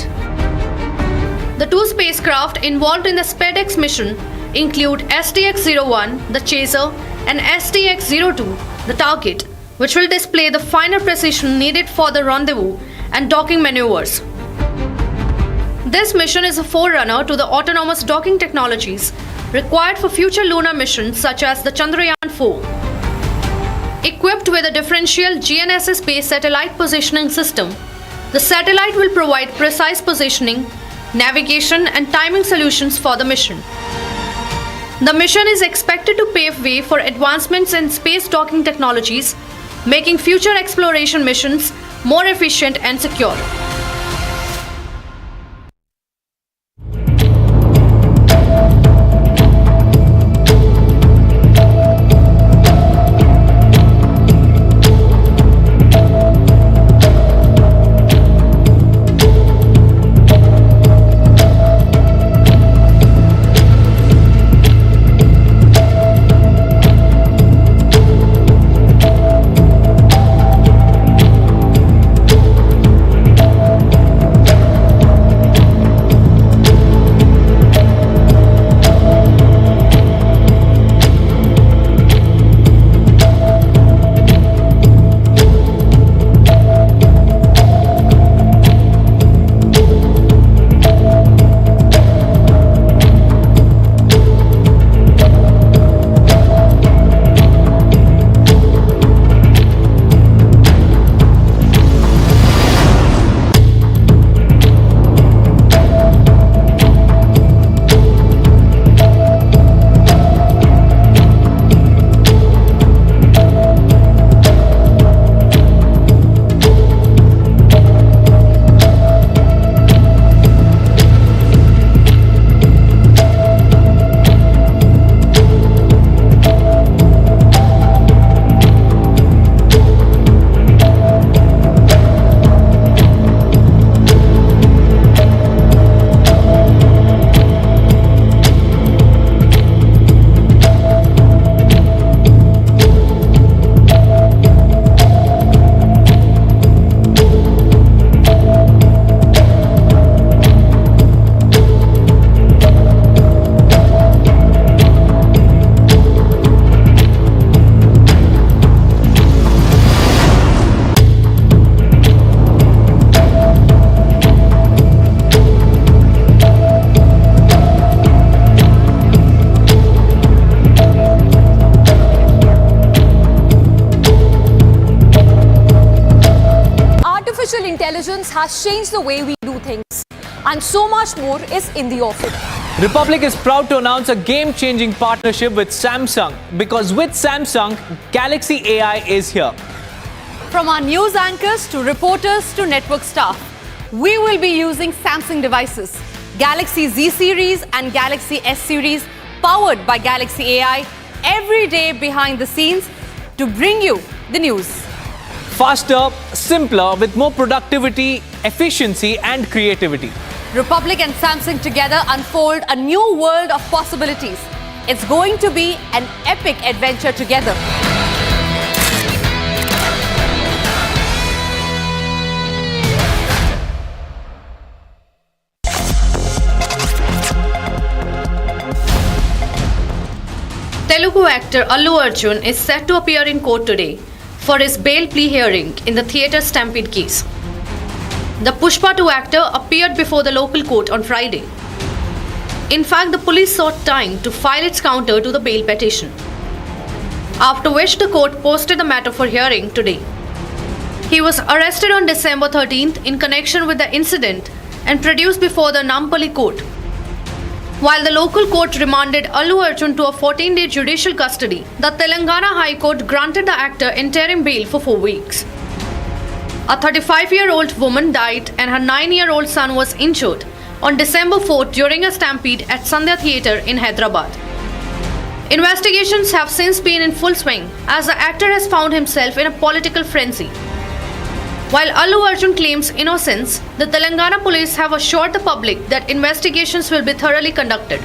Speaker 11: The two spacecraft involved in the SpaceX mission include STX-01, the chaser, and STX-02, the target, which will display the finer precision needed for the rendezvous and docking maneuvers. This mission is a forerunner to the autonomous docking technologies required for future lunar missions such as the Chandrayaan-4. Equipped with a differential GNSS-based satellite positioning system, the satellite will provide precise positioning, navigation, and timing solutions for the mission. The mission is expected to pave way for advancements in space docking technologies, making future exploration missions more efficient and secure.
Speaker 18: Intelligence has changed the way we do things, and so much more is in the offing.
Speaker 10: Republic is proud to announce a game-changing partnership with Samsung, because with Samsung, Galaxy AI is here.
Speaker 18: From our news anchors to reporters to network staff, we will be using Samsung devices, Galaxy Z series and Galaxy S series, powered by Galaxy AI, every day behind the scenes to bring you the news.
Speaker 10: Faster, simpler, with more productivity, efficiency and creativity.
Speaker 18: Republic and Samsung together unfold a new world of possibilities. It's going to be an epic adventure together.
Speaker 11: Telugu actor Allu Arjun is set to appear in court today for his bail plea hearing in the theatre Stampede case. The Pushpa 2 actor appeared before the local court on Friday. In fact, the police sought time to file its counter to the bail petition, after which the court posted the matter for hearing today. He was arrested on December 13th in connection with the incident and produced before the Nampally court. While the local court remanded Allu Arjun to a 14-day judicial custody, the Telangana High Court granted the actor interim bail for 4 weeks. A 35-year-old woman died and her 9-year-old son was injured on December 4th during a stampede at Sandhya Theatre in Hyderabad. Investigations have since been in full swing as the actor has found himself in a political frenzy. While Allu Arjun claims innocence, the Telangana police have assured the public that investigations will be thoroughly conducted.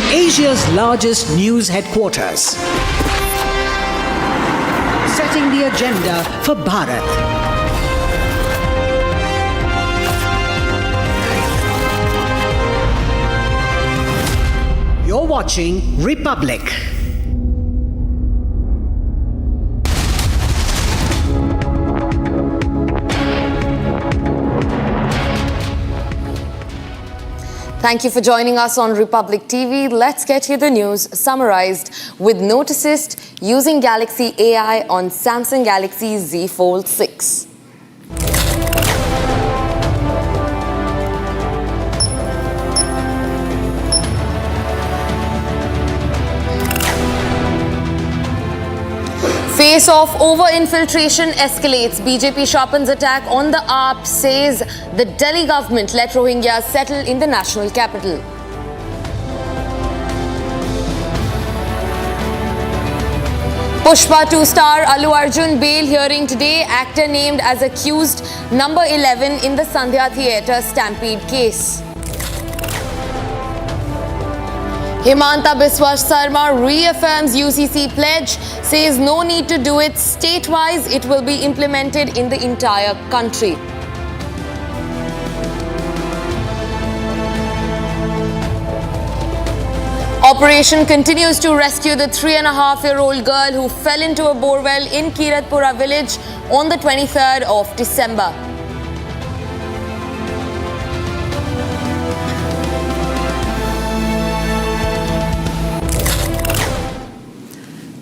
Speaker 5: Asia's largest news headquarters, setting the agenda for Bharat. You're watching Republic.
Speaker 22: Thank you for joining us on Republic TV. Let's get you the news summarized with Note Assist using Galaxy AI on Samsung Galaxy Z Fold 6. Face-off over infiltration escalates. BJP sharpens attack on the AAP, says the Delhi government let Rohingyas settle in the national capital. Pushpa 2 star Allu Arjun bail hearing today. Actor named as accused number 11 in the Sandhya Theatre stampede case. Himanta Biswa Sarma reaffirms UCC pledge, says no need to do it state-wise, it will be implemented in the entire country. Operation continues to rescue the 3.5-year-old girl who fell into a borewell in Kiratpura village on the 23rd of December.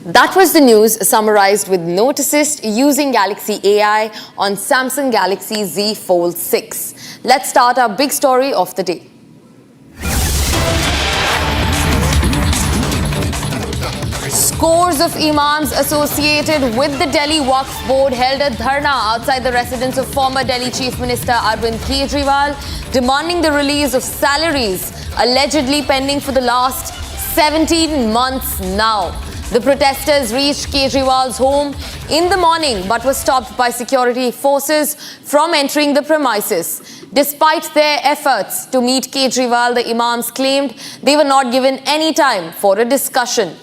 Speaker 22: That was the news summarized with Note Assist using Galaxy AI on Samsung Galaxy Z Fold 6. Let's start our big story of the day. Scores of imams associated with the Delhi Waqf Board held a dharna outside the residence of former Delhi Chief Minister Arvind Kejriwal, demanding the release of salaries allegedly pending for the last 17 months now. The protesters reached Kejriwal's home in the morning but were stopped by security forces from entering the premises. Despite their efforts to meet Kejriwal, the imams claimed they were not given any time for a discussion.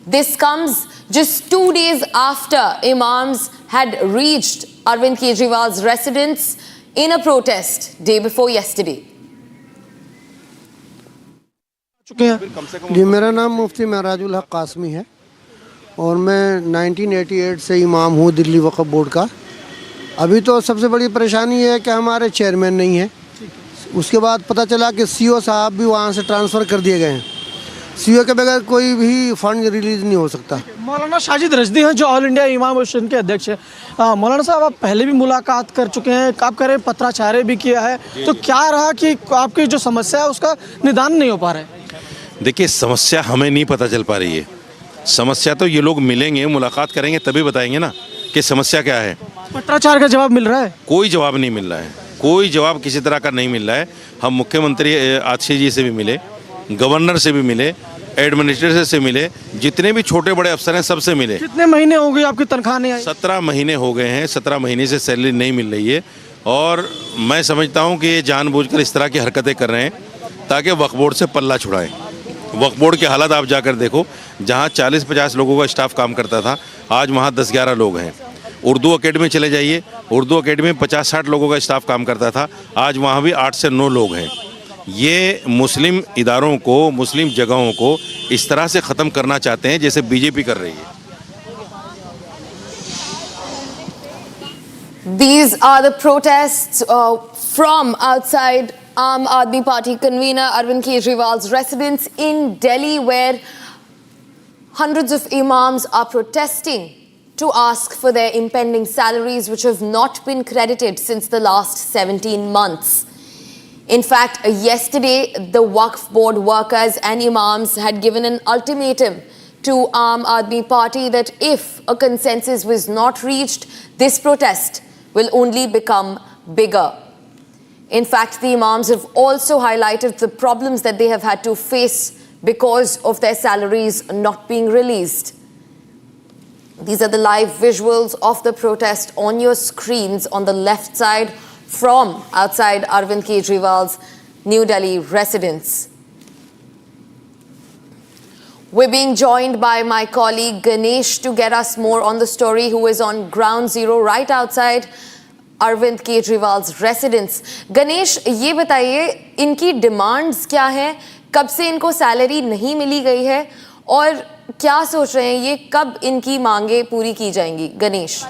Speaker 22: This comes just 2 days after imams had reached Arvind Kejriwal's residence in a protest day before yesterday.
Speaker 9: जी मेरा नाम मुफ्ती महराजुल हक कासमी है और मैं 1988 से इमाम हूँ Delhi Waqf board का। अभी तो सबसे बड़ी परेशानी है कि हमारे चेयरमैन नहीं है। उसके बाद पता चला कि सीओ साहब भी वहाँ से ट्रांसफ़र कर दिए गए हैं। सीओ के बगैर कोई भी फंड रिलीज़ नहीं हो सकता।
Speaker 20: मौलाना शाजिद रजदी हैं जो ऑल इंडिया इमाम एसोसिएशन के अध्यक्ष हैं। मौलाना साहब आप पहले भी मुलाकात कर चुके हैं, आप कह रहे हैं पत्राचार्य भी किया है, तो क्या रहा कि आपकी जो समस्या है उसका निदान नहीं हो पा रहा है?
Speaker 23: देखिए समस्या हमें नहीं पता चल पा रही है। समस्या तो ये लोग मिलेंगे, मुलाकात करेंगे तभी बताएंगे ना कि समस्या क्या है।
Speaker 20: पत्राचार का जवाब मिल रहा है?
Speaker 23: कोई जवाब नहीं मिल रहा है, कोई जवाब किसी तरह का नहीं मिल रहा है। हम मुख्यमंत्री आतिशी जी से भी मिले, गवर्नर से भी मिले, एडमिनिस्ट्रेटर से मिले, जितने भी छोटे बड़े अफसर हैं सबसे मिले।
Speaker 20: कितने महीने हो गए आपकी तनख्वाह नहीं आई?
Speaker 23: 17 महीने हो गए हैं, 17 महीने से सैलरी नहीं मिल रही है। और मैं समझता हूँ कि ये जानबूझकर इस तरह की हरकतें कर रहे हैं ताकि वक्फ बोर्ड से पल्ला छुड़ाएं। वक्फ बोर्ड के हालात आप जाकर देखो, जहाँ 40-50 लोगों का स्टाफ काम करता था, आज वहाँ 10-11 लोग हैं। उर्दू अकेडमी चले जाइए, उर्दू अकेडमी में 50-60 लोगों का स्टाफ काम करता था, आज वहाँ भी 8 से 9 लोग हैं। ये मुस्लिम इदारों को, मुस्लिम जगहों को इस तरह से ख़त्म करना चाहते हैं जैसे बीजेपी कर रही है।
Speaker 22: These are the protests from outside Aam Aadmi Party convener Arvind Kejriwal's residence in Delhi, where hundreds of imams are protesting to ask for their impending salaries, which have not been credited since the last 17 months. In fact, yesterday, the Waqf Board workers and imams had given an ultimatum to Aam Aadmi Party that if a consensus was not reached, this protest will only become bigger. In fact, the imams have also highlighted the problems that they have had to face because of their salaries not being released. These are the live visuals of the protest on your screens on the left side from outside Arvind Kejriwal's New Delhi residence. We're being joined by my colleague Ganesh to get us more on the story, who is on ground zero right outside Arvind Kejriwal's residence. Ganesh, ये बताइए इनकी demands क्या हैं, कब से इनको salary नहीं मिली गई है और क्या सोच रहे हैं ये कब इनकी मांगे पूरी की जाएंगी? गणेश,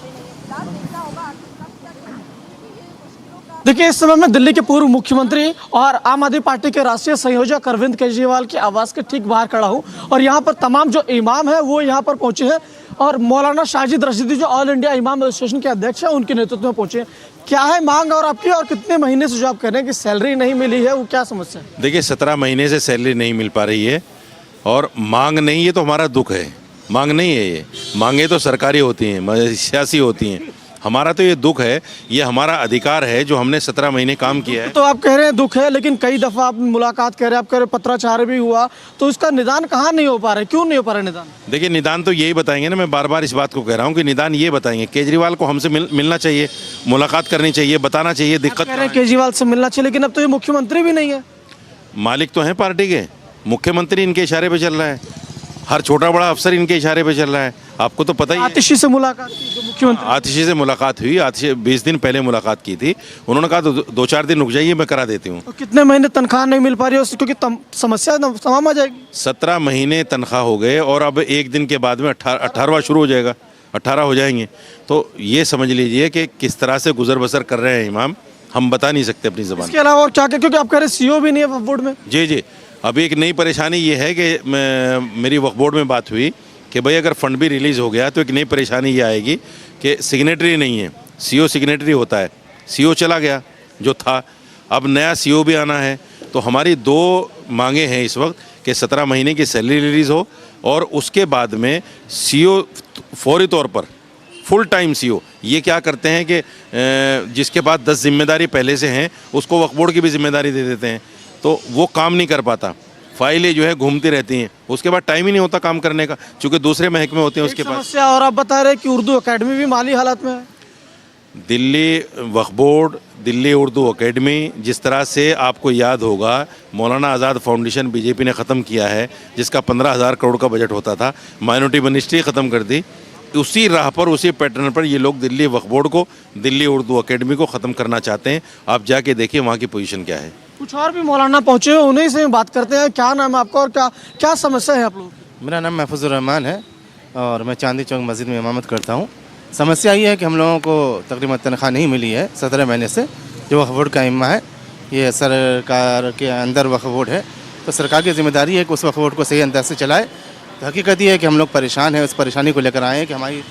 Speaker 20: देखिए इस समय मैं दिल्ली के पूर्व मुख्यमंत्री और आम आदमी पार्टी के राष्ट्रीय संयोजक अरविंद केजरीवाल के आवास के ठीक बाहर खड़ा हूं और यहां पर तमाम जो इमाम हैं वो यहां पर पहुंचे हैं और मौलाना शाजिद रशीदी जो ऑल इंडिया इमाम एसोसिएशन के अध्यक्ष हैं उनके नेतृत्व में पहुंचे हैं। क्या है मांग और आपकी, और कितने महीने से जो आप कह रहे हैं कि सैलरी नहीं मिली है, वो क्या समस्या है?
Speaker 23: देखिए 17 महीने से सैलरी नहीं मिल पा रही है और मांग नहीं, ये तो हमारा दुख है। मांग नहीं है, ये मांगे तो सरकारी होती हैं, सियासी होती हैं। हमारा तो ये दुख है, ये हमारा अधिकार है जो हमने 17 महीने काम किया है।
Speaker 20: तो आप कह रहे हैं दुख है, लेकिन कई दफा आप मुलाकात कर रहे हैं, आप कह रहे हैं पत्राचार भी हुआ, तो इसका निदान कहाँ नहीं हो पा रहा है, क्यों नहीं हो पा रहा है निदान?
Speaker 23: देखिए निदान तो यही बताएंगे ना, मैं बार बार इस बात को कह रहा हूँ कि निदान ये बताएंगे। केजरीवाल को हमसे मिलना चाहिए, मुलाकात करनी चाहिए, बताना चाहिए दिक्कत।
Speaker 20: कह रहे हैं केजरीवाल से मिलना चाहिए, लेकिन अब तो ये मुख्यमंत्री भी नहीं है।
Speaker 23: मालिक तो हैं पार्टी के, मुख्यमंत्री इनके इशारे पे चल रहा है, हर छोटा बड़ा अफसर इनके इशारे पे चल रहा है, आपको तो पता ही है।
Speaker 20: आतिशी से मुलाकात की, जो मुख्यमंत्री
Speaker 23: आतिशी से मुलाकात हुई, आतिशी 20 दिन पहले मुलाकात की थी, उन्होंने कहा 2-4 दिन रुक जाइए, मैं करा देती हूँ।
Speaker 20: तो कितने महीने तनख्वाह नहीं मिल पा रही है, क्योंकि समस्या तमाम आ जाएगी।
Speaker 23: 17 महीने तनख्वाह हो गए और अब एक दिन के बाद में 18वां शुरू हो जाएगा, 18 हो जाएंगे। तो ये समझ लीजिए कि किस तरह से गुजर बसर कर रहे हैं इमाम, हम बता नहीं सकते अपनी ज़बान।
Speaker 20: इसके अलावा और क्या, क्योंकि आप कह रहे सीओ भी नहीं है वक्फ बोर्ड में?
Speaker 23: जी, अभी एक नई परेशानी ये है कि मेरी वक्फ बोर्ड में बात हुई कि भाई अगर फंड भी रिलीज़ हो गया तो एक नई परेशानी ये आएगी कि सिग्नेटरी नहीं है, सीओ सिग्नेटरी होता है, सीओ चला गया जो था, अब नया सीओ भी आना है। तो हमारी 2 मांगे हैं इस वक्त कि 17 महीने की सैलरी रिलीज़ हो और उसके बाद में सीओ फौरी तौर पर फुल टाइम सीओ, ये क्या करते हैं कि जिसके पास 10 जिम्मेदारी पहले से हैं उसको वक्फ बोर्ड की भी जिम्मेदारी दे देते हैं, तो वो काम नहीं कर पाता, फाइलें जो है घूमती रहती हैं, उसके बाद टाइम ही नहीं होता काम करने का, क्योंकि दूसरे महकमे होते हैं उसके पास।
Speaker 20: समस्या और आप बता रहे हैं कि उर्दू अकेडमी भी माली हालत में है।
Speaker 23: दिल्ली वक्फ बोर्ड, दिल्ली उर्दू अकेडमी, जिस तरह से आपको याद होगा मौलाना आज़ाद फाउंडेशन बीजेपी ने ख़त्म किया है, जिसका 15,000 करोड़ का बजट होता था, माइनॉरिटी मिनिस्ट्री ख़त्म कर दी, उसी राह पर उसी पैटर्न पर ये लोग दिल्ली वक्फ बोर्ड को, दिल्ली उर्दू अकेडमी को ख़त्म करना चाहते हैं। आप जाके देखिए वहाँ की पोजीशन क्या है।
Speaker 20: कुछ और भी मौलाना पहुँचे हुए, उन्हीं से बात करते हैं। क्या नाम है आपका और क्या समस्या है आप लोगों की?
Speaker 1: मेरा नाम महफूजुर रहमान है और मैं चांदी चौक मस्जिद में इमामत करता हूँ। समस्या ये है कि हम लोगों को तकरीबन तनख्वाह नहीं मिली है 17 महीने से, जो वक्फ बोर्ड का इम्मा है, ये सरकार के अंदर वक्फ बोर्ड है, तो सरकार की जिम्मेदारी है कि उस वक्फ बोर्ड को सही अंदाज से चलाए। तो हकीकत ये है कि हम लोग परेशान हैं, उस परेशानी को लेकर आए हैं कि हमारी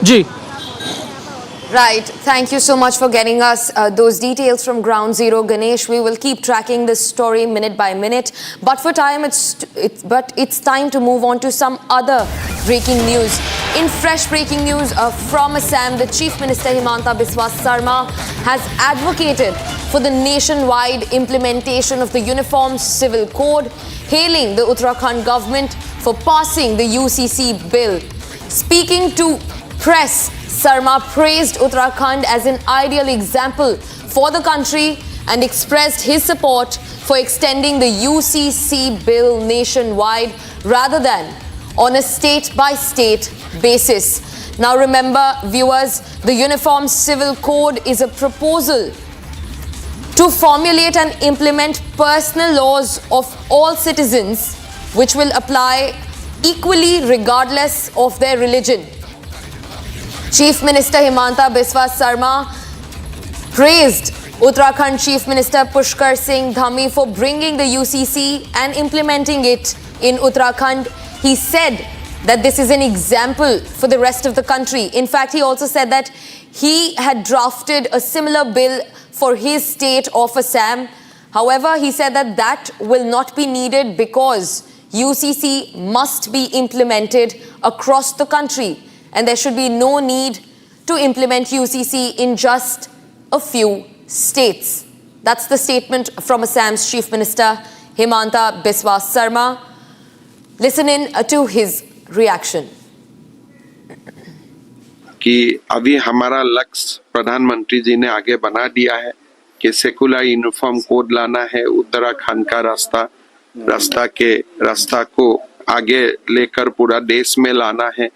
Speaker 20: जी।
Speaker 22: Right. Thank you so much for getting us those details from ground zero, Ganesh. We will keep tracking this story minute by minute. But for time, it's time to move on to some other breaking news. In fresh breaking news from Assam, the Chief Minister Himanta Biswa Sarma has advocated for the nationwide implementation of the Uniform Civil Code, hailing the Uttarakhand government for passing the UCC bill. Speaking to press, Sarma praised Uttarakhand as an ideal example for the country and expressed his support for extending the UCC bill nationwide rather than on a state-by-state basis. Now remember, viewers, the Uniform Civil Code is a proposal to formulate and implement personal laws of all citizens which will apply equally regardless of their religion. Chief Minister Himanta Biswa Sarma praised Uttarakhand Chief Minister Pushkar Singh Dhami for bringing the UCC and implementing it in Uttarakhand. He said that this is an example for the rest of the country. In fact, he also said that he had drafted a similar bill for his state of Assam. However, he said that that will not be needed because UCC must be implemented across the country. And there should be no need to implement UCC in just a few states. That's the statement from Assam's Chief Minister Himanta Biswa Sarma. Listen in to his reaction.
Speaker 4: कि अभी हमारा लक्ष्य प्रधानमंत्री जी ने आगे बना दिया है कि सेकुलर यूनिफॉर्म कोड लाना है, उत्तराखंड का रास्ता को आगे लेकर पूरा देश में लाना है।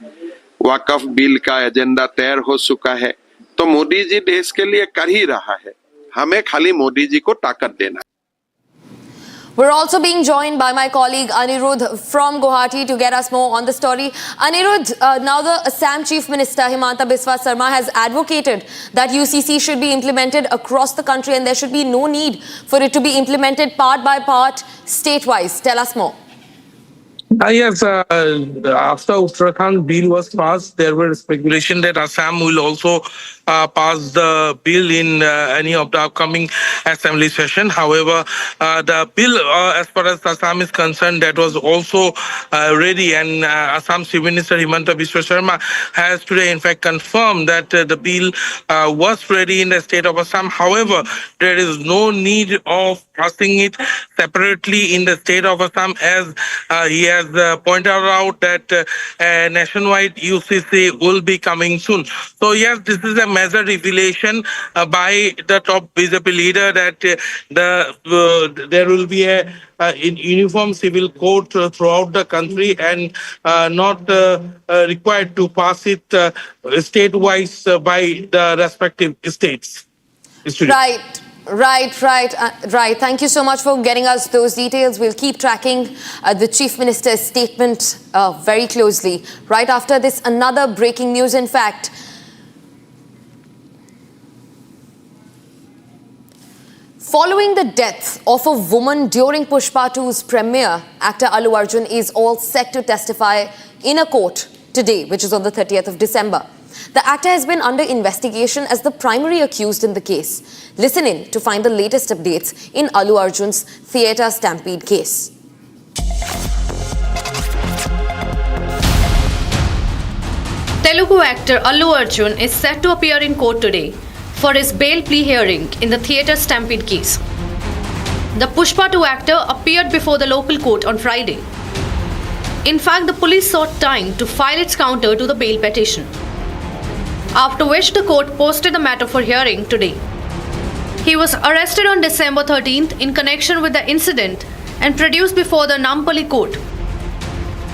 Speaker 4: वक्फ बिल का एजेंडा तैयार हो चुका है, तो मोदी जी देश के लिए कर ही रहा है, हमें खाली मोदी जी को ताकत देना।
Speaker 22: We're also being joined by my colleague Anirudh from Guwahati to get us more on the story. Anirudh, now the Assam Chief Minister Himanta Biswa Sarma has advocated that UCC should be implemented across the country and there should be no need for it to be implemented part by part, state-wise. Tell us more.
Speaker 16: Yes, after Uttarakhand bill was passed, there were speculation that Assam will also pass the bill in any of the upcoming assembly session. However, the bill, as far as Assam is concerned, that was also ready, and Assam Chief Minister Himanta Biswa Sarma has today, in fact, confirmed that the bill was ready in the state of Assam. However, there is no need of passing it separately in the state of Assam, as he has pointed out that nationwide UCC will be coming soon. So yes, this is a major revelation by the top BJP leader that there will be a uniform civil code throughout the country and not required to pass it state-wise by the respective states.
Speaker 22: Right. Thank you so much for getting us those details. We'll keep tracking the Chief Minister's statement very closely. Right after this, another breaking news, in fact. Following the death of a woman during Pushpa 2's premiere, actor Allu Arjun is all set to testify in a court today, which is on the 30th of December. The actor has been under investigation as the primary accused in the case. Listen in to find the latest updates in Allu Arjun's theatre stampede case.
Speaker 11: Telugu actor Allu Arjun is set to appear in court today for his bail plea hearing in the theatre stampede case. The Pushpa 2 actor appeared before the local court on Friday. In fact, the police sought time to file its counter to the bail petition, after which the court posted the matter for hearing today. He was arrested on December 13th in connection with the incident and produced before the Nampally court,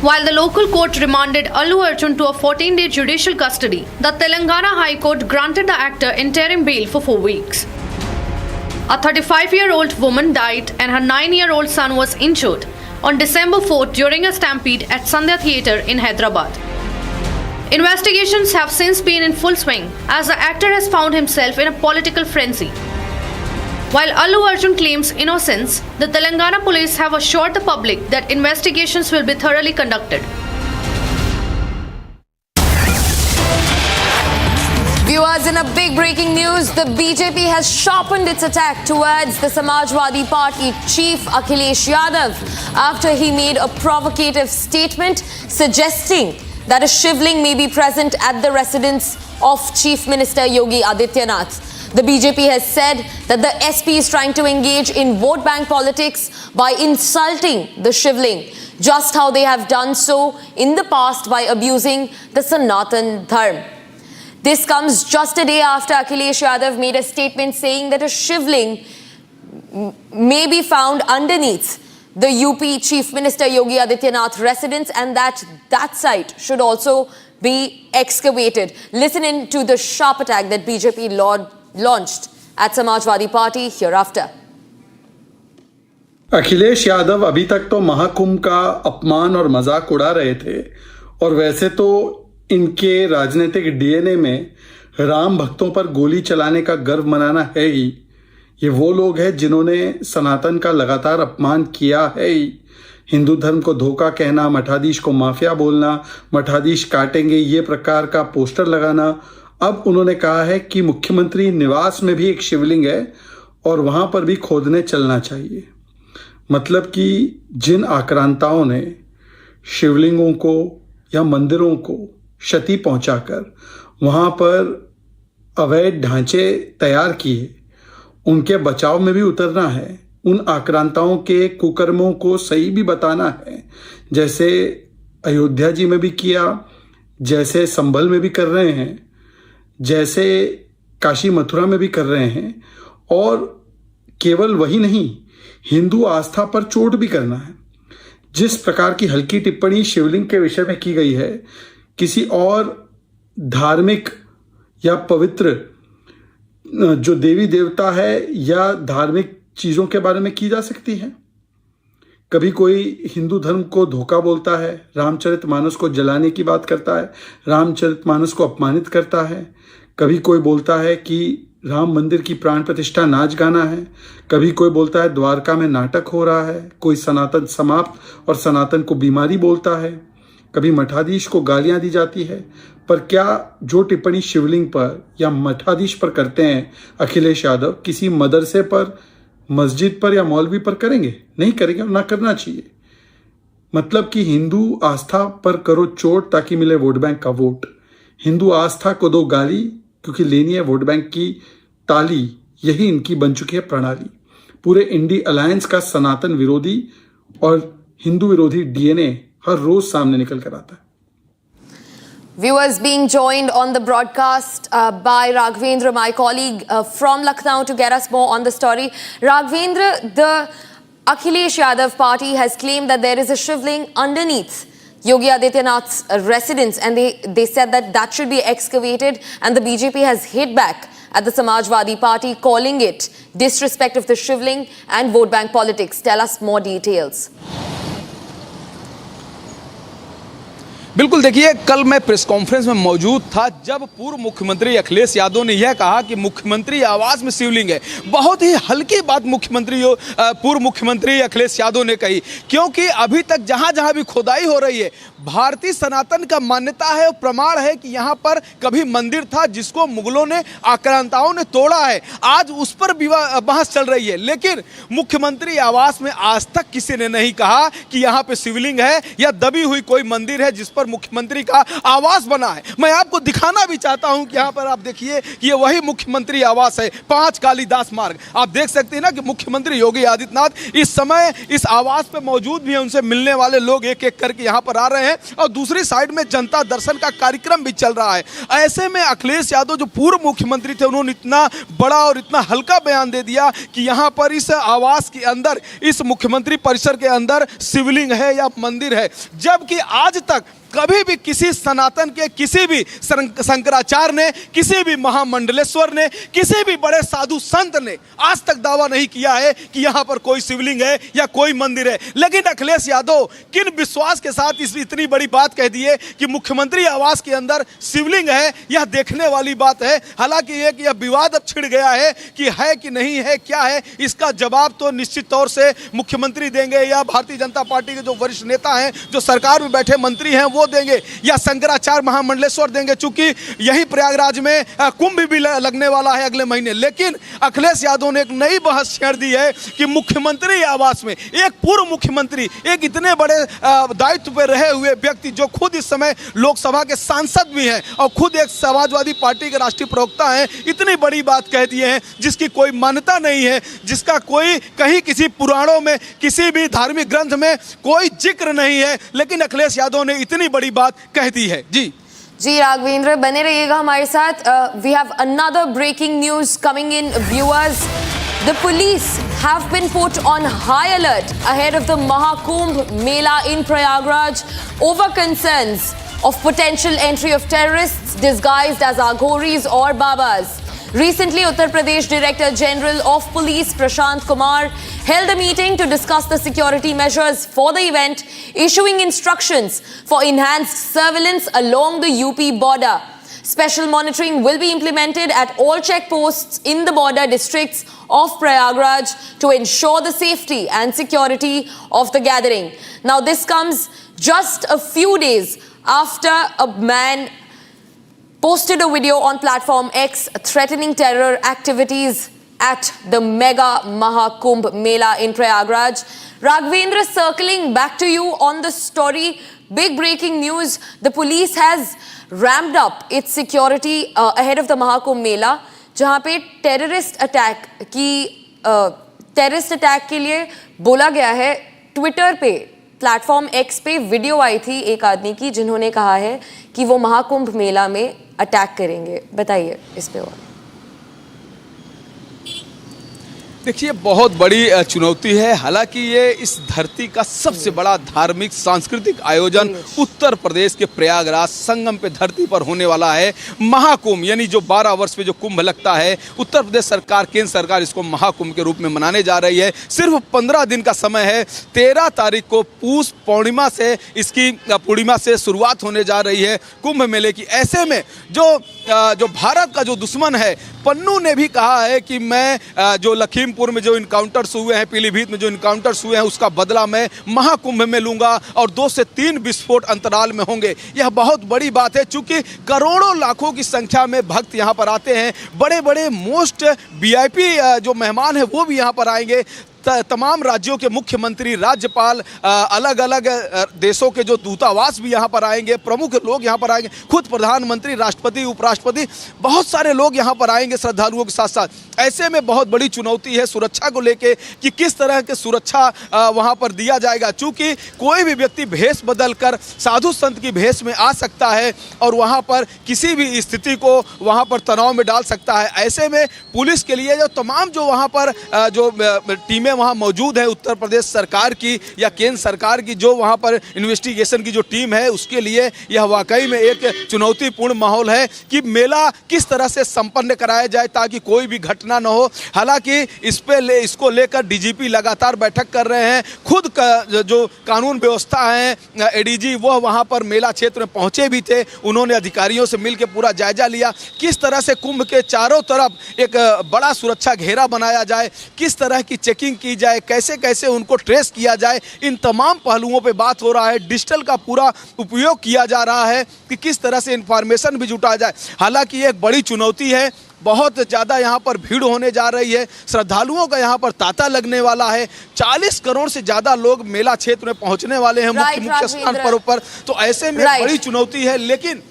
Speaker 11: while the local court remanded Allu Arjun to a 14-day judicial custody. The Telangana High Court granted the actor interim bail for 4 weeks. A 35-year-old woman died and her 9-year-old son was injured on December 4th during a stampede at Sandhya Theatre in Hyderabad. Investigations have since been in full swing as the actor has found himself in a political frenzy. While Allu Arjun claims innocence, the Telangana police have assured the public that investigations will be thoroughly conducted.
Speaker 22: Viewers, in a big breaking news, the BJP has sharpened its attack towards the Samajwadi Party chief Akhilesh Yadav after he made a provocative statement suggesting that a shivling may be present at the residence of Chief Minister Yogi Adityanath. The BJP has said that the SP is trying to engage in vote bank politics by insulting the shivling, just how they have done so in the past by abusing the Sanatan Dharma. This comes just a day after Akhilesh Yadav made a statement saying that a shivling may be found underneath the UP Chief Minister Yogi Adityanath residence and that site should also be excavated. Listen in to the sharp attack that BJP launched at Samajwadi Party hereafter.
Speaker 7: Akhilesh Yadav अभी तक तो महाकुंभ का अपमान और मजाक उड़ा रहे थे और वैसे तो इनके राजनीतिक डीएनए में राम भक्तों पर गोली चलाने का गर्व मनाना है ही। ये वो लोग हैं जिन्होंने सनातन का लगातार अपमान किया है ही। हिंदू धर्म को धोखा कहना, मठाधीश को माफिया बोलना, मठाधीश काटेंगे ये प्रकार का पोस्टर लगाना। अब उन्होंने कहा है कि मुख्यमंत्री निवास में भी एक शिवलिंग है और वहां पर भी खोदने चलना चाहिए। मतलब कि जिन आक्रांताओं ने शिवलिंगों को या मंदिरों को क्षति पहुंचाकर वहां पर अवैध ढांचे तैयार किए, उनके बचाव में भी उतरना है। उन आक्रांताओं के कुकर्मों को सही भी बताना है, जैसे अयोध्या जी में भी किया, जैसे संभल में भी कर रहे हैं, जैसे काशी मथुरा में भी कर रहे हैं। और केवल वही नहीं, हिंदू आस्था पर चोट भी करना है। जिस प्रकार की हल्की टिप्पणी शिवलिंग के विषय में की गई है, किसी और धार्मिक या पवित्र जो देवी देवता है या धार्मिक चीजों के बारे में की जा सकती है। कभी कोई हिंदू धर्म को धोखा बोलता है, रामचरितमानस को जलाने की बात करता है, रामचरितमानस को अपमानित करता है। कभी कोई बोलता है कि राम मंदिर की प्राण प्रतिष्ठा नाच गाना है, कभी कोई बोलता है द्वारका में नाटक हो रहा है, कोई सनातन समाप्त और सनातन को बीमारी बोलता है, कभी मठाधीश को गालियां दी जाती है। पर क्या जो टिप्पणी शिवलिंग पर या मठाधीश पर करते हैं अखिलेश यादव, किसी मदरसे पर, मस्जिद पर या मौलवी पर करेंगे? नहीं करेंगे और ना करना चाहिए। मतलब कि हिंदू आस्था पर करो चोट ताकि मिले वोट बैंक का वोट। हिंदू आस्था को दो गाली क्योंकि लेनी है वोट बैंक की ताली। यही इनकी बन चुकी है प्रणाली। पूरे इंडी अलायंस का सनातन विरोधी और हिंदू विरोधी डीएनए हर रोज सामने निकल कर आता है।
Speaker 22: Viewers, being joined on the broadcast by Raghavendra, my colleague from Lucknow, to get us more on the story. Raghavendra, the Akhilesh Yadav party has claimed that there is a shivling underneath Yogi Adityanath's residence, and they said that should be excavated, and the BJP has hit back at the Samajwadi Party, calling it disrespect of the shivling and vote bank politics. Tell us more details.
Speaker 8: बिल्कुल, देखिए, कल मैं press conference में मौजूद था जब पूर्व मुख्यमंत्री अखिलेश यादव ने यह कहा कि मुख्यमंत्री आवास में शिवलिंग है। बहुत ही हल्की बात पूर्व मुख्यमंत्री अखिलेश यादव ने कही, क्योंकि अभी तक जहां जहां भी खुदाई हो रही है भारतीय सनातन का मान्यता है और प्रमाण है कि यहाँ पर कभी मंदिर था जिसको मुगलों ने, आक्रांताओं ने तोड़ा है। आज उस पर बहस चल रही है, लेकिन मुख्यमंत्री आवास में आज तक किसी ने नहीं कहा कि यहाँ पे शिवलिंग है या दबी हुई कोई मंदिर है जिस पर मुख्यमंत्री का आवास बना है। मैं आपको दिखाना भी चाहता हूं कि यहाँ पर आप देखिए कि ये वही मुख्यमंत्री आवास है, 5 कालिदास मार्ग। आप देख सकते हैं ना कि मुख्यमंत्री योगी आदित्यनाथ इस समय इस आवास पे मौजूद भी हैं, उनसे मिलने वाले लोग एक एक करके यहाँ पर आ रहे हैं और दूसरी साइड में जनता दर्शन का कार्यक्रम भी चल रहा है। ऐसे में अखिलेश यादव जो पूर्व मुख्यमंत्री थे, उन्होंने इतना बड़ा और इतना हल्का बयान दे दिया कि यहाँ पर इस आवास के अंदर, इस मुख्यमंत्री परिसर के अंदर शिवलिंग है या मंदिर है, जबकि आज तक कभी भी किसी सनातन के किसी भी शंकराचार्य ने, किसी भी महामंडलेश्वर ने, किसी भी बड़े साधु संत ने आज तक दावा नहीं किया है कि यहाँ पर कोई शिवलिंग है या कोई मंदिर है। लेकिन अखिलेश यादव किन विश्वास के साथ इस इतनी बड़ी बात कह दी है कि मुख्यमंत्री आवास के अंदर शिवलिंग है, यह देखने वाली बात है। हालांकि एक यह विवाद अब छिड़ गया है कि नहीं है, क्या है, इसका जवाब तो निश्चित तौर से मुख्यमंत्री देंगे या भारतीय जनता पार्टी के जो वरिष्ठ नेता हैं, जो सरकार में बैठे मंत्री हैं, वो देंगे या शंकराचार्य महामंडलेश्वर देंगे, चूंकि यही प्रयागराज में कुंभ भी लगने वाला है अगले महीने। लेकिन अखिलेश यादव ने एक नई बहस छेड़ दी है कि मुख्यमंत्री आवास में एक पूर्व मुख्यमंत्री, एक इतने बड़े दायित्व पर रहे हुए व्यक्ति जो खुद इस समय लोकसभा के सांसद भी हैं और खुद एक समाजवादी पार्टी के राष्ट्रीय प्रवक्ता हैं, इतनी बड़ी बात कह दी है जिसकी कोई मान्यता नहीं है, जिसका कोई कहीं किसी पुराणों में, किसी भी धार्मिक ग्रंथ में कोई जिक्र नहीं है, लेकिन अखिलेश यादव ने इतनी बड़ी बात कह दी है।
Speaker 22: जी राघवेंद्र, बने रहिएगा हमारे साथ। We have another breaking news coming in viewers. The police have been put on high alert ahead of the Mahakumbh Mela in Prayagraj over concerns of potential entry of terrorists disguised as Aghoris or Babas. Recently, Uttar Pradesh Director General of Police Prashant Kumar held a meeting to discuss the security measures for the event, issuing instructions for enhanced surveillance along the UP border. Special monitoring will be implemented at all checkposts in the border districts of Prayagraj to ensure the safety and security of the gathering. Now, this comes just a few days after a man posted a video on platform X threatening terror activities at the mega Mahakumbh Mela in Prayagraj. Raghvendra, circling back to you on the story, big breaking news. The police has ramped up its security ahead of the Mahakumbh Mela, जहाँ पे terrorist attack के लिए बोला गया है। Twitter पे, platform x पे video आई थी एक आदमी की जिन्होंने कहा है कि वो महाकुंभ मेला में अटैक करेंगे। बताइए इस पे। और
Speaker 8: देखिए, बहुत बड़ी चुनौती है। हालांकि ये इस धरती का सबसे बड़ा धार्मिक सांस्कृतिक आयोजन उत्तर प्रदेश के प्रयागराज संगम पे धरती पर होने वाला है। महाकुंभ यानी जो 12 वर्ष पे जो कुंभ लगता है, उत्तर प्रदेश सरकार, केंद्र सरकार इसको महाकुंभ के रूप में मनाने जा रही है। सिर्फ 15 दिन का समय है। 13 तारीख को पूस पूर्णिमा से इसकी पूर्णिमा से शुरुआत होने जा रही है कुंभ मेले की। ऐसे में जो भारत का जो दुश्मन है, पन्नू ने भी कहा है कि मैं जो लखीमपुर में जो इनकाउंटर्स हुए हैं, पीलीभीत में जो इनकाउंटर्स हुए हैं, उसका बदला मैं महाकुंभ में लूंगा और 2 से 3 विस्फोट अंतराल में होंगे। यह बहुत बड़ी बात है, चूंकि करोड़ों लाखों की संख्या में भक्त यहाँ पर आते हैं। बड़े बड़े मोस्ट VIP जो मेहमान हैं वो भी यहाँ पर आएंगे। तमाम राज्यों के मुख्यमंत्री, राज्यपाल, अलग अलग देशों के जो दूतावास भी यहाँ पर आएंगे, प्रमुख लोग यहाँ पर आएंगे, खुद प्रधानमंत्री, राष्ट्रपति, उपराष्ट्रपति, बहुत सारे लोग यहाँ पर आएंगे श्रद्धालुओं के साथ साथ। ऐसे में बहुत बड़ी चुनौती है सुरक्षा को लेके कि किस तरह की सुरक्षा वहाँ पर दिया जाएगा, चूँकि कोई भी व्यक्ति भेष बदल कर साधु संत की भेष में आ सकता है और वहाँ पर किसी भी स्थिति को वहाँ पर तनाव में डाल सकता है। ऐसे में पुलिस के लिए जो तमाम जो वहाँ पर जो टीमें वहाँ मौजूद है, उत्तर प्रदेश सरकार की या केंद्र सरकार की जो वहाँ पर इन्वेस्टिगेशन की जो टीम है, उसके लिए यह वाकई में एक चुनौतीपूर्ण माहौल है कि मेला किस तरह से संपन्न कराया जाए ताकि कोई भी घटना घटना न हो। हालांकि इसको लेकर डीजीपी लगातार बैठक कर रहे हैं। खुद जो कानून व्यवस्था है एडीजी वह वहां पर मेला क्षेत्र में पहुंचे भी थे। उन्होंने अधिकारियों से मिलकर पूरा जायजा लिया, किस तरह से कुंभ के चारों तरफ एक बड़ा सुरक्षा घेरा बनाया जाए, किस तरह की चेकिंग की जाए, कैसे कैसे उनको ट्रेस किया जाए, इन तमाम पहलुओं पे बात हो रहा है। डिजिटल का पूरा उपयोग किया जा रहा है कि किस तरह से इंफॉर्मेशन भी जुटाया जाए। हालांकि ये एक बड़ी चुनौती है, बहुत ज़्यादा यहाँ पर भीड़ होने जा रही है, श्रद्धालुओं का यहाँ पर तांता लगने वाला है। 40 करोड़ से ज़्यादा लोग मेला क्षेत्र में पहुँचने वाले हैं मुख्य स्नान पर्व पर, तो ऐसे में बड़ी चुनौती है। लेकिन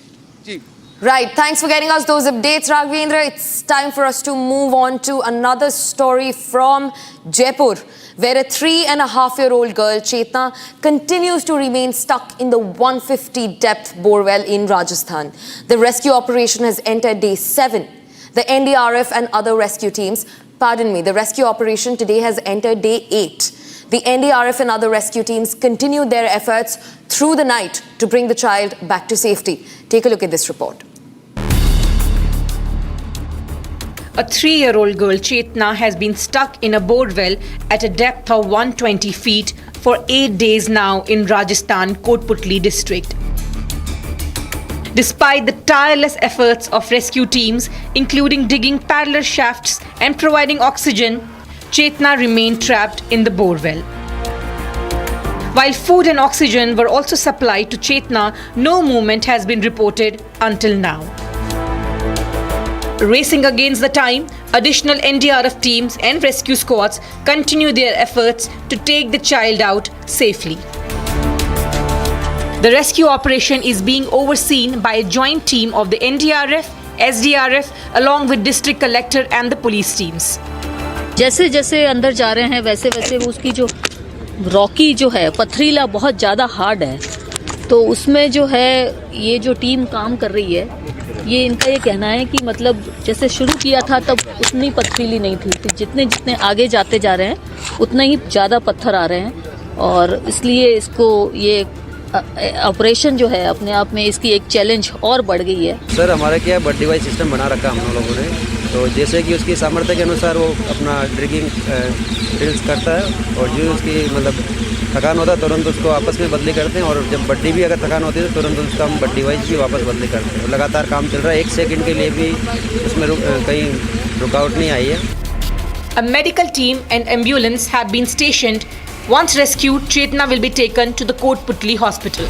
Speaker 8: जी
Speaker 22: Right, thanks for getting us those updates, Raghavendra. It's time for us to move on to another story from Jaipur, where a 3.5-year-old girl, Chetna, continues to remain stuck in the 150 depth Borewell in Rajasthan. The rescue operation has entered day 7. The NDRF and other rescue teams, the rescue operation today has entered day 8. The NDRF and other rescue teams continued their efforts through the night to bring the child back to safety. Take a look at this report.
Speaker 13: A 3-year-old girl, Chetna, has been stuck in a borewell at a depth of 120 feet for 8 days now in Rajasthan, Kotputli district. Despite the tireless efforts of rescue teams, including digging parallel shafts and providing oxygen, Chetna remained trapped in the borewell. While food and oxygen were also supplied to Chetna, no movement has been reported until now. Racing against the time, additional NDRF teams and rescue squads continue their efforts to take the child out safely. The rescue operation is being overseen by a joint team of the NDRF, SDRF, along with district collector and the police teams.
Speaker 15: जैसे जैसे अंदर जा रहे हैं वैसे वैसे उसकी जो रॉकी जो है पथरीला बहुत ज़्यादा हार्ड है, तो उसमें जो है ये जो टीम काम कर रही है, ये इनका ये कहना है कि मतलब जैसे शुरू किया था तब उतनी पथरीली नहीं थी, तो जितने जितने आगे जाते जा रहे हैं उतने ही ज़्यादा पत्थर आ रहे हैं, और इसलिए इसको ये ऑपरेशन जो है अपने आप में इसकी एक चैलेंज और बढ़ गई है।
Speaker 17: सर हमारा क्या है, बट डिवाइस सिस्टम बना रखा है हम लोगों ने, तो जैसे कि उसकी सामर्थ्य के अनुसार वो अपना ड्रिगिंग ड्रिल्स करता है, और जो उसकी मतलब थकान होता है तुरंत उसको आपस में बदली करते हैं, और जब बड्डी भी अगर थकान होती है तो तुरंत उसका हम बट डिवाइस भी वापस बदली करते हैं। लगातार काम चल रहा है, 1 सेकंड के लिए भी उसमें कहीं रुकावट नहीं आई है।
Speaker 13: A medical team and ambulance have been stationed. Once rescued, Chetna will be taken to the Kotputli hospital.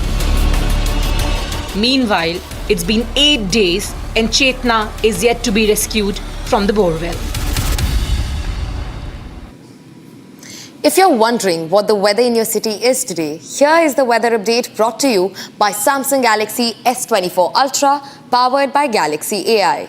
Speaker 13: Meanwhile, it's been 8 days and Chetna is yet to be rescued from the borewell.
Speaker 22: If you're wondering what the weather in your city is today, here is the weather update brought to you by Samsung Galaxy S24 Ultra, powered by Galaxy AI.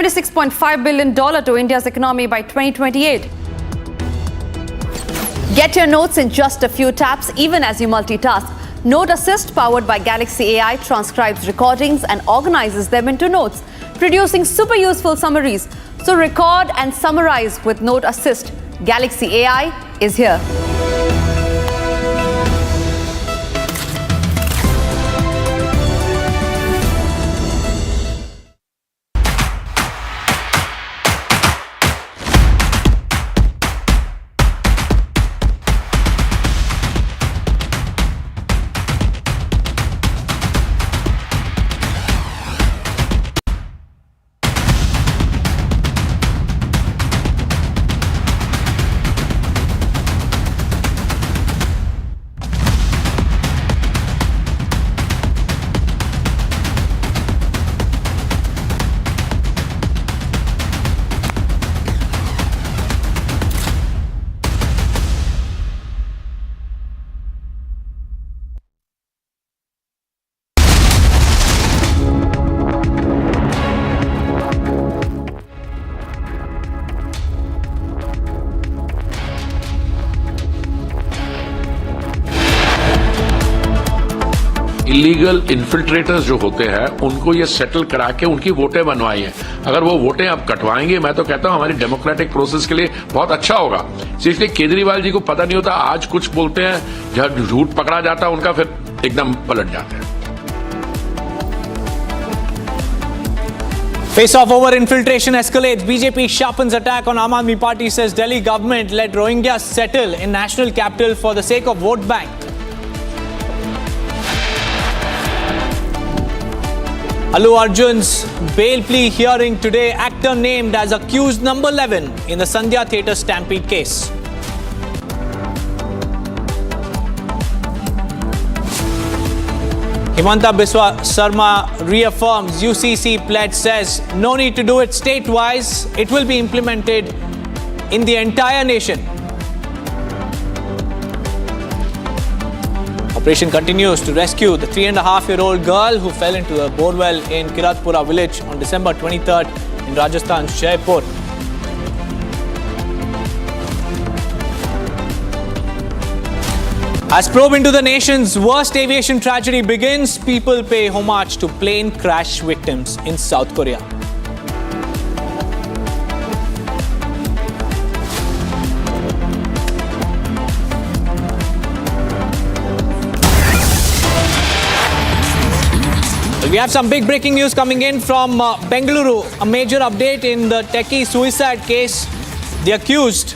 Speaker 18: $76.5 billion to India's economy by 2028. Get your notes in just a few taps, even as you multitask. Note Assist, powered by Galaxy AI, transcribes recordings and organizes them into notes, producing super useful summaries. So record and summarize with Note Assist. Galaxy AI is here.
Speaker 3: Illegal infiltrators जो होते हैं उनको ये settle करा के उनकी वोटें बनवाई हैं। अगर वो वोटें अब कटवाएंगे, मैं तो कहता हूं हमारी डेमोक्रेटिक प्रोसेस के लिए बहुत अच्छा होगा। इसलिए केजरीवाल जी को पता नहीं होता, आज कुछ बोलते हैं, जब झूठ पकड़ा जाता है उनका फिर एकदम पलट जाते हैं।
Speaker 10: Face off over infiltration escalates. BJP sharpens attack on Aam Aadmi Party, says Delhi government let Rohingyas settle in national capital for the sake of vote bank. Allu Arjun's bail plea hearing today. Actor named as accused number 11 in the Sandhya theatre stampede case. Himanta Biswa Sarma reaffirms UCC pledge, says no need to do it state-wise. It will be implemented in the entire nation. Operation continues to rescue the 3.5-year-old girl who fell into a borewell in Kiratpura village on December 23rd in Rajasthan's Jaipur. As probe into the nation's worst aviation tragedy begins, people pay homage to plane crash victims in South Korea. We have some big breaking news coming in from Bengaluru. A major update in the techie suicide case. The accused,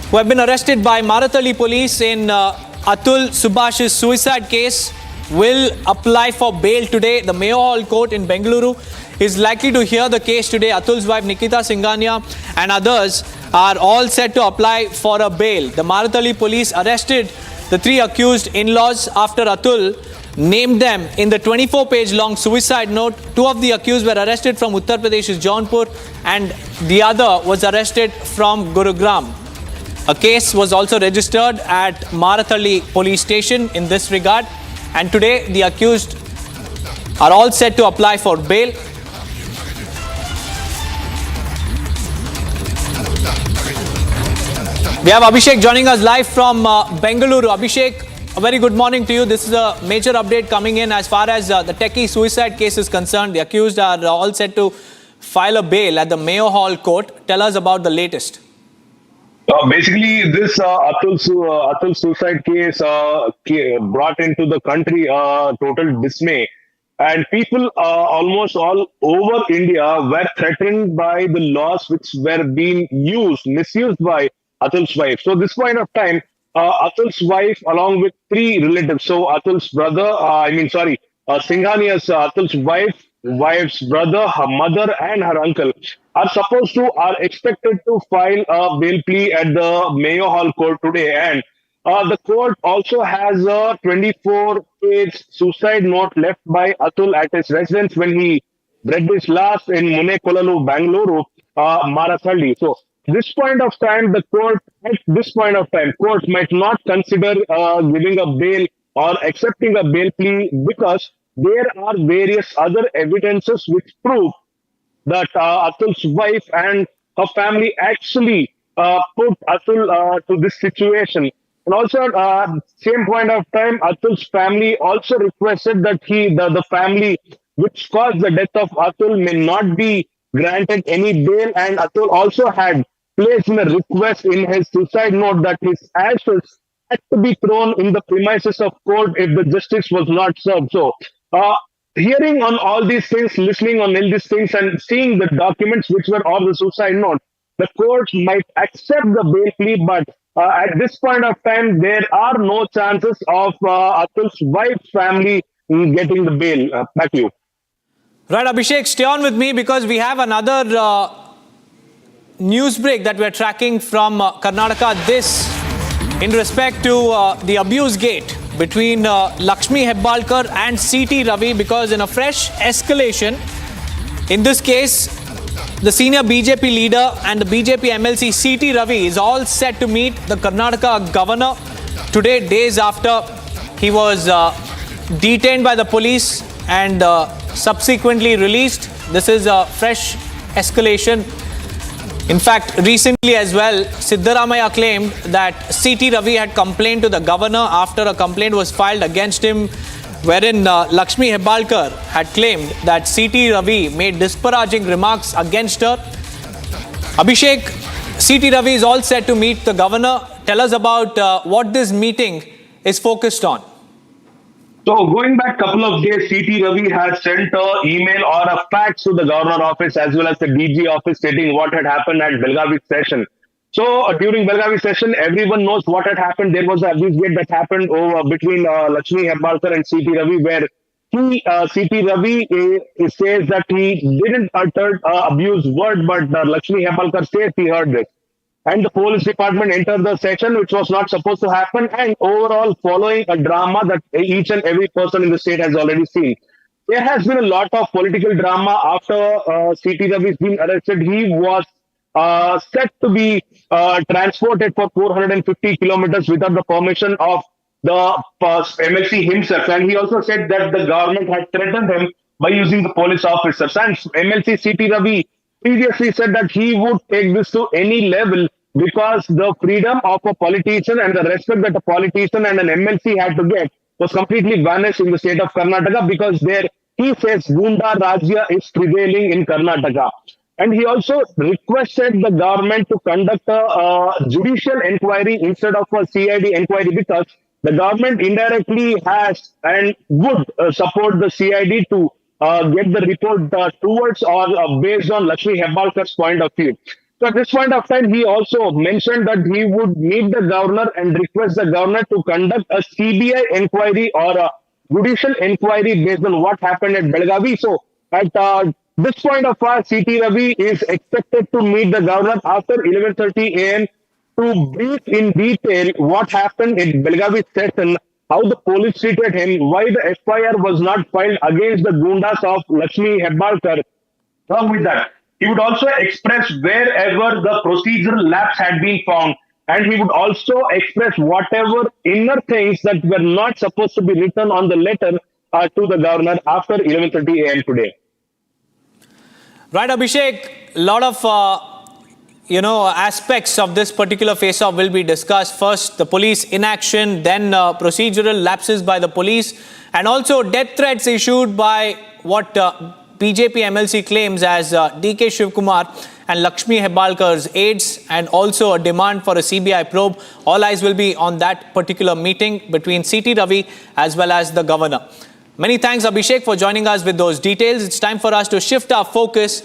Speaker 10: who have been arrested by Marathali police in Atul Subhash's suicide case, will apply for bail today. The Mayo Hall Court in Bengaluru is likely to hear the case today. Atul's wife Nikita Singhania and others are all set to apply for a bail. The Marathali police arrested the three accused in-laws after Atul named them in the 24-page long suicide note. Two of the accused were arrested from Uttar Pradesh's Jaunpur and the other was arrested from Gurugram. A case was also registered at Marathali police station in this regard, and today the accused are all set to apply for bail. We have Abhishek joining us live from Bengaluru. Abhishek, a very good morning to you. This is a major update coming in as far as the techie suicide case is concerned. The accused are all set to file a bail at the Mayo Hall Court. Tell us about the latest.
Speaker 6: Basically, this Atul suicide case brought into the country total dismay. And people almost all over India were threatened by the laws which were being misused by Atul's wife. So this point of time, Atul's wife along with three relatives, so Atul's brother, Singhania's Atul's wife's brother, her mother and her uncle are expected to file a bail plea at the Mayo Hall Court today. And the court also has a 24-page suicide note left by Atul at his residence when he breathed his last in Munekolalu, Bangalore, Marathali. So this point of time, court might not consider giving a bail or accepting a bail plea because there are various other evidences which prove that Atul's wife and her family actually put Atul to this situation. And also, same point of time, Atul's family also requested that the family which caused the death of Atul may not be granted any bail. And Atul also had placed in a request in his suicide note that his ashes had to be thrown in the premises of court if the justice was not served. So, hearing on all these things, listening on all these things, and seeing the documents which were on the suicide note, the court might accept the bail plea, but at this point of time, there are no chances of Atul's wife's family getting the bail. Back to you.
Speaker 12: Right, Abhishek, stay on with me because we have another news break that we're tracking from Karnataka. This in respect to the abuse gate between Lakshmi Hebbalkar and CT Ravi, because in a fresh escalation, in this case, the senior BJP leader and the BJP MLC CT Ravi is all set to meet the Karnataka governor today, days after he was detained by the police and subsequently released. This is a fresh escalation. In fact, recently as well, Siddaramaiah claimed that CT Ravi had complained to the governor after a complaint was filed against him, wherein Lakshmi Hebbalkar had claimed that CT Ravi made disparaging remarks against her. Abhishek, CT Ravi is all set to meet the governor. Tell us about what this meeting is focused on.
Speaker 6: So going back a couple of days, CT Ravi had sent an email or a fax to the governor office as well as the DG office stating what had happened at Belgavi session. So during Belgavi session, everyone knows what had happened. There was an abuse gate that happened between Lakshmi Hebbalkar and CT Ravi, where CT Ravi says that he didn't utter abuse word, but Lakshmi Hebbalkar says he heard this. And the police department entered the session, which was not supposed to happen, and overall following a drama that each and every person in the state has already seen. There has been a lot of political drama after CT Ravi has been arrested. He was set to be transported for 450 kilometers without the permission of the MLC himself. And he also said that the government had threatened him by using the police officers. And MLC CT Ravi previously said that he would take this to any level because the freedom of a politician and the respect that a politician and an MLC had to get was completely vanished in the state of Karnataka, because there he says Gunda Rajya is prevailing in Karnataka. And he also requested the government to conduct a judicial inquiry instead of a CID inquiry, because the government indirectly has and would support the CID to get the report towards or based on Lakshmi Hebbalkar's point of view. So at this point of time, he also mentioned that he would meet the governor and request the governor to conduct a CBI inquiry or a judicial inquiry based on what happened at Belgavi. So at this point of our, CT Ravi is expected to meet the governor after 11:30 a.m. to brief in detail what happened in Belgavi session, how the police treated him, why the FIR was not filed against the Gundas of Lakshmi Hebbalkar. Along with that, he would also express wherever the procedural lapse had been found, and he would also express whatever inner things that were not supposed to be written on the letter to the governor after 11:30 a.m. today.
Speaker 12: Right, Abhishek, a lot of aspects of this particular face-off will be discussed. First, the police inaction, then procedural lapses by the police, and also death threats issued by what BJP MLC claims as DK Shivkumar and Lakshmi Hebbalkar's aides, and also a demand for a CBI probe. All eyes will be on that particular meeting between CT Ravi as well as the governor. Many thanks, Abhishek, for joining us with those details. It's time for us to shift our focus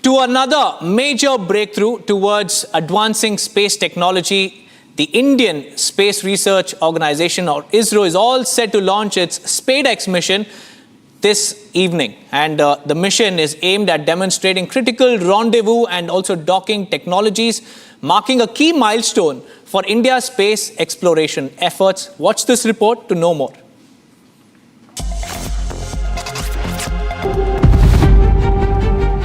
Speaker 12: to another major breakthrough towards advancing space technology. The Indian Space Research Organization, or ISRO, is all set to launch its SpaceX mission this evening. And the mission is aimed at demonstrating critical rendezvous and also docking technologies, marking a key milestone for India's space exploration efforts. Watch this report to know more.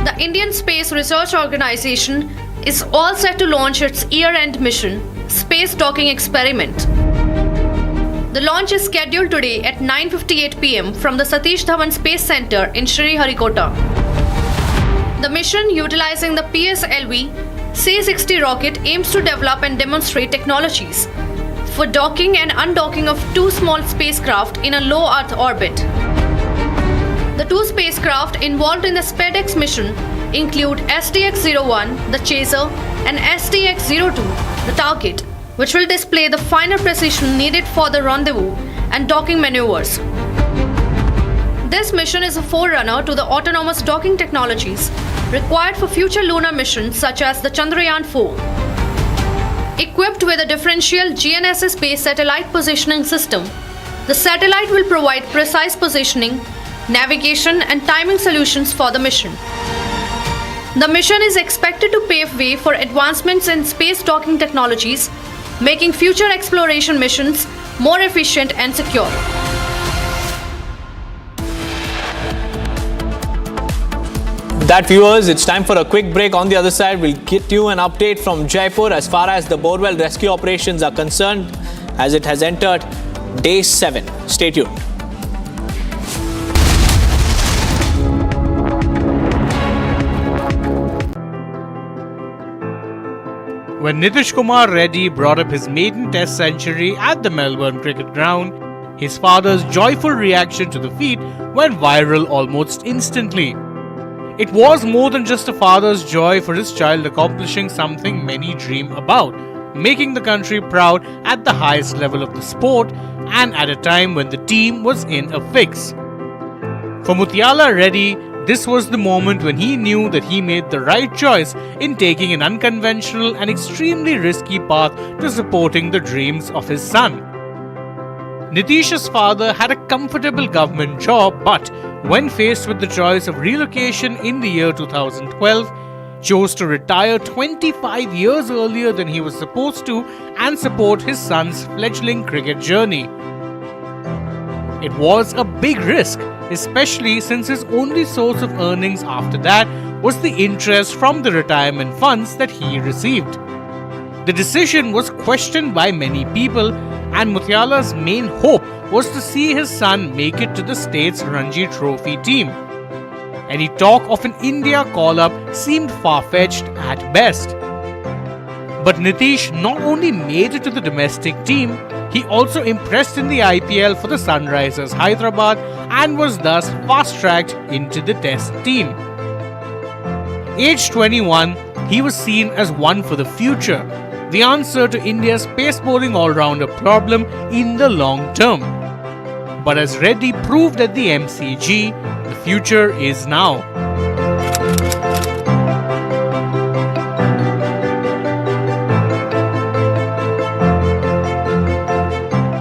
Speaker 11: The Indian Space Research Organization is all set to launch its year-end mission, Space Docking Experiment. The launch is scheduled today at 9:58 p.m. from the Satish Dhawan Space Center in Sriharikota. The mission, utilizing the PSLV C-60 rocket, aims to develop and demonstrate technologies for docking and undocking of two small spacecraft in a low Earth orbit. The two spacecraft involved in the SpaceX mission include SDX-01, the chaser, and SDX-02, the target, which will display the finer precision needed for the rendezvous and docking maneuvers. This mission is a forerunner to the autonomous docking technologies required for future lunar missions such as the Chandrayaan-4. Equipped with a differential GNSS-based satellite positioning system, the satellite will provide precise positioning, navigation, and timing solutions for the mission. The mission is expected to pave way for advancements in space docking technologies, making future exploration missions more efficient and secure.
Speaker 12: That, viewers, it's time for a quick break. On the other side, we'll get you an update from Jaipur as far as the Borewell rescue operations are concerned, as it has entered day 7. Stay tuned.
Speaker 2: When Nitish Kumar Reddy brought up his maiden test century at the Melbourne cricket ground, his father's joyful reaction to the feat went viral almost instantly. It was more than just a father's joy for his child accomplishing something many dream about, making the country proud at the highest level of the sport and at a time when the team was in a fix. For Muthiala Reddy, this was the moment when he knew that he made the right choice in taking an unconventional and extremely risky path to supporting the dreams of his son. Nitish's father had a comfortable government job, but when faced with the choice of relocation in the year 2012, chose to retire 25 years earlier than he was supposed to and support his son's fledgling cricket journey. It was a big risk, especially since his only source of earnings after that was the interest from the retirement funds that he received. The decision was questioned by many people, and Muthiala's main hope was to see his son make it to the state's Ranji Trophy team. Any talk of an India call-up seemed far-fetched at best. But Nitish not only made it to the domestic team, he also impressed in the IPL for the Sunrisers Hyderabad and was thus fast-tracked into the Test team. Aged 21, he was seen as one for the future, the answer to India's pace bowling all-rounder problem in the long term. But as Reddy proved at the MCG, the future is now.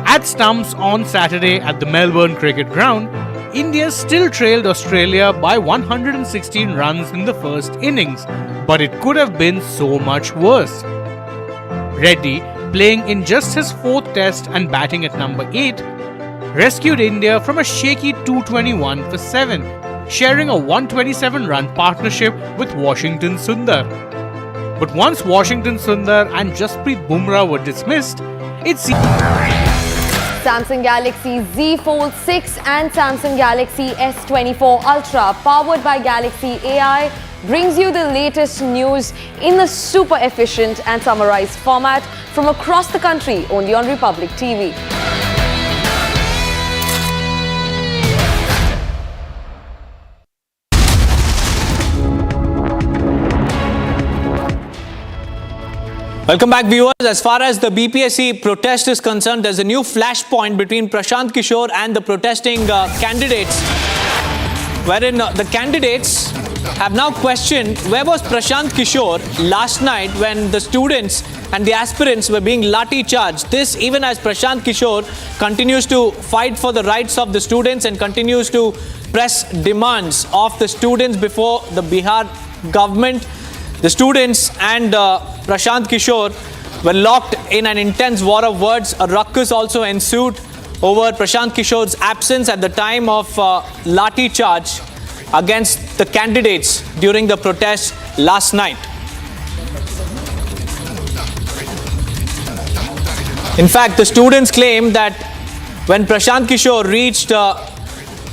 Speaker 2: At stumps on Saturday at the Melbourne cricket ground, India still trailed Australia by 116 runs in the first innings, but it could have been so much worse. Reddy, playing in just his 4th test and batting at number 8, rescued India from a shaky 221 for 7, sharing a 127-run partnership with Washington Sundar. But once Washington Sundar and Jasprit Bumrah were dismissed, it seemed
Speaker 22: Samsung Galaxy Z Fold 6 and Samsung Galaxy S24 Ultra, powered by Galaxy AI, brings you the latest news in a super efficient and summarized format from across the country, only on Republic TV.
Speaker 12: Welcome back, viewers. As far as the BPSC protest is concerned, there's a new flashpoint between Prashant Kishore and the protesting candidates, wherein the candidates have now questioned where was Prashant Kishore last night when the students and the aspirants were being lathi charged. This even as Prashant Kishore continues to fight for the rights of the students and continues to press demands of the students before the Bihar government. The students and Prashant Kishore were locked in an intense war of words. A ruckus also ensued over Prashant Kishore's absence at the time of lathi charge against the candidates during the protest last night. In fact, the students claim that when Prashant Kishore reached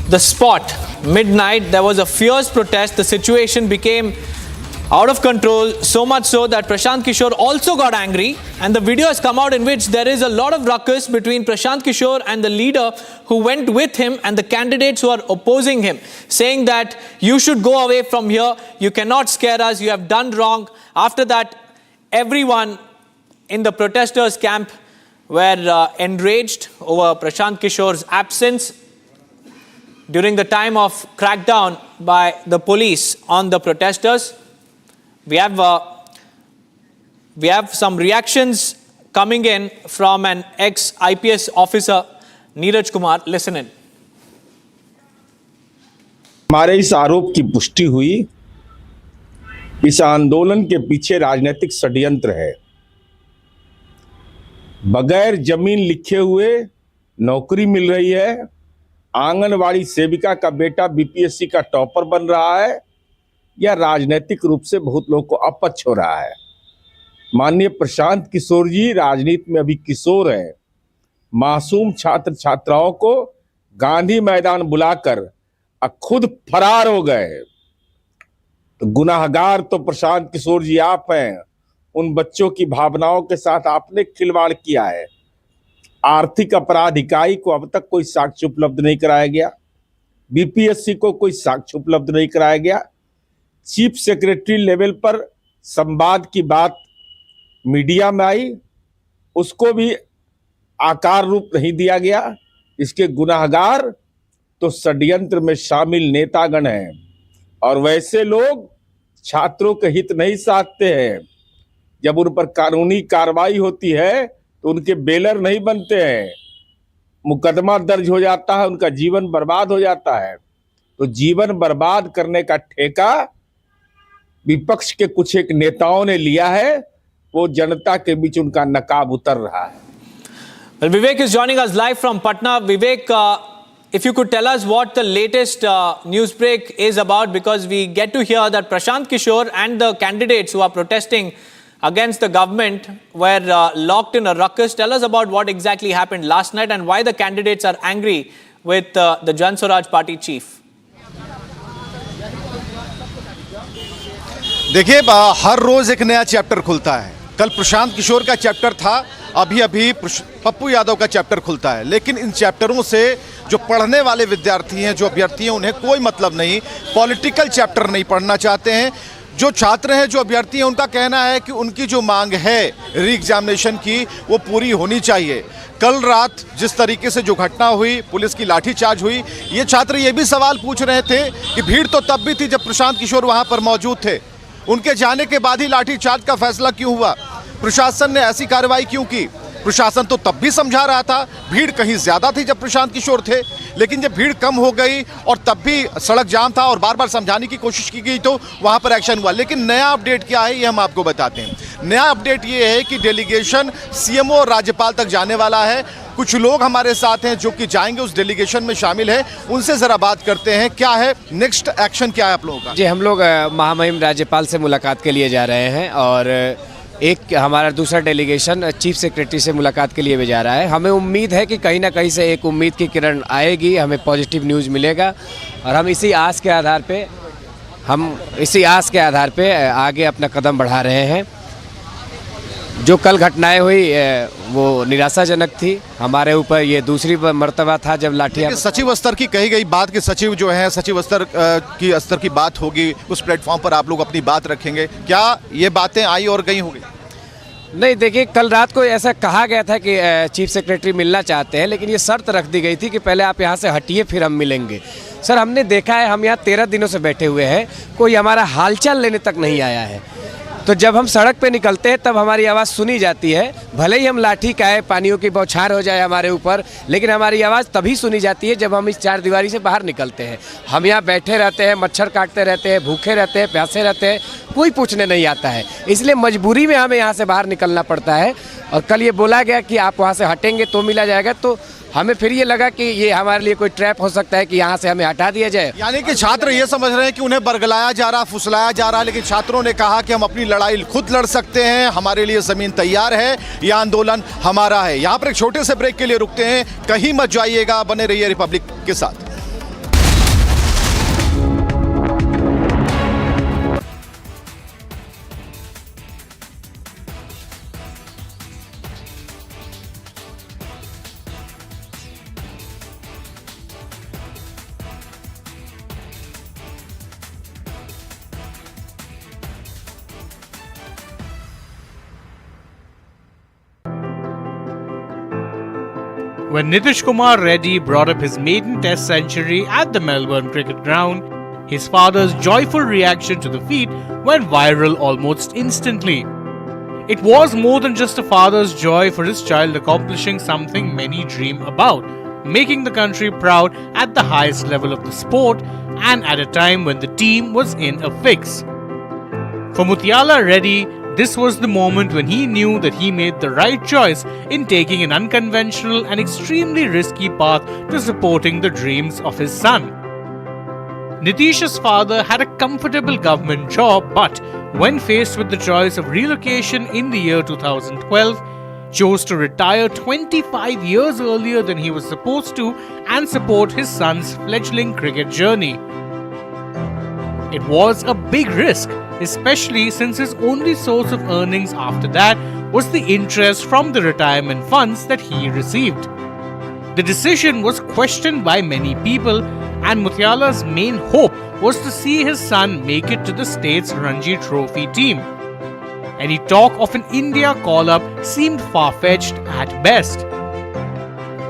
Speaker 12: the spot. Midnight, there was a fierce protest. The situation became out of control, so much so that Prashant Kishore also got angry, and the video has come out in which there is a lot of ruckus between Prashant Kishore and the leader who went with him and the candidates who are opposing him, saying that you should go away from here, you cannot scare us, you have done wrong. After that, everyone in the protesters' camp were enraged over Prashant Kishore's absence during the time of crackdown by the police on the protesters. We have some reactions coming in from an ex-IPS officer, Neeraj Kumar. Listen in.
Speaker 14: हमारे इस आरोप की पुष्टि हुई, इस आंदोलन के पीछे राजनीतिक षड्यंत्र है. बगैर जमीन लिखे हुए नौकरी मिल रही है, आंगनवाड़ी सेविका का बेटा बीपीएससी का टॉपर बन रहा है, या राजनीतिक रूप से बहुत लोगों को अपच हो रहा है. माननीय प्रशांत किशोर जी राजनीति में अभी किशोर हैं. मासूम छात्र छात्राओं को गांधी मैदान बुलाकर खुद फरार हो गए. तो गुनाहगार तो प्रशांत किशोर जी आप हैं. उन बच्चों की भावनाओं के साथ आपने खिलवाड़ किया है. आर्थिक अपराध इकाई को अब तक कोई साक्ष्य उपलब्ध नहीं कराया गया. बीपीएससी को कोई साक्ष्य उपलब्ध नहीं कराया गया. चीफ सेक्रेटरी लेवल पर संवाद की बात मीडिया में आई, उसको भी आकार रूप नहीं दिया गया. इसके गुनाहगार तो षड्यंत्र में शामिल नेतागण हैं, और वैसे लोग छात्रों के हित नहीं साधते हैं. जब उन पर कानूनी कार्रवाई होती है तो उनके बेलर नहीं बनते हैं. मुकदमा दर्ज हो जाता है, उनका जीवन बर्बाद हो जाता है. तो जीवन बर्बाद करने का ठेका विपक्ष के कुछ एक नेताओं ने लिया है, वो जनता के बीच उनका नकाब उतर रहा है.
Speaker 12: Well, Vivek is joining us live from Patna. Vivek, if you could tell us what the latest news break is about, because we get to hear that Prashant Kishore and the candidates who are protesting against the government were locked in a ruckus. Tell us about what exactly happened last night and why the candidates are angry with the Jan Swaraj party chief.
Speaker 19: देखिए, हर रोज एक नया chapter खुलता है. कल प्रशांत किशोर का chapter था, अभी पप्पू यादव का चैप्टर खुलता है. लेकिन इन चैप्टरों से जो पढ़ने वाले विद्यार्थी हैं, जो अभ्यर्थी हैं, उन्हें कोई मतलब नहीं. पॉलिटिकल चैप्टर नहीं पढ़ना चाहते हैं. जो छात्र हैं, जो अभ्यर्थी हैं, उनका कहना है कि उनकी जो मांग है री एग्जामिनेशन की, वो पूरी होनी चाहिए. कल रात जिस तरीके से जो घटना हुई, पुलिस की लाठीचार्ज हुई, ये छात्र ये भी सवाल पूछ रहे थे कि भीड़ तो तब भी थी जब प्रशांत किशोर वहाँ पर मौजूद थे. उनके जाने के बाद ही लाठीचार्ज का फैसला क्यों हुआ? प्रशासन ने ऐसी कार्रवाई क्यों की? प्रशासन तो तब भी समझा रहा था भीड़ कहीं ज्यादा थी जब प्रशांत किशोर थे, लेकिन जब भीड़ कम हो गई और तब भी सड़क जाम था और बार बार समझाने की कोशिश की गई तो वहां पर एक्शन हुआ. लेकिन नया अपडेट क्या है ये हम आपको बताते हैं. नया अपडेट ये है कि डेलीगेशन सीएमओ और राज्यपाल तक जाने वाला है. कुछ लोग हमारे साथ हैं जो कि जाएंगे, उस डेलीगेशन में शामिल है. उनसे जरा बात करते हैं, क्या है नेक्स्ट एक्शन, क्या है आप लोगों का?
Speaker 21: जी, हम लोग महामहिम राज्यपाल से मुलाकात के लिए जा रहे हैं और एक हमारा दूसरा डेलीगेशन चीफ सेक्रेटरी से मुलाकात के लिए भी जा रहा है. हमें उम्मीद है कि कहीं ना कहीं से एक उम्मीद की किरण आएगी, हमें पॉजिटिव न्यूज़ मिलेगा और हम इसी आस के आधार पे आगे अपना कदम बढ़ा रहे हैं. जो कल घटनाएं हुई वो निराशाजनक थी. हमारे ऊपर ये दूसरी मर्तबा था जब लाठियां.
Speaker 19: सचिव स्तर की कही गई बात कि सचिव जो है, सचिव स्तर की बात होगी, उस प्लेटफॉर्म पर आप लोग अपनी बात रखेंगे. क्या ये बातें आई और गई होंगी?
Speaker 21: नहीं, देखिए, कल रात को ऐसा कहा गया था कि चीफ सेक्रेटरी मिलना चाहते हैं, लेकिन ये शर्त रख दी गई थी कि पहले आप यहाँ से हटिए फिर हम मिलेंगे. सर, हमने देखा है, हम यहाँ 13 दिनों से बैठे हुए हैं, कोई हमारा हालचाल लेने तक नहीं आया है. तो जब हम सड़क पे निकलते हैं तब हमारी आवाज़ सुनी जाती है. भले ही हम लाठी का है, पानियों की बौछार हो जाए हमारे ऊपर, लेकिन हमारी आवाज़ तभी सुनी जाती है जब हम इस चार दीवारी से बाहर निकलते हैं. हम यहाँ बैठे रहते हैं, मच्छर काटते रहते हैं, भूखे रहते हैं, प्यासे रहते हैं, कोई पूछने नहीं आता है. इसलिए मजबूरी में हमें यहाँ से बाहर निकलना पड़ता है. और कल ये बोला गया कि आप वहाँ से हटेंगे तो मिला जाएगा, तो हमें फिर ये लगा कि ये हमारे लिए कोई ट्रैप हो सकता है कि यहाँ से हमें हटा दिया जाए.
Speaker 19: यानी कि छात्र ये समझ रहे हैं कि उन्हें बरगलाया जा रहा, फुसलाया जा रहा, लेकिन छात्रों ने कहा कि हम अपनी लड़ाई खुद लड़ सकते हैं, हमारे लिए जमीन तैयार है, यह आंदोलन हमारा है. यहाँ पर एक छोटे से ब्रेक के लिए रुकते हैं, कहीं मत जाइएगा, बने रहिए रिपब्लिक के साथ.
Speaker 2: When Nitish Kumar Reddy brought up his maiden Test century at the Melbourne Cricket Ground, his father's joyful reaction to the feat went viral almost instantly. It was more than just a father's joy for his child accomplishing something many dream about, making the country proud at the highest level of the sport and at a time when the team was in a fix. For Muthiala Reddy, this was the moment when he knew that he made the right choice in taking an unconventional and extremely risky path to supporting the dreams of his son. Nitish's father had a comfortable government job, but when faced with the choice of relocation in the year 2012, chose to retire 25 years earlier than he was supposed to and support his son's fledgling cricket journey. It was a big risk, especially since his only source of earnings after that was the interest from the retirement funds that he received. The decision was questioned by many people, and Muthiala's main hope was to see his son make it to the state's Ranji Trophy team. Any talk of an India call-up seemed far-fetched at best.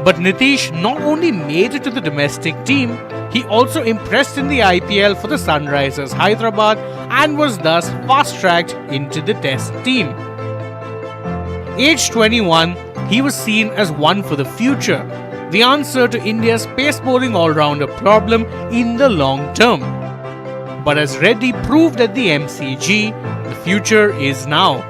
Speaker 2: But Nitish not only made it to the domestic team, he also impressed in the IPL for the Sunrisers Hyderabad and was thus fast-tracked into the Test team. Aged 21, he was seen as one for the future, the answer to India's pace bowling all-rounder problem in the long term. But as Reddy proved at the MCG, the future is now.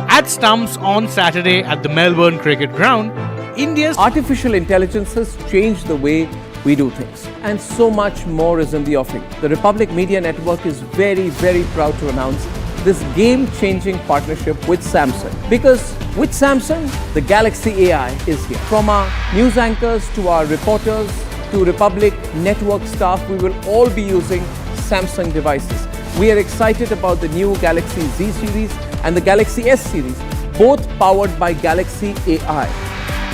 Speaker 2: At stumps on Saturday at the Melbourne Cricket Ground, India's
Speaker 5: artificial intelligence has changed the way we do things, and so much more is in the offing. The Republic Media Network is very, very proud to announce this game-changing partnership with Samsung, because with Samsung, the Galaxy AI is here. From our news anchors to our reporters to Republic Network staff, we will all be using Samsung devices. We are excited about the new Galaxy Z series and the Galaxy S series, both powered by Galaxy AI.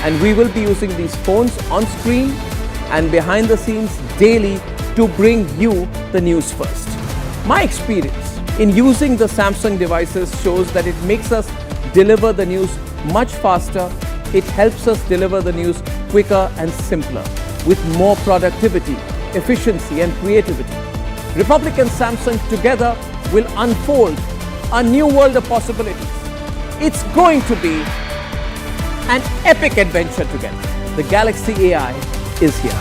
Speaker 5: And we will be using these phones on screen and behind the scenes daily to bring you the news first. My experience in using the Samsung devices shows that it makes us deliver the news much faster. It helps us deliver the news quicker and simpler, with more productivity, efficiency and creativity. Republic and Samsung together will unfold a new world of possibilities. It's going to be an epic adventure together. The Galaxy AI is here.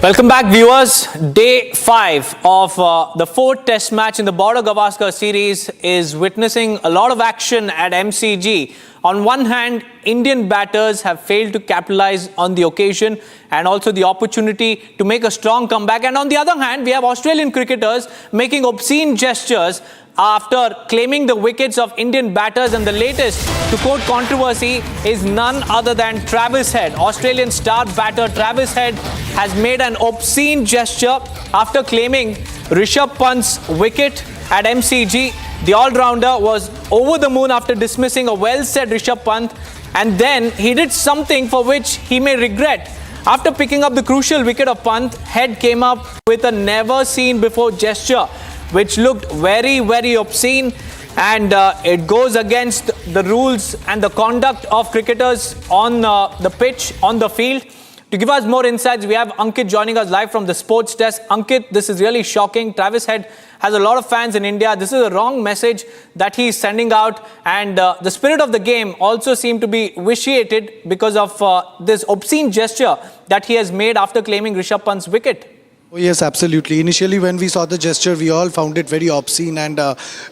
Speaker 12: Welcome back, viewers. Day 5 of the 4th Test match in the Border-Gavaskar series is witnessing a lot of action at MCG. On one hand, Indian batters have failed to capitalize on the occasion and also the opportunity to make a strong comeback. And on the other hand, we have Australian cricketers making obscene gestures after claiming the wickets of Indian batters, and the latest to quote controversy is none other than Travis Head. Australian star batter Travis Head has made an obscene gesture after claiming Rishabh Pant's wicket at MCG. The all-rounder was over the moon after dismissing a well-said Rishabh Pant, and then he did something for which he may regret. After picking up the crucial wicket of Pant, Head came up with a never-seen-before gesture, which looked very, very obscene, and it goes against the rules and the conduct of cricketers on the pitch, on the field. To give us more insights, we have Ankit joining us live from the sports desk. Ankit, this is really shocking. Travis Head has a lot of fans in India. This is a wrong message that he is sending out, and the spirit of the game also seemed to be vitiated because of this obscene gesture that he has made after claiming Rishabh Pant's wicket.
Speaker 1: Oh, yes, absolutely. Initially, when we saw the gesture, we all found it very obscene, and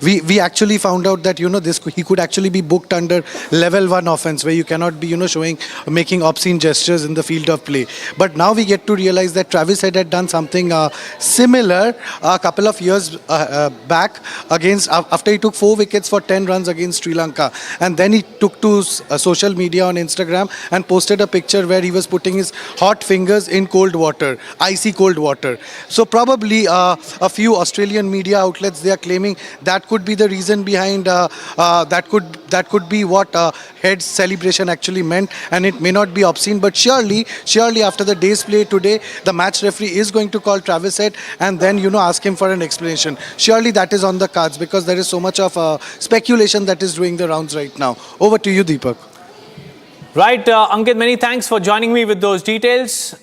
Speaker 1: we actually found out that he could actually be booked under level 1 offense, where you cannot be making obscene gestures in the field of play. But now we get to realize that Travis Head had done something similar a couple of years back after he took 4 wickets for 10 runs against Sri Lanka, and then he took to social media on Instagram and posted a picture where he was putting his hot fingers in cold water, icy cold water. So probably a few Australian media outlets, they are claiming that could be the reason behind that could be what Head's celebration actually meant, and it may not be obscene, but surely after the day's play today, the match referee is going to call Travis Head and then ask him for an explanation. Surely that is on the cards, because there is so much of speculation that is doing the rounds right now. Over to you, Deepak.
Speaker 12: Right, Ankit, many thanks for joining me with those details.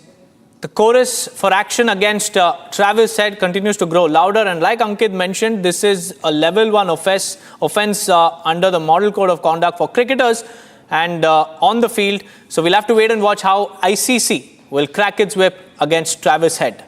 Speaker 12: The chorus for action against Travis Head continues to grow louder, and like Ankit mentioned, this is a level 1 offence under the Model Code of Conduct for cricketers and on the field. So we'll have to wait and watch how ICC will crack its whip against Travis Head.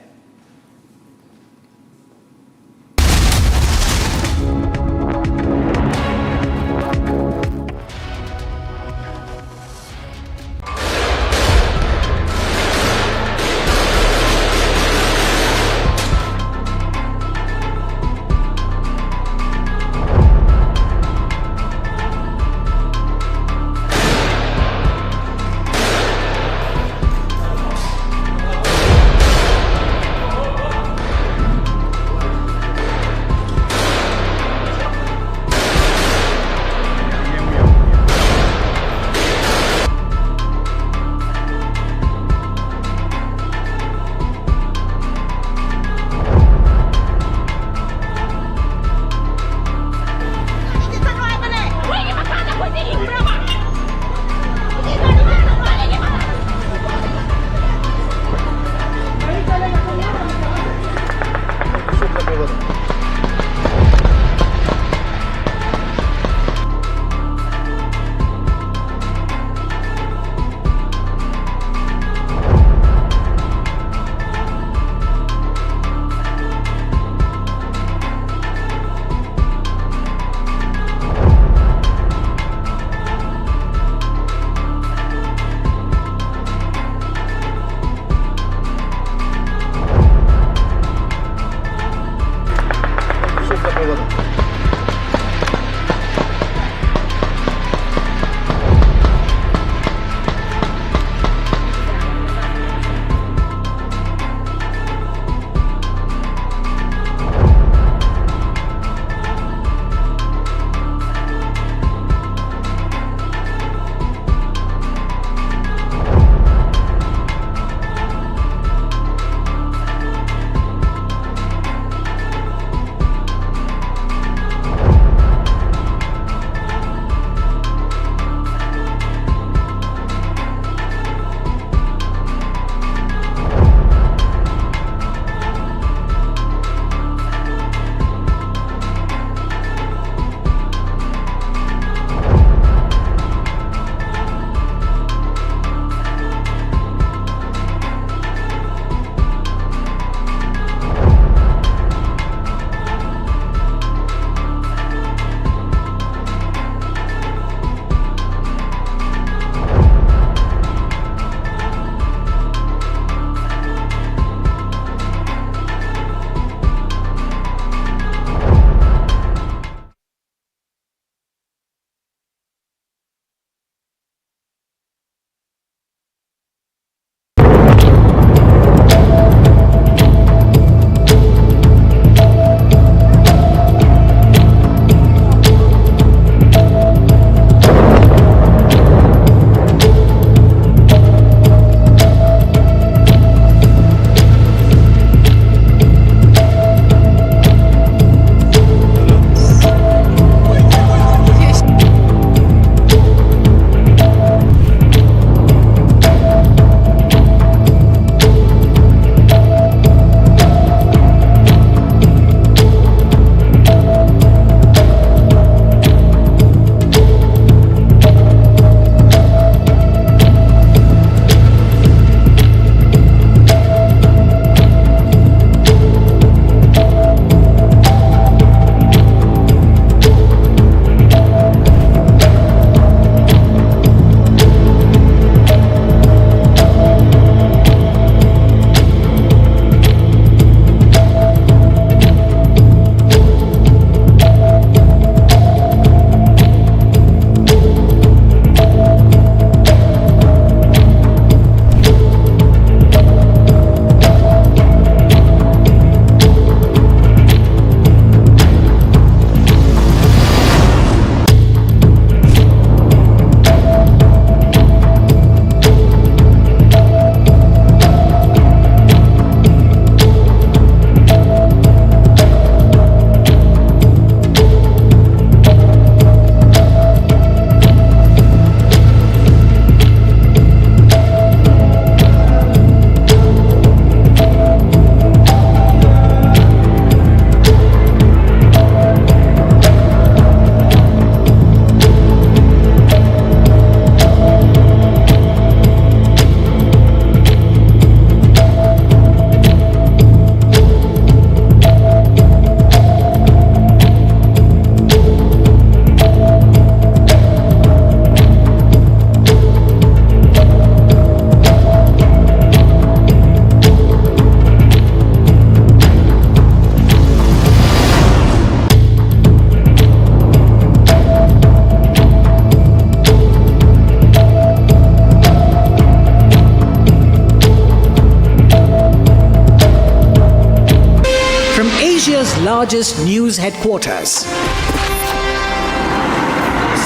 Speaker 9: Asia's largest news headquarters.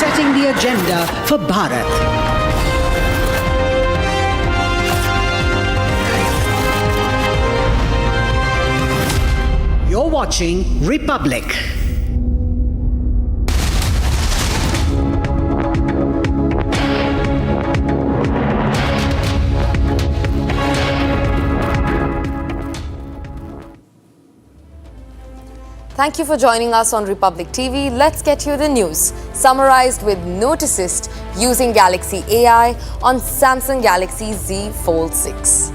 Speaker 9: Setting the agenda for Bharat. You're watching Republic.
Speaker 22: Thank you for joining us on Republic TV. Let's get you the news, summarized with noticed using Galaxy AI on Samsung Galaxy Z Fold 6.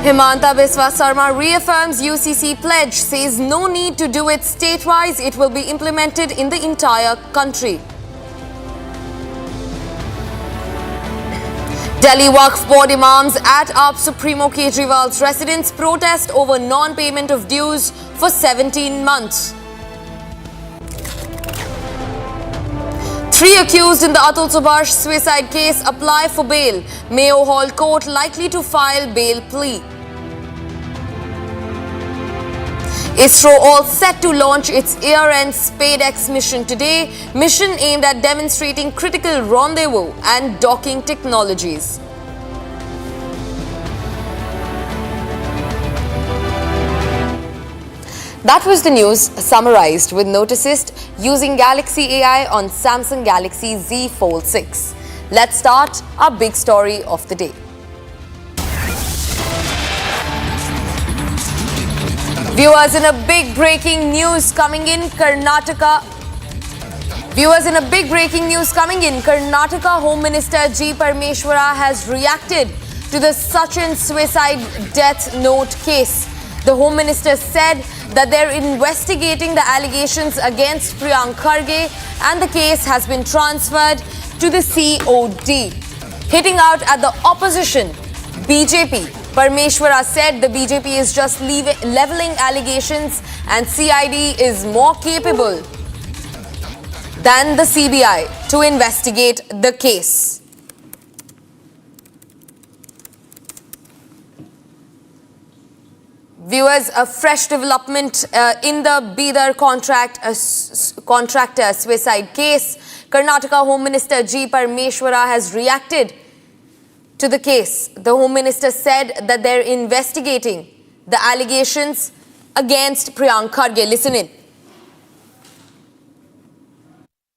Speaker 22: Himanta Biswa Sarma reaffirms UCC pledge, says no need to do it state-wise, it will be implemented in the entire country. Delhi Waqf Board Imams at up Supremo Kejriwal's residence protest over non-payment of dues for 17 months. 3 accused in the Atul Subhash suicide case apply for bail. Mayo Hall Court likely to file bail plea. ISRO all set to launch its year-end SpaceX mission today. Mission aimed at demonstrating critical rendezvous and docking technologies. That was the news summarized with noticed using Galaxy AI on Samsung Galaxy Z Fold 6. Let's start our big story of the day. Viewers, in a big breaking news coming in Karnataka. Karnataka Home Minister G. Parmeshwara has reacted to the Sachin suicide death note case. The Home Minister said that they're investigating the allegations against Priyank Kharge and the case has been transferred to the COD. Hitting out at the opposition, BJP, Parmeshwara said the BJP is just leveling allegations and CID is more capable than the CBI to investigate the case. Viewers, a fresh development in the Bihar contractor suicide case. Karnataka Home Minister G. Parmeshwara has reacted to the case. The Home Minister said that they're investigating the allegations against Priyank Kharge. Listen in.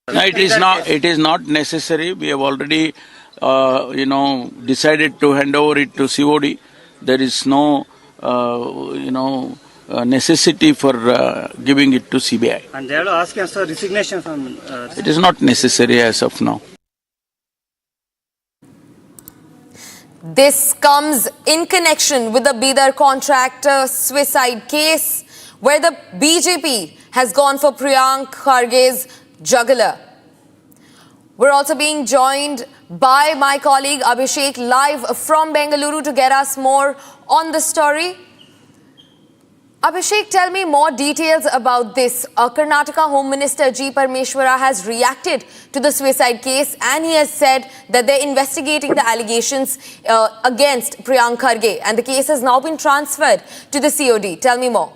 Speaker 20: No, it is not necessary. We have already, decided to hand over it to COD. There is no, necessity for giving it to CBI.
Speaker 23: And they are asking us for resignation from.
Speaker 20: It is not necessary as of now.
Speaker 22: This comes in connection with the Bihar contractor suicide case, where the BJP has gone for Priyank Kharge's jugular. We're also being joined by my colleague Abhishek live from Bengaluru to get us more on the story. Abhishek, tell me more details about this. Karnataka Home Minister G. Parmeshwara has reacted to the suicide case and he has said that they're investigating the allegations against Priyank Kharge and the case has now been transferred to the COD. Tell me more.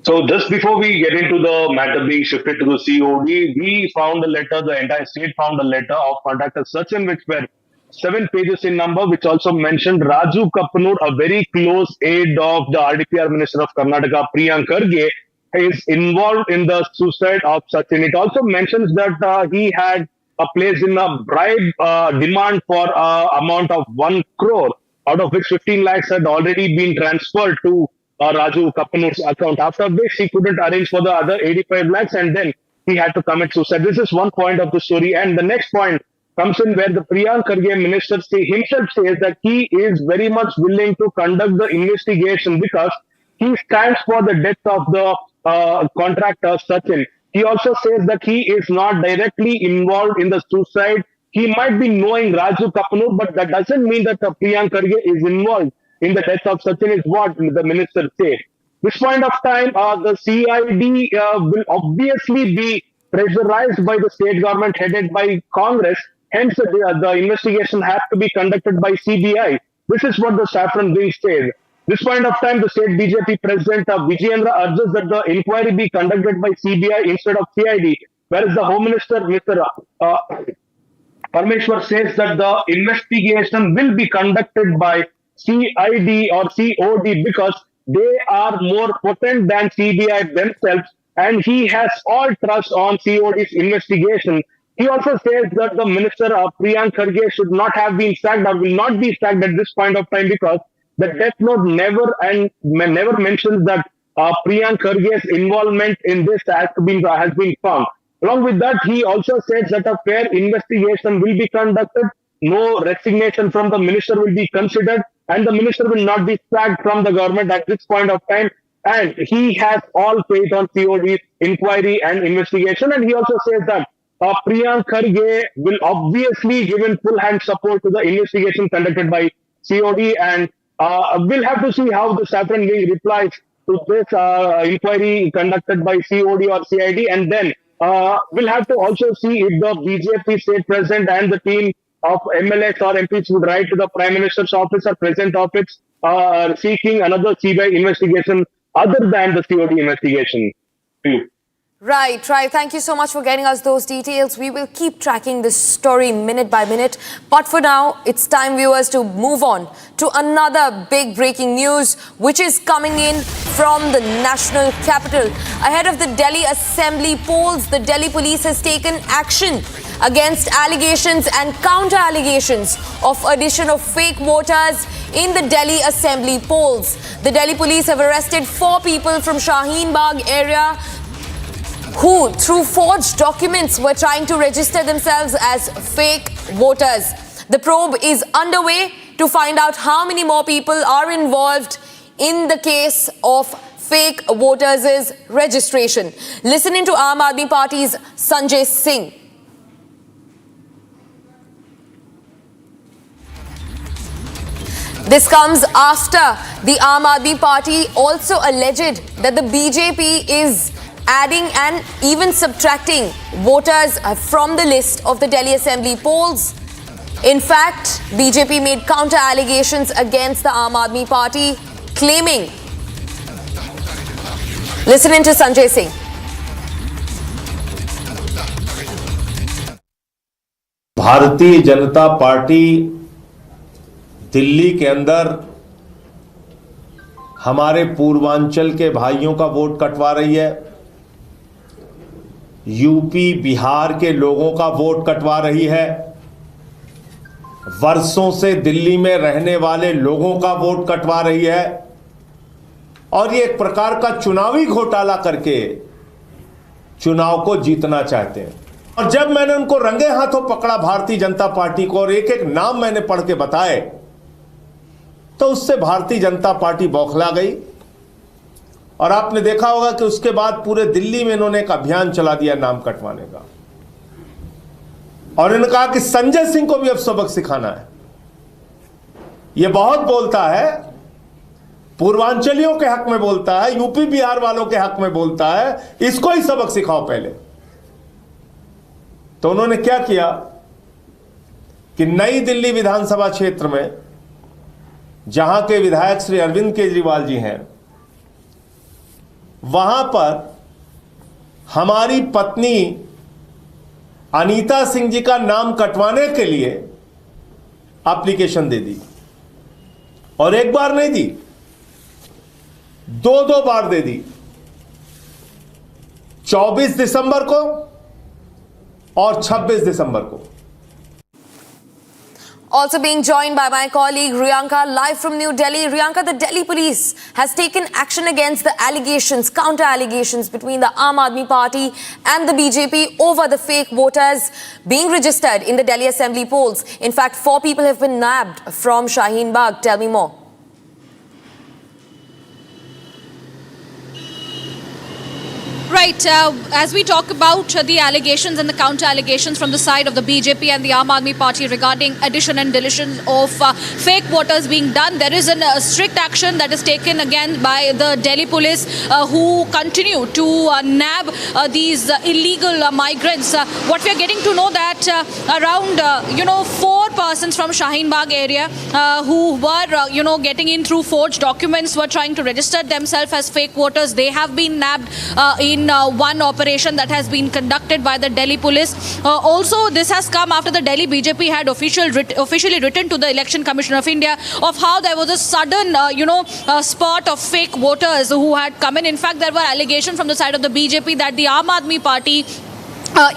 Speaker 6: So just before we get into the matter being shifted to the COD, we found a letter, the entire state found a letter of Contractor Sachin, which were 7 pages in number, which also mentioned Raju Kapnur, a very close aide of the RDPR Minister of Karnataka, Priyank Kharge, is involved in the suicide of Sachin. It also mentions that he had placed in a bribe demand for amount of 1 crore, out of which 15 lakhs had already been transferred to Raju Kapnur's account, after which he couldn't arrange for the other 85 lakhs and then he had to commit suicide. This is one point of the story. And the next point comes in where the Priyank Kharge minister himself says that he is very much willing to conduct the investigation because he stands for the death of the contractor Sachin. He also says that he is not directly involved in the suicide. He might be knowing Raju Kapnur, but that doesn't mean that Priyank Kharge is involved in the death of Sachin, is what the minister said. this point of time, the CID will obviously be pressurized by the state government headed by Congress. Hence, the investigation has to be conducted by CBI. This is what the saffron wing says. This point of time, the state BJP president Vijayendra urges that the inquiry be conducted by CBI instead of CID, whereas the Home Minister, Mr. Parmeshwar, says that the investigation will be conducted by CID or COD because they are more potent than CBI themselves, and he has all trust on COD's investigation. He also says that the minister Priyank Kharge should not have been sacked or will not be sacked at this point of time because the death note never mentions that Priyank Kharge's involvement in this has been found. Along with that, he also says that a fair investigation will be conducted, no resignation from the minister will be considered, and the minister will not be sacked from the government at this point of time. And he has all faith on COD's inquiry and investigation. And he also says that Priyank Kharge will obviously give in full hand support to the investigation conducted by COD, and we'll have to see how the Saffron Wing replies to this inquiry conducted by COD or CID, and then we'll have to also see if the BJP state president and the team of MLAs or MPs would write to the Prime Minister's office or President office seeking another CBI investigation other than the COD investigation.
Speaker 22: Right. Thank you so much for getting us those details. We will keep tracking this story minute by minute. But for now, it's time, viewers, to move on to another big breaking news, which is coming in from the national capital. Ahead of the Delhi Assembly polls, the Delhi police has taken action against allegations and counter-allegations of addition of fake voters in the Delhi Assembly polls. The Delhi police have arrested 4 people from Shaheen Bagh area who, through forged documents, were trying to register themselves as fake voters. The probe is underway to find out how many more people are involved in the case of fake voters' registration. Listening to Aam Aadmi Party's Sanjay Singh. This comes after the Aam Aadmi Party also alleged that the BJP is adding and even subtracting voters from the list of the Delhi Assembly polls. In fact, BJP made counter allegations against the Aam Aadmi Party, claiming. Listening to Sanjay Singh.
Speaker 4: Bharatiya Janata party Delhi के अंदर हमारे पूर्वांचल के भाइयों का vote कटवा रही है, UP Bihar के लोगों का वोट कटवा रही है, वर्षों से दिल्ली में रहने वाले लोगों का वोट कटवा रही है, और ये एक प्रकार का चुनावी घोटाला करके चुनाव को जीतना चाहते हैं। और जब मैंने उनको रंगे हाथों पकड़ा भारतीय जनता पार्टी को और एक एक नाम मैंने पढ़ के बताए, तो उससे भारतीय जनता पार्टी बौखला गई। और आपने देखा होगा कि उसके बाद पूरे दिल्ली में इन्होंने एक अभियान चला दिया नाम कटवाने का, और इन्होंने कहा कि संजय सिंह को भी अब सबक सिखाना है। यह बहुत बोलता है, पूर्वांचलियों के हक में बोलता है, यूपी बिहार वालों के हक में बोलता है, इसको ही सबक सिखाओ पहले। तो उन्होंने क्या किया कि नई दिल्ली विधानसभा क्षेत्र में, जहां के विधायक श्री अरविंद केजरीवाल जी हैं, वहां पर हमारी पत्नी अनीता सिंह जी का नाम कटवाने के लिए एप्लीकेशन दे दी, और एक बार नहीं दी, 2 बार दे दी, 24 दिसंबर को और 26 दिसंबर को।
Speaker 22: Also being joined by my colleague Riyanka, live from New Delhi. Riyanka, the Delhi police has taken action against the allegations, counter-allegations between the Aam Aadmi Party and the BJP over the fake voters being registered in the Delhi Assembly polls. In fact, 4 people have been nabbed from Shaheen Bagh. Tell me more.
Speaker 7: Right. As we talk about the allegations and the counter allegations from the side of the BJP and the Aam Aadmi Party regarding addition and deletion of fake voters being done, there is a strict action that is taken again by the Delhi police who continue to nab these illegal migrants. What we are getting to know that around 4 persons from Shaheen Bagh area who were getting in through forged documents, were trying to register themselves as fake voters. They have been nabbed in one operation that has been conducted by the Delhi police. Also, this has come after the Delhi BJP had officially written to the Election Commission of India of how there was a sudden spot of fake voters who had come in. In fact, there were allegations from the side of the BJP that the Aam Aadmi Party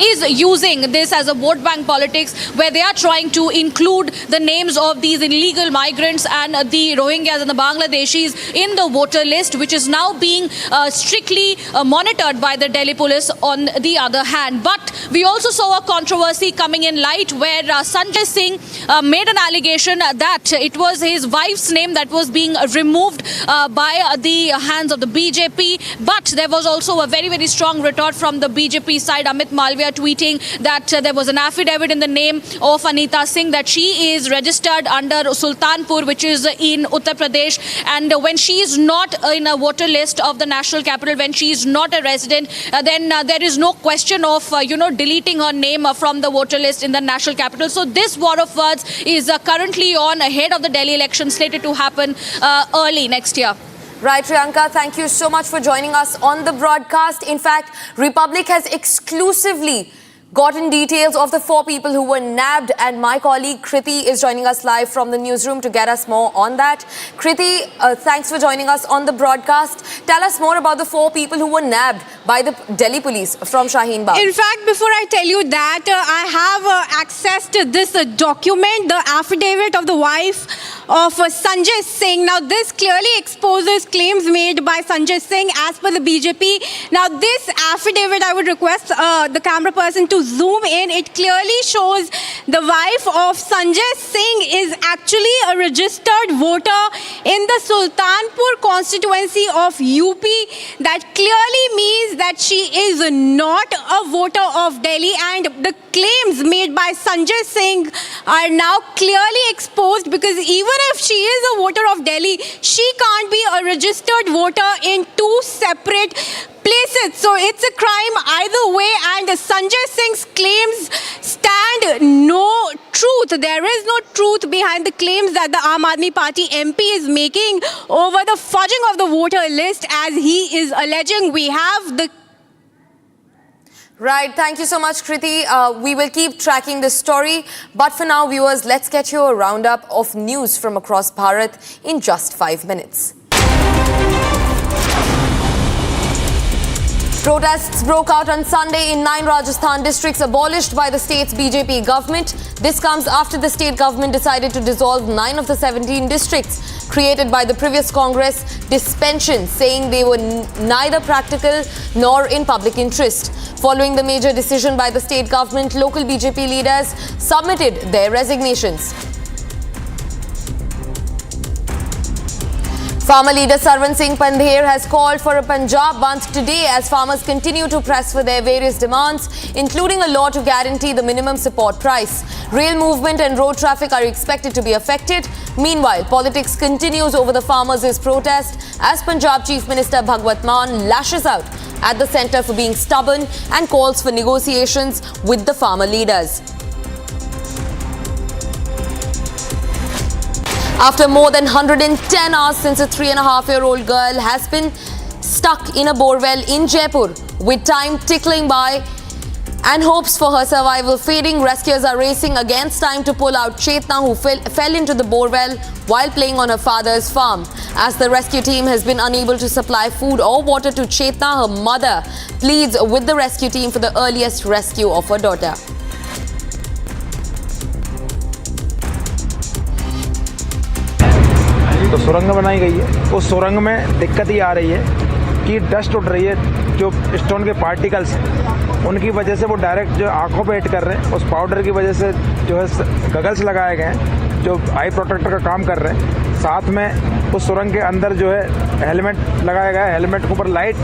Speaker 7: is using this as a vote bank politics, where they are trying to include the names of these illegal migrants and the Rohingyas and the Bangladeshis in the voter list, which is now being strictly monitored by the Delhi police on the other hand. But we also saw a controversy coming in light where Sanjay Singh made an allegation that it was his wife's name that was being removed by the hands of the BJP. But there was also a very, very strong retort from the BJP side. Amit Malviya tweeting that there was an affidavit in the name of Anita Singh that she is registered under Sultanpur, which is in Uttar Pradesh, and when she is not in a voter list of the national capital, when she is not a resident, then there is no question of deleting her name from the voter list in the national capital. So this war of words is currently on ahead of the Delhi election, slated to happen early next year.
Speaker 22: Right, Priyanka, thank you so much for joining us on the broadcast. In fact, Republic has exclusively gotten details of the 4 people who were nabbed, and my colleague Kriti is joining us live from the newsroom to get us more on that. Kriti, thanks for joining us on the broadcast. Tell us more about the 4 people who were nabbed by the Delhi police from Shaheen Bagh.
Speaker 8: In fact, before I tell you that, I have accessed this document, the affidavit of the wife of Sanjay Singh. Now, this clearly exposes claims made by Sanjay Singh as per the BJP. Now, this affidavit, I would request the camera person to zoom in. It clearly shows the wife of Sanjay Singh is actually a registered voter in the Sultanpur constituency of UP. That clearly means that she is not a voter of Delhi, and the claims made by Sanjay Singh are now clearly exposed, because even if she is a voter of Delhi, she can't be a registered voter in 2 separate places. So it's a crime either way, and Sanjay Singh's claims stand no truth. There is no truth behind the claims that the Aam Aadmi Party MP is making over the fudging of the voter list, as he is alleging. We have the...
Speaker 22: Right, thank you so much, Kriti. We will keep tracking this story. But for now, viewers, let's get you a roundup of news from across Bharat in just 5 minutes. Protests broke out on Sunday in 9 Rajasthan districts abolished by the state's BJP government. This comes after the state government decided to dissolve 9 of the 17 districts created by the previous Congress dispension, saying they were neither practical nor in public interest. Following the major decision by the state government, local BJP leaders submitted their resignations. Farmer leader Sarwan Singh Pandher has called for a Punjab bandh today as farmers continue to press for their various demands, including a law to guarantee the minimum support price. Rail movement and road traffic are expected to be affected. Meanwhile, politics continues over the farmers' protest as Punjab Chief Minister Bhagwat Mann lashes out at the centre for being stubborn and calls for negotiations with the farmer leaders. After more than 110 hours since a 3.5-year-old girl has been stuck in a borewell in Jaipur, with time tickling by and hopes for her survival fading, rescuers are racing against time to pull out Chetna, who fell into the borewell while playing on her father's farm. As the rescue team has been unable to supply food or water to Chetna, her mother pleads with the rescue team for the earliest rescue of her daughter.
Speaker 16: तो सुरंग बनाई गई है, उस सुरंग में दिक्कत ये आ रही है कि डस्ट उठ रही है, जो स्टोन के पार्टिकल्स उनकी वजह से वो डायरेक्ट जो आंखों पे हिट कर रहे हैं, उस पाउडर की वजह से जो है गगल्स लगाए गए हैं जो आई प्रोटेक्टर का काम कर रहे हैं। साथ में उस सुरंग के अंदर जो है हेलमेट लगाया गया है, हेलमेट के ऊपर लाइट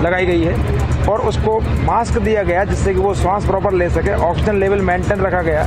Speaker 16: लगाई गई है और उसको मास्क दिया गया जिससे कि वो सांस प्रॉपर ले सके, ऑक्सीजन लेवल मेंटेन रखा गया।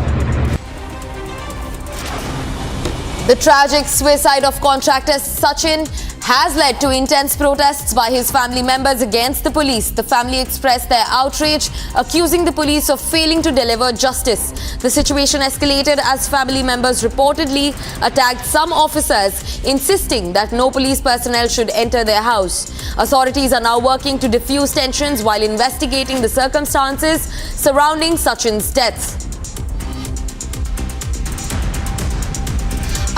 Speaker 22: The tragic suicide of contractor Sachin has led to intense protests by his family members against the police. The family expressed their outrage, accusing the police of failing to deliver justice. The situation escalated as family members reportedly attacked some officers, insisting that no police personnel should enter their house. Authorities are now working to diffuse tensions while investigating the circumstances surrounding Sachin's death.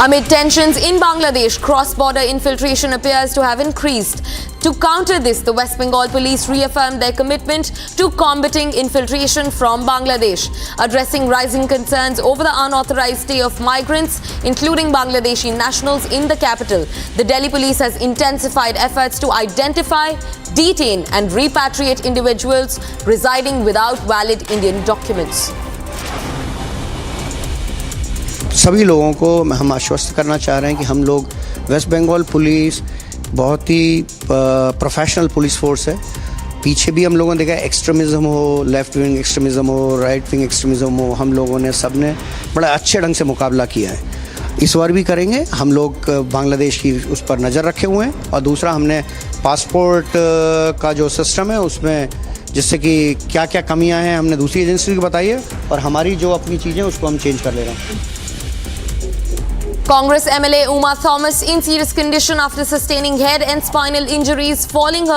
Speaker 22: Amid tensions in Bangladesh, cross-border infiltration appears to have increased. To counter this, the West Bengal police reaffirmed their commitment to combating infiltration from Bangladesh, addressing rising concerns over the unauthorized stay of migrants, including Bangladeshi nationals, in the capital. The Delhi police has intensified efforts to identify, detain and repatriate individuals residing without valid Indian documents.
Speaker 13: सभी लोगों को हम आश्वस्त करना चाह रहे हैं कि हम लोग वेस्ट बंगाल पुलिस बहुत ही प्रोफेशनल पुलिस फोर्स है। पीछे भी हम लोगों ने देखा एक्सट्रीमिज़म हो, लेफ्ट विंग एक्सट्रीमिज़म हो, राइट विंग एक्सट्रीमिज़म हो, हम लोगों ने सब ने बड़ा अच्छे ढंग से मुकाबला किया है। इस बार भी करेंगे। हम लोग बांग्लादेश की उस पर नज़र रखे हुए हैं और दूसरा हमने पासपोर्ट का जो सिस्टम है उसमें जिससे कि क्या क्या कमियां हैं हमने दूसरी एजेंसी को बताई है और हमारी जो अपनी चीज़ें उसको हम चेंज कर ले रहे हैं।
Speaker 22: Congress MLA Uma Thomas in serious condition after sustaining head and spinal injuries following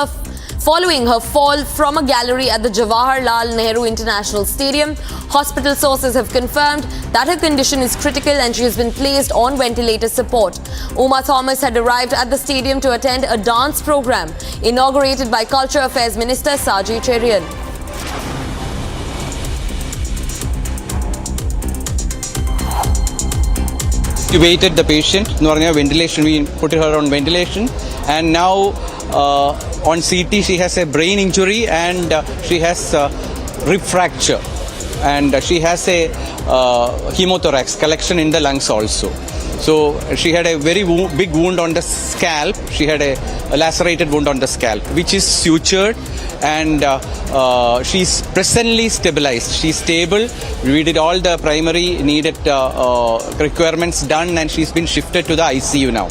Speaker 22: her fall from a gallery at the Jawaharlal Nehru International Stadium. Hospital sources have confirmed that her condition is critical and she has been placed on ventilator support. Uma Thomas had arrived at the stadium to attend a dance program inaugurated by Culture Affairs Minister Saji Cherian.
Speaker 15: Intubated the patient, ventilation, we put her on ventilation, and now on CT she has a brain injury and she has rib fracture and she has a hemothorax collection in the lungs also. So she had a very big wound on the scalp. She had a lacerated wound on the scalp which is sutured and she's presently stabilized. She's stable. We did all the primary needed requirements done and she's been shifted to the ICU now.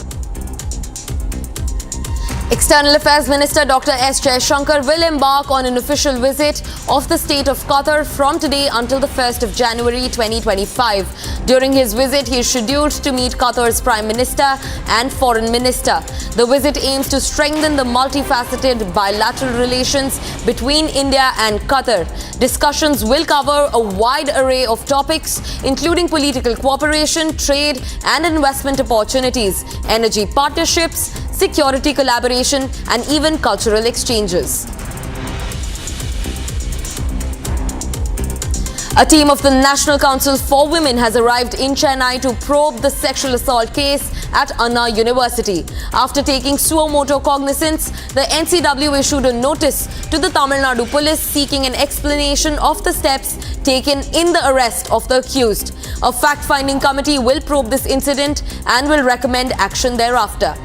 Speaker 22: External Affairs Minister Dr. S. Jaishankar will embark on an official visit of the state of Qatar from today until the 1st of January 2025. During his visit, he is scheduled to meet Qatar's Prime Minister and Foreign Minister. The visit aims to strengthen the multifaceted bilateral relations between India and Qatar. Discussions will cover a wide array of topics, including political cooperation, trade and investment opportunities, energy partnerships, security collaboration and even cultural exchanges. A team of the National Council for Women has arrived in Chennai to probe the sexual assault case at Anna University. After taking suo motu cognizance, the NCW issued a notice to the Tamil Nadu police seeking an explanation of the steps taken in the arrest of the accused. A fact-finding committee will probe this incident and will recommend action thereafter.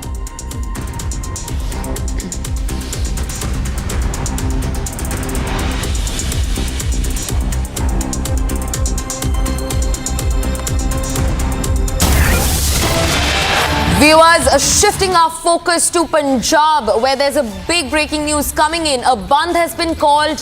Speaker 22: Viewers, shifting our focus to Punjab, where there's a big breaking news coming in. A bandh has been called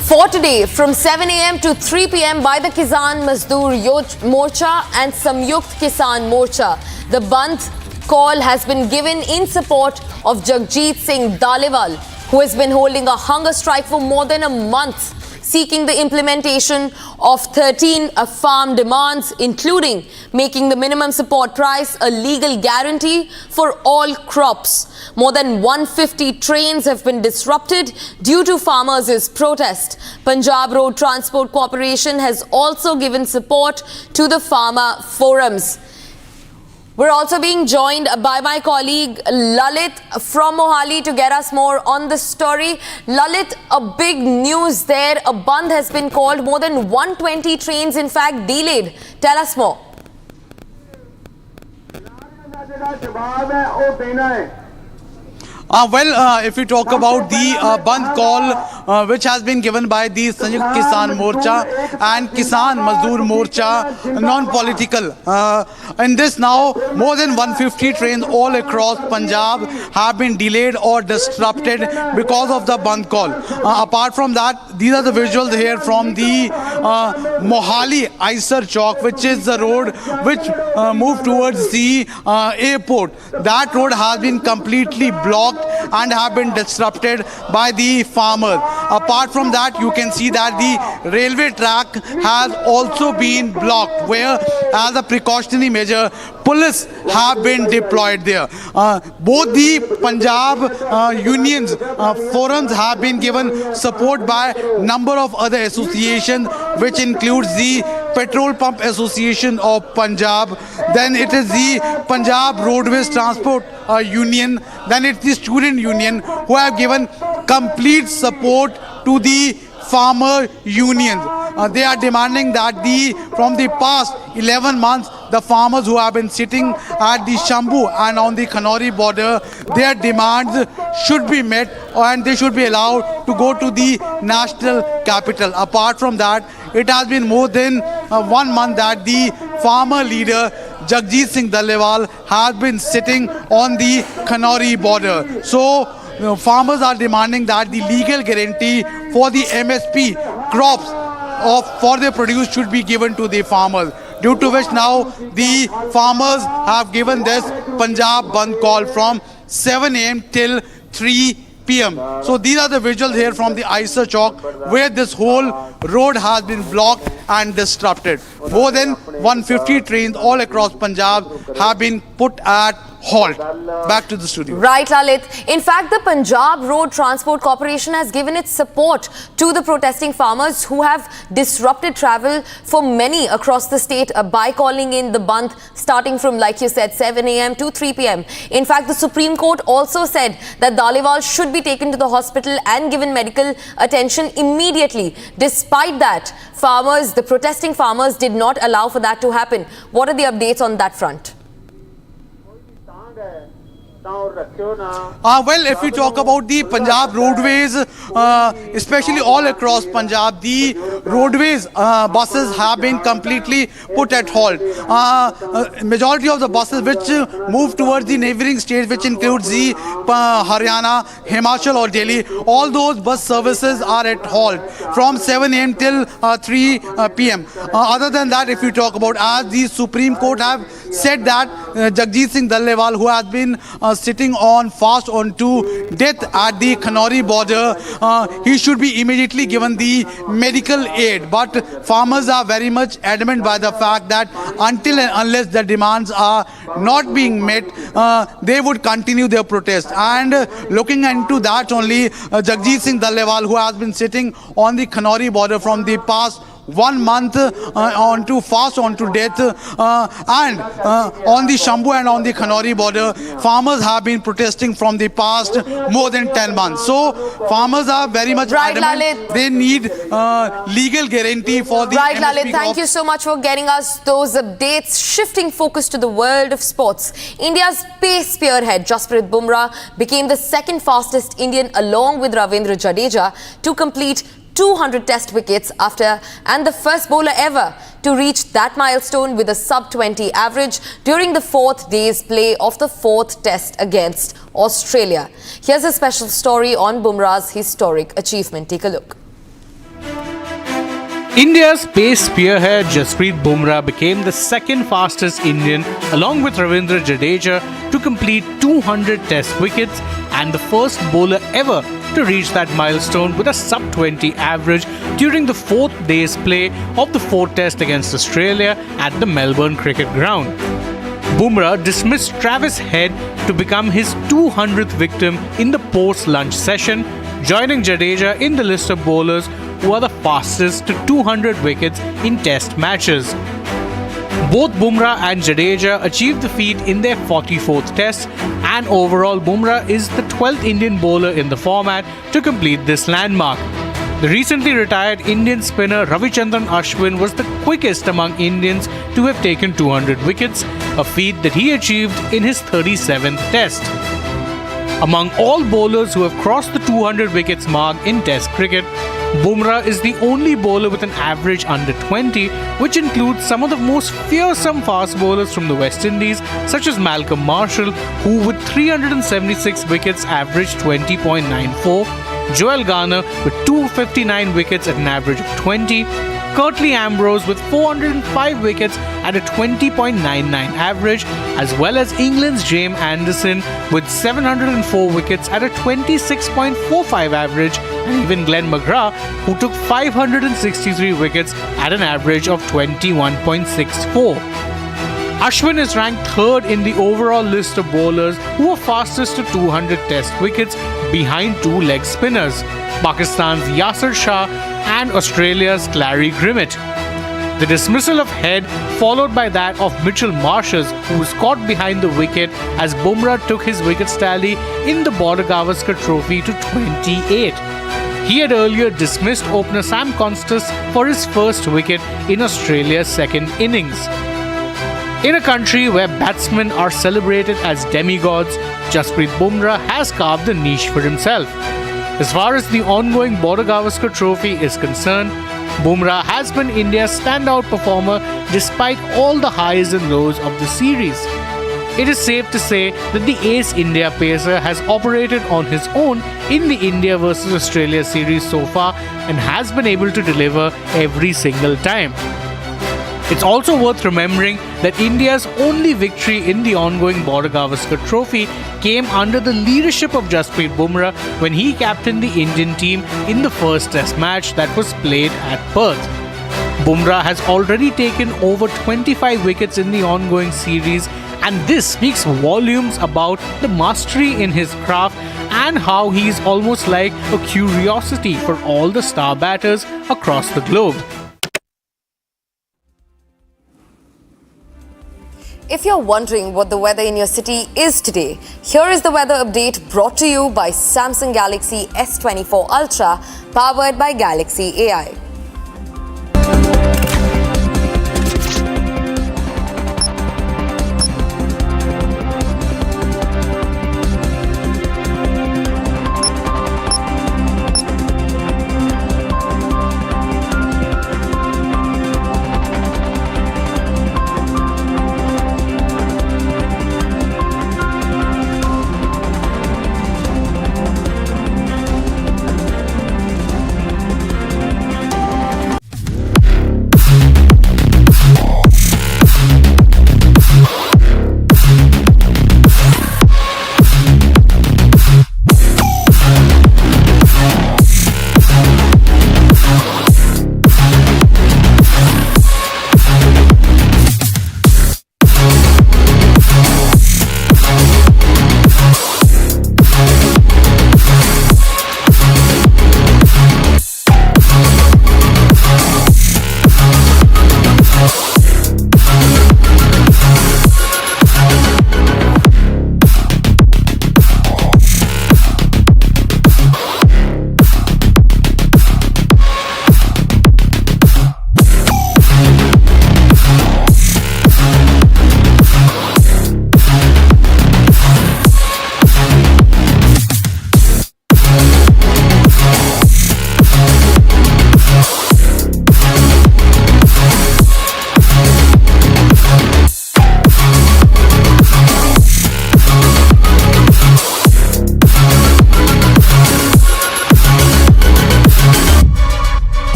Speaker 22: for today from 7 a.m. to 3 p.m. by the Kisan Mazdoor Morcha and Samyukt Kisan Morcha. The bandh call has been given in support of Jagjit Singh Daliwal, who has been holding a hunger strike for more than a month, seeking the implementation of 13 farm demands, including making the minimum support price a legal guarantee for all crops. More than 150 trains have been disrupted due to farmers' protest. Punjab Road Transport Corporation has also given support to the farmer forums. We're also being joined by my colleague Lalit from Mohali to get us more on this story. Lalit, a big news there. A bandh has been called. More than 120 trains, in fact, delayed. Tell us more.
Speaker 3: If we talk about the bandh call which has been given by the Sanयुक्त Kisan Morcha and Kisan Mazdoor Morcha, non-political. In this now, more than 150 trains all across Punjab have been delayed or disrupted because of the bandh call. Apart from that, these are the visuals here from the Mohali Isar Chowk, which is the road which moved towards the airport. That road has been completely blocked and have been disrupted by the farmers. Apart from that, you can see that the railway track has also been blocked, where as a precautionary measure, police have been deployed there. Both the Punjab unions forums have been given support by number of other associations, which includes the Petrol Pump Association of Punjab, then it is the Punjab Roadways Transport Union, then it's the Student Union, who have given complete support to the farmer unions. They are demanding that from the past 11 months, the farmers who have been sitting at the Shambhu and on the Kanori border, their demands should be met and they should be allowed to go to the national capital. Apart from that, it has been more than 1 month that the farmer leader Jagjit Singh Dallewal has been sitting on the Kanori border. So farmers are demanding that the legal guarantee for the MSP crops for their produce should be given to the farmers. Due to which now the farmers have given this Punjab bandh call from 7 a.m. till 3 p.m. So these are the visuals here from the Isar Chowk, where this whole road has been blocked and disrupted. More than 150 trains all across Punjab have been put at halt. Back to the studio.
Speaker 22: Right, Lalit. In fact, the Punjab Road Transport Corporation has given its support to the protesting farmers who have disrupted travel for many across the state by calling in the bandh starting from, like you said, 7 a.m. to 3 p.m. In fact, the Supreme Court also said that Daliwal should be taken to the hospital and given medical attention immediately. Despite that, the protesting farmers did not allow for that to happen. What are the updates on that front?
Speaker 3: If we talk about the Punjab roadways, especially all across Punjab, the roadways buses have been completely put at halt. Majority of the buses which move towards the neighboring states, which includes the Haryana, Himachal or Delhi, all those bus services are at halt from 7 a.m. till 3 p.m. Other than that, if we talk about, as the Supreme Court have said that Jagjit Singh Dallewal, who has been sitting on fast on to death at the Kanori border, he should be immediately given the medical aid. But farmers are very much adamant by the fact that until and unless the demands are not being met, they would continue their protest. And looking into that only, Jagjit Singh Dallewal, who has been sitting on the Kanori border from the past 1 month on to fast on to death, and on the Shambhu and on the Kanori border, farmers have been protesting from the past more than 10 months. So farmers are very much adamant.
Speaker 22: Lalit.
Speaker 3: They need legal guarantee for the
Speaker 22: Right,
Speaker 3: MSP
Speaker 22: Lalit, thank you so much for getting us those updates. Shifting focus to the world of sports, India's pace spearhead Jasprit Bumrah became the second fastest Indian along with Ravindra Jadeja to complete 200 test wickets and the first bowler ever to reach that milestone with a sub-20 average during the 4th day's play of the 4th test against Australia. Here's a special story on Bumrah's historic achievement. Take a look.
Speaker 2: India's pace spearhead Jasprit Bumrah became the second fastest Indian along with Ravindra Jadeja to complete 200 test wickets and the first bowler ever to reach that milestone with a sub-20 average during the 4th day's play of the 4th test against Australia at the Melbourne Cricket Ground. Bumrah dismissed Travis Head to become his 200th victim in the post-lunch session, joining Jadeja in the list of bowlers who are the fastest to 200 wickets in test matches. Both Bumrah and Jadeja achieved the feat in their 44th test, and overall Bumrah is the 12th Indian bowler in the format to complete this landmark. The recently retired Indian spinner Ravichandran Ashwin was the quickest among Indians to have taken 200 wickets, a feat that he achieved in his 37th test. Among all bowlers who have crossed the 200 wickets mark in Test cricket, Bumrah is the only bowler with an average under 20, which includes some of the most fearsome fast bowlers from the West Indies, such as Malcolm Marshall, who with 376 wickets averaged 20.94, Joel Garner with 259 wickets at an average of 20, Curtly Ambrose with 405 wickets at a 20.99 average, as well as England's James Anderson with 704 wickets at a 26.45 average, and even Glenn McGrath, who took 563 wickets at an average of 21.64. Ashwin is ranked third in the overall list of bowlers who are fastest to 200 Test wickets, behind two leg spinners, Pakistan's Yasir Shah and Australia's Clarry Grimmett. The dismissal of Head followed by that of Mitchell Marshes, who was caught behind the wicket as Bumrah took his wickets tally in the Border Gavaskar Trophy to 28. He had earlier dismissed opener Sam Constas for his first wicket in Australia's second innings. In a country where batsmen are celebrated as demigods, Jasprit Bumrah has carved a niche for himself. As far as the ongoing Border Gavaskar Trophy is concerned, Bumrah has been India's standout performer despite all the highs and lows of the series. It is safe to say that the Ace India pacer has operated on his own in the India vs Australia series so far and has been able to deliver every single time. It's also worth remembering that India's only victory in the ongoing Border Gavaskar Trophy came under the leadership of Jasprit Bumrah when he captained the Indian team in the first Test match that was played at Perth. Bumrah has already taken over 25 wickets in the ongoing series, and this speaks volumes about the mastery in his craft and how he's almost like a curiosity for all the star batters across the globe.
Speaker 22: If you're wondering what the weather in your city is today, here is the weather update brought to you by Samsung Galaxy S24 Ultra, powered by Galaxy AI.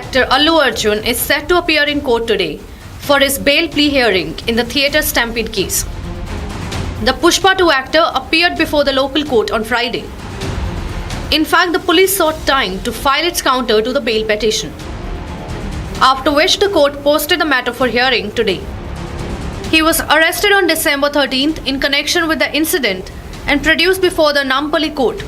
Speaker 11: Actor Allu Arjun is set to appear in court today for his bail plea hearing in the theatre stampede case. The Pushpa 2 actor appeared before the local court on Friday. In fact, the police sought time to file its counter to the bail petition, after which the court posted the matter for hearing today. He was arrested on December 13th in connection with the incident and produced before the Nampally court.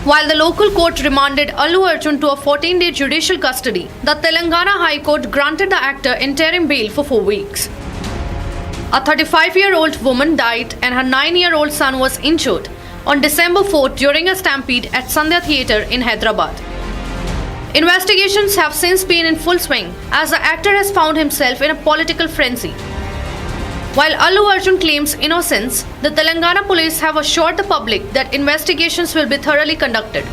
Speaker 11: While the local court remanded Allu Arjun to a 14-day judicial custody, the Telangana High Court granted the actor interim bail for 4 weeks. A 35-year-old woman died and her 9-year-old son was injured on December 4th during a stampede at Sandhya Theatre in Hyderabad. Investigations have since been in full swing as the actor has found himself in a political frenzy. While Allu Arjun claims innocence, the Telangana police have assured the public that investigations will be thoroughly conducted.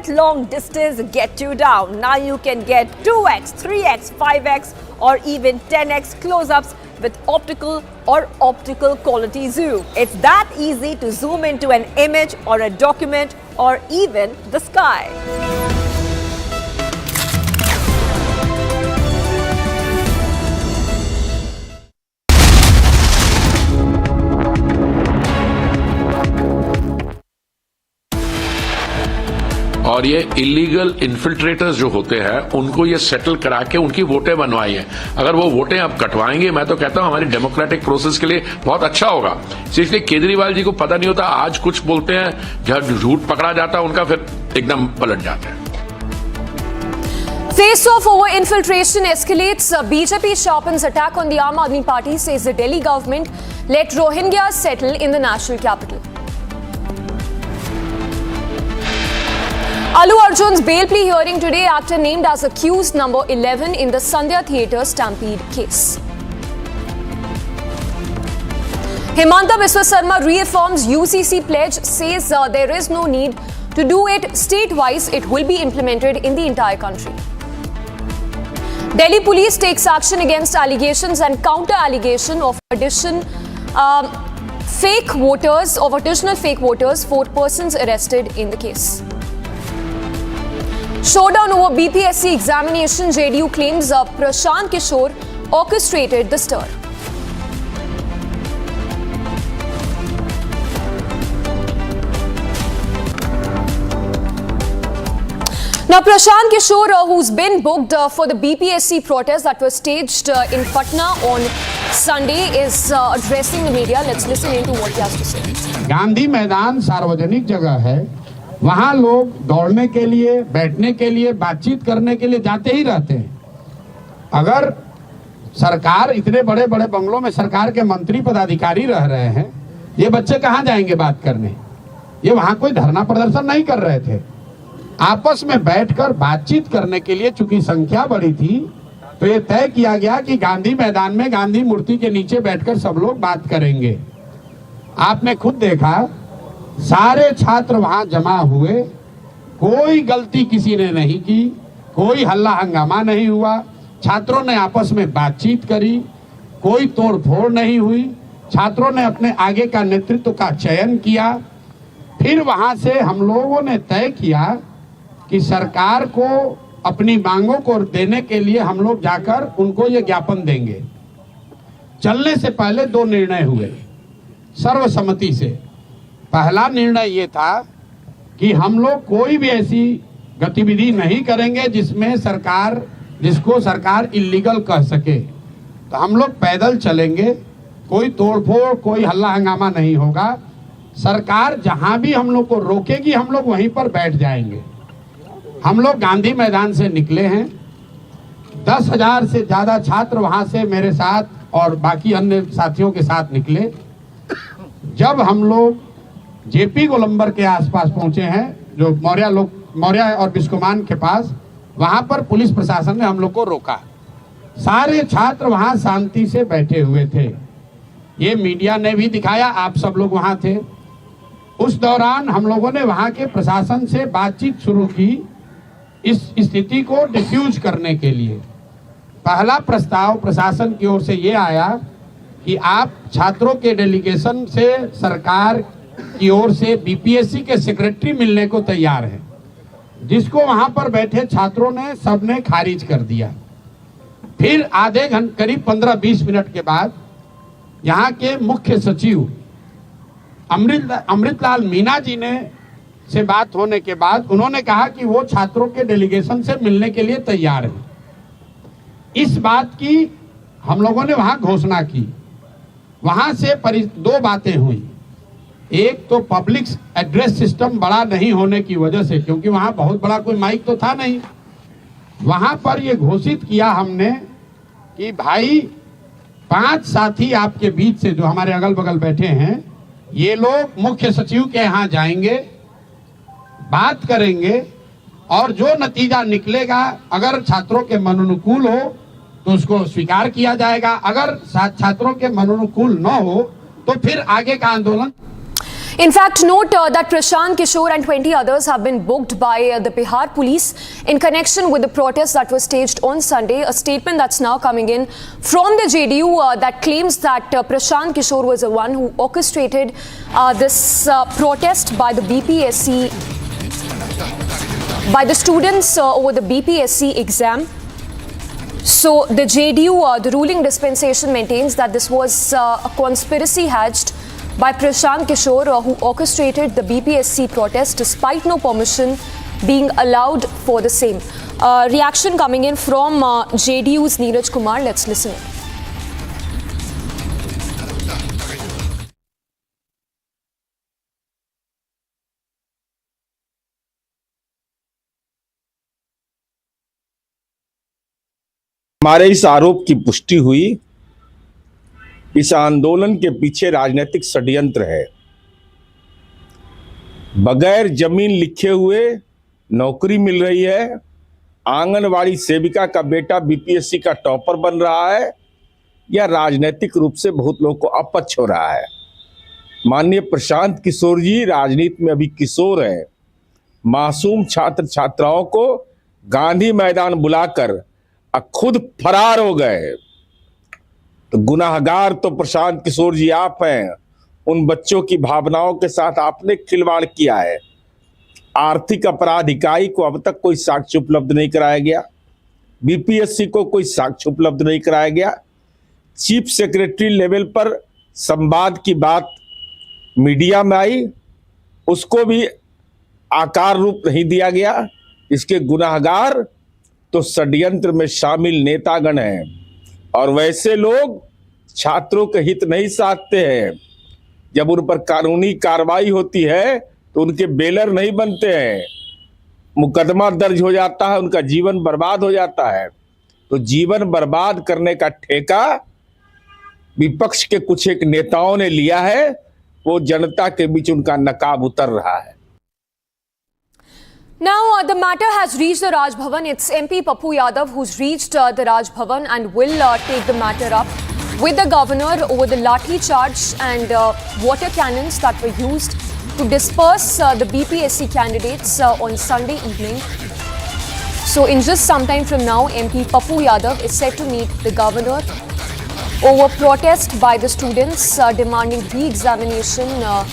Speaker 10: Long distance get you down. Now you can get 2x, 3x, 5x or even 10x close-ups with optical or optical quality zoom. It's that easy to zoom into an image or a document or even the sky.
Speaker 17: और ये illegal infiltrators जो होते हैं उनको ये settle करा के उनकी वोटें बनवाई हैं। अगर वो वोटें अब कटवाएंगे, मैं तो कहता हूं हमारी डेमोक्रेटिक प्रोसेस के लिए बहुत अच्छा होगा। इसलिए केजरीवाल जी को पता नहीं होता, आज कुछ बोलते हैं, जब झूठ पकड़ा जाता है उनका फिर एकदम पलट जाते हैं।
Speaker 10: Face off over infiltration escalates. BJP sharpens attack on the Aam Aadmi Party, says the Delhi government let Rohingyas settle in the national capital. Allu Arjun's bail plea hearing today, actor named as accused number 11 in the Sandhya Theatre stampede case. Himanta Biswa Sarma reaffirms UCC pledge, says there is no need to do it state-wise, it will be implemented in the entire country. Delhi police takes action against allegations and counter-allegation of additional fake voters, 4 persons arrested in the case. Showdown over BPSC examination, JDU claims Prashant Kishore orchestrated the stir. Now, Prashant Kishore, who's been booked for the BPSC protests that were staged in Patna on Sunday, is addressing the media. Let's listen into what he has to say.
Speaker 18: Gandhi मैदान सार्वजनिक जगह है, वहां लोग दौड़ने के लिए, बैठने के लिए, बातचीत करने के लिए जाते ही रहते हैं। अगर सरकार इतने बड़े बड़े बंगलों में सरकार के मंत्री पदाधिकारी रह रहे हैं, ये बच्चे कहाँ जाएंगे बात करने? ये वहां कोई धरना प्रदर्शन नहीं कर रहे थे, आपस में बैठकर बातचीत करने के लिए चूंकि संख्या बड़ी थी तो ये तय किया गया कि गांधी मैदान में गांधी मूर्ति के नीचे बैठकर सब लोग बात करेंगे। आपने खुद देखा सारे छात्र वहां जमा हुए, कोई गलती किसी ने नहीं की, कोई हल्ला हंगामा नहीं हुआ, छात्रों ने आपस में बातचीत करी, कोई तोड़ फोड़ नहीं हुई, छात्रों ने अपने आगे का नेतृत्व का चयन किया। फिर वहां से हम लोगों ने तय किया कि सरकार को अपनी मांगों को देने के लिए हम लोग जाकर उनको ये ज्ञापन देंगे। चलने से पहले दो निर्णय हुए सर्वसम्मति से। पहला निर्णय ये था कि हम लोग कोई भी ऐसी गतिविधि नहीं करेंगे जिसको सरकार इल्लीगल कह सके। तो हम लोग पैदल चलेंगे, कोई तोड़फोड़ कोई हल्ला हंगामा नहीं होगा, सरकार जहां भी हम लोग को रोकेगी हम लोग वहीं पर बैठ जाएंगे। हम लोग गांधी मैदान से निकले हैं, 10,000 से ज्यादा छात्र वहां से मेरे साथ और बाकी अन्य साथियों के साथ निकले। जब हम लोग जेपी गोलंबर के आसपास पहुंचे हैं, जो मौर्य और बिस्कोमान के पास, वहां पर पुलिस प्रशासन ने हम लोग को रोका। सारे छात्र वहां शांति से बैठे हुए थे, ये मीडिया ने भी दिखाया, आप सब लोग वहां थे। उस दौरान हम लोगों ने वहां के प्रशासन से बातचीत शुरू की इस स्थिति को डिफ्यूज करने के लिए। पहला प्रस्ताव प्रशासन की ओर से ये आया कि आप छात्रों के डेलीगेशन से सरकार की ओर से बीपीएससी के सेक्रेटरी मिलने को तैयार है, जिसको वहां पर बैठे छात्रों ने सबने खारिज कर दिया। फिर आधे घंटे करीब 15-20 मिनट के बाद यहाँ के मुख्य सचिव अमृतलाल मीना जी ने से बात होने के बाद उन्होंने कहा कि वो छात्रों के डेलीगेशन से मिलने के लिए तैयार है। इस बात की हम लोगों ने वहां घोषणा की। वहां से दो बातें हुई। एक तो पब्लिक एड्रेस सिस्टम बड़ा नहीं होने की वजह से, क्योंकि वहां बहुत बड़ा कोई माइक तो था नहीं, वहां पर ये घोषित किया हमने कि भाई 5 साथी आपके बीच से जो हमारे अगल बगल बैठे हैं, ये लोग मुख्य सचिव के यहाँ जाएंगे, बात करेंगे और जो नतीजा निकलेगा अगर छात्रों के मनोनुकूल हो तो उसको स्वीकार किया जाएगा, अगर छात्रों के मनोनुकूल न हो तो फिर आगे का आंदोलन।
Speaker 10: In fact, note that Prashant Kishore and 20 others have been booked by the Bihar police in connection with the protest that was staged on Sunday. A statement that's now coming in from the JDU that claims that Prashant Kishore was the one who orchestrated this protest by the BPSC, by the students over the BPSC exam. So the JDU, the ruling dispensation, maintains that this was a conspiracy hatched by Prashant Kishore, who orchestrated the BPSC protest despite no permission being allowed for the same. Reaction coming in from JDU's Neeraj Kumar. Let's listen.
Speaker 4: हमारे इस आरोप की पुष्टि हुई, इस आंदोलन के पीछे राजनीतिक षड्यंत्र है। बगैर जमीन लिखे हुए नौकरी मिल रही है, आंगनवाड़ी सेविका का बेटा बीपीएससी का टॉपर बन रहा है, या राजनीतिक रूप से बहुत लोगों को अपच हो रहा है। माननीय प्रशांत किशोर जी राजनीति में अभी किशोर हैं, मासूम छात्र छात्राओं को गांधी मैदान बुलाकर खुद फरार हो गए। तो गुनाहगार तो प्रशांत किशोर जी आप हैं, उन बच्चों की भावनाओं के साथ आपने खिलवाड़ किया है। आर्थिक अपराध इकाई को अब तक कोई साक्ष्य उपलब्ध नहीं कराया गया, बीपीएससी को कोई साक्ष्य उपलब्ध नहीं कराया गया, चीफ सेक्रेटरी लेवल पर संवाद की बात मीडिया में आई, उसको भी आकार रूप नहीं दिया गया। इसके गुनाहगार तो षड्यंत्र में शामिल नेतागण हैं, और वैसे लोग छात्रों के हित नहीं साधते हैं। जब उन पर कानूनी कार्रवाई होती है तो उनके बेलर नहीं बनते हैं, मुकदमा दर्ज हो जाता है, उनका जीवन बर्बाद हो जाता है। तो जीवन बर्बाद करने का ठेका विपक्ष के कुछ एक नेताओं ने लिया है, वो जनता के बीच उनका नकाब उतर रहा है।
Speaker 10: Now, the matter has reached the Raj Bhavan. It's MP Pappu Yadav who's reached the Raj Bhavan and will take the matter up with the governor over the lathi charge and water cannons that were used to disperse the BPSC candidates on Sunday evening. So, in just some time from now, MP Pappu Yadav is set to meet the governor over protest by the students demanding re-examination of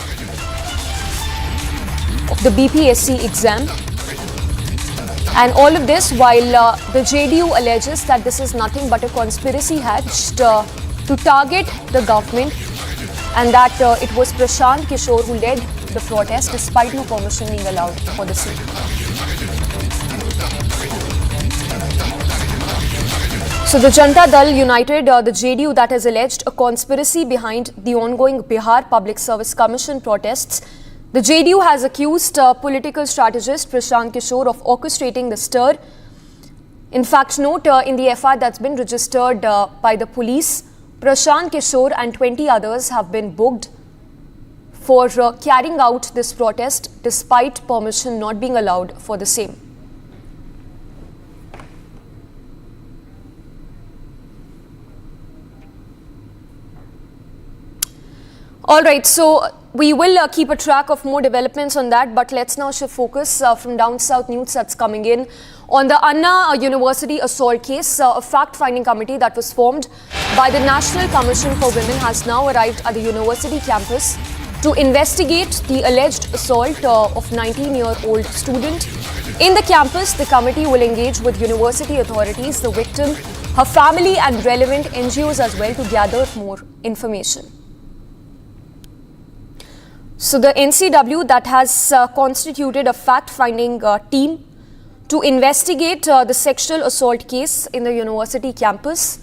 Speaker 10: the BPSC exam. And all of this while the JDU alleges that this is nothing but a conspiracy hatched to target the government and that it was Prashant Kishore who led the protest despite no permission being allowed for the same. So the Janata Dal United, the JDU that has alleged a conspiracy behind the ongoing Bihar Public Service Commission protests. The JDU has accused political strategist Prashant Kishore of orchestrating the stir. In fact, note in the FIR that's been registered by the police, Prashant Kishore and 20 others have been booked for carrying out this protest despite permission not being allowed for the same. All right, so we will keep a track of more developments on that, but let's now shift focus from down south news that's coming in on the Anna University assault case. A fact-finding committee that was formed by the National Commission for Women has now arrived at the university campus to investigate the alleged assault of 19-year-old student. In the campus, the committee will engage with university authorities, the victim, her family and relevant NGOs as well to gather more information. So the NCW that has constituted a fact-finding team to investigate the sexual assault case in the university campus.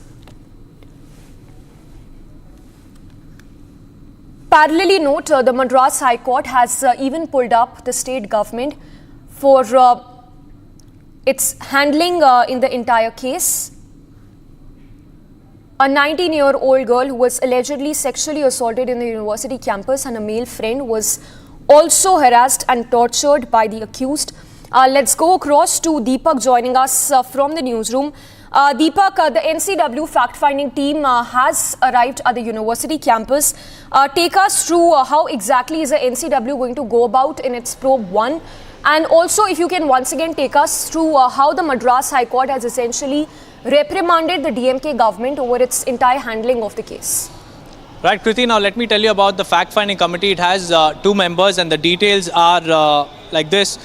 Speaker 10: Parallelly note, the Madras High Court has even pulled up the state government for its handling in the entire case. A 19-year-old girl who was allegedly sexually assaulted in the university campus and a male friend was also harassed and tortured by the accused. Let's go across to Deepak joining us from the newsroom. Deepak, the NCW fact-finding team has arrived at the university campus. Take us through how exactly is the NCW going to go about in its probe 1? And also, if you can once again take us through how the Madras High Court has essentially reprimanded the DMK government over its entire handling of the case.
Speaker 12: Right, Kriti, now let me tell you about the fact-finding committee. It has 2 members and the details are like this.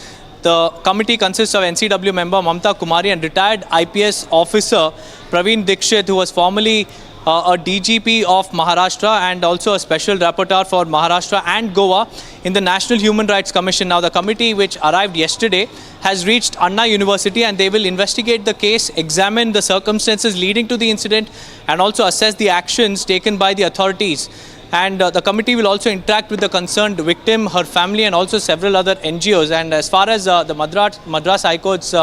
Speaker 12: The committee consists of NCW member Mamta Kumari and retired IPS officer Praveen Dikshit, who was formerly a DGP of Maharashtra and also a special rapporteur for Maharashtra and Goa in the National Human Rights Commission. Now, the committee which arrived yesterday has reached Anna University and they will investigate the case, examine the circumstances leading to the incident and also assess the actions taken by the authorities. And the committee will also interact with the concerned victim, her family and also several other NGOs. And as far as the Madras High Court's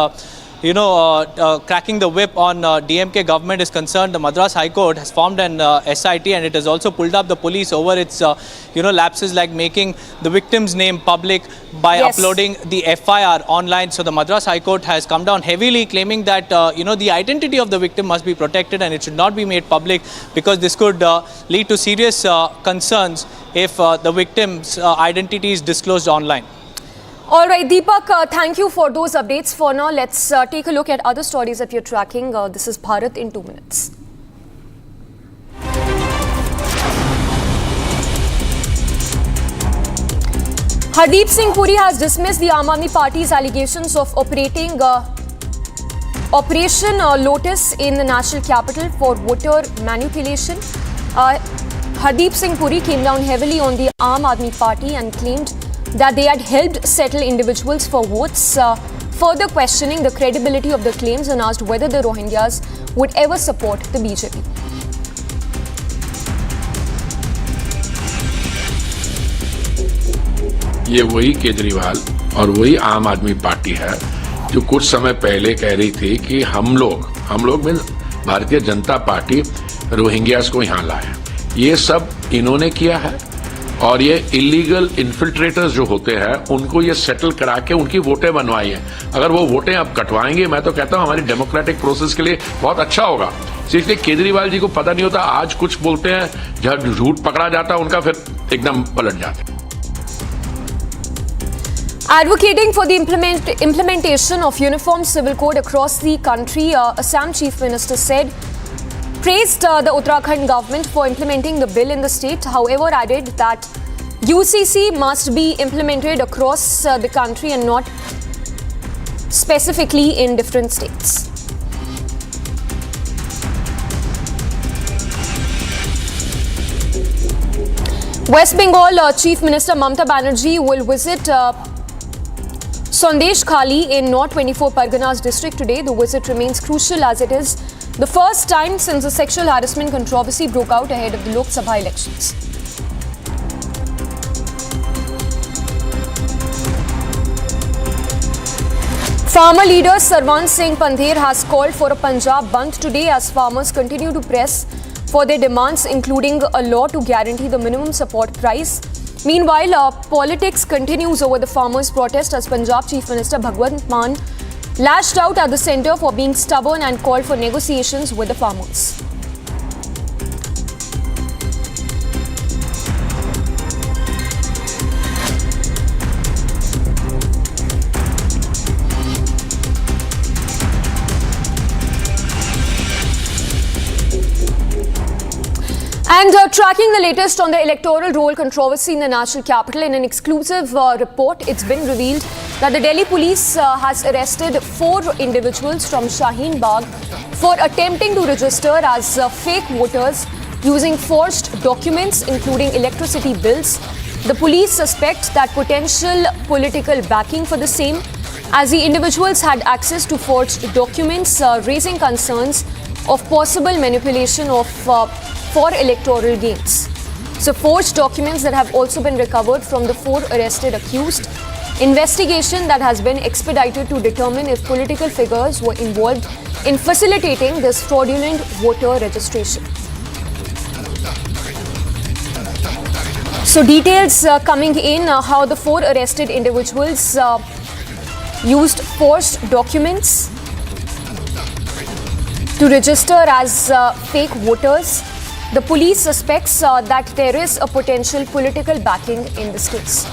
Speaker 12: cracking the whip on DMK government is concerned, the Madras High Court has formed an SIT and it has also pulled up the police over its lapses like making the victim's name public by uploading the FIR online. So the Madras High Court has come down heavily, claiming that the identity of the victim must be protected and it should not be made public because this could lead to serious concerns if the victim's identity is disclosed online.
Speaker 10: All right, Deepak, thank you for those updates. For now, let's take a look at other stories that you're tracking. This is Bharat in 2 minutes. Hardeep Singh Puri has dismissed the Aam Aadmi Party's allegations of operating Operation Lotus in the national capital for voter manipulation. Hardeep Singh Puri came down heavily on the Aam Aadmi Party and claimed that they had helped settle individuals for votes, further questioning the credibility of the claims and asked whether the Rohingyas would ever support the BJP.
Speaker 17: ये वही केजरीवाल और वही आम आदमी party है जो कुछ समय पहले कह रही थी कि हम लोग means Bharatiya Janata party Rohingyas को यहाँ लाया। ये सब इन्होंने किया है और ये इलीगल इन्फिल्ट्रेटर्स जो होते हैं उनको ये सेटल करा के उनकी वोटें बनवाई हैं। अगर वो वोटें अब कटवाएंगे, मैं तो कहता हूँ हमारी डेमोक्रेटिक प्रोसेस के लिए बहुत अच्छा होगा। इसलिए केजरीवाल जी को पता नहीं होता, आज कुछ बोलते हैं, जब झूठ पकड़ा जाता है उनका फिर एकदम पलट जाते हैं।
Speaker 10: Advocating for the implementation of uniform civil code across the country, Assam Chief Minister praised the Uttarakhand government for implementing the bill in the state, however added that UCC must be implemented across the country and not specifically in different states. West Bengal Chief Minister Mamata Banerjee will visit Sandesh Khali in North 24 Parganas district today. The visit remains crucial as it is the first time since the sexual harassment controversy broke out ahead of the Lok Sabha elections. Farmer leader Sarwan Singh Pandher has called for a Punjab bandh today as farmers continue to press for their demands, including a law to guarantee the minimum support price. Meanwhile, politics continues over the farmers' protest as Punjab Chief Minister Bhagwant Mann lashed out at the centre for being stubborn and called for negotiations with the farmers. And tracking the latest on the electoral roll controversy in the national capital, in an exclusive report, it's been revealed that the Delhi police has arrested 4 individuals from Shaheen Bagh for attempting to register as fake voters using forged documents, including electricity bills. The police suspect that potential political backing for the same, as the individuals had access to forged documents, raising concerns of possible manipulation of for electoral gains. So forged documents that have also been recovered from the 4 arrested accused. Investigation that has been expedited to determine if political figures were involved in facilitating this fraudulent voter registration. So details coming in how the 4 arrested individuals used forged documents to register as fake voters. The police suspects that there is a potential political backing in this case.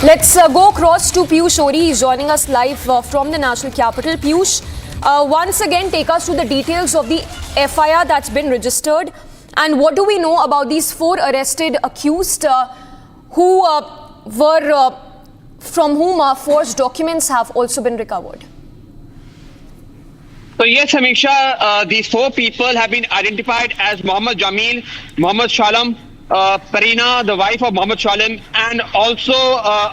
Speaker 10: Let's go across to Piyush Ori. He's joining us live from the national capital. Piyush, once again take us through the details of the FIR that's been registered, and what do we know about these 4 arrested accused who were from whom forged documents have also been recovered?
Speaker 14: So yes, Amisha, these 4 people have been identified as Mohammad Jamil, Mohammad Shalam, Parina, the wife of Mohammad Shalam, and also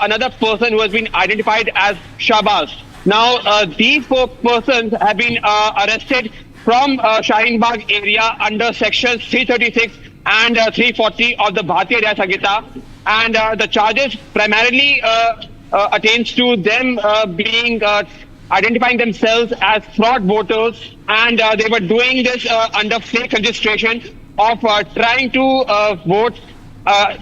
Speaker 14: another person who has been identified as Shahbaz. Now, these 4 persons have been arrested from Shaheen Bagh area under sections 336 and 340 of the Bharatiya Nyaya Sanhita, and the charges primarily attains to them being identifying themselves as fraud voters, and they were doing this under fake registration of trying to vote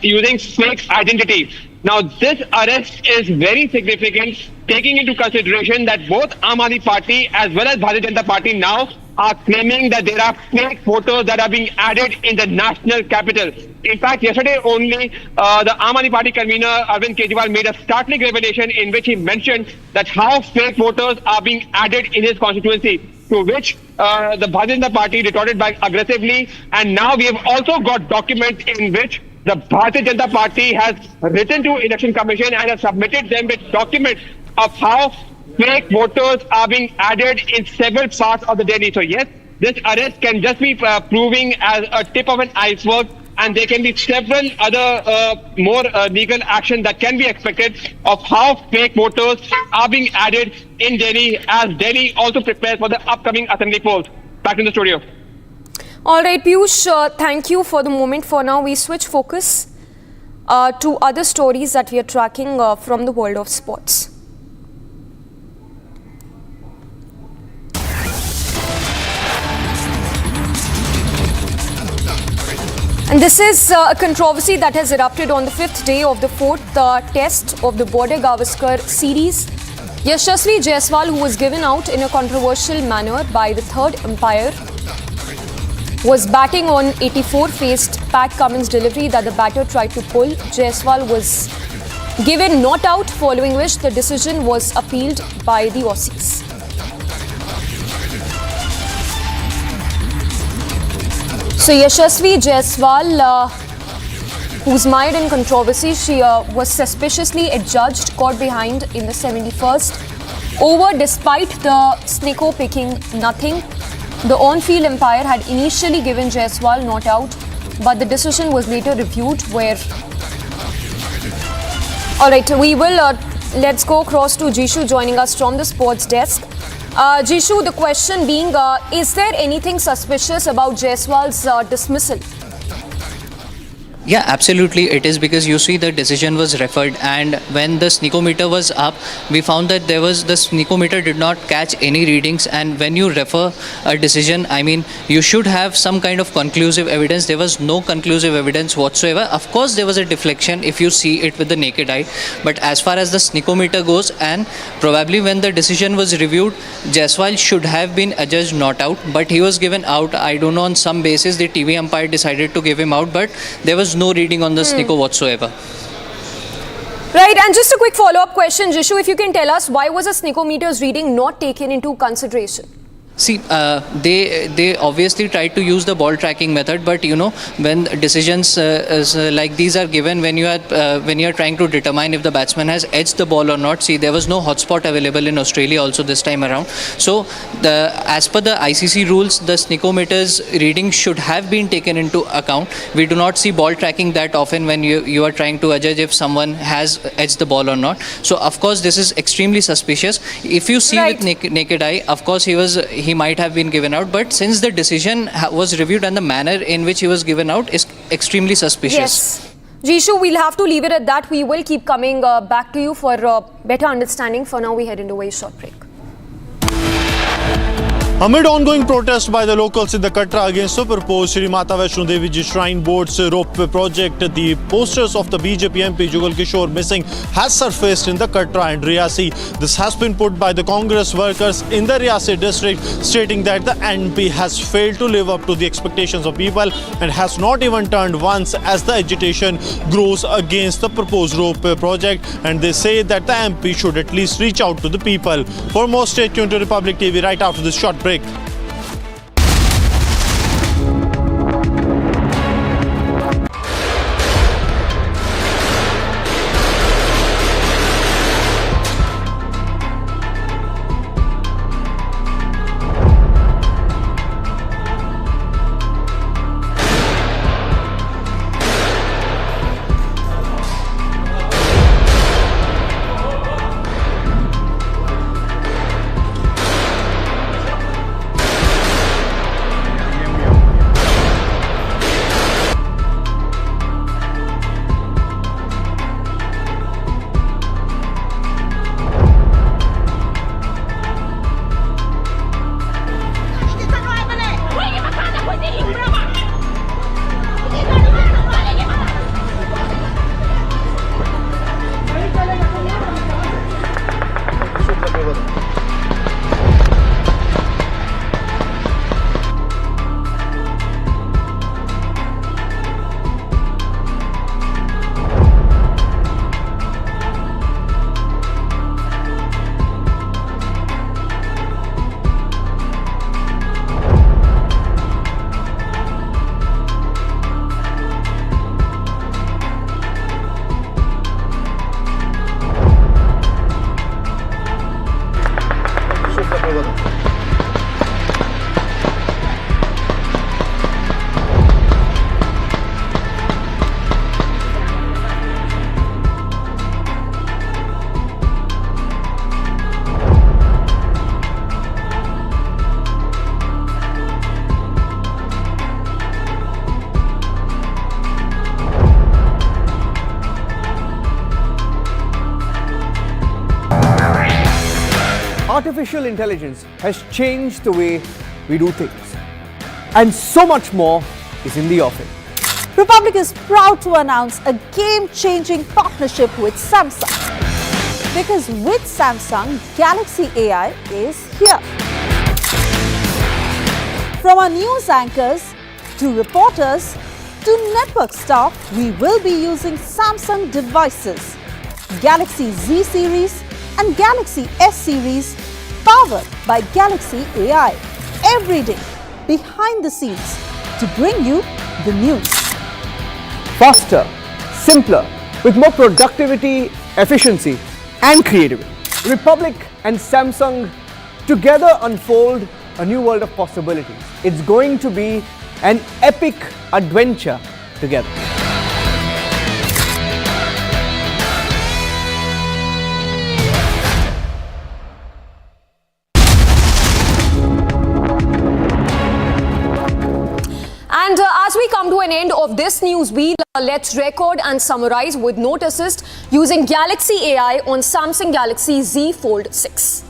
Speaker 14: using fake identity. Now, this arrest is very significant, taking into consideration that both Aam Aadmi Party as well as Bharatiya Janata Party now are claiming that there are fake voters that are being added in the national capital. In fact, yesterday only, the Aam Aadmi Party convener Arvind Kejriwal made a startling revelation in which he mentioned that how fake voters are being added in his constituency, to which the Bharatiya Janata Party retorted back aggressively. And now we have also got documents in which the Bharatiya Janata Party has written to Election Commission and has submitted them with documents of how fake voters are being added in several parts of the Delhi. So yes, this arrest can just be proving as a tip of an iceberg, and there can be several other more legal action that can be expected of how fake voters are being added in Delhi as Delhi also prepares for the upcoming assembly polls. Back in the studio.
Speaker 10: All right, Piyush, thank you for the moment. For now, we switch focus to other stories that we are tracking from the world of sports. And this is a controversy that has erupted on the 5th day of the 4th test of the Border Gavaskar series. Yashasvi Jaiswal, who was given out in a controversial manner by the third umpire, was batting on 84, faced Pat Cummins' delivery that the batter tried to pull. Jaiswal was given not out, following which the decision was appealed by the Aussies. So Yashasvi Jaiswal, who's mired in controversy, she was suspiciously adjudged caught behind in the 71st over despite the snicko picking nothing. The on-field umpire had initially given Jaiswal not out, but the decision was later reviewed where... Alright, we will, let's go across to Jishu joining us from the sports desk. Jishu, the question being, is there anything suspicious about Jaiswal's dismissal?
Speaker 5: Yeah, absolutely it is, because you see the decision was referred, and when the sneakometer was up, we found that the sneakometer did not catch any readings, and when you refer a decision, I mean, you should have some kind of conclusive evidence. There was no conclusive evidence whatsoever. Of course, there was a deflection if you see it with the naked eye, but as far as the sneakometer goes, and probably when the decision was reviewed, Jaiswal should have been adjudged not out, but he was given out. I don't know, on some basis the TV umpire decided to give him out, but there was no reading on the snicko whatsoever.
Speaker 10: Right, and just a quick follow-up question, Jishu, if you can tell us, why was the snickometer's reading not taken into consideration?
Speaker 5: See, they obviously tried to use the ball tracking method, but you know, when decisions like these are given, when you are trying to determine if the batsman has edged the ball or not. See, there was no hotspot available in Australia also this time around. So, as per the ICC rules, the snickometer's reading should have been taken into account. We do not see ball tracking that often when you are trying to judge if someone has edged the ball or not. So, of course, this is extremely suspicious. If you see with naked eye, of course, he might have been given out, but since the decision was reviewed and the manner in which he was given out is extremely suspicious.
Speaker 10: Yes. Jishu, we'll have to leave it at that. We will keep coming back to you for better understanding. For now, we head into a very short break.
Speaker 19: Amid ongoing protests by the locals in the Katra against the proposed Shri Mata Vaishno Devi Ji Shrine Board's rope project, the posters of the BJP MP Jugal Kishore missing has surfaced in the Katra and Riyasi. This has been put by the Congress workers in the Riyasi district, stating that the NP has failed to live up to the expectations of people and has not even turned once as the agitation grows against the proposed rope project, and they say that the MP should at least reach out to the people. For more, stay tuned to Republic TV right after this short break.
Speaker 21: Artificial intelligence has changed the way we do things. And so much more is in the offing.
Speaker 1: Republic is proud to announce a game-changing partnership with Samsung. Because with Samsung, Galaxy AI is here. From our news anchors to reporters to network staff, we will be using Samsung devices, Galaxy Z series and Galaxy S series, powered by Galaxy AI, every day behind the scenes to bring you the news.
Speaker 9: Faster, simpler, with more productivity, efficiency and creativity. Republic and Samsung together unfold a new world of possibilities. It's going to be an epic adventure together.
Speaker 22: And as we come to an end of this news beat, let's record and summarize with note assist using Galaxy AI on Samsung Galaxy Z Fold 6.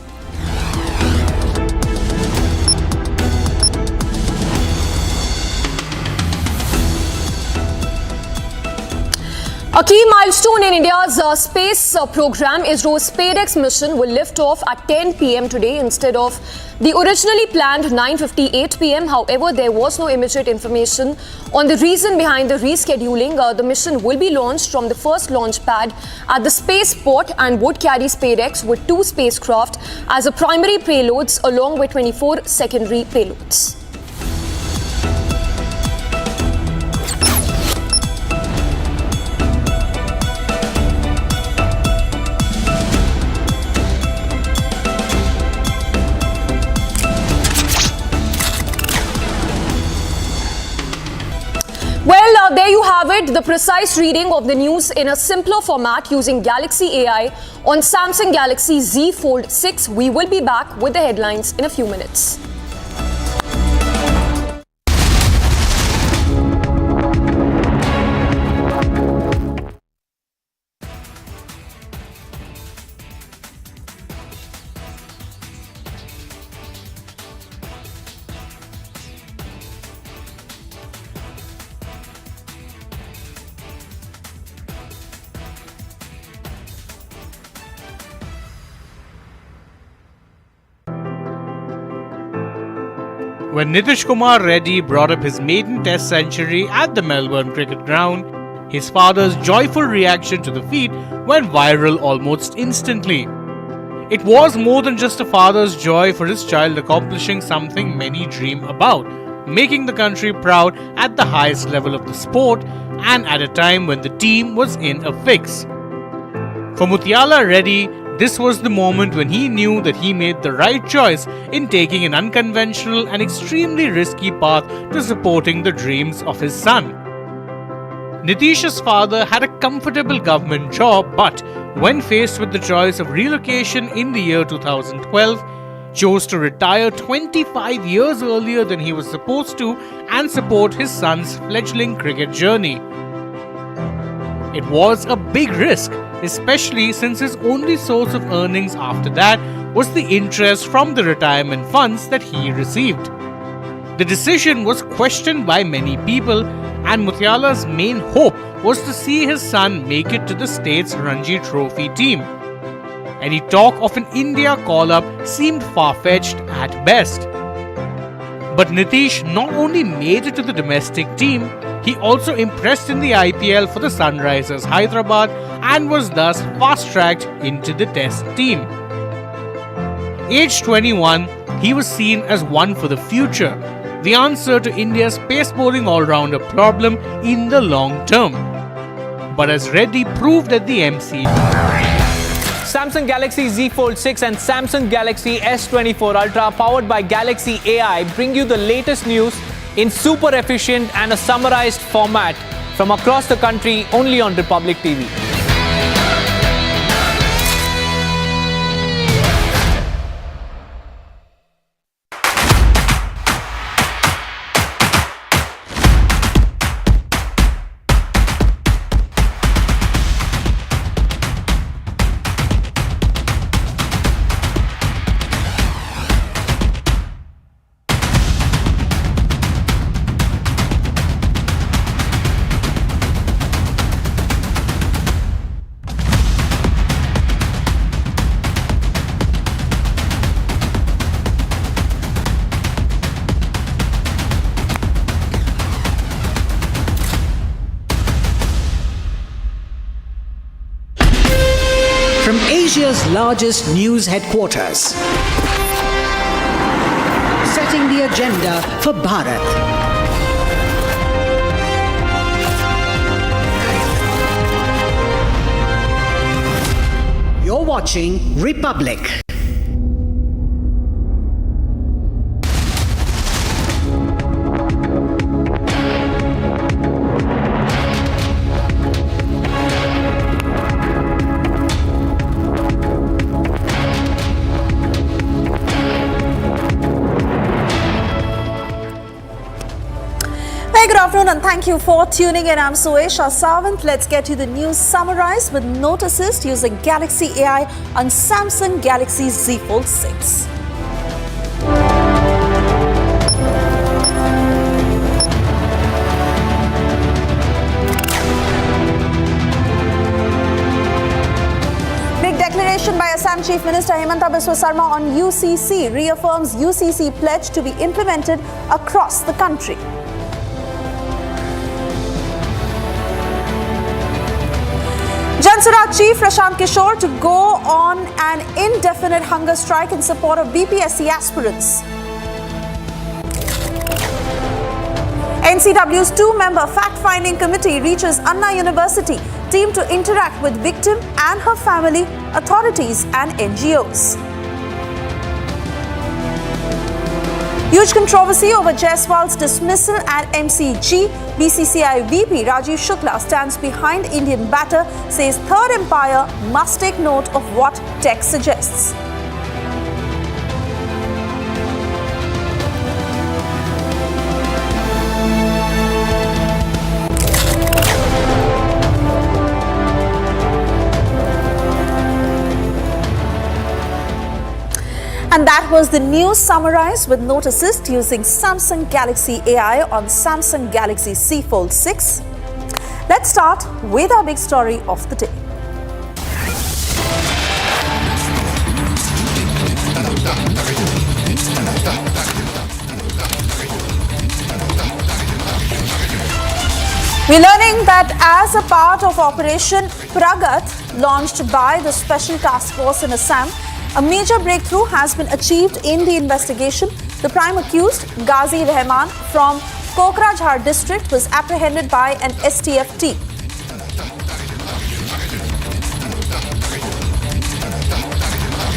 Speaker 22: A key milestone in India's space program, ISRO's SpaceX mission, will lift off at 10 p.m. today instead of the originally planned 9:58 p.m. However, there was no immediate information on the reason behind the rescheduling. The mission will be launched from the first launch pad at the spaceport and would carry SpaceX with 2 spacecraft as a primary payloads along with 24 secondary payloads. Well, there you have it, the precise reading of the news in a simpler format using Galaxy AI on Samsung Galaxy Z Fold 6. We will be back with the headlines in a few minutes.
Speaker 2: When Nitish Reddy brought up his maiden Test century at the Melbourne cricket ground, his father's joyful reaction to the feat went viral almost instantly. It was more than just a father's joy for his child accomplishing something many dream about, making the country proud at the highest level of the sport and at a time when the team was in a fix. For Muthiala Reddy, this was the moment when he knew that he made the right choice in taking an unconventional and extremely risky path to supporting the dreams of his son. Nitish's father had a comfortable government job, but when faced with the choice of relocation in the year 2012, chose to retire 25 years earlier than he was supposed to and support his son's fledgling cricket journey. It was a big risk, especially since his only source of earnings after that was the interest from the retirement funds that he received. The decision was questioned by many people, and Muthiala's main hope was to see his son make it to the state's Ranji Trophy team. Any talk of an India call-up seemed far-fetched at best. But Nitish not only made it to the domestic team, he also impressed in the IPL for the Sunrisers Hyderabad and was thus fast-tracked into the Test team. Aged 21, he was seen as one for the future, the answer to India's pace bowling all-rounder problem in the long term. But as Reddy proved at the MC,
Speaker 12: Samsung Galaxy Z Fold 6 and Samsung Galaxy S24 Ultra powered by Galaxy AI bring you the latest news in super efficient and a summarized format from across the country only on Republic TV.
Speaker 20: Asia's largest news headquarters. Setting the agenda for Bharat. You're watching Republic.
Speaker 1: Good afternoon and thank you for tuning in. I'm Suesha Sawant. Let's get to the news summarized with Note Assist using Galaxy AI on Samsung Galaxy Z Fold 6. Big declaration by Assam Chief Minister Himanta Biswa Sarma on UCC reaffirms UCC pledge to be implemented across the country. Jansura Chief Prashant Kishore to go on an indefinite hunger strike in support of BPSC aspirants. NCW's two-member fact-finding committee reaches Anna University team to interact with victim and her family, authorities and NGOs. Huge controversy over Jaiswal's dismissal at MCG. BCCI VP Rajiv Shukla stands behind Indian batter, says Third Empire must take note of what tech suggests. And that was the news summarized with Note Assist using Samsung Galaxy AI on Samsung Galaxy Z Fold 6. Let's start with our big story of the day. We're learning that as a part of Operation Pragat, launched by the Special Task Force in Assam, a major breakthrough has been achieved in the investigation. The prime accused, Ghazi Rahman from Kokrajhar district, was apprehended by an STF team.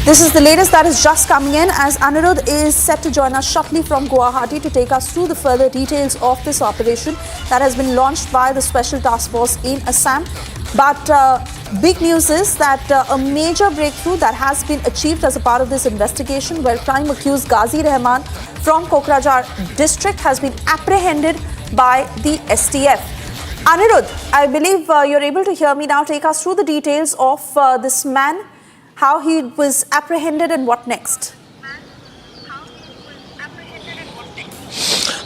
Speaker 1: This is the latest that is just coming in, as Anirudh is set to join us shortly from Guwahati to take us through the further details of this operation that has been launched by the Special Task Force in Assam. But big news is that a major breakthrough that has been achieved as a part of this investigation, where prime accused Ghazi Rahman from Kokrajhar district has been apprehended by the STF. Anirudh, I believe you're able to hear me now. Take us through the details of this man, how he was apprehended and what next.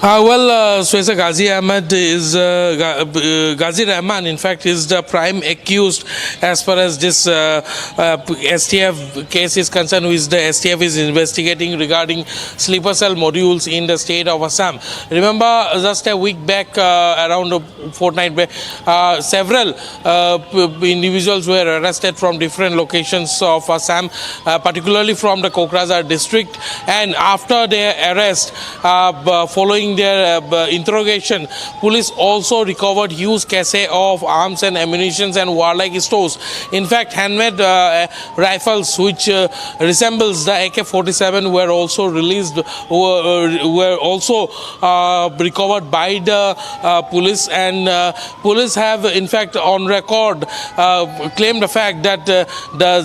Speaker 21: Swesa Ghazi Ahmed is Ghazi Rahman, in fact, is the prime accused as far as this STF case is concerned, which the STF is investigating regarding sleeper cell modules in the state of Assam. Remember, just a week back, around a fortnight back, several individuals were arrested from different locations of Assam, particularly from the Kokrajhar district, and after their arrest, following their interrogation, police also recovered huge cache of arms and ammunition and warlike stores. In fact, handmade rifles which resembles the AK-47 were also released, were also recovered by the police, and police have in fact on record claimed the fact that the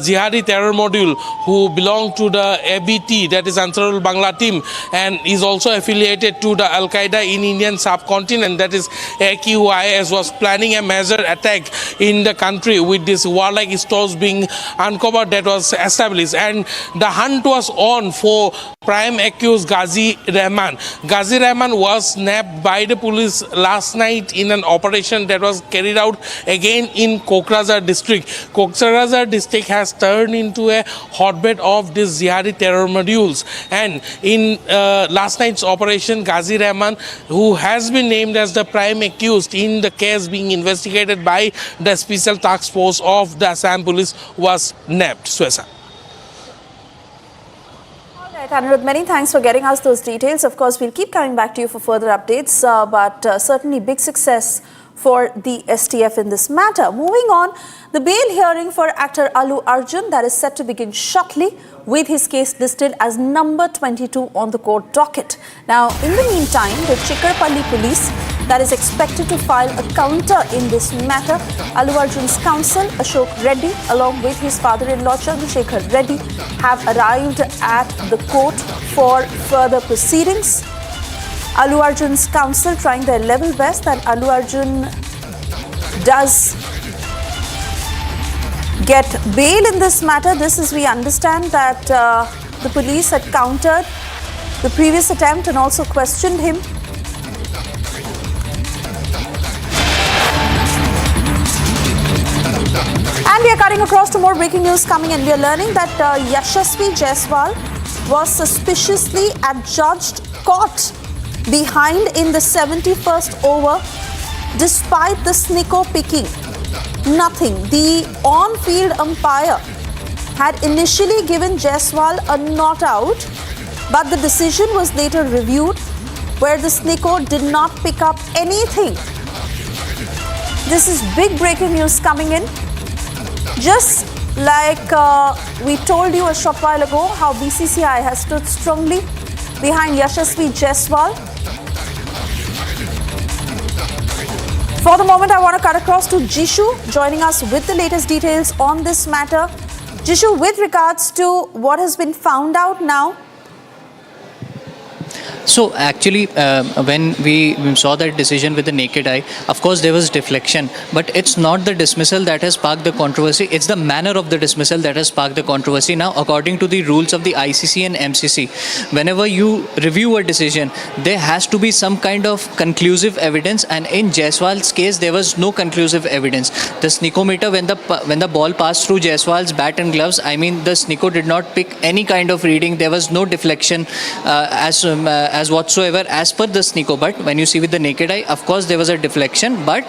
Speaker 21: jihadi terror module who belong to the ABT, that is Ansarul Bangla team, and is also affiliated to the Al-Qaeda in Indian subcontinent, that is AQIS, was planning a major attack in the country with this warlike stores being uncovered that was established, and the hunt was on for prime accused Ghazi Rahman. Ghazi Rahman was nabbed by the police last night in an operation that was carried out again in Kokrajhar district. Kokrajhar district has turned into a hotbed of these jihadi terror modules, and in last night's operation, Ghazi Rahman, who has been named as the prime accused in the case being investigated by the special task force of the Assam police, was nabbed. Swesa.
Speaker 1: Right, Anirudh, many thanks for getting us those details. Of course, we'll keep coming back to you for further updates, but certainly big success for the STF in this matter. Moving on, the bail hearing for actor Allu Arjun that is set to begin shortly, with his case listed as number 22 on the court docket. Now, in the meantime, the Chikkarpalli police that is expected to file a counter in this matter. Allu Arjun's counsel, Ashok Reddy, along with his father-in-law, Chandrasekhar Reddy, have arrived at the court for further proceedings. Allu Arjun's counsel trying their level best that Allu Arjun does get bail in this matter. This is, we understand that the police had countered the previous attempt and also questioned him. And we are cutting across to more breaking news coming in. We are learning that Yashasvi Jaiswal was suspiciously adjudged caught behind in the 71st over despite the snicko picking. Nothing. The on-field umpire had initially given Jaiswal a not out, but the decision was later reviewed where the snicko did not pick up anything. This is big breaking news coming in. Just like we told you a short while ago how BCCI has stood strongly behind Yashasvi Jaiswal. For the moment, I want to cut across to Jishu, joining us with the latest details on this matter. Jishu, with regards to what has been found out now.
Speaker 5: So actually, when we saw that decision with the naked eye, of course there was deflection, but it's not the dismissal that has sparked the controversy, it's the manner of the dismissal that has sparked the controversy. Now, according to the rules of the ICC and MCC, whenever you review a decision, there has to be some kind of conclusive evidence, and in Jaiswal's case, there was no conclusive evidence. The snickometer, when the ball passed through Jaiswal's bat and gloves, I mean, the snicko did not pick any kind of reading. There was no deflection as whatsoever as per the snicko. But when you see with the naked eye, of course there was a deflection, but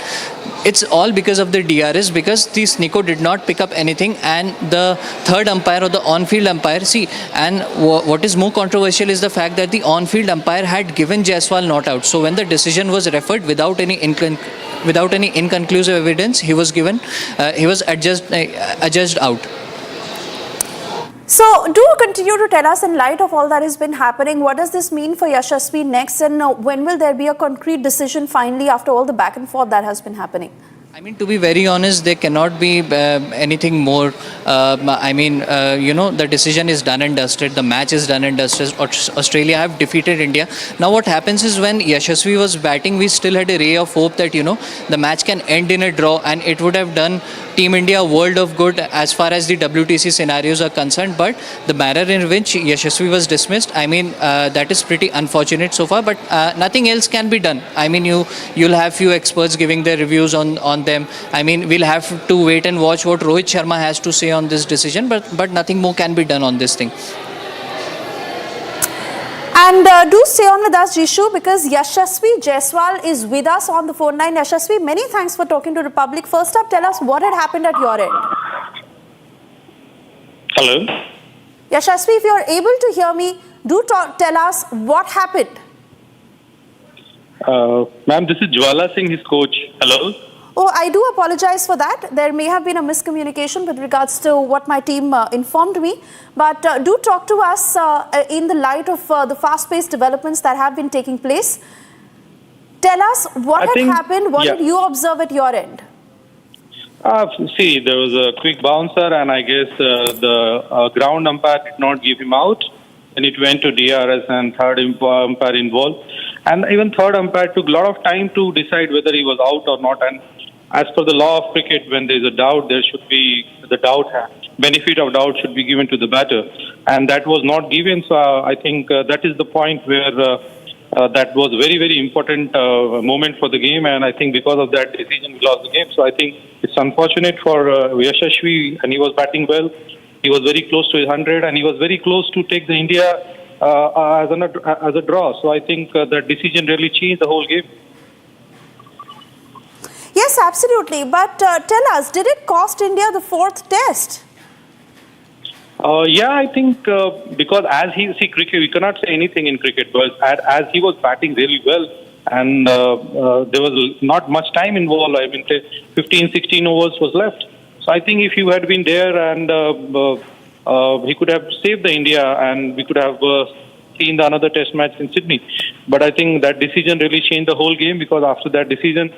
Speaker 5: it's all because of the DRS, because the snicko did not pick up anything, and the third umpire or the on-field umpire, see, and what is more controversial is the fact that the on-field umpire had given Jaiswal not out. So when the decision was referred without any inconclusive evidence, he was adjudged out.
Speaker 1: So, do continue to tell us, in light of all that has been happening, what does this mean for Yashasvi next, and when will there be a concrete decision finally after all the back and forth that has been happening?
Speaker 5: I mean, to be very honest, there cannot be anything more. The decision is done and dusted. The match is done and dusted. Australia have defeated India. Now what happens is, when Yashasvi was batting, we still had a ray of hope that, the match can end in a draw, and it would have done Team India a world of good as far as the WTC scenarios are concerned. But the manner in which Yashasvi was dismissed, I mean, that is pretty unfortunate so far, but nothing else can be done. I mean, you'll have few experts giving their reviews on them. I mean, we'll have to wait and watch what Rohit Sharma has to say on this decision, but nothing more can be done on this thing.
Speaker 1: And do stay on with us, Jishu, because Yashasvi Jaiswal is with us on the phone line. Yashasvi, many thanks for talking to Republic. First up, tell us what had happened at your end.
Speaker 6: Hello.
Speaker 1: Yashasvi, if you are able to hear me, do tell us what happened.
Speaker 6: Ma'am, this is Jwala Singh, his coach. Hello.
Speaker 1: Oh, I do apologize for that. There may have been a miscommunication with regards to what my team informed me. But do talk to us in the light of the fast-paced developments that have been taking place. Tell us what had happened. What did you observe at your end?
Speaker 6: See, there was a quick bouncer, and I guess the ground umpire did not give him out. And it went to DRS and third umpire involved. And even third umpire took a lot of time to decide whether he was out or not. And as per the law of cricket, when there is a doubt, there should be the doubt benefit of doubt should be given to the batter, and that was not given. So I think that is the point where that was very, very important moment for the game, and I think because of that decision we lost the game. So I think it's unfortunate for Yashasvi, and he was batting well. He was very close to his 100, and he was very close to take the India as a draw. So I think that decision really changed the whole game.
Speaker 1: Yes, absolutely. But tell us, did it cost India the 4th test?
Speaker 6: Yeah, I think because as cricket, we cannot say anything in cricket, but as he was batting really well, and there was not much time involved. I mean, 15, 16 overs was left. So I think if he had been there, and he could have saved the India, and we could have seen another test match in Sydney. But I think that decision really changed the whole game, because after that decision,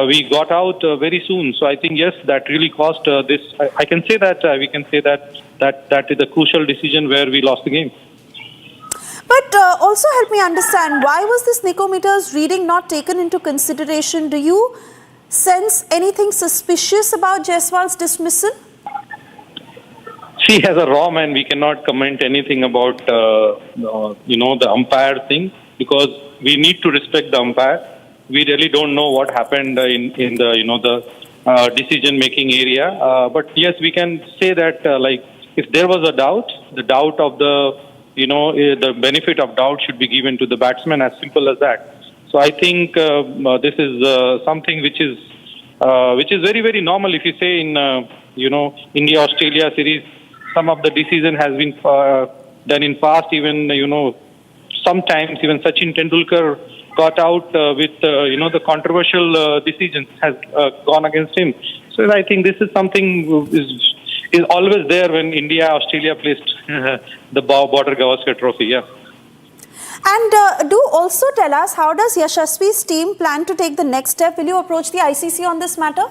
Speaker 6: we got out very soon. So I think, yes, that really cost this. I can say that we can say that is a crucial decision where we lost the game.
Speaker 1: But also help me understand, why was this Nicometer's reading not taken into consideration? Do you sense anything suspicious about Jaiswal's dismissal?
Speaker 6: See, as a raw man, we cannot comment anything about the umpire thing, because we need to respect the umpire. We really don't know what happened in the decision-making area. But yes, we can say that if there was a doubt, the doubt of the benefit of doubt should be given to the batsman, as simple as that. So I think this is something which is very, very normal. If you say in India-Australia series, some of the decision has been done in past. Even sometimes even Sachin Tendulkar got out with the controversial decisions has gone against him. So I think this is something is always there when India-Australia plays the Border Gavaskar Trophy. Yeah.
Speaker 1: And do also tell us, how does Yashasvi's team plan to take the next step? Will you approach the ICC on this matter?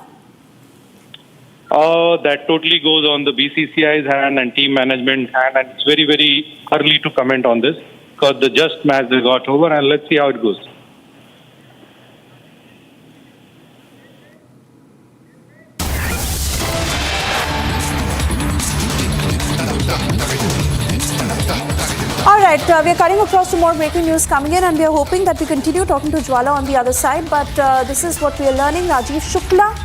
Speaker 6: That totally goes on the BCCI's hand and team management hand, and it's very, very early to comment on this, because the just match they got over, and let's see how it goes.
Speaker 1: All right, we are cutting across to more breaking news coming in, and we are hoping that we continue talking to Jwala on the other side. But this is what we are learning. Rajiv Shukla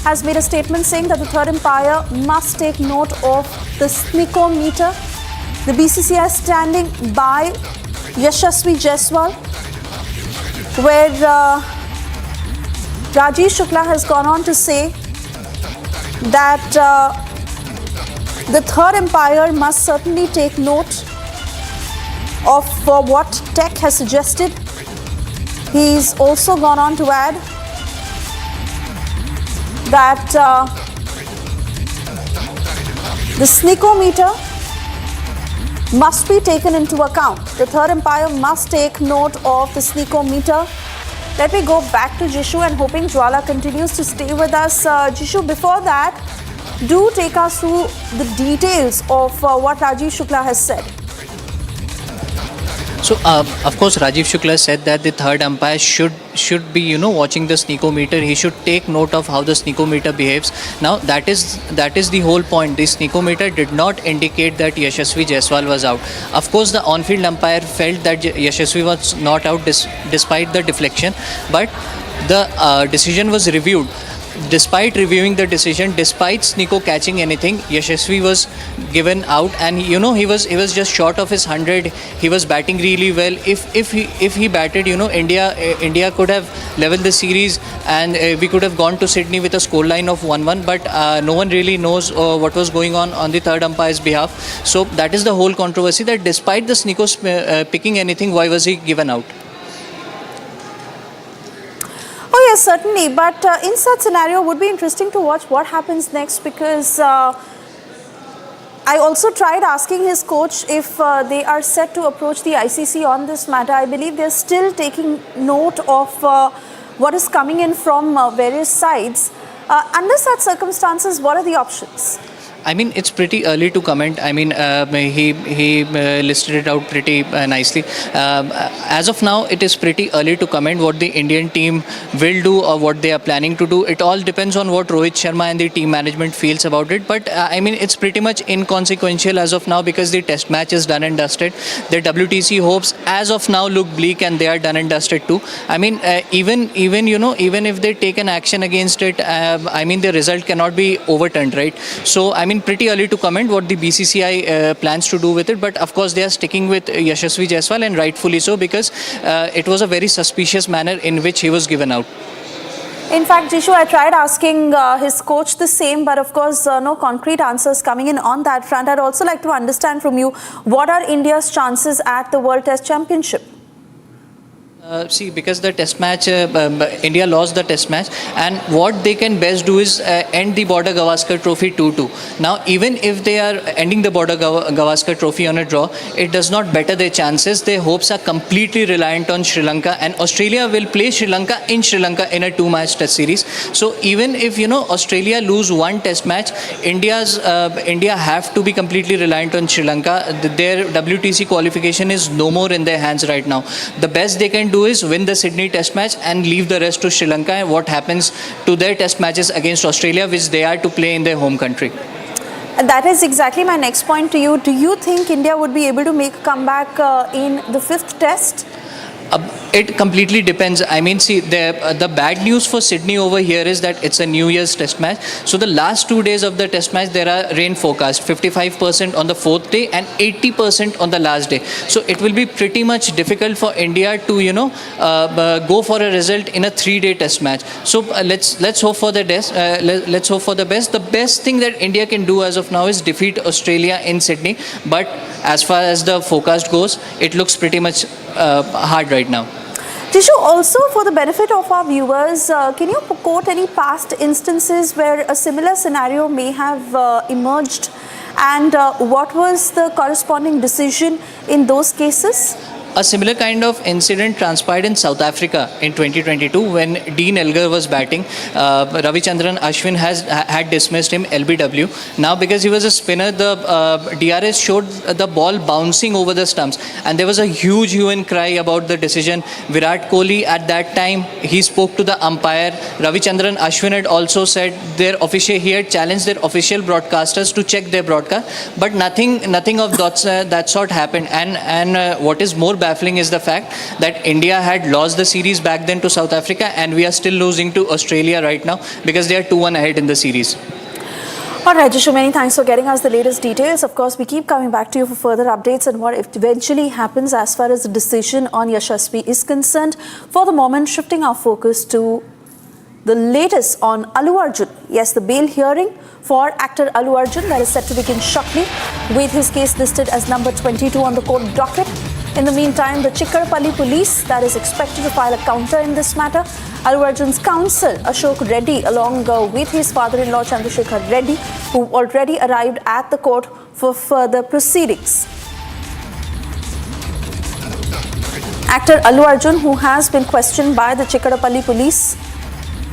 Speaker 1: has made a statement saying that the third umpire must take note of the sneakometer. The BCCI is standing by Yashasvi Jaiswal, where Rajiv Shukla has gone on to say that the third umpire must certainly take note of what Tech has suggested. He's also gone on to add that the sneakometer must be taken into account. The third umpire must take note of the sneakometer. Let me go back to Jishu, and hoping Jwala continues to stay with us. Jishu, before that, do take us through the details of what Rajiv Shukla has said.
Speaker 5: So, of course, Rajiv Shukla said that the third umpire should be, watching the sneakometer. He should take note of how the sneakometer behaves. Now, that is the whole point. The sneakometer did not indicate that Yashasvi Jaiswal was out. Of course, the on-field umpire felt that Yashasvi was not out despite the deflection, but the decision was reviewed. Despite reviewing the decision, despite Sneeko catching anything, Yashasvi was given out, and he was just short of his 100. He was batting really well. If he batted, India could have leveled the series, and we could have gone to Sydney with a scoreline of 1-1. But no one really knows what was going on the third umpire's behalf. So that is the whole controversy. That despite the Sneeko picking anything, why was he given out?
Speaker 1: Oh yes, certainly. But in such scenario, would be interesting to watch what happens next, because I also tried asking his coach if they are set to approach the ICC on this matter. I believe they're still taking note of what is coming in from various sides. Under such circumstances, what are the options?
Speaker 5: I mean, it's pretty early to comment. I mean, he listed it out pretty nicely. As of now, it is pretty early to comment what the Indian team will do or what they are planning to do. It all depends on what Rohit Sharma and the team management feels about it. But I mean, it's pretty much inconsequential as of now because the test match is done and dusted. The WTC hopes as of now look bleak and they are done and dusted too. I mean, even if they take an action against it, I mean, the result cannot be overturned, right? So, I mean, pretty early to comment what the BCCI plans to do with it. But of course, they are sticking with Yashasvi Jaiswal, and rightfully so, because it was a very suspicious manner in which he was given out.
Speaker 1: In fact, Jishu, I tried asking his coach the same, but of course, no concrete answers coming in on that front. I'd also like to understand from you, what are India's chances at the World Test Championship?
Speaker 5: See, because the test match, India lost the test match, and what they can best do is end the Border Gavaskar Trophy 2-2. Now, even if they are ending the Border Gavaskar Trophy on a draw, it does not better their chances. Their hopes are completely reliant on Sri Lanka, and Australia will play Sri Lanka in a 2-match test series. So, even if Australia lose one test match, India have to be completely reliant on Sri Lanka. Their WTC qualification is no more in their hands right now. The best they can do is win the Sydney test match and leave the rest to Sri Lanka, and what happens to their test matches against Australia, which they are to play in their home country.
Speaker 1: And that is exactly my next point to you. Do you think India would be able to make a comeback in the 5th test?
Speaker 5: It completely depends. I mean, see, the bad news for Sydney over here is that it's a New Year's test match. So the last 2 days of the test match, there are rain forecast, 55% on the 4th day and 80% on the last day. So it will be pretty much difficult for India to, go for a result in a 3-day test match. So let's hope for the best. Let's hope for the best. The best thing that India can do as of now is defeat Australia in Sydney. But as far as the forecast goes, it looks pretty much hard right now.
Speaker 1: Jishu, also for the benefit of our viewers, can you quote any past instances where a similar scenario may have emerged, and what was the corresponding decision in those cases?
Speaker 5: A similar kind of incident transpired in South Africa in 2022 when Dean Elgar was batting. Ravichandran Ashwin had dismissed him LBW. Now, because he was a spinner, the DRS showed the ball bouncing over the stumps, and there was a huge hue and cry about the decision. Virat Kohli at that time, he spoke to the umpire. Ravichandran Ashwin had also said he had challenged their official broadcasters to check their broadcast, but nothing of that sort happened. And what is more baffling is the fact that India had lost the series back then to South Africa, and we are still losing to Australia right now because they are 2-1 ahead in the series.
Speaker 1: All right, Jishu, many thanks for getting us the latest details. Of course, we keep coming back to you for further updates and what eventually happens as far as the decision on Yashasvi is concerned. For the moment, shifting our focus to the latest on Allu Arjun. Yes, the bail hearing for actor Allu Arjun that is set to begin shortly, with his case listed as number 22 on the court docket. In the meantime, the Chikkarapalli police that is expected to file a counter in this matter. Allu Arjun's counsel Ashok Reddy, along with his father-in-law Chandrasekhar Reddy, who already arrived at the court for further proceedings. Actor Allu Arjun, who has been questioned by the Chikkarapalli police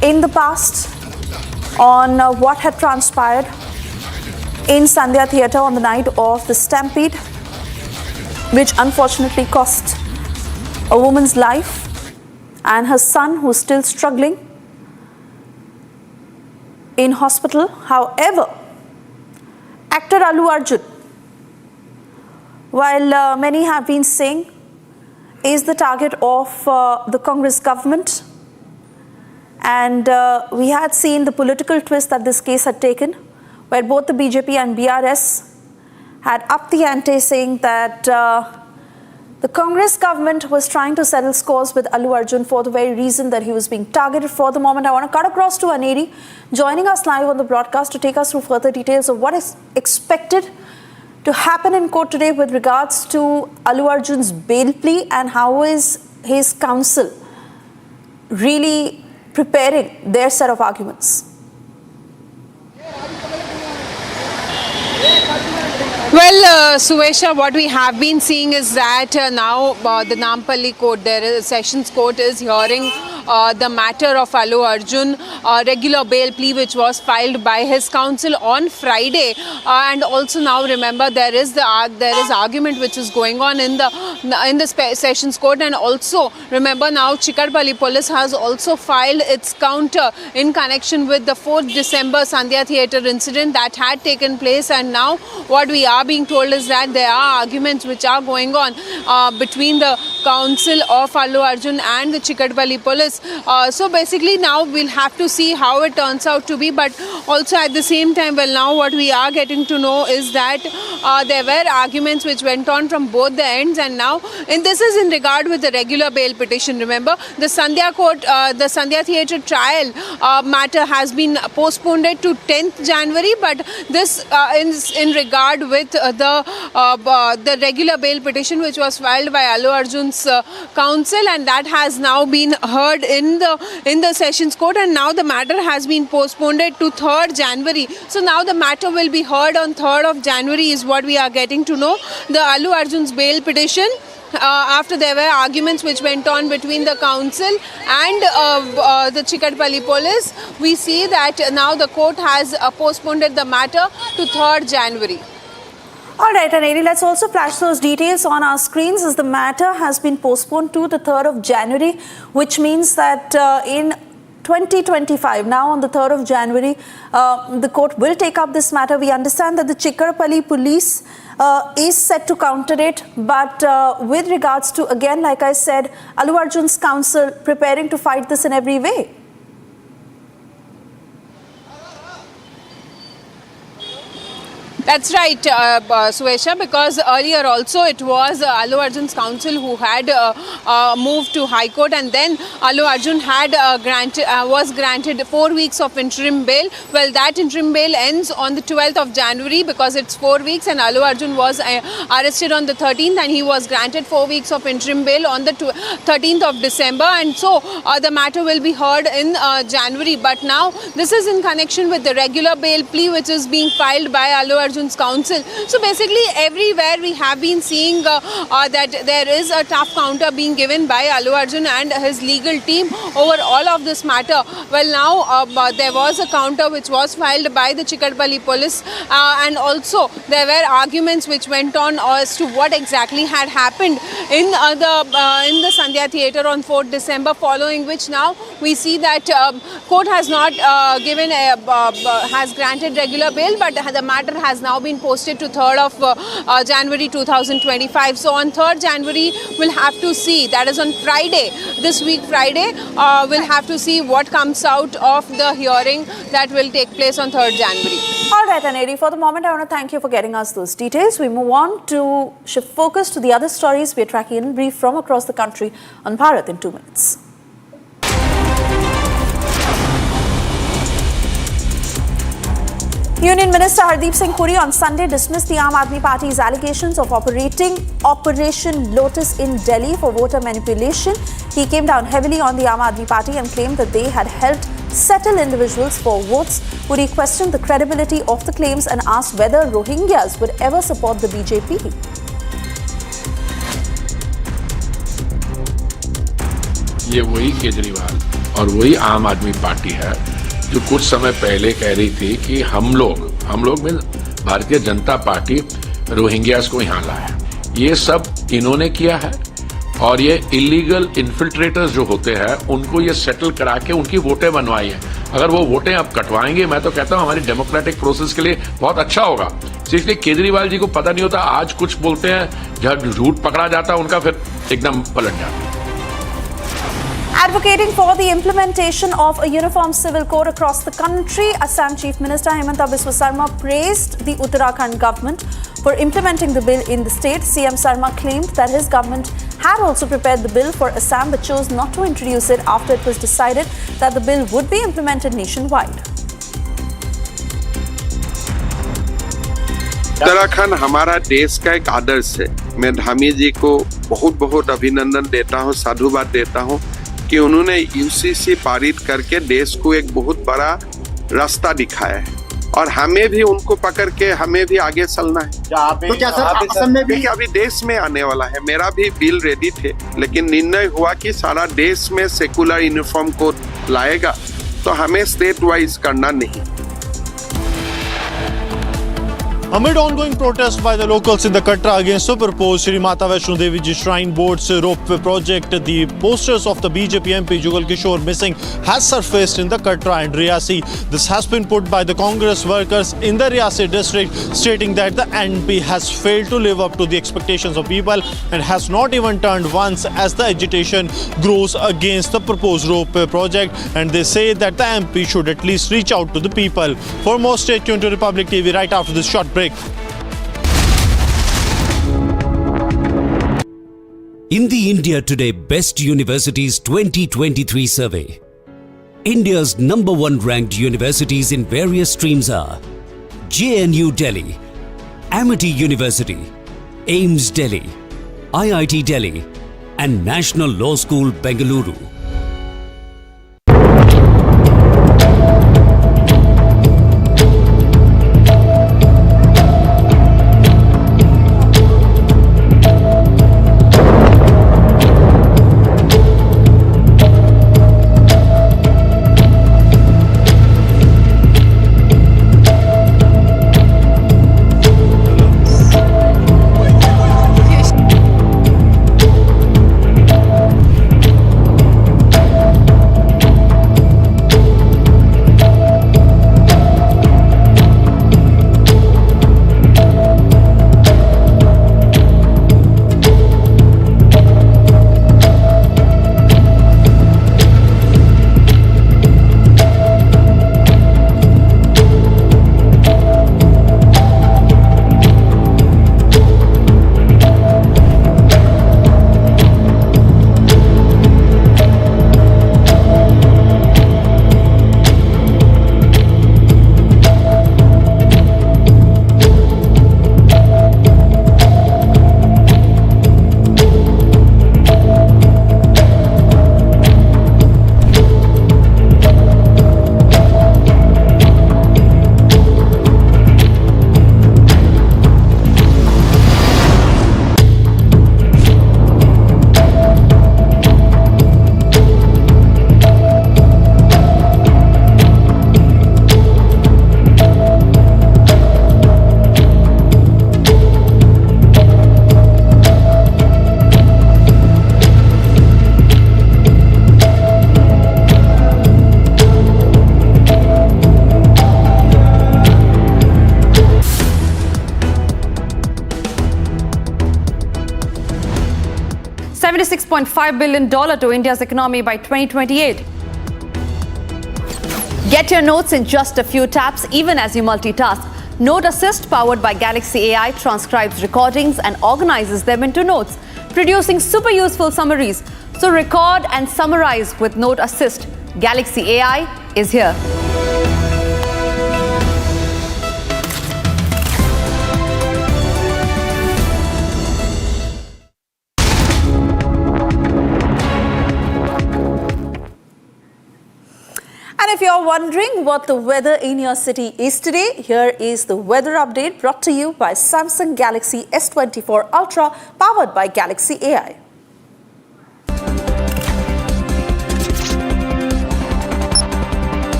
Speaker 1: in the past on what had transpired in Sandhya Theatre on the night of the stampede, which unfortunately cost a woman's life and her son, who is still struggling in hospital. However, actor Allu Arjun, while many have been saying is the target of the Congress government, and we had seen the political twist that this case had taken, where both the BJP and BRS had upped the ante, saying that the Congress government was trying to settle scores with Allu Arjun for the very reason that he was being targeted. For the moment, I want to cut across to Aneri, joining us live on the broadcast to take us through further details of what is expected to happen in court today with regards to Allu Arjun's bail plea, and how is his counsel really preparing their set of arguments.
Speaker 7: Well, Suesha, what we have been seeing is that now the Nampally court, there is Sessions Court, is hearing the matter of Allu Arjun regular bail plea, which was filed by his counsel on Friday, and also now remember there is argument which is going on in the Sessions Court, and also remember now Chikadpalli police has also filed its counter in connection with the 4th December Sandhya theatre incident that had taken place, and now what we are being told is that there are arguments which are going on between the counsel of Allu Arjun and the Chikadpalli police. So basically now we'll have to see how it turns out to be, but also at the same time, well, now what we are getting to know is that there were arguments which went on from both the ends, and now this is in regard with the regular bail petition. Remember, the Sandhya theatre trial matter has been postponed to 10th January, but this is in regard with the regular bail petition which was filed by Allu Arjun's counsel, and that has now been heard in the Sessions Court, and now the matter has been postponed to 3rd January. So now the matter will be heard on 3rd of January is what we are getting to know. The Allu Arjun's bail petition, after there were arguments which went on between the council and the Chikadpalli police, we see that now the court has postponed the matter to 3rd January.
Speaker 1: All right, Aneri, let's also flash those details on our screens as the matter has been postponed to the 3rd of January, which means that in 2025, now on the 3rd of January, the court will take up this matter. We understand that the Chikadpalli police is set to counter it, but with regards to, again, like I said, Allu Arjun's counsel preparing to fight this in every way.
Speaker 7: That's right, Suesha, because earlier also it was Allu Arjun's counsel who had moved to High Court, and then Allu Arjun had was granted 4 weeks of interim bail. Well, that interim bail ends on the 12th of January because it's 4 weeks, and Allu Arjun was arrested on the 13th, and he was granted 4 weeks of interim bail on the 13th of December, and so the matter will be heard in January. But now this is in connection with the regular bail plea which is being filed by Allu Arjun's counsel. So basically everywhere we have been seeing that there is a tough counter being given by Allu Arjun and his legal team over all of this matter. Well, now there was a counter which was filed by the Chikadpalli police, and also there were arguments which went on as to what exactly had happened in the Sandhya theatre on 4th December, following which now we see that court has not has granted regular bail, but the matter has now been posted to 3rd of January 2025. So on 3rd January, we'll have to see, that is on Friday, this week Friday, we'll have to see what comes out of the hearing that will take place on 3rd January.
Speaker 1: All right, Aneri, for the moment, I want to thank you for getting us those details. We move on to shift focus to the other stories we're tracking in brief from across the country on Bharat in 2 minutes. Union Minister Hardeep Singh Puri on Sunday dismissed the Aam Aadmi Party's allegations of operating Operation Lotus in Delhi for voter manipulation. He came down heavily on the Aam Aadmi Party and claimed that they had helped settle individuals for votes. Puri questioned the credibility of the claims and asked whether Rohingyas would ever support the BJP.
Speaker 17: ये वही केजरीवाल और वही आम आदमी party है जो कुछ समय पहले कह रही थी कि हम लोग में भारतीय जनता पार्टी रोहिंग्यास को यहाँ लाया। ये सब इन्होंने किया है, और ये इलीगल इन्फिल्ट्रेटर्स जो होते हैं उनको ये सेटल करा के उनकी वोटें बनवाई हैं। अगर वो वोटें अब कटवाएंगे, मैं तो कहता हूँ हमारी डेमोक्रेटिक प्रोसेस के लिए बहुत अच्छा होगा। इसलिए केजरीवाल जी को पता नहीं होता, आज कुछ बोलते हैं, जब झूठ पकड़ा जाता है उनका फिर एकदम पलट जाता है।
Speaker 1: Advocating for the implementation of a uniform civil code across the country, Assam Chief Minister Himanta Biswa Sarma praised the Uttarakhand government for implementing the bill in the state. CM Sarma claimed that his government had also prepared the bill for Assam but chose not to introduce it after it was decided that the bill would be implemented nationwide.
Speaker 8: Uttarakhand हमारा देश का एक आदर्श है। मैं धामी जी को बहुत बहुत अभिनंदन देता हूँ, साधुवाद देता हूँ कि उन्होंने यूसीसी पारित करके देश को एक बहुत बड़ा रास्ता दिखाया है। और हमें भी उनको पकड़ के हमें भी आगे चलना है।
Speaker 13: तो क्या सर असम में भी
Speaker 8: देखिए अभी देश में आने वाला है, मेरा भी बिल रेडी थे, लेकिन निर्णय हुआ कि सारा देश में सेकुलर यूनिफॉर्म कोड लाएगा, तो हमें स्टेट वाइज करना नहीं।
Speaker 19: Amid ongoing protests by the locals in the Katra against the proposed Shri Mata Vaishno Devi Ji Shrine Board's ropeway project, the posters of the BJP MP Jugal Kishore missing has surfaced in the Katra and Riyasi. This has been put by the Congress workers in the Riyasi district, stating that the NP has failed to live up to the expectations of people and has not even turned once as the agitation grows against the proposed ropeway project. And they say that the MP should at least reach out to the people. For more, stay tuned to Republic TV right after this short break.
Speaker 16: In the India Today Best Universities 2023 survey, India's #1 ranked universities in various streams are JNU Delhi, Amity University, AIMS Delhi, IIT Delhi and National Law School Bengaluru.
Speaker 11: $76.5 billion to India's economy by 2028. Get your notes in just a few taps, even as you multitask. Note Assist, powered by Galaxy AI, transcribes recordings and organizes them into notes, producing super useful summaries. So record and summarize with Note Assist. Galaxy AI is here.
Speaker 1: And if you're wondering what the weather in your city is today, here is the weather update brought to you by Samsung Galaxy S24 Ultra, powered by Galaxy AI.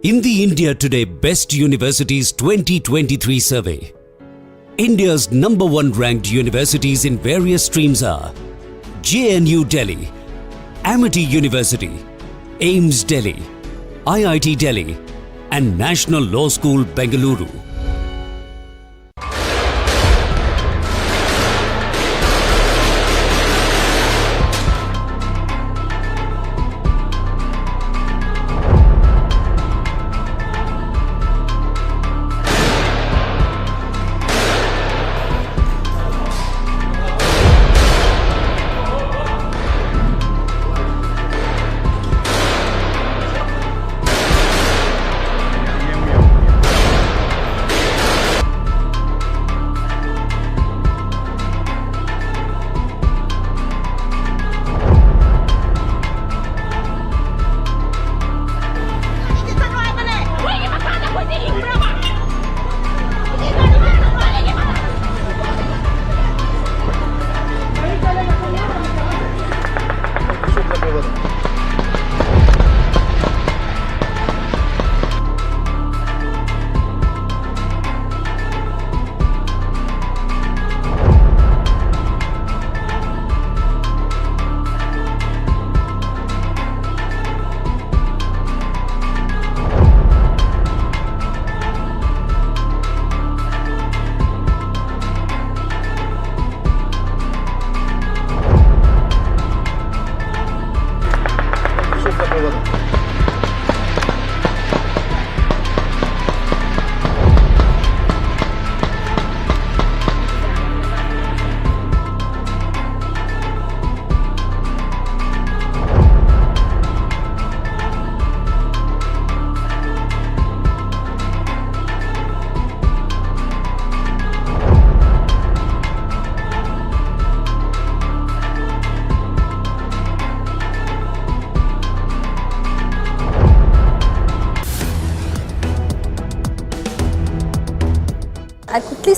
Speaker 16: In the India Today Best Universities 2023 survey, India's #1 ranked universities in various streams are JNU Delhi, Amity University, AIMS Delhi, IIT Delhi and National Law School Bengaluru.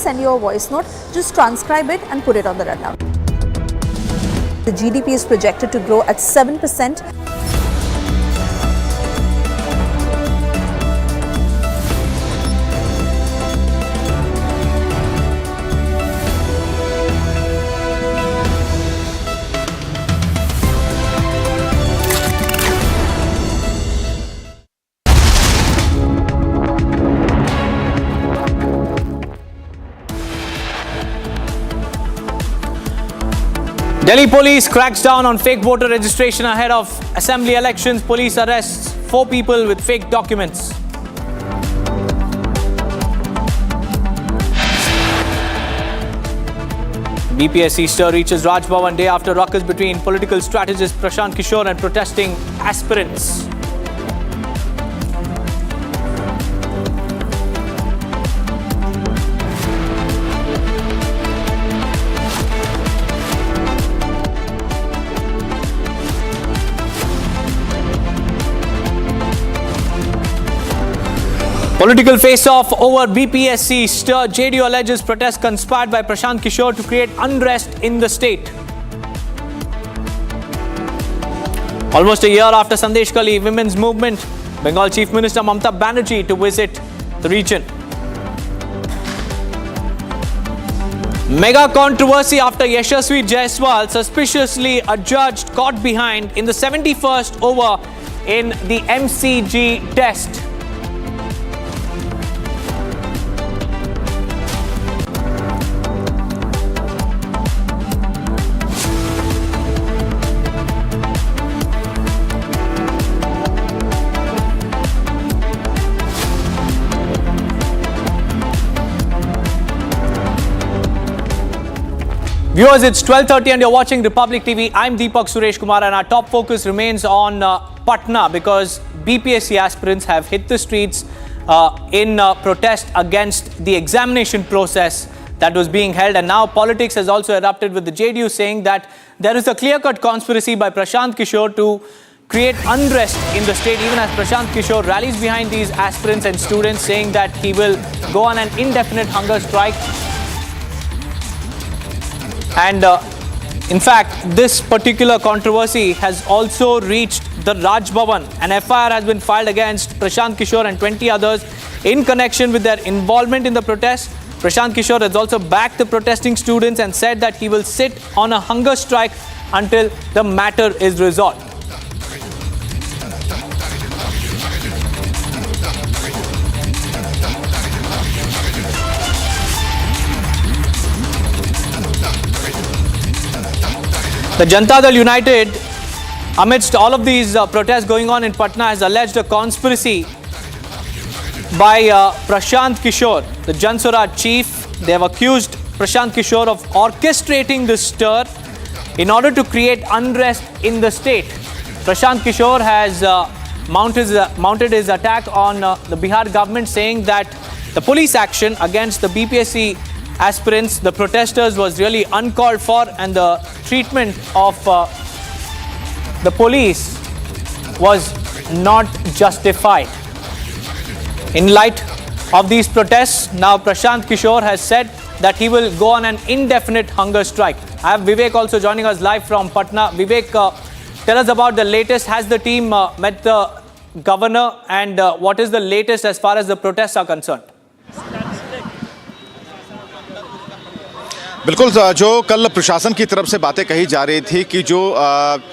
Speaker 1: send you a voice note, just transcribe it and put it on the rundown. The GDP is projected to grow at 7%.
Speaker 12: Delhi police cracks down on fake voter registration ahead of assembly elections. Police arrests 4 people with fake documents. BPSC stir reaches Raj Bhavan day after ruckus between political strategist Prashant Kishore and protesting aspirants. Political face-off over BPSC stir. JDU alleges protest conspired by Prashant Kishore to create unrest in the state. Almost a year after Sandesh Kali women's movement, Bengal Chief Minister Mamata Banerjee to visit the region. Mega controversy after Yashasvi Jaiswal suspiciously adjudged caught behind in the 71st over in the MCG test. Viewers, it's 12:30 and you're watching Republic TV. I'm Deepak Suresh Kumar and our top focus remains on Patna because BPSC aspirants have hit the streets in protest against the examination process that was being held, and now politics has also erupted with the JDU saying that there is a clear-cut conspiracy by Prashant Kishore to create unrest in the state, even as Prashant Kishore rallies behind these aspirants and students saying that he will go on an indefinite hunger strike. And in fact, this particular controversy has also reached the Raj Bhavan. An FIR has been filed against Prashant Kishore and 20 others in connection with their involvement in the protest. Prashant Kishore has also backed the protesting students and said that he will sit on a hunger strike until the matter is resolved. The Janata Dal United, amidst all of these protests going on in Patna, has alleged a conspiracy by Prashant Kishore, the Jan Swaraj chief. They have accused Prashant Kishore of orchestrating this stir in order to create unrest in the state. Prashant Kishore has mounted his attack on the Bihar government, saying that the police action against the BPSC aspirants, the protesters, was really uncalled for, and the treatment of the police was not justified. In light of these protests, now Prashant Kishore has said that he will go on an indefinite hunger strike. I have Vivek also joining us live from Patna. Vivek, tell us about the latest. Has the team met the governor, and what is the latest as far as the protests are concerned?
Speaker 3: बिल्कुल, जो कल प्रशासन की तरफ से बातें कही जा रही थी कि जो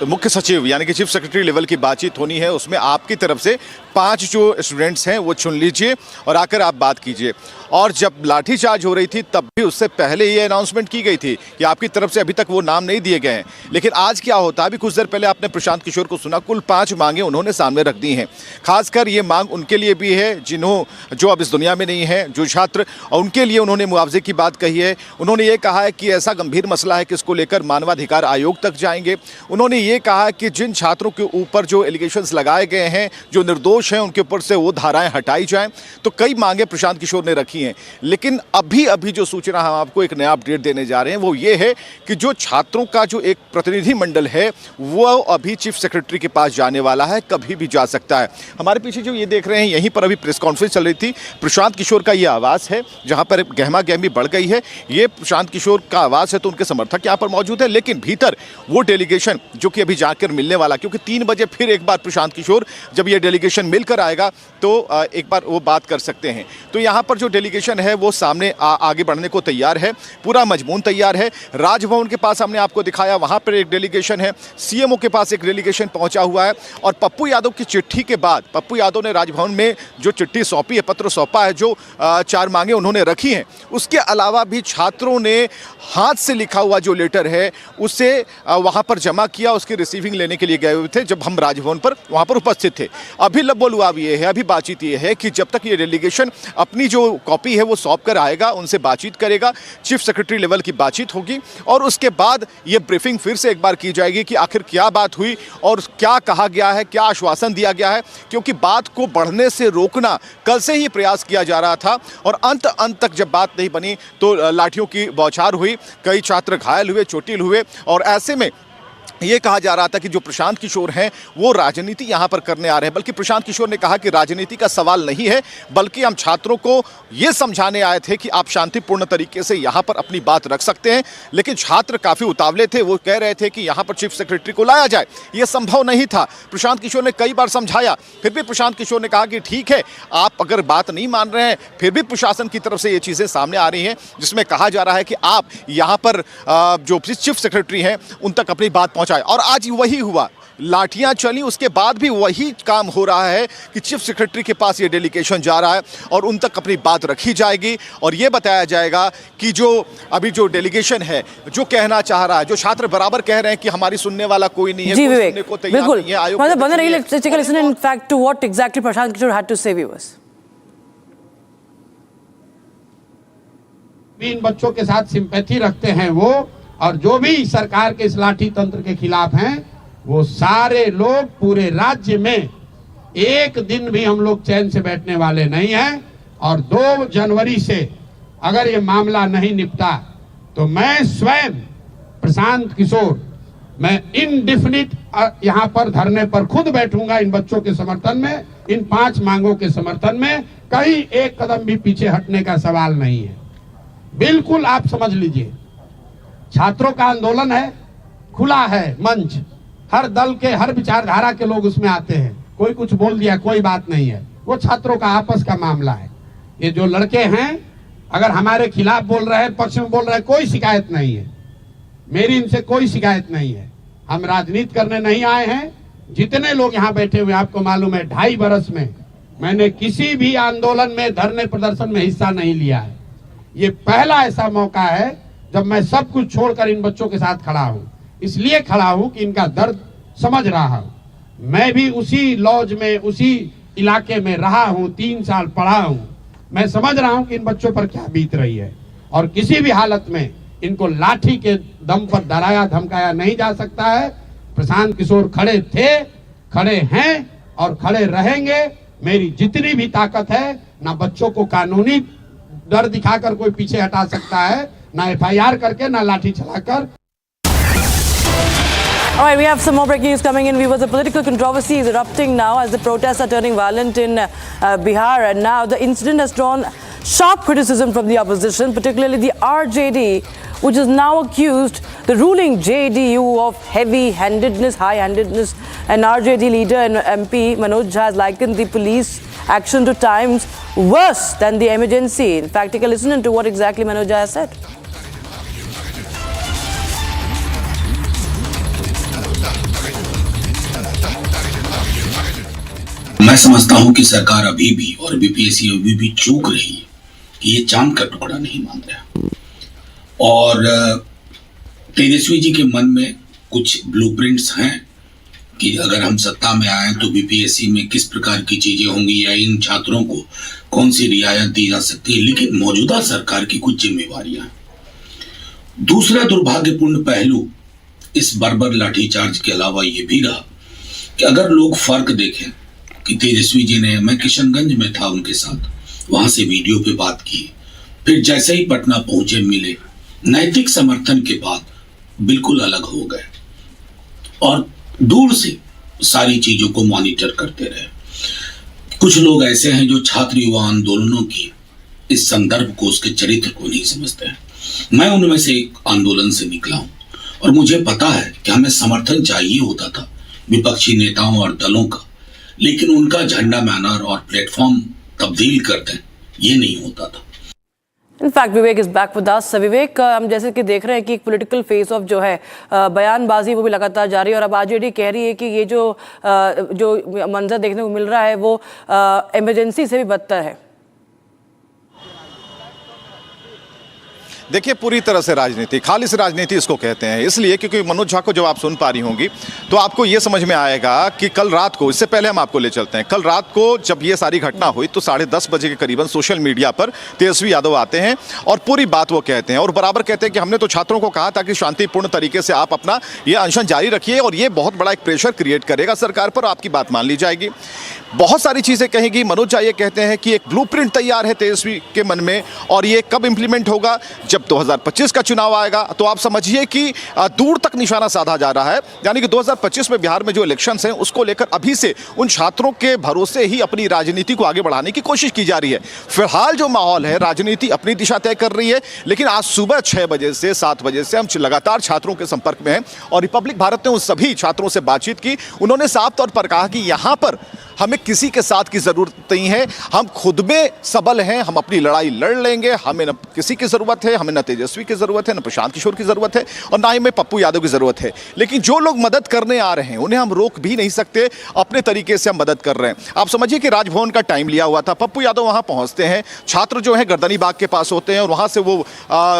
Speaker 3: मुख्य सचिव यानी कि चीफ सेक्रेटरी लेवल की बातचीत होनी है, उसमें आपकी तरफ से 5 जो स्टूडेंट्स हैं वो चुन लीजिए और आकर आप बात कीजिए। और जब लाठीचार्ज हो रही थी तब भी उससे पहले ये अनाउंसमेंट की गई थी कि आपकी तरफ से अभी तक वो नाम नहीं दिए गए हैं। लेकिन आज क्या होता है, अभी कुछ देर पहले आपने प्रशांत किशोर को सुना, कुल 5 मांगे उन्होंने सामने रख दी हैं। खासकर ये मांग उनके लिए भी है जो अब इस दुनिया में नहीं है, जो छात्र, और उनके लिए उन्होंने मुआवजे की बात कही है। उन्होंने ये कहा है कि ऐसा गंभीर मसला है कि इसको लेकर मानवाधिकार आयोग तक जाएंगे। उन्होंने ये कहा कि जिन छात्रों के ऊपर जो एलिगेशंस लगाए गए हैं, जो निर्दोष हैं, उनके ऊपर से वो धाराएं हटाई जाएं। तो कई मांगे प्रशांत किशोर ने रखी हैं। है। लेकिन अभी अभी जो सूचना हम आपको एक नया अपडेट देने जा रहे हैं वो ये है कि जो छात्रों का जो एक प्रतिनिधि मंडल है वो अभी चीफ सेक्रेटरी के पास जाने वाला है, कभी भी जा सकता है। हमारे पीछे जो ये देख रहे हैं यहीं पर अभी प्रेस कॉन्फ्रेंस चल रही थी। प्रशांत किशोर का ये आवास है जहां पर गहमा गहमी बढ़ गई है। ये प्रशांत किशोर का आवास है तो उनके समर्थक यहाँ पर मौजूद है, लेकिन भीतर वो डेलीगेशन जो कि अभी जाकर मिलने वाला, क्योंकि 3 बजे फिर एक बार प्रशांत किशोर जब ये डेलीगेशन मिलकर आएगा तो एक बार वो बात कर सकते हैं। तो यहाँ पर जो डेलीगेशन है वो सामने आगे बढ़ने को तैयार है, पूरा मजमून तैयार है। राजभवन के पास हमने आपको दिखाया, वहाँ पर एक डेलीगेशन है, सीएमओ के पास एक डेलीगेशन पहुँचा हुआ है। और पप्पू यादव की चिट्ठी के बाद पप्पू यादव ने राजभवन में जो चिट्ठी सौंपी है, पत्र सौंपा है, जो 4 मांगे उन्होंने रखी हैं, उसके अलावा भी छात्रों ने हाथ से लिखा हुआ जो लेटर है उसे वहाँ पर जमा किया, उसकी रिसीविंग लेने के लिए गए हुए थे जब हम राजभवन पर वहाँ पर उपस्थित थे। अभी लबोलुआब ये है, अभी बातचीत ये है कि जब तक ये डेलीगेशन अपनी जो कॉपी है वो सौंप कर आएगा, उनसे बातचीत करेगा, चीफ सेक्रेटरी लेवल की बातचीत होगी और उसके बाद ये ब्रीफिंग फिर से एक बार की जाएगी कि आखिर क्या बात हुई और क्या कहा गया है, क्या आश्वासन दिया गया है। क्योंकि बात को बढ़ने से रोकना कल से ही प्रयास किया जा रहा था और अंत तक जब बात नहीं बनी तो लाठियों की बौछार हुई, कई छात्र घायल हुए, चोटिल हुए। और ऐसे में ये कहा जा रहा था कि जो प्रशांत किशोर हैं वो राजनीति यहाँ पर करने आ रहे हैं, बल्कि प्रशांत किशोर ने कहा कि राजनीति का सवाल नहीं है, बल्कि हम छात्रों को ये समझाने आए थे कि आप शांतिपूर्ण तरीके से यहाँ पर अपनी बात रख सकते हैं। लेकिन छात्र काफ़ी उतावले थे, वो कह रहे थे कि यहाँ पर चीफ सेक्रेटरी को लाया जाए, ये संभव नहीं था। प्रशांत किशोर ने कई बार समझाया, फिर भी प्रशांत किशोर ने कहा कि ठीक है, आप अगर बात नहीं मान रहे हैं, फिर भी प्रशासन की तरफ से ये चीज़ें सामने आ रही हैं जिसमें कहा जा रहा है कि आप यहाँ पर जो चीफ सेक्रेटरी हैं उन तक अपनी बात पहुँचाएं। और आज वही हुआ, लाठियां चली, उसके बाद भी वही काम हो रहा है कि चीफ सेक्रेटरी के पास ये डेलीगेशन जा रहा है और उन तक अपनी बात रखी जाएगी और ये बताया जाएगा कि जो अभी जो डेलीगेशन है जो कहना चाह रहा है, जो छात्र बराबर कह रहे हैं कि हमारी सुनने वाला कोई नहीं है,
Speaker 15: जी
Speaker 3: कोई
Speaker 15: विवेक,
Speaker 3: सुनने को तैयार नहीं है, आयोग
Speaker 15: मतलब बने रही, let's take a listen in fact to what exactly Prashant Kishore had to say viewers.
Speaker 18: इन बच्चों के साथ सिंपैथी रखते हैं वो, और जो भी सरकार के इस लाठी तंत्र के खिलाफ हैं वो सारे लोग पूरे राज्य में एक दिन भी हम लोग चैन से बैठने वाले नहीं हैं। और 2 जनवरी से अगर ये मामला नहीं निपटा तो मैं स्वयं प्रशांत किशोर मैं इनडिफिनिट यहाँ पर धरने पर खुद बैठूंगा इन बच्चों के समर्थन में, इन 5 मांगों के समर्थन में। कहीं एक कदम भी पीछे हटने का सवाल नहीं है। बिल्कुल आप समझ लीजिए, छात्रों का आंदोलन है, खुला है मंच, हर दल के हर विचारधारा के लोग उसमें आते हैं, कोई कुछ बोल दिया कोई बात नहीं है, वो छात्रों का आपस का मामला है। ये जो लड़के हैं अगर हमारे खिलाफ बोल रहे हैं, पक्ष में बोल रहे हैं, कोई शिकायत नहीं है, मेरी इनसे कोई शिकायत नहीं है। हम राजनीति करने नहीं आए हैं। जितने लोग यहाँ बैठे हुए आपको मालूम है 2.5 बरस में मैंने किसी भी आंदोलन में, धरने प्रदर्शन में हिस्सा नहीं लिया है। ये पहला ऐसा मौका है जब मैं सब कुछ छोड़कर इन बच्चों के साथ खड़ा हूं। इसलिए खड़ा हूं कि इनका दर्द समझ रहा हूं। मैं भी उसी लॉज में, उसी इलाके में रहा हूं, 3 साल पढ़ा हूं। मैं समझ रहा हूं कि इन बच्चों पर क्या बीत रही है और किसी भी हालत में इनको लाठी के दम पर डराया धमकाया नहीं जा सकता है। प्रशांत किशोर खड़े थे, खड़े हैं और खड़े रहेंगे। मेरी जितनी भी ताकत है, ना बच्चों को कानूनी डर दिखाकर कोई पीछे हटा सकता है, ना FIR करके, ना लाठी चलाकर।
Speaker 15: All right, we have some more breaking news coming in. Viewers, the political controversy is erupting now as the protests are turning violent in Bihar, and now the incident has drawn sharp criticism from the opposition, particularly the RJD, which is now accused the ruling JDU of heavy-handedness, high-handedness. And RJD leader and MP Manoj Jha has likened the police action to times worse than the emergency. In fact, take a listen to what exactly Manoj Jha has said.
Speaker 23: मैं समझता हूं कि सरकार अभी भी और BPSC अभी भी चूक रही है कि ये चांद का टुकड़ा नहीं मान रहा। और तेजस्वी जी के मन में कुछ ब्लूप्रिंट्स हैं कि अगर हम सत्ता में आए तो BPSC में किस प्रकार की चीजें होंगी या इन छात्रों को कौन सी रियायत दी जा सकती है, लेकिन मौजूदा सरकार की कुछ जिम्मेवारियां। दूसरा दुर्भाग्यपूर्ण पहलू इस बर्बर लाठीचार्ज के अलावा ये भी रहा कि अगर लोग फर्क देखें कि तेजस्वी जी ने, मैं किशनगंज में था उनके साथ, वहां से वीडियो पे बात की, फिर जैसे ही पटना पहुंचे मिले, नैतिक समर्थन के बाद बिल्कुल अलग हो गए और दूर से सारी चीजों को मॉनिटर करते रहे। कुछ लोग ऐसे हैं जो छात्र युवा आंदोलनों की इस संदर्भ को, उसके चरित्र को नहीं समझते हैं। मैं उनमें से एक आंदोलन से निकला हूं और मुझे पता है कि हमें समर्थन चाहिए होता था विपक्षी नेताओं और दलों का, लेकिन उनका झंडा बैनर और प्लेटफॉर्म तब्दील कर दें, ये नहीं होता था।
Speaker 15: In fact, Vivek is back with us. Vivek, हम जैसे कि देख रहे हैं कि एक पॉलिटिकल फेस ऑफ जो है बयानबाजी वो भी लगातार जारी है और अब आरजेडी कह रही है कि ये जो मंजर देखने को मिल रहा है वो इमरजेंसी से भी बदतर है।
Speaker 3: देखिए, पूरी तरह से राजनीति, खालिस राजनीति इसको कहते हैं। इसलिए क्योंकि मनोज झा को जब आप सुन पा रही होंगी तो आपको ये समझ में आएगा कि कल रात को, इससे पहले हम आपको ले चलते हैं, कल रात को जब ये सारी घटना हुई तो 10:30 बजे के करीबन सोशल मीडिया पर तेजस्वी यादव आते हैं और पूरी बात वो कहते हैं और बराबर कहते हैं कि हमने तो छात्रों को कहा था कि शांतिपूर्ण तरीके से आप अपना ये अनशन जारी रखिए और ये बहुत बड़ा एक प्रेशर क्रिएट करेगा सरकार पर, आपकी बात मान ली जाएगी। बहुत सारी चीज़ें कहेगी। मनोज झा ये कहते हैं कि एक ब्लूप्रिंट तैयार है तेजस्वी के मन में और ये कब इंप्लीमेंट होगा, जब 2025 का चुनाव आएगा। तो आप समझिए कि दूर तक निशाना साधा जा रहा है, यानी कि 2025 में बिहार में जो इलेक्शंस हैं उसको लेकर अभी से उन छात्रों के भरोसे ही अपनी राजनीति को आगे बढ़ाने की कोशिश की जा रही है। फिलहाल जो माहौल है, राजनीति अपनी दिशा तय कर रही है, लेकिन आज सुबह 6 बजे से 7 बजे से हम लगातार छात्रों के संपर्क में हैं और रिपब्लिक भारत ने उन सभी छात्रों से बातचीत की। उन्होंने साफ तौर पर कहा कि यहाँ पर हमें किसी के साथ की ज़रूरत नहीं है, हम खुद में सबल हैं, हम अपनी लड़ाई लड़ लेंगे, हमें न किसी की ज़रूरत है, हमें न तेजस्वी की ज़रूरत है, न प्रशांत किशोर की ज़रूरत है और ना ही हमें पप्पू यादव की ज़रूरत है। लेकिन जो लोग मदद करने आ रहे हैं उन्हें हम रोक भी नहीं सकते, अपने तरीके से हम मदद कर रहे हैं। आप समझिए कि राजभवन का टाइम लिया हुआ था, पप्पू यादव वहाँ पहुँचते हैं, छात्र जो है गर्दनी बाग के पास होते हैं और वहाँ से वो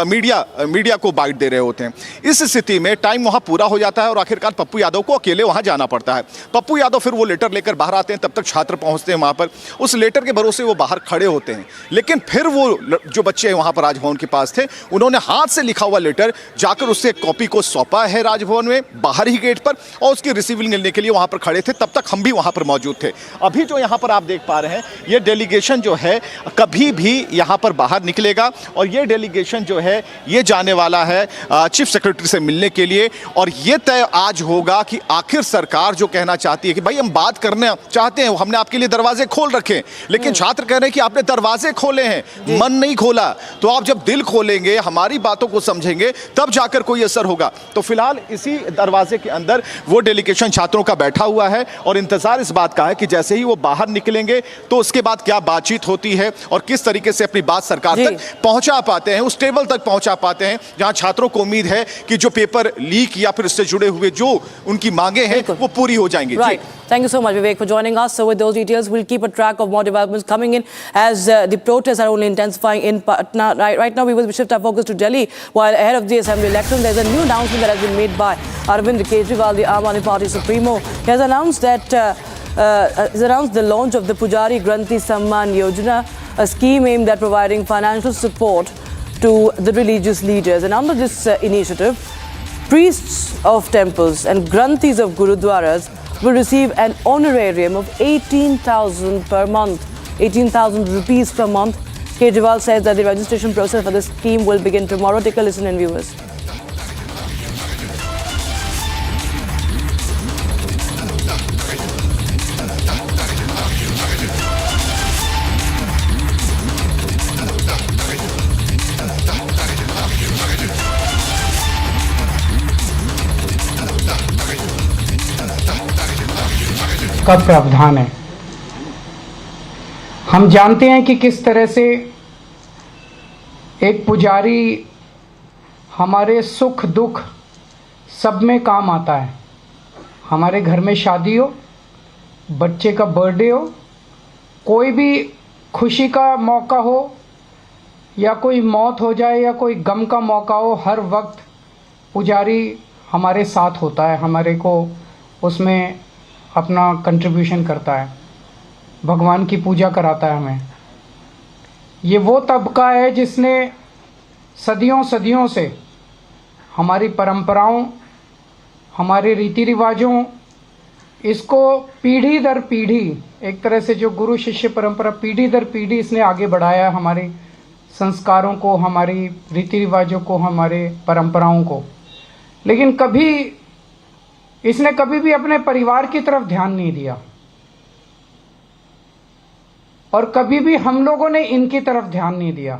Speaker 3: मीडिया को बाइट दे रहे होते हैं। इस स्थिति में टाइम वहाँ पूरा हो जाता है और आखिरकार पप्पू यादव को अकेले वहाँ जाना पड़ता है। पप्पू यादव फिर वो लेटर लेकर बाहर आते हैं, तब तक छात्र पहुंचते हैं वहां पर, उस लेटर के भरोसे वो बाहर खड़े होते हैं। लेकिन फिर वो जो बच्चे वहां पर राजभवन के पास थे, उन्होंने हाथ से लिखा हुआ लेटर जाकर उससे कॉपी को सौंपा है राजभवन में बाहर ही गेट पर और उसकी रिसीविंग लेने के लिए वहां पर खड़े थे। तब तक हम भी वहां पर मौजूद थे। अभी जो यहां पर आप देख पा रहे हैं, ये डेलीगेशन जो है कभी भी यहां पर बाहर निकलेगा और ये डेलीगेशन जो है ये जाने वाला है चीफ सेक्रेटरी से मिलने के लिए और ये तय आज होगा कि आखिर सरकार जो कहना चाहती है कि भाई हम बात करना चाहते हैं, हमने आपके लिए दरवाजे खोल रखे, लेकिन छात्र कह रहे हैं कि आपने दरवाजे खोले हैं, मन नहीं खोला। तो आप जब दिल खोलेंगे, हमारी बातों को समझेंगे, तब जाकर कोई असर होगा। तो फिलहाल इसी दरवाजे के अंदर वो डेलीगेशन छात्रों का बैठा हुआ है और इंतजार इस बात का है कि जैसे ही वो बाहर निकलेंगे तो उसके बाद क्या बातचीत होती है और किस तरीके से अपनी बात सरकार तक पहुंचा पाते हैं, उस टेबल तक पहुंचा पाते हैं जहां छात्रों को उम्मीद है कि जो पेपर लीक या फिर इससे जुड़े हुए जो उनकी मांगे हैं वो पूरी हो जाएंगी।
Speaker 15: Thank you so much, Vivek, for joining us. So with those details, we'll keep a track of more developments coming in as the protests are only intensifying in Patna. Right now, we will shift our focus to Delhi. While ahead of the assembly elections, there's a new announcement that has been made by Arvind Kejriwal, the Aam Aadmi Party supremo. He has announced the launch of the Pujari Granthi Samman Yojana, a scheme aimed at providing financial support to the religious leaders. And under this initiative, priests of temples and Granthis of Gurudwaras will receive an honorarium of 18,000 per month, 18,000 rupees per month. Kejriwal says that the registration process for this scheme will begin tomorrow. Take a listen in, viewers.
Speaker 4: का प्रावधान है। हम जानते हैं कि किस तरह से एक पुजारी हमारे सुख दुख सब में काम आता है। हमारे घर में शादी हो, बच्चे का बर्थडे हो, कोई भी खुशी का मौका हो या कोई मौत हो जाए या कोई गम का मौका हो, हर वक्त पुजारी हमारे साथ होता है, हमारे को उसमें अपना कंट्रीब्यूशन करता है, भगवान की पूजा कराता है हमें। ये वो तबका है जिसने सदियों से हमारी परंपराओं, हमारे रीति रिवाजों, इसको पीढ़ी दर पीढ़ी, एक तरह से जो गुरु शिष्य परंपरा पीढ़ी दर पीढ़ी इसने आगे बढ़ाया, हमारे संस्कारों को, हमारी रीति रिवाजों को, हमारे परंपराओं को। लेकिन इसने कभी भी अपने परिवार की तरफ ध्यान नहीं दिया और कभी भी हम लोगों ने इनकी तरफ ध्यान नहीं दिया।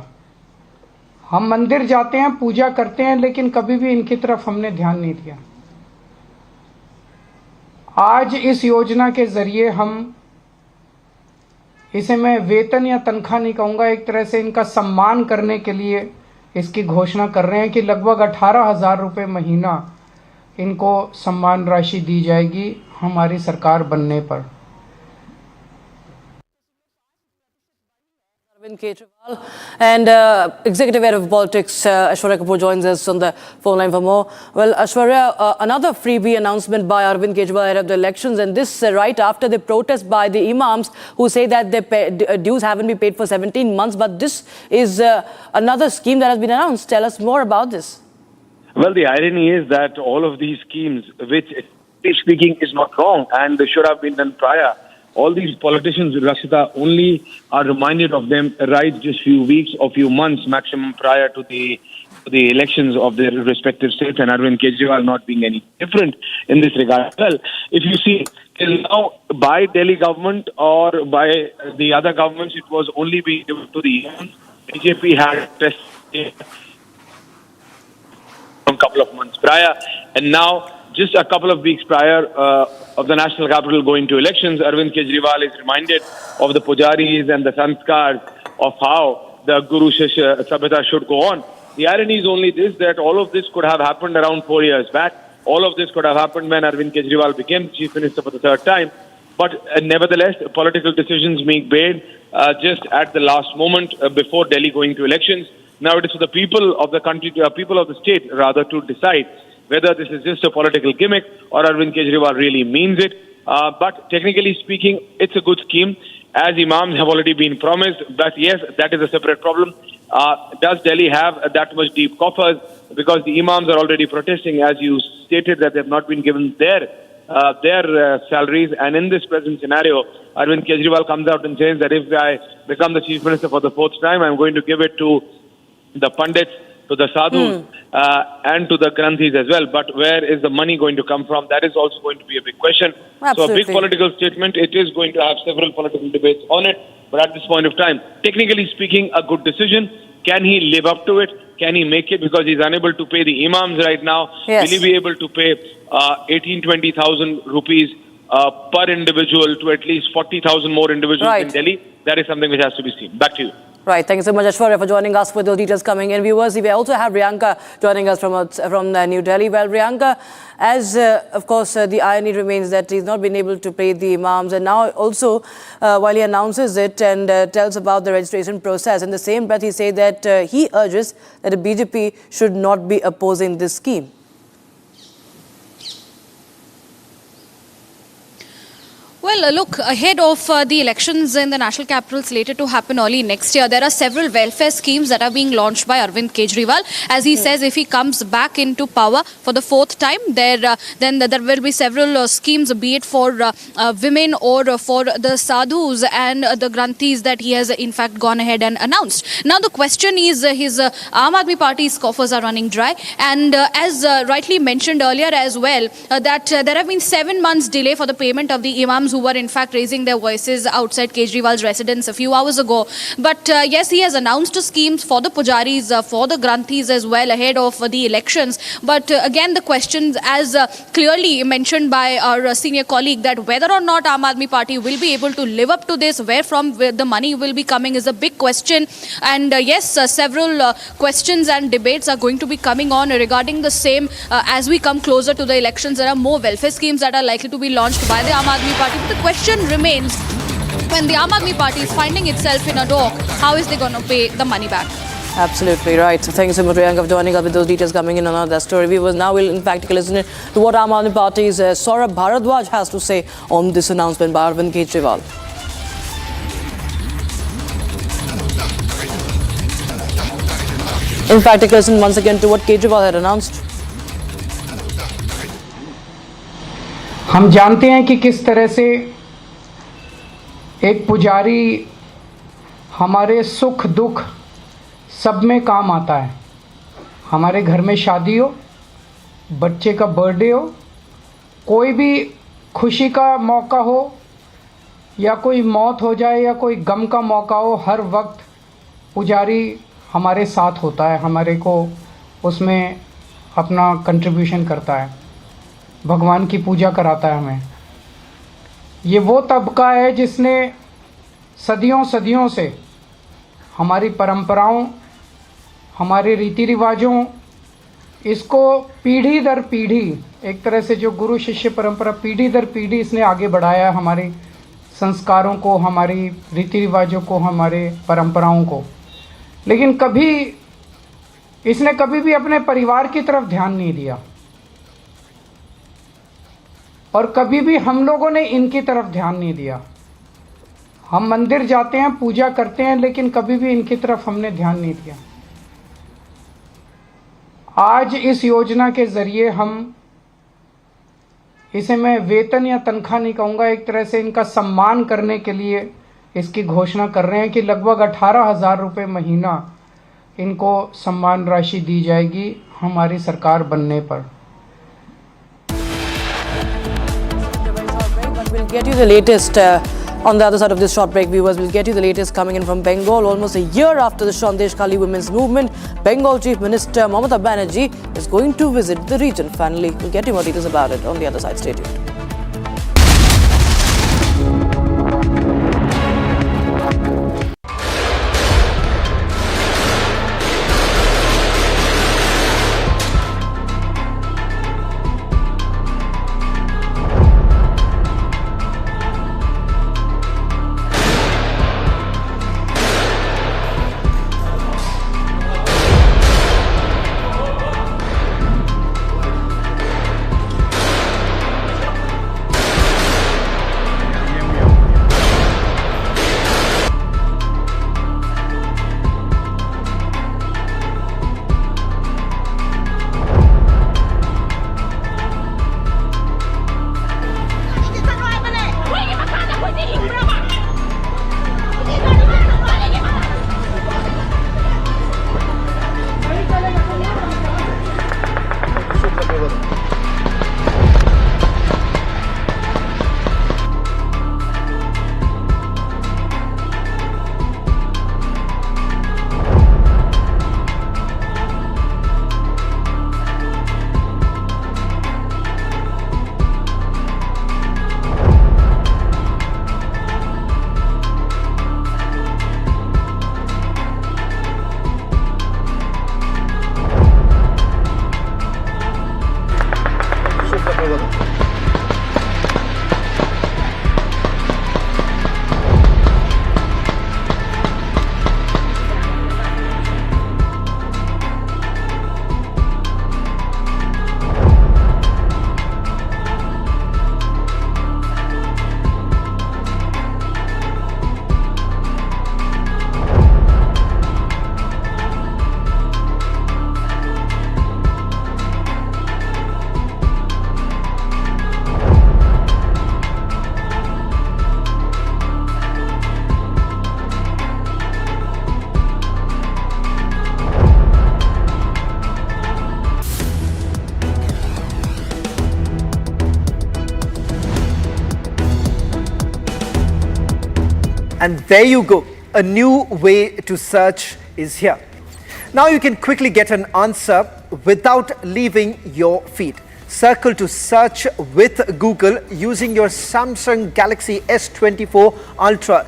Speaker 4: हम मंदिर जाते हैं, पूजा करते हैं, लेकिन कभी भी इनकी तरफ हमने ध्यान नहीं दिया। आज इस योजना के जरिए हम इसे, मैं वेतन या तनख्वाह नहीं कहूँगा, एक तरह से इनका सम्मान करने के लिए इसकी घोषणा कर रहे हैं कि लगभग 18,000 रुपये महीना इनको सम्मान राशि दी जाएगी हमारी सरकार बनने पर।
Speaker 15: Arvind Kejriwal and Executive Head of Politics Aishwarya Kapoor joins us on the phone line for more. Well, Aishwarya, another freebie announcement by Arvind Kejriwal ahead of the elections, and this right after the protest by the imams who say that their dues haven't been paid for 17 months. But this is another scheme that has been announced. Tell us more about this.
Speaker 9: Well, the irony is that all of these schemes, which speaking is not wrong and should have been done prior, all these politicians, Rashida, only are reminded of them right just few weeks or few months maximum prior to the elections of their respective states, and Arvind Kejriwal not being any different in this regard. Well, if you see, till now, by Delhi government or by the other governments, it was only being given to the imams. BJP had tested a couple of months prior, and now just a couple of weeks prior of the national capital going to elections, Arvind Kejriwal is reminded of the pujaris and the sanskars of how the Guru Shishya Sabhata should go on. The irony is only this, that all of this could have happened around 4 years back. All of this could have happened when Arvind Kejriwal became Chief Minister for the third time. But nevertheless, political decisions being made just at the last moment before Delhi going to elections. Now it is for the people of the country, people of the state rather, to decide whether this is just a political gimmick or Arvind Kejriwal really means it. But technically speaking, it's a good scheme, as imams have already been promised. But yes, that is a separate problem. Does Delhi have that much deep coffers? Because the imams are already protesting, as you stated, that they have not been given their salaries. And in this present scenario, Arvind Kejriwal comes out and says that if I become the Chief Minister for the fourth time, I'm going to give it to the Pandits, to the sadhus, and to the granthis as well. But where is the money going to come from? That is also going to be a big question.
Speaker 15: Absolutely.
Speaker 9: So a big political statement. It is going to have several political debates on it. But at this point of time, technically speaking, a good decision. Can he live up to it? Can he make it? Because he's unable to pay the imams right now.
Speaker 15: Yes.
Speaker 9: Will he be able to pay 18,000-20,000 rupees per individual to at least 40,000 more individuals in Delhi? That is something which has to be seen. Back to you.
Speaker 15: Right. Thank you so much, Aishwarya, for joining us with those details coming in. Viewers, we also have Riyanka joining us from New Delhi. Well, Riyanka, as of course the irony remains that he's not been able to pay the imams, and now also while he announces it and tells about the registration process, in the same breath he says that he urges that the BJP should not be opposing this scheme.
Speaker 10: Well, look, ahead of the elections in the national capital slated to happen early next year, there are several welfare schemes that are being launched by Arvind Kejriwal. As he says, if he comes back into power for the fourth time, then there will be several schemes, be it for women or for the sadhus and the granthis that he has in fact gone ahead and announced. Now the question is, his Aam Aadmi Party's coffers are running dry, and as rightly mentioned earlier as well, that there have been 7 months delay for the payment of the imams who were in fact raising their voices outside Kejriwal's residence a few hours ago. But yes, he has announced schemes for the pujaris, for the granthis as well ahead of the elections. But again, the questions, as clearly mentioned by our senior colleague, that whether or not Aam Aadmi Party will be able to live up to this, where the money will be coming, is a big question. And yes, several questions and debates are going to be coming on regarding the same as we come closer to the elections. There are more welfare schemes that are likely to be launched by the Aam Aadmi Party. The question remains, when the Aam Aadmi Party is finding itself in a dock, how is they going to pay the money back?
Speaker 15: Absolutely right. So thank you so much, Riyanka, for joining us with those details coming in on that story. Viewers, now we'll in fact listen to what Aam Aadmi Party's Saurabh Bharadwaj has to say on this announcement by Arvind Kejriwal. In fact, listen once again to what Kejriwal had announced.
Speaker 4: हम जानते हैं कि किस तरह से एक पुजारी हमारे सुख दुख सब में काम आता है। हमारे घर में शादी हो, बच्चे का बर्थडे हो, कोई भी खुशी का मौका हो या कोई मौत हो जाए या कोई गम का मौका हो, हर वक्त पुजारी हमारे साथ होता है, हमारे को उसमें अपना कंट्रीब्यूशन करता है, भगवान की पूजा कराता है हमें। ये वो तबका है जिसने सदियों सदियों से हमारी परंपराओं, हमारे रीति रिवाजों, इसको पीढ़ी दर पीढ़ी, एक तरह से जो गुरु शिष्य परंपरा पीढ़ी दर पीढ़ी इसने आगे बढ़ाया हमारे संस्कारों को, हमारी रीति रिवाजों को, हमारे परंपराओं को। लेकिन इसने कभी भी अपने परिवार की तरफ ध्यान नहीं दिया और कभी भी हम लोगों ने इनकी तरफ ध्यान नहीं दिया। हम मंदिर जाते हैं, पूजा करते हैं, लेकिन कभी भी इनकी तरफ हमने ध्यान नहीं दिया। आज इस योजना के ज़रिए हम इसे मैं वेतन या तनख्वाह नहीं कहूँगा, एक तरह से इनका सम्मान करने के लिए इसकी घोषणा कर रहे हैं कि लगभग 18,000 रुपये महीना इनको सम्मान राशि दी जाएगी हमारी सरकार बनने पर।
Speaker 15: We'll get you the latest on the other side of this short break, viewers. We'll get you the latest coming in from Bengal. Almost a year after the Sandesh Kali Women's Movement, Bengal Chief Minister Mamata Banerjee is going to visit the region. Finally, we'll get you more details about it on the other side. Stay tuned.
Speaker 2: And there you go, a new way to search is here. Now you can quickly get an answer without leaving your feed. Circle to search with Google using your Samsung Galaxy S24 Ultra.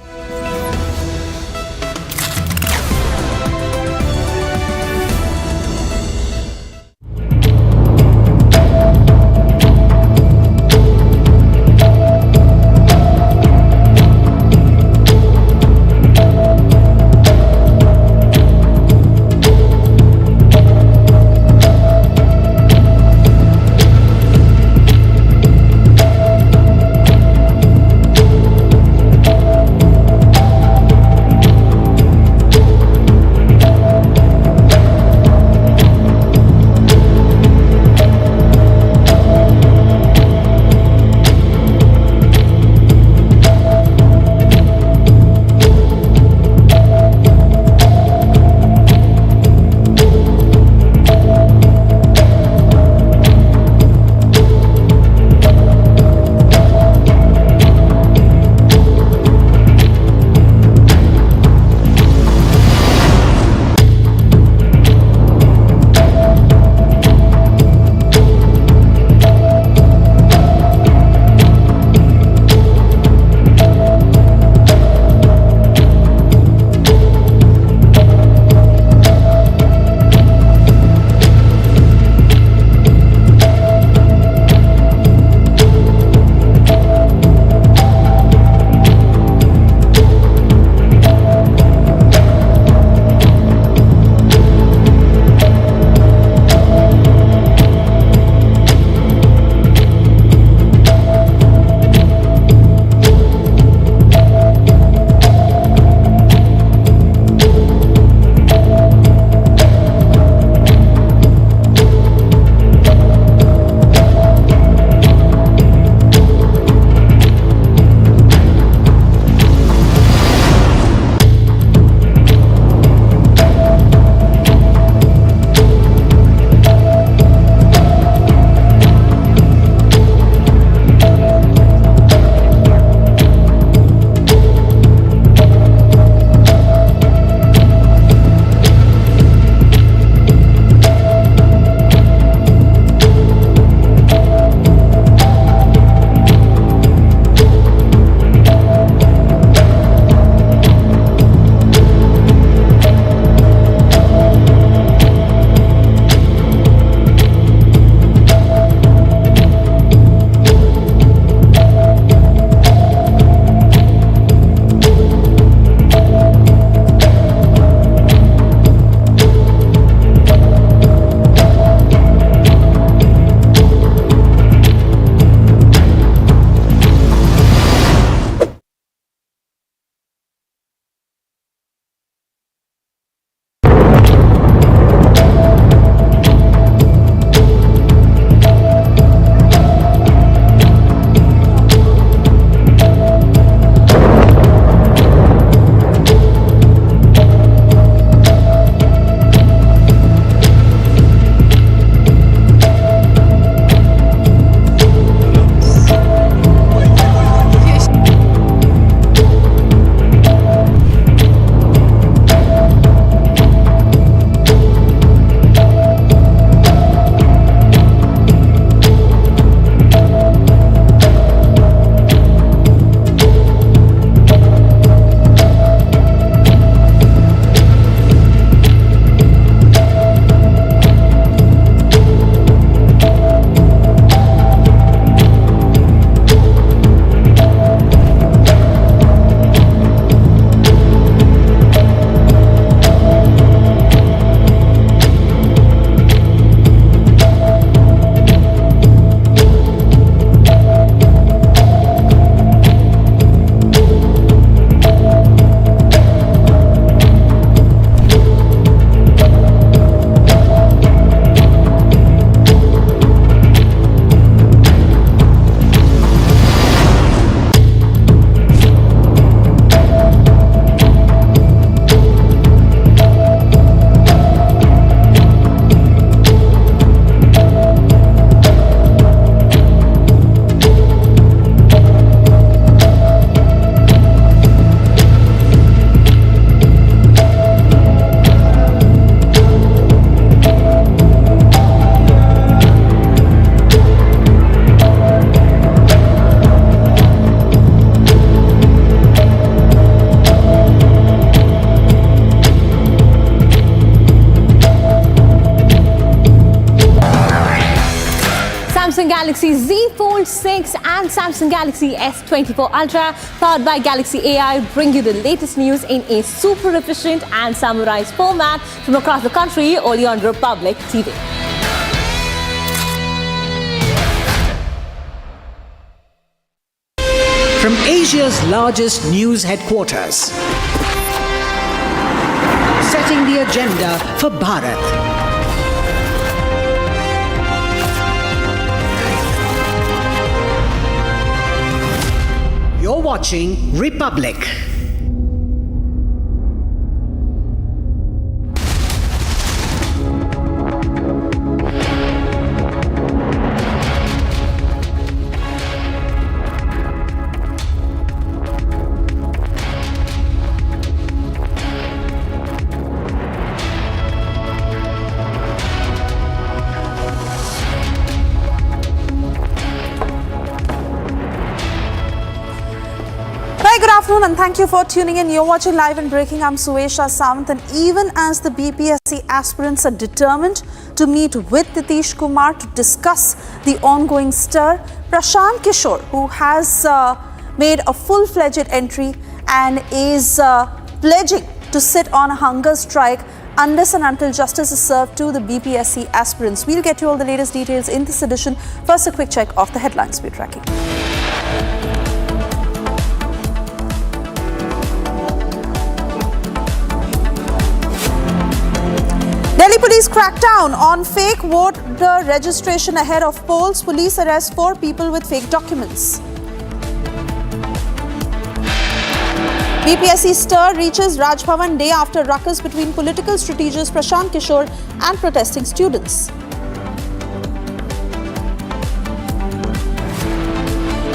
Speaker 14: Samsung Galaxy Z Fold 6 and Samsung Galaxy S24 Ultra, powered by Galaxy AI, bring you the latest news in a super efficient and summarized format from across the country, only on Republic TV.
Speaker 20: From Asia's largest news headquarters, setting the agenda for Bharat. You're watching Republic.
Speaker 1: Good afternoon and thank you for tuning in. You're watching Live and Breaking. I'm Suesha Samant, and even as the BPSC aspirants are determined to meet with Nitish Kumar to discuss the ongoing stir, Prashant Kishore, who has made a full-fledged entry and is pledging to sit on a hunger strike unless and until justice is served to the BPSC aspirants. We'll get you all the latest details in this edition. First, a quick check of the headlines we're tracking. Delhi police crackdown on fake voter registration ahead of polls. Police arrest 4 people with fake documents. BPSC stir reaches Raj Bhavan day after ruckus between political strategist Prashant Kishore and protesting students.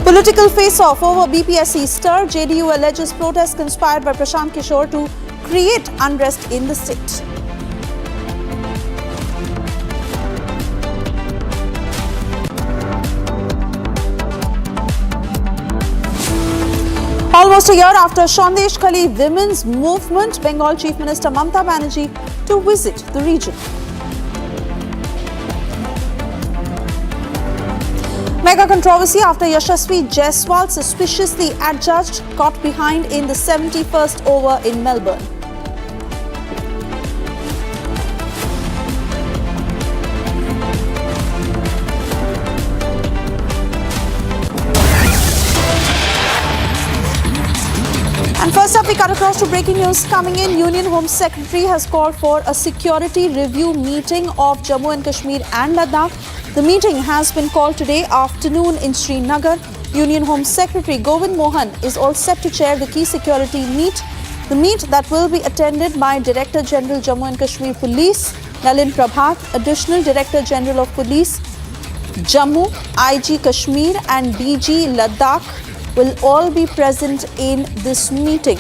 Speaker 1: Political face-off over BPSC stir. JDU alleges protests conspired by Prashant Kishore to create unrest in the state. Almost a year after Sandesh Khali Women's Movement, Bengal Chief Minister Mamata Banerjee to visit the region. Mega controversy after Yashasvi Jaiswal, suspiciously adjudged, caught behind in the 71st over in Melbourne. And first up, we cut across to breaking news coming in. Union Home Secretary has called for a security review meeting of Jammu and Kashmir and Ladakh. The meeting has been called today afternoon in Srinagar. Union Home Secretary Govind Mohan is all set to chair the key security meet. The meet that will be attended by Director General Jammu and Kashmir Police, Nalin Prabhat, Additional Director General of Police, Jammu, IG Kashmir and DG Ladakh will all be present in this meeting.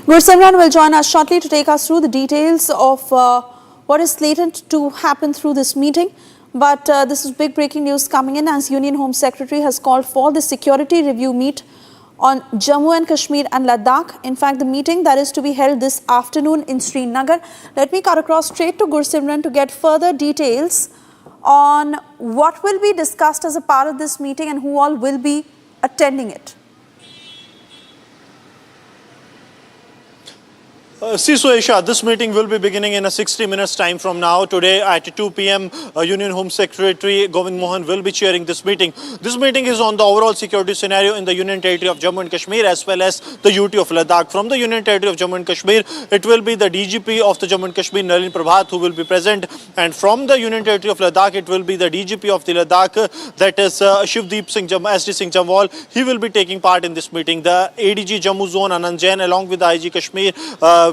Speaker 1: Gursimran will join us shortly to take us through the details of what is slated to happen through this meeting. But this is big breaking news coming in as Union Home Secretary has called for the security review meet on Jammu and Kashmir and Ladakh. In fact, the meeting that is to be held this afternoon in Srinagar. Let me cut across straight to Gursimran to get further details on what will be discussed as a part of this meeting and who all will be attending it.
Speaker 19: See, Suesha, this meeting will be beginning in a 60 minutes time from now. Today at 2 p.m. Union Home Secretary Govind Mohan will be chairing this meeting. This meeting is on the overall security scenario in the Union Territory of Jammu and Kashmir as well as the UT of Ladakh. From the Union Territory of Jammu and Kashmir, it will be the DGP of the Jammu and Kashmir, Nalin Prabhat, who will be present. And from the Union Territory of Ladakh, it will be the DGP of the Ladakh, that is Shivdeep Singh SD Singh Jamwal. He will be taking part in this meeting. The ADG Jammu Zone, Anand Jain, along with the IG Kashmir,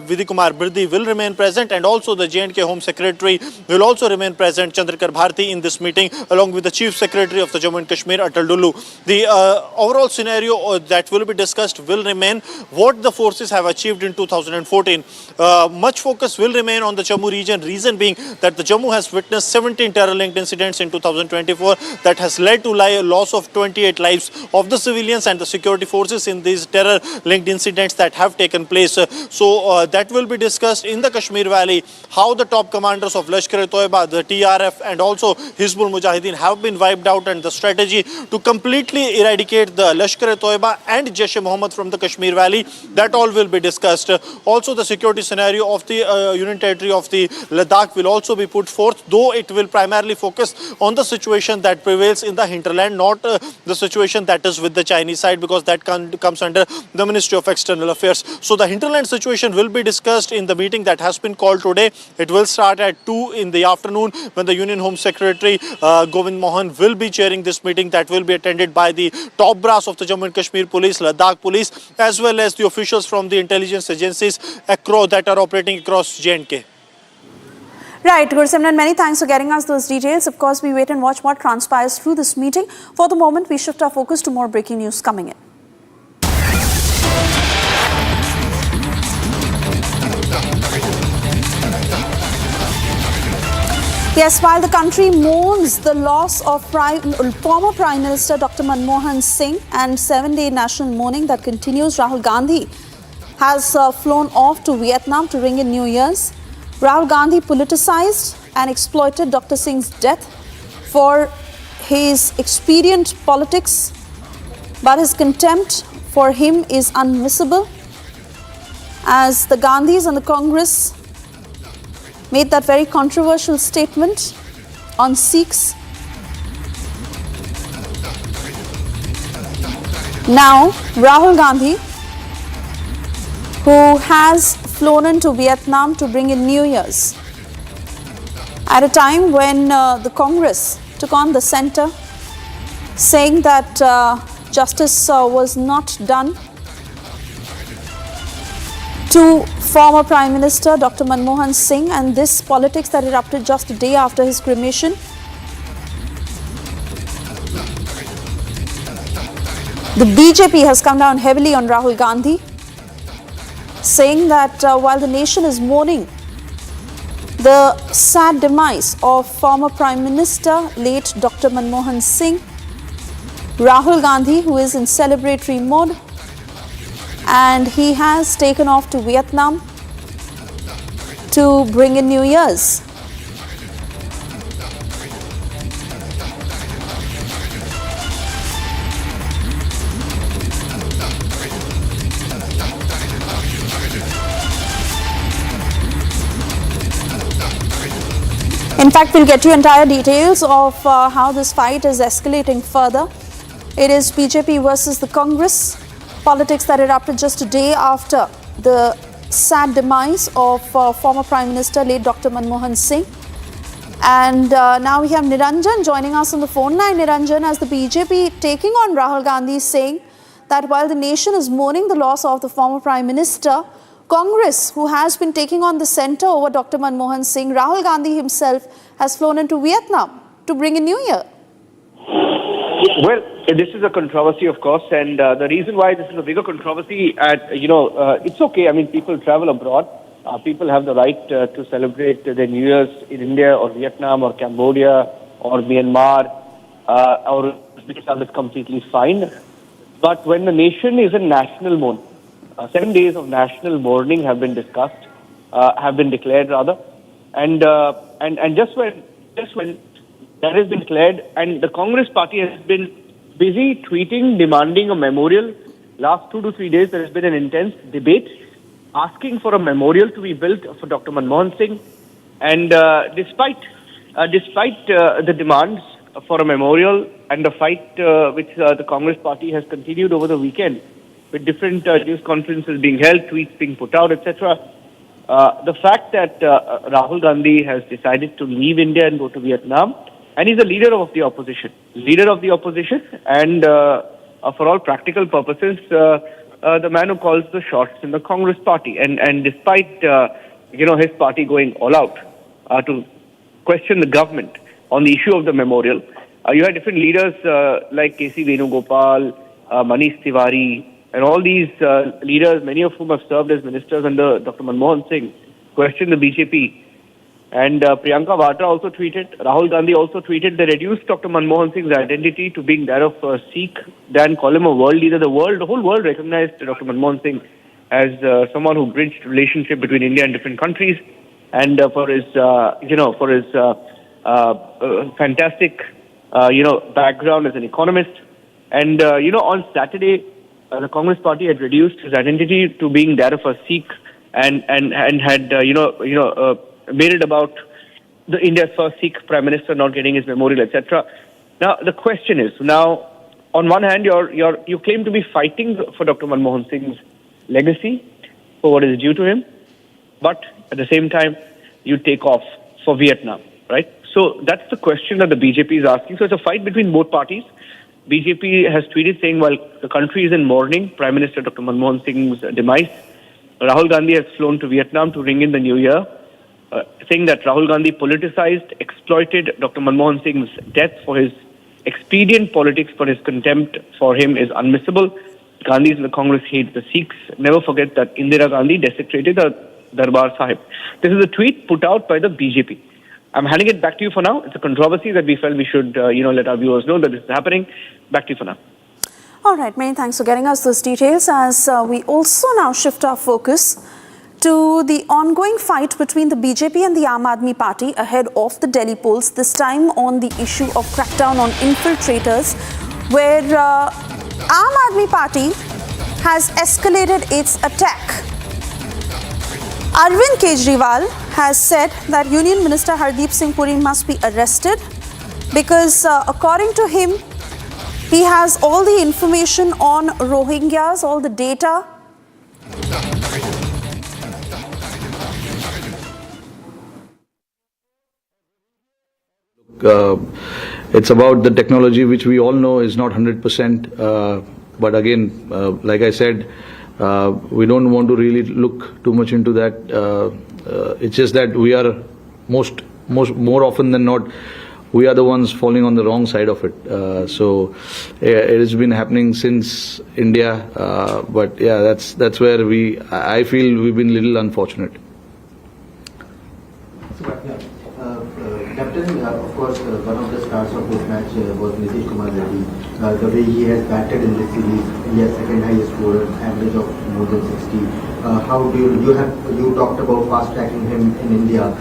Speaker 19: Vidhi Kumar Birdi will remain present, and also the J&K Home Secretary will also remain present, Chandrakar Bharti, in this meeting, along with the Chief Secretary of the Jammu and Kashmir, Atal Dullu. The overall scenario that will be discussed will remain what the forces have achieved in 2014. Much focus will remain on the Jammu region, reason being that the Jammu has witnessed 17 terror-linked incidents in 2024 that has led to a loss of 28 lives of the civilians and the security forces in these terror-linked incidents that have taken place. So that will be discussed in the Kashmir Valley, how the top commanders of Lashkar-e-Toiba, the TRF and also Hizbul Mujahideen have been wiped out, and the strategy to completely eradicate the Lashkar-e-Toiba and Jaish-e-Mohammed from the Kashmir Valley, that all will be discussed. Also the security scenario of the Union Territory of the Ladakh will also be put forth, though it will primarily focus on the situation that prevails in the hinterland, not the situation that is with the Chinese side, because that comes under the Ministry of External Affairs. So the hinterland situation will be discussed in the meeting that has been called today. It will start at 2 in the afternoon, when the Union Home Secretary Govind Mohan will be chairing this meeting that will be attended by the top brass of the Jammu and Kashmir Police, Ladakh Police, as well as the officials from the intelligence agencies that are operating across J&K.
Speaker 1: Right, Gursimran, many thanks for getting us those details. Of course, we wait and watch what transpires through this meeting. For the moment, we shift our focus to more breaking news coming in. Yes, while the country mourns the loss of former Prime Minister Dr. Manmohan Singh and 7-day national mourning that continues, Rahul Gandhi has flown off to Vietnam to ring in New Year's. Rahul Gandhi politicized and exploited Dr. Singh's death for his expedient politics, but his contempt for him is unmissable, as the Gandhis and the Congress made that very controversial statement on Sikhs. Now, Rahul Gandhi, who has flown into Vietnam to bring in New Year's, at a time when the Congress took on the centre, saying that justice was not done to former Prime Minister Dr. Manmohan Singh, and this politics that erupted just a day after his cremation. The BJP has come down heavily on Rahul Gandhi, saying that while the nation is mourning the sad demise of former Prime Minister late Dr. Manmohan Singh, Rahul Gandhi, who is in celebratory mode, and he has taken off to Vietnam to bring in New Year's. In fact, we'll get you entire details of how this fight is escalating further. It is BJP versus the Congress, politics that erupted just a day after the sad demise of former Prime Minister late Dr. Manmohan Singh. And now we have Niranjan joining us on the phone line. Niranjan, as the BJP taking on Rahul Gandhi, saying that while the nation is mourning the loss of the former Prime Minister, Congress, who has been taking on the centre over Dr. Manmohan Singh, Rahul Gandhi himself has flown into Vietnam to bring in New Year.
Speaker 6: Well, this is a controversy, of course, and the reason why this is a bigger controversy, it's okay. I mean, people travel abroad. People have the right to celebrate their New Year's in India or Vietnam or Cambodia or Myanmar or Uzbekistan. Is completely fine. But when the nation is in national mourning, 7 days of national mourning have been discussed, have been declared rather, and just when that has been declared, and the Congress party has been busy tweeting, demanding a memorial. Last 2 to 3 days, there has been an intense debate asking for a memorial to be built for Dr. Manmohan Singh. And despite the demands for a memorial and the fight which the Congress party has continued over the weekend, with different news conferences being held, tweets being put out, etc., the fact that Rahul Gandhi has decided to leave India and go to Vietnam, and he's a leader of the opposition, and for all practical purposes, the man who calls the shots in the Congress party. And despite, his party going all out to question the government on the issue of the memorial, you had different leaders like K.C. Venugopal, Manish Tiwari, and all these leaders, many of whom have served as ministers under Dr. Manmohan Singh, question the BJP. And Priyanka Vatra also tweeted, Rahul Gandhi also tweeted, they reduced Dr. Manmohan Singh's identity to being that of a Sikh, then call him a world leader. The whole world recognized Dr. Manmohan Singh as someone who bridged relationship between India and different countries, and for his fantastic, background as an economist. And, on Saturday, the Congress party had reduced his identity to being that of a Sikh and had, made it about the India's first Sikh Prime Minister not getting his memorial, etc. Now, the question is, on one hand, you claim to be fighting for Dr. Manmohan Singh's legacy, for what is due to him, but at the same time, you take off for Vietnam, right? So that's the question that the BJP is asking. So it's a fight between both parties. BJP has tweeted saying, while the country is in mourning, Prime Minister Dr. Manmohan Singh's demise, Rahul Gandhi has flown to Vietnam to ring in the new year, saying that Rahul Gandhi politicized, exploited Dr. Manmohan Singh's death for his expedient politics, for his contempt for him is unmissable. Gandhis in the Congress hate the Sikhs. Never forget that Indira Gandhi desecrated the Darbar Sahib. This is a tweet put out by the BJP. I'm handing it back to you for now. It's a controversy that we felt we should, let our viewers know that this is happening. Back to you for now.
Speaker 1: All right, many thanks for getting us those details as we also now shift our focus to the ongoing fight between the BJP and the Aam Aadmi Party ahead of the Delhi polls, this time on the issue of crackdown on infiltrators, where Aam Aadmi Party has escalated its attack. Arvind Kejriwal has said that Union Minister Hardeep Singh Puri must be arrested because according to him, he has all the information on Rohingyas, all the data.
Speaker 5: It's about the technology which we all know is not 100%. But again, like I said, we don't want to really look too much into that. It's just that we are more often than not, we are the ones falling on the wrong side of it. So it has been happening since India. But yeah, that's where I feel we've been a little unfortunate.
Speaker 21: Captain, of course, one of the stars of this match was Nitin Reddy. The way he has batted in this series, India's second highest scorer, average of more than 60. How do you talked about fast tracking him in India,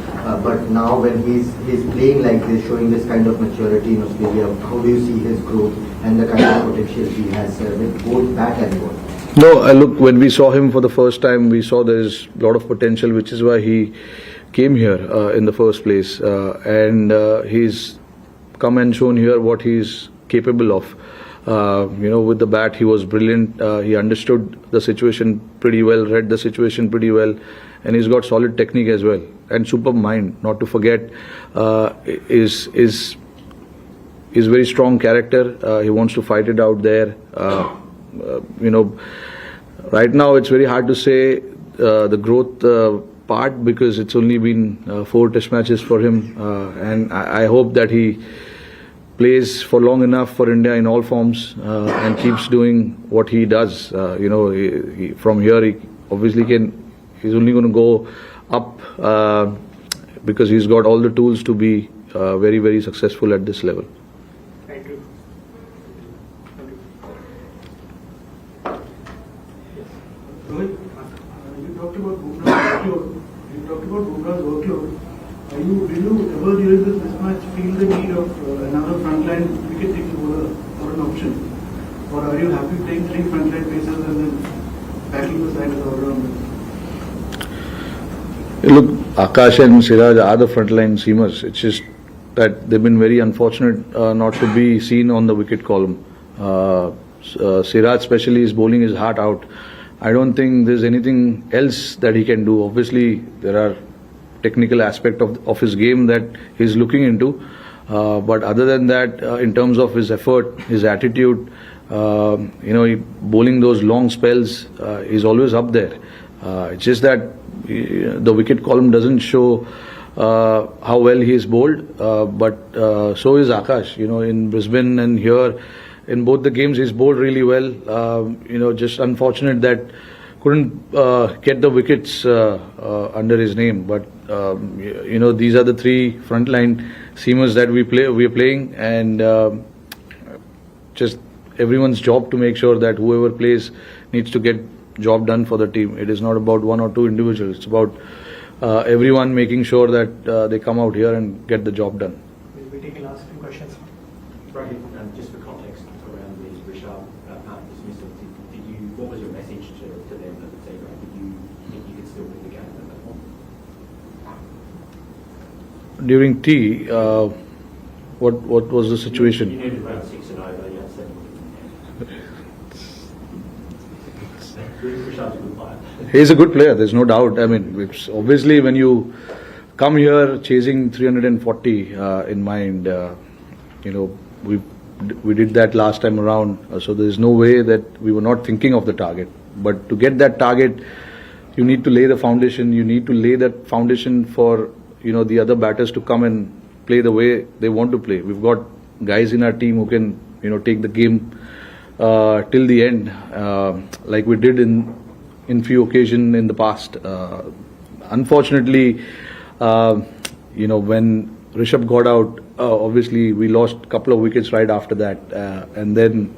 Speaker 21: but now when he's playing like this, showing this kind of maturity in Australia, how do you see his growth and the kind of potential he has with both bat and ball?
Speaker 5: No, look, when we saw him for the first time, we saw there's a lot of potential, which is why he came here in the first place, and he's come and shown here what he's capable of. With the bat, he was brilliant. He understood the situation pretty well, read the situation pretty well, and he's got solid technique as well and superb mind. Not to forget, is very strong character. He wants to fight it out there. Right now it's very hard to say the growth part because it's only been 4 test matches for him, and I hope that he plays for long enough for India in all forms and keeps doing what he does. From here he obviously he's only going to go up because he's got all the tools to be very, very successful at this level.
Speaker 21: Thank you.
Speaker 22: Rohit, you talked about Bumrah's workload. Do you ever during this mismatch feel the need of another frontline wicket-taking bowler or an option? Or are you happy playing 3 frontline pacers and then backing the side as all-rounder?
Speaker 5: Look, Akash and Siraj are the frontline seamers. It's just that they've been very unfortunate not to be seen on the wicket column. Siraj especially is bowling his heart out. I don't think there's anything else that he can do. Obviously, there are technical aspect of his game that he's looking into. But other than that, in terms of his effort, his attitude, Bowling those long spells, he's always up there. It's just that the wicket column doesn't show how well he is bowled, but so is Akash. In Brisbane and here, in both the games, he's bowled really well. Just unfortunate that couldn't get the wickets under his name. But these are the three frontline seamers that we are playing, and just everyone's job to make sure that whoever plays needs to get job done for the team. It is not about one or two individuals. It's about everyone making sure that they come out here and get the job done.
Speaker 7: We're taking last few questions. Right, just for context around the Rishabh part dismissal, what was your message to them at the team? Did you think you could still win the game at that point?
Speaker 5: During tea, what was the situation?
Speaker 7: You needed around 6 and over, you had 7. Rishabh's a good player.
Speaker 5: He's a good player, there's no doubt. I mean, it's obviously when you come here chasing 340 in mind, we did that last time around, so there's no way that we were not thinking of the target. But to get that target, you need to lay the foundation. You need to lay that foundation for the other batters to come and play the way they want to play. We've got guys in our team who can take the game till the end, like we did in few occasions in the past. Unfortunately, when Rishabh got out, obviously we lost a couple of wickets right after that, and then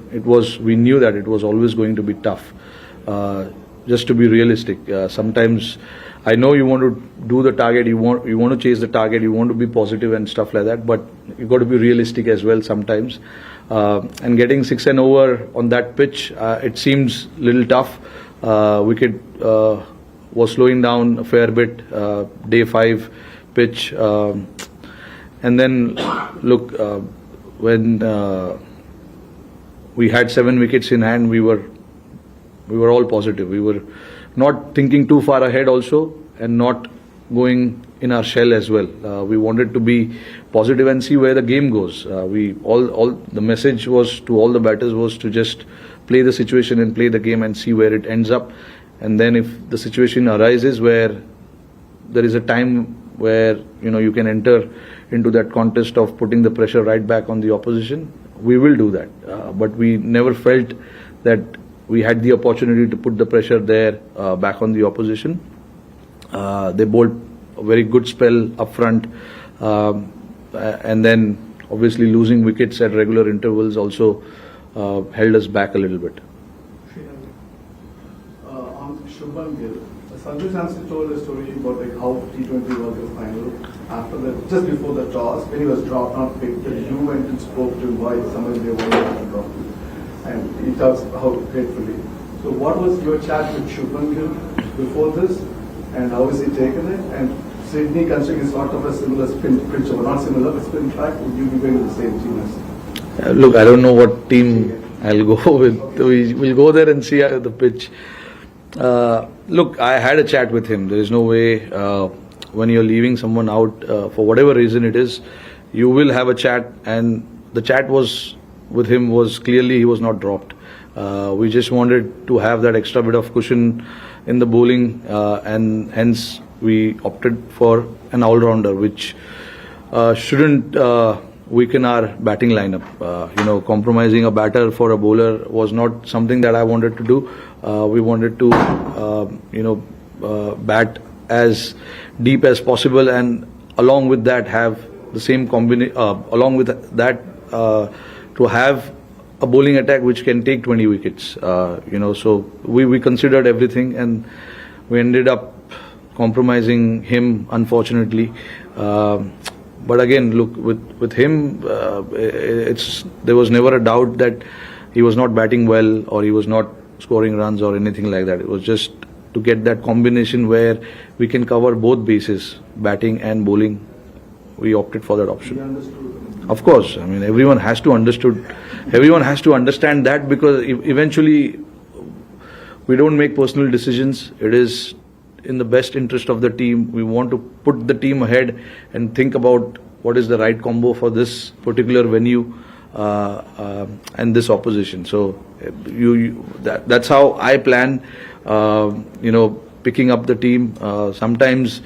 Speaker 5: we knew that it was always going to be tough. Just to be realistic, sometimes I know you want to do the target, you want to chase the target, you want to be positive and stuff like that, but you've got to be realistic as well sometimes. And getting 6 and over on that pitch, it seems a little tough. Wicket was slowing down a fair bit, day 5 pitch. And then, look, when we had 7 wickets in hand, we were all positive. We were not thinking too far ahead also, and not going in our shell as well. We wanted to be positive and see where the game goes. The message was to all the batters was to just play the situation and play the game and see where it ends up. And then if the situation arises where there is a time where you can enter into that contest of putting the pressure right back on the opposition, we will do that. But we never felt that we had the opportunity to put the pressure there back on the opposition. They bowled a very good spell up front, and then obviously losing wickets at regular intervals also held us back a little bit.
Speaker 13: On Shubman Gill, Sandhya told a story about how T20 World Cup final, after that, just before the toss, when he was dropped, not picked, you went and spoke to him why somebody they wanted to drop him. And he talks how gratefully. So what was your chat with Shubman Gill before this, and how is he taken it? And Sydney, considering it's sort of a similar spin pitch, or not similar, but spin track, would you be going with the same team as?
Speaker 5: Look, I don't know what team I'll go with. We'll go there and see the pitch. Look, I had a chat with him. There is no way when you're leaving someone out for whatever reason it is, you will have a chat, and the chat was with him was clearly he was not dropped. We just wanted to have that extra bit of cushion in the bowling, and hence we opted for an all-rounder, which shouldn't weaken our batting lineup. Compromising a batter for a bowler was not something that I wanted to do. We wanted to, bat as deep as possible, and along with that have the same combination. Along with that, to have a bowling attack which can take 20 wickets. So we considered everything, and we ended up compromising him, unfortunately. But again, look, with him, there was never a doubt that he was not batting well or he was not scoring runs or anything like that. It was just to get that combination where we can cover both bases, batting and bowling. We opted for that option. Of course, I mean everyone has to understand that, because eventually we don't make personal decisions. It is in the best interest of the team. We want to put the team ahead and think about what is the right combo for this particular venue. and this opposition. So that's how I plan, picking up the team. Sometimes,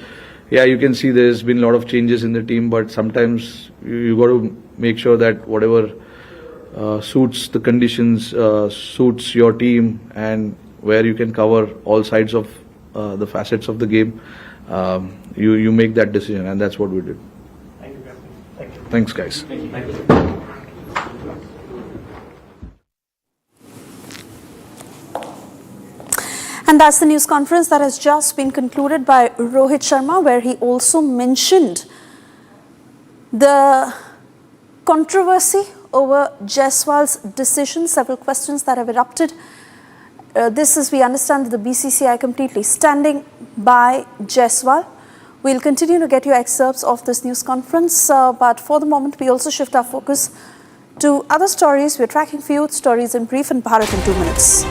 Speaker 5: you can see there's been a lot of changes in the team, but sometimes you got to make sure that whatever suits the conditions, suits your team, and where you can cover all sides of the facets of the game, you make that decision, and that's what we did.
Speaker 7: Thank you, Captain. Thank you.
Speaker 5: Thanks, guys.
Speaker 7: Thank you.
Speaker 1: And that's the news conference that has just been concluded by Rohit Sharma, where he also mentioned the controversy over Jaiswal's decision, several questions that have erupted. This is, we understand, that the BCCI completely standing by Jaiswal. We'll continue to get you excerpts of this news conference, but for the moment, we also shift our focus to other stories. We're tracking for you stories in brief in Bharat in 2 minutes.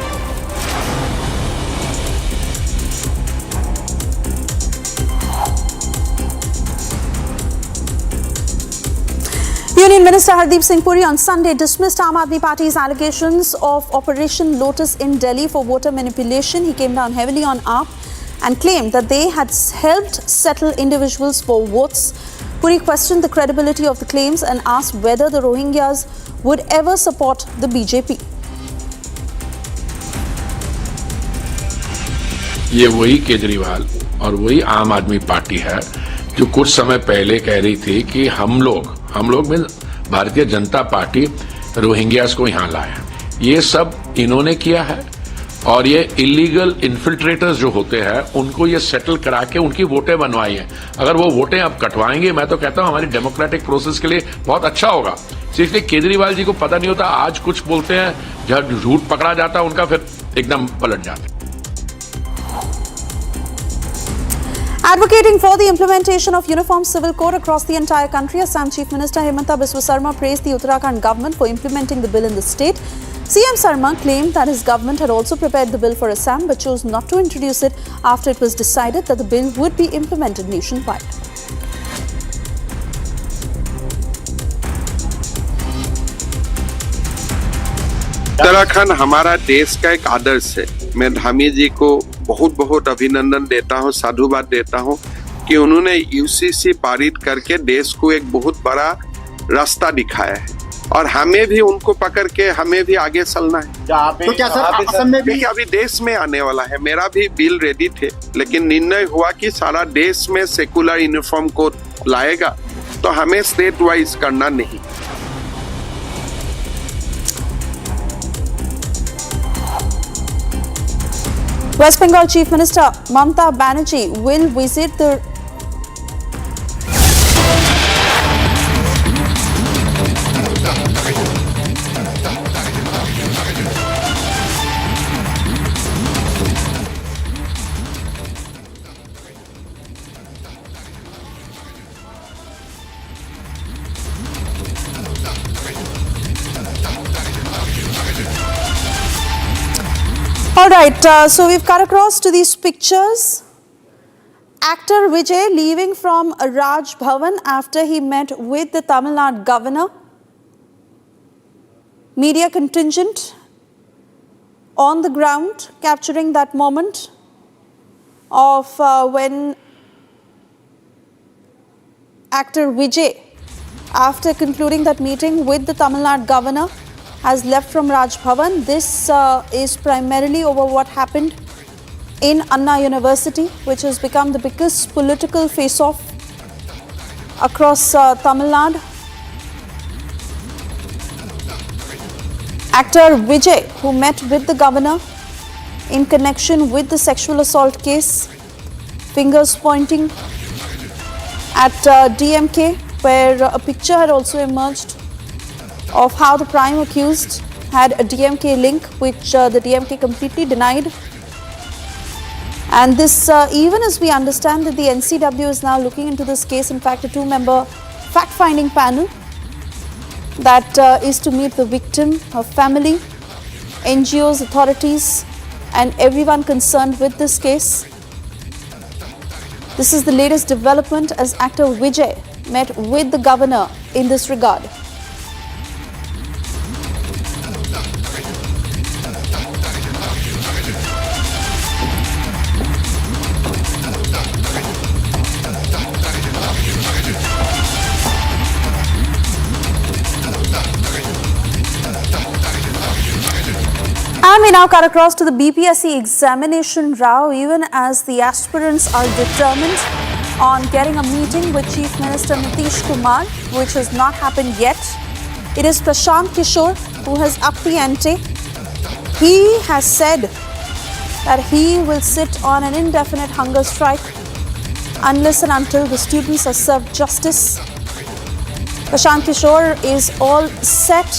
Speaker 1: Union Minister Hardeep Singh Puri on Sunday dismissed Aam Aadmi Party's allegations of Operation Lotus in Delhi for voter manipulation. He came down heavily on AAP and claimed that they had helped settle individuals for votes. Puri questioned the credibility of the claims and asked whether the Rohingyas would ever support the BJP.
Speaker 8: ये वही केजरीवाल और वही आम आदमी party है जो कुछ समय पहले कह रही थी कि हम लोग में भारतीय जनता पार्टी रोहिंग्यास को यहाँ लाया। ये सब इन्होंने किया है और ये इलीगल इन्फिल्ट्रेटर्स जो होते हैं उनको ये सेटल करा के उनकी वोटें बनवाई हैं। अगर वो वोटें अब कटवाएंगे, मैं तो कहता हूँ हमारी डेमोक्रेटिक प्रोसेस के लिए बहुत अच्छा होगा। इसलिए केजरीवाल जी को पता नहीं होता, आज कुछ बोलते हैं, जब झूठ पकड़ा जाता है उनका फिर एकदम पलट जाते हैं।
Speaker 1: Advocating for the implementation of uniform civil code across the entire country, Assam Chief Minister Himanta Biswa Sarma praised the Uttarakhand government for implementing the bill in the state. CM Sarma claimed that his government had also prepared the bill for Assam but chose not to introduce it after it was decided that the bill would be implemented nationwide.
Speaker 11: Uttarakhand हमारा देश का एक आदर्श है। मैं धामी जी को बहुत बहुत अभिनंदन देता हूं, साधुवाद देता हूं कि उन्होंने यूसीसी पारित करके देश को एक बहुत बड़ा रास्ता दिखाया है और हमें भी उनको पकड़ के हमें भी आगे चलना है।
Speaker 17: तो क्या सर असम में भी
Speaker 11: अभी देश में आने वाला है? मेरा भी बिल रेडी थे, लेकिन निर्णय हुआ कि सारा देश में सेकुलर यूनिफॉर्म कोड लाएगा, तो हमें स्टेट वाइज करना नहीं।
Speaker 1: West Bengal Chief Minister Mamata Banerjee will visit the Alright, so we've cut across to these pictures. Actor Vijay leaving from Raj Bhavan after he met with the Tamil Nadu governor. Media contingent on the ground capturing that moment of when actor Vijay, after concluding that meeting with the Tamil Nadu governor, has left from Raj Bhavan. This is primarily over what happened in Anna University, which has become the biggest political face-off across Tamil Nadu. Actor Vijay, who met with the governor in connection with the sexual assault case, fingers pointing at DMK, where a picture had also emerged of how the prime accused had a DMK link, which the DMK completely denied. And this, even as we understand that the NCW is now looking into this case, in fact, a two-member fact-finding panel that is to meet the victim, her family, NGOs, authorities, and everyone concerned with this case. This is the latest development as actor Vijay met with the governor in this regard. now cut across to the BPSC examination row, even as the aspirants are determined on getting a meeting with Chief Minister Nitish Kumar, which has not happened yet. It is Prashant Kishore who has upped the ante. He has said that he will sit on an indefinite hunger strike unless and until the students are served justice. Prashant Kishore is all set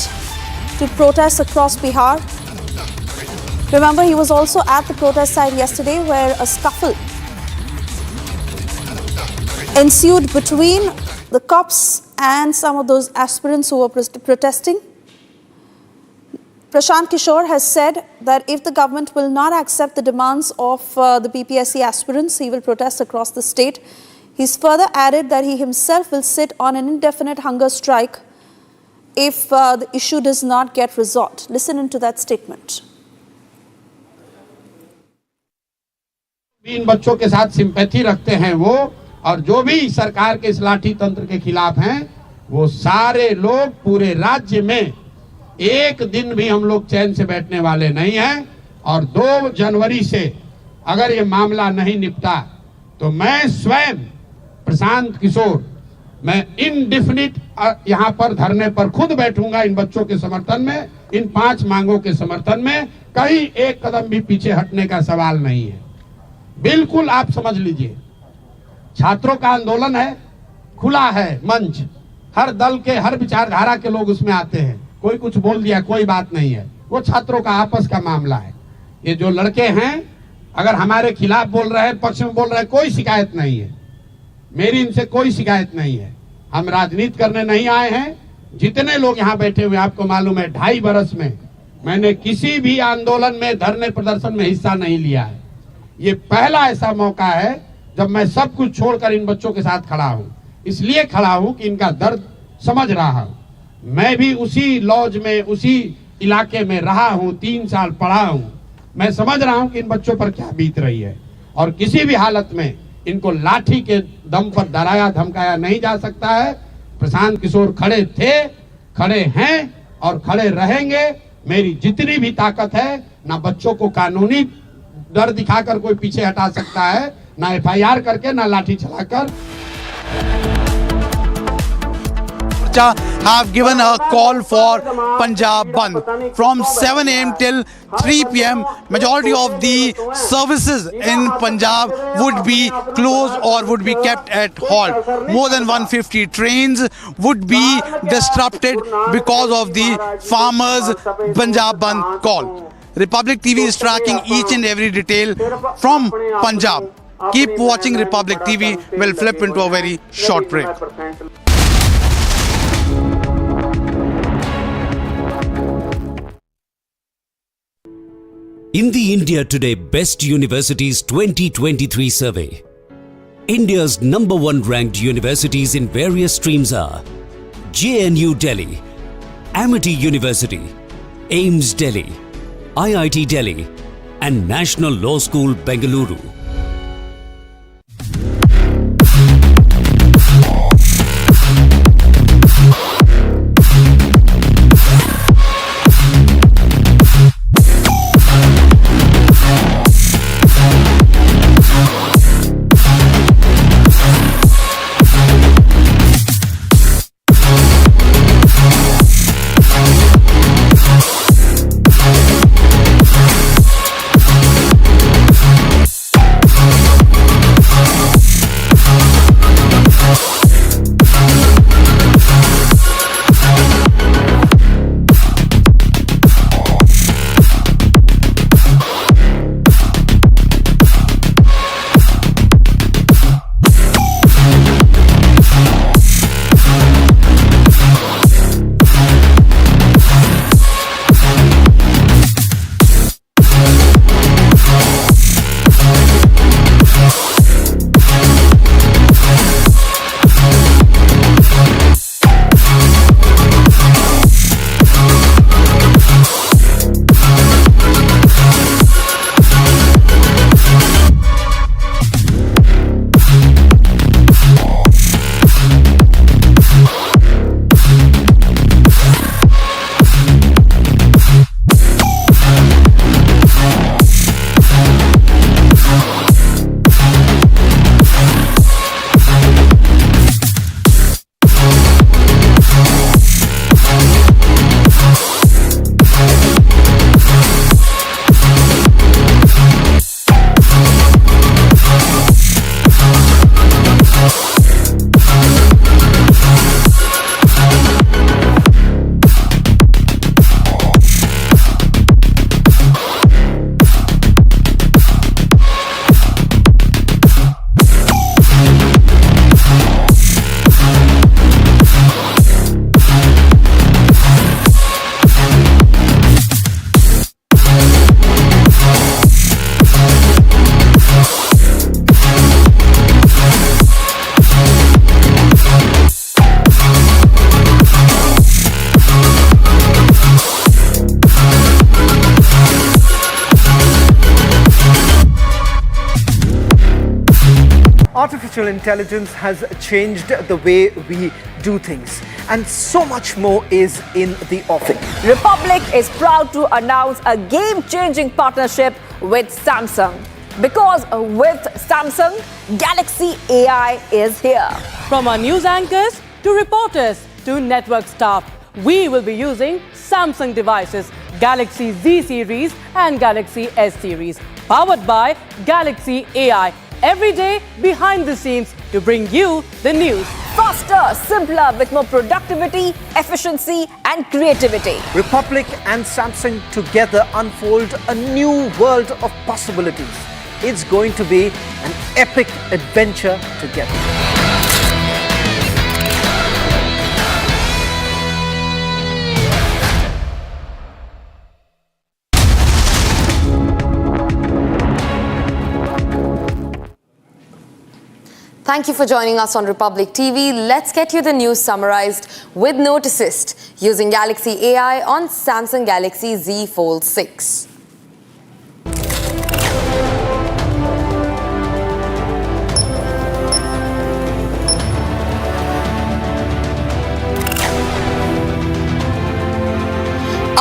Speaker 1: to protest across Bihar. Remember, he was also at the protest site yesterday where a scuffle ensued between the cops and some of those aspirants who were protesting. Prashant Kishore has said that if the government will not accept the demands of the BPSC aspirants, he will protest across the state. He's further added that he himself will sit on an indefinite hunger strike if the issue does not get resolved. Listen into that statement.
Speaker 12: इन बच्चों के साथ sympathy रखते हैं वो, और जो भी सरकार के इस लाठी तंत्र के खिलाफ हैं, वो सारे लोग पूरे राज्य में एक दिन भी हम लोग चैन से बैठने वाले नहीं हैं। और 2 जनवरी से अगर ये मामला नहीं निपटा तो मैं स्वयं प्रशांत किशोर मैं इनडिफिनिट यहाँ पर धरने पर खुद बैठूंगा इन बच्चों के समर्थन में, इन 5 मांगों के समर्थन में। कहीं एक कदम भी पीछे हटने का सवाल नहीं है। बिल्कुल आप समझ लीजिए, छात्रों का आंदोलन है, खुला है मंच, हर दल के हर विचारधारा के लोग उसमें आते हैं। कोई कुछ बोल दिया कोई बात नहीं है, वो छात्रों का आपस का मामला है। ये जो लड़के हैं अगर हमारे खिलाफ बोल रहे हैं, पक्ष में बोल रहे हैं, कोई शिकायत नहीं है, मेरी इनसे कोई शिकायत नहीं है। हम राजनीति करने नहीं आए हैं। जितने लोग यहाँ बैठे हुए आपको मालूम है 2.5 बरस में मैंने किसी भी आंदोलन में धरने प्रदर्शन में हिस्सा नहीं लिया है। ये पहला ऐसा मौका है जब मैं सब कुछ छोड़कर इन बच्चों के साथ खड़ा हूँ। इसलिए खड़ा हूँ कि इनका दर्द समझ रहा हूँ। मैं भी उसी लॉज में उसी इलाके में रहा हूँ, 3 साल पढ़ा हूँ। मैं समझ रहा हूँ कि इन बच्चों पर क्या बीत रही है, और किसी भी हालत में इनको लाठी के दम पर डराया धमकाया नहीं जा सकता है। प्रशांत किशोर खड़े थे, खड़े हैं और खड़े रहेंगे। मेरी जितनी भी ताकत है, ना बच्चों को कानूनी डर दिखाकर कोई पीछे हटा सकता है, ना FIR करके, ना लाठी चलाकर।
Speaker 16: have given a call for Punjab bandh from 7 a.m. till 3 p.m. Majority of the services in Punjab would be closed or would be kept at halt. More than 150 trains would be disrupted because of the farmers' Punjab bandh call. Republic TV is tracking each and every detail from Punjab. Keep watching Republic TV. We'll flip into a very short break.
Speaker 18: In the India Today Best Universities 2023 survey, India's #1 ranked universities in various streams are JNU Delhi, Amity University, AIMS Delhi, IIT Delhi and National Law School Bengaluru.
Speaker 2: artificial intelligence has changed the way we do things, and so much more is in the offing.
Speaker 3: Republic is proud to announce a game-changing partnership with Samsung. Because with Samsung, Galaxy AI is here.
Speaker 15: From our news anchors to reporters to network staff, we will be using Samsung devices, Galaxy Z series and Galaxy S series, powered by Galaxy AI. Every day behind the scenes to bring you the news.
Speaker 3: Faster, simpler, with more productivity, efficiency and creativity.
Speaker 2: Republic and Samsung together unfold a new world of possibilities. It's going to be an epic adventure together.
Speaker 9: Thank you for joining us on Republic TV. Let's get you the news summarized with Note Assist using Galaxy AI on Samsung Galaxy Z Fold 6.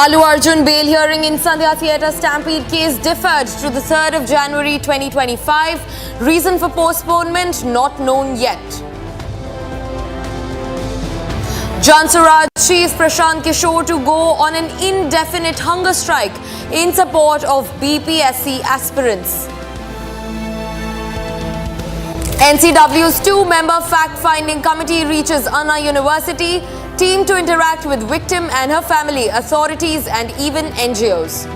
Speaker 9: Allu Arjun bail hearing in Sandhya Theatre Stampede case deferred to the 3rd of January 2025. Reason for postponement not known yet. Jansuraj Chief Prashant Kishore to go on an indefinite hunger strike in support of BPSC aspirants. NCW's 2-member fact-finding committee reaches Anna University. Team to interact with victim and her family, authorities and even NGOs.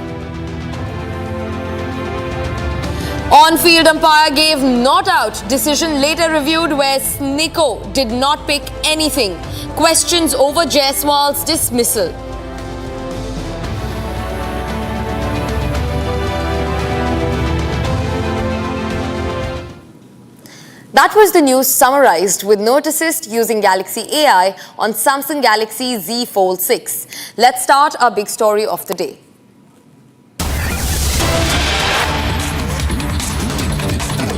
Speaker 9: On-field umpire gave not out. Decision later reviewed where Sniko did not pick anything. Questions over Jaiswal's dismissal. That was the news summarized with Note Assist using Galaxy AI on Samsung Galaxy Z Fold 6. Let's start our big story of the day.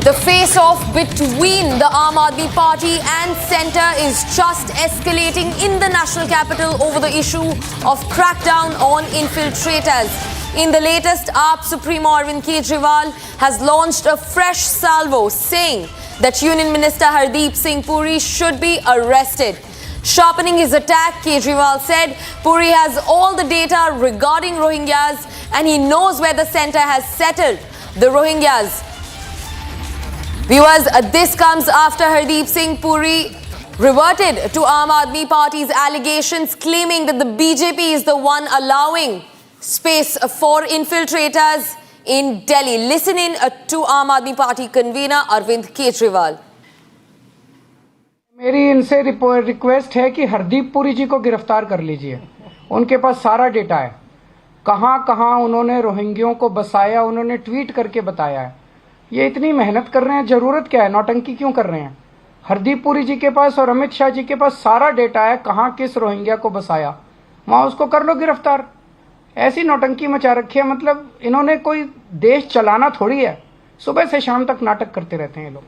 Speaker 9: The face-off between the Aam Aadmi Party and Centre is just escalating in the national capital over the issue of crackdown on infiltrators. In the latest, AAP Supremo Arvind Kejriwal has launched a fresh salvo saying that Union Minister Hardeep Singh Puri should be arrested. Sharpening his attack, Kejriwal said Puri has all the data regarding Rohingyas and he knows where the centre has settled the Rohingyas. Viewers, this comes after Hardeep Singh Puri reverted to Aam Aadmi Party's allegations claiming that the BJP is the one allowing space for infiltrators in Delhi. Listen in to Aam Aadmi Party convener Arvind Kejriwal.
Speaker 4: मेरी इनसे request है कि हरदीप पुरी जी को गिरफ्तार कर लीजिए। उनके पास सारा डेटा है, कहां कहां उन्होंने रोहिंग्यों को बसाया, उन्होंने ट्वीट करके बताया है। ये इतनी मेहनत कर रहे हैं, जरूरत क्या है, नौटंकी क्यों कर रहे हैं? हरदीप पुरी जी के पास और अमित शाह जी के पास सारा डेटा है, कहां किस रोहिंग्या को बसाया, वहां उसको कर लो गिरफ्तार। ऐसी नौटंकी मचा रखी है, मतलब इन्होंने कोई देश चलाना थोड़ी है, सुबह से शाम तक नाटक करते रहते हैं ये लोग।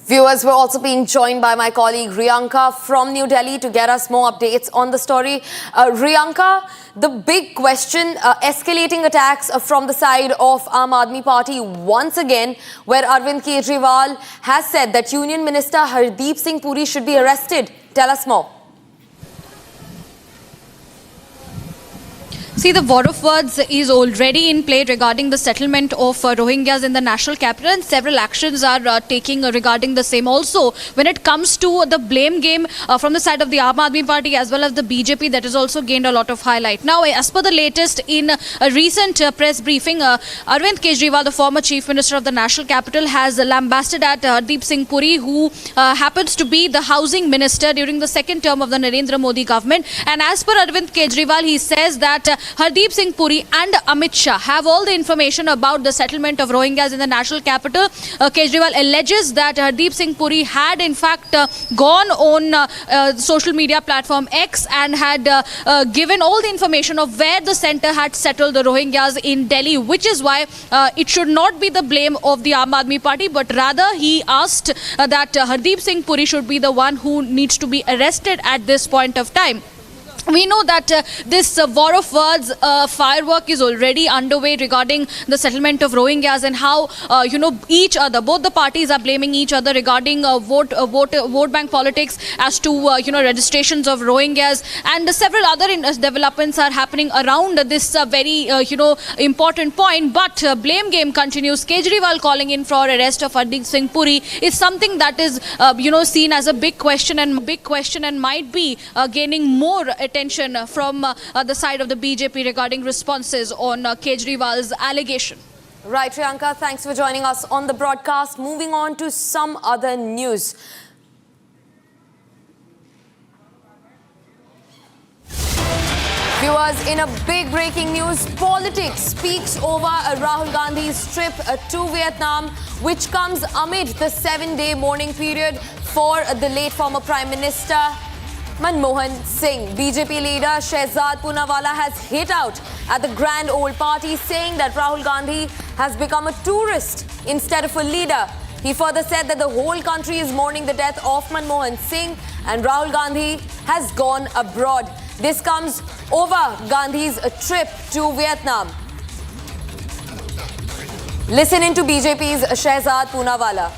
Speaker 9: Viewers, we're also being joined by my colleague Riyanka from New Delhi to get us more updates on the story. Riyanka, the big question, escalating attacks from the side of Aam Aadmi Party once again, where Arvind Kejriwal has said that Union Minister Hardeep Singh Puri should be arrested. Tell us more.
Speaker 10: See, the war of words is already in play regarding the settlement of Rohingyas in the national capital, and several actions are taking regarding the same. Also, when it comes to the blame game from the side of the Aam Aadmi Party as well as the BJP, that has also gained a lot of highlight. Now, as per the latest in a recent press briefing, Arvind Kejriwal, the former Chief Minister of the national capital, has lambasted at Hardeep Singh Puri, who happens to be the housing minister during the second term of the Narendra Modi government. And as per Arvind Kejriwal, he says that Hardeep Singh Puri and Amit Shah have all the information about the settlement of Rohingyas in the national capital. Kejriwal alleges that Hardeep Singh Puri had in fact gone on social media platform X and had given all the information of where the centre had settled the Rohingyas in Delhi, which is why it should not be the blame of the Aam Aadmi Party, but rather he asked that Hardeep Singh Puri should be the one who needs to be arrested at this point of time. We know that this war of words firework is already underway regarding the settlement of Rohingyas and how each other, both the parties are blaming each other regarding vote bank politics as to registrations of Rohingyas, and several other developments are happening around this very important point. But blame game continues. Kejriwal calling in for arrest of Hardeep Singh Puri is something that is seen as a big question and might be gaining more attention from the side of the BJP regarding responses on Kejriwal's allegation.
Speaker 9: Right, Priyanka, thanks for joining us on the broadcast. Moving on to some other news. Viewers, in a big breaking news, politics speaks over Rahul Gandhi's trip to Vietnam, which comes amid the 7-day mourning period for the late former Prime Minister Manmohan Singh. BJP leader Shehzad Poonawalla has hit out at the Grand Old Party, saying that Rahul Gandhi has become a tourist instead of a leader. He further said that the whole country is mourning the death of Manmohan Singh and Rahul Gandhi has gone abroad. This comes over Gandhi's trip to Vietnam. Listen into BJP's Shehzad Poonawalla.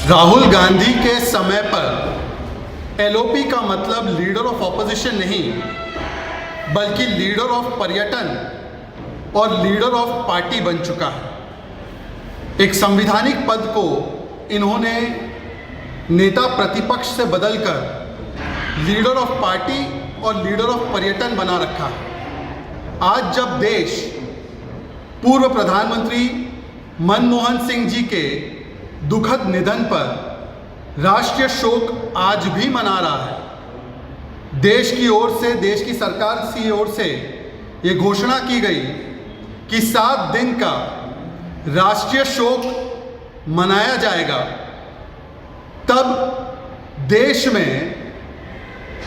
Speaker 14: Rahul Gandhi के समय पर LOP का मतलब leader of opposition नहीं, बल्कि leader of पर्यटन और leader of party बन चुका है। एक संवैधानिक पद को इन्होंने नेता प्रतिपक्ष से बदलकर लीडर ऑफ पार्टी और लीडर ऑफ पर्यटन बना रखा है। आज जब देश पूर्व प्रधानमंत्री मनमोहन सिंह जी के दुखद निधन पर राष्ट्रीय शोक आज भी मना रहा है, देश की ओर से, देश की सरकार की ओर से ये घोषणा की गई कि 7 दिन का राष्ट्रीय शोक मनाया जाएगा, तब देश में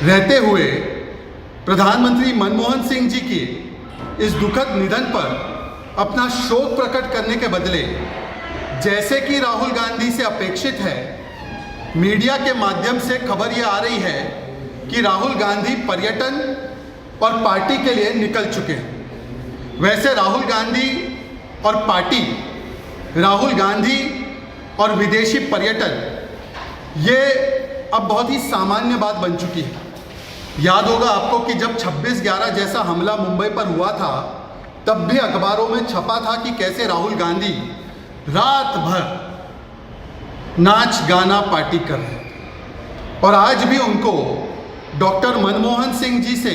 Speaker 14: रहते हुए प्रधानमंत्री मनमोहन सिंह जी की इस दुखद निधन पर अपना शोक प्रकट करने के बदले, जैसे कि राहुल गांधी से अपेक्षित है, मीडिया के माध्यम से खबर ये आ रही है कि राहुल गांधी पर्यटन और पार्टी के लिए निकल चुके हैं। वैसे राहुल गांधी और पार्टी, राहुल गांधी और विदेशी पर्यटन, ये अब बहुत ही सामान्य बात बन चुकी है। याद होगा आपको कि जब 26/11 जैसा हमला मुंबई पर हुआ था, तब भी अखबारों में छपा था कि कैसे राहुल गांधी रात भर नाच गाना पार्टी कर रहे हैं। और आज भी उनको डॉक्टर मनमोहन सिंह जी से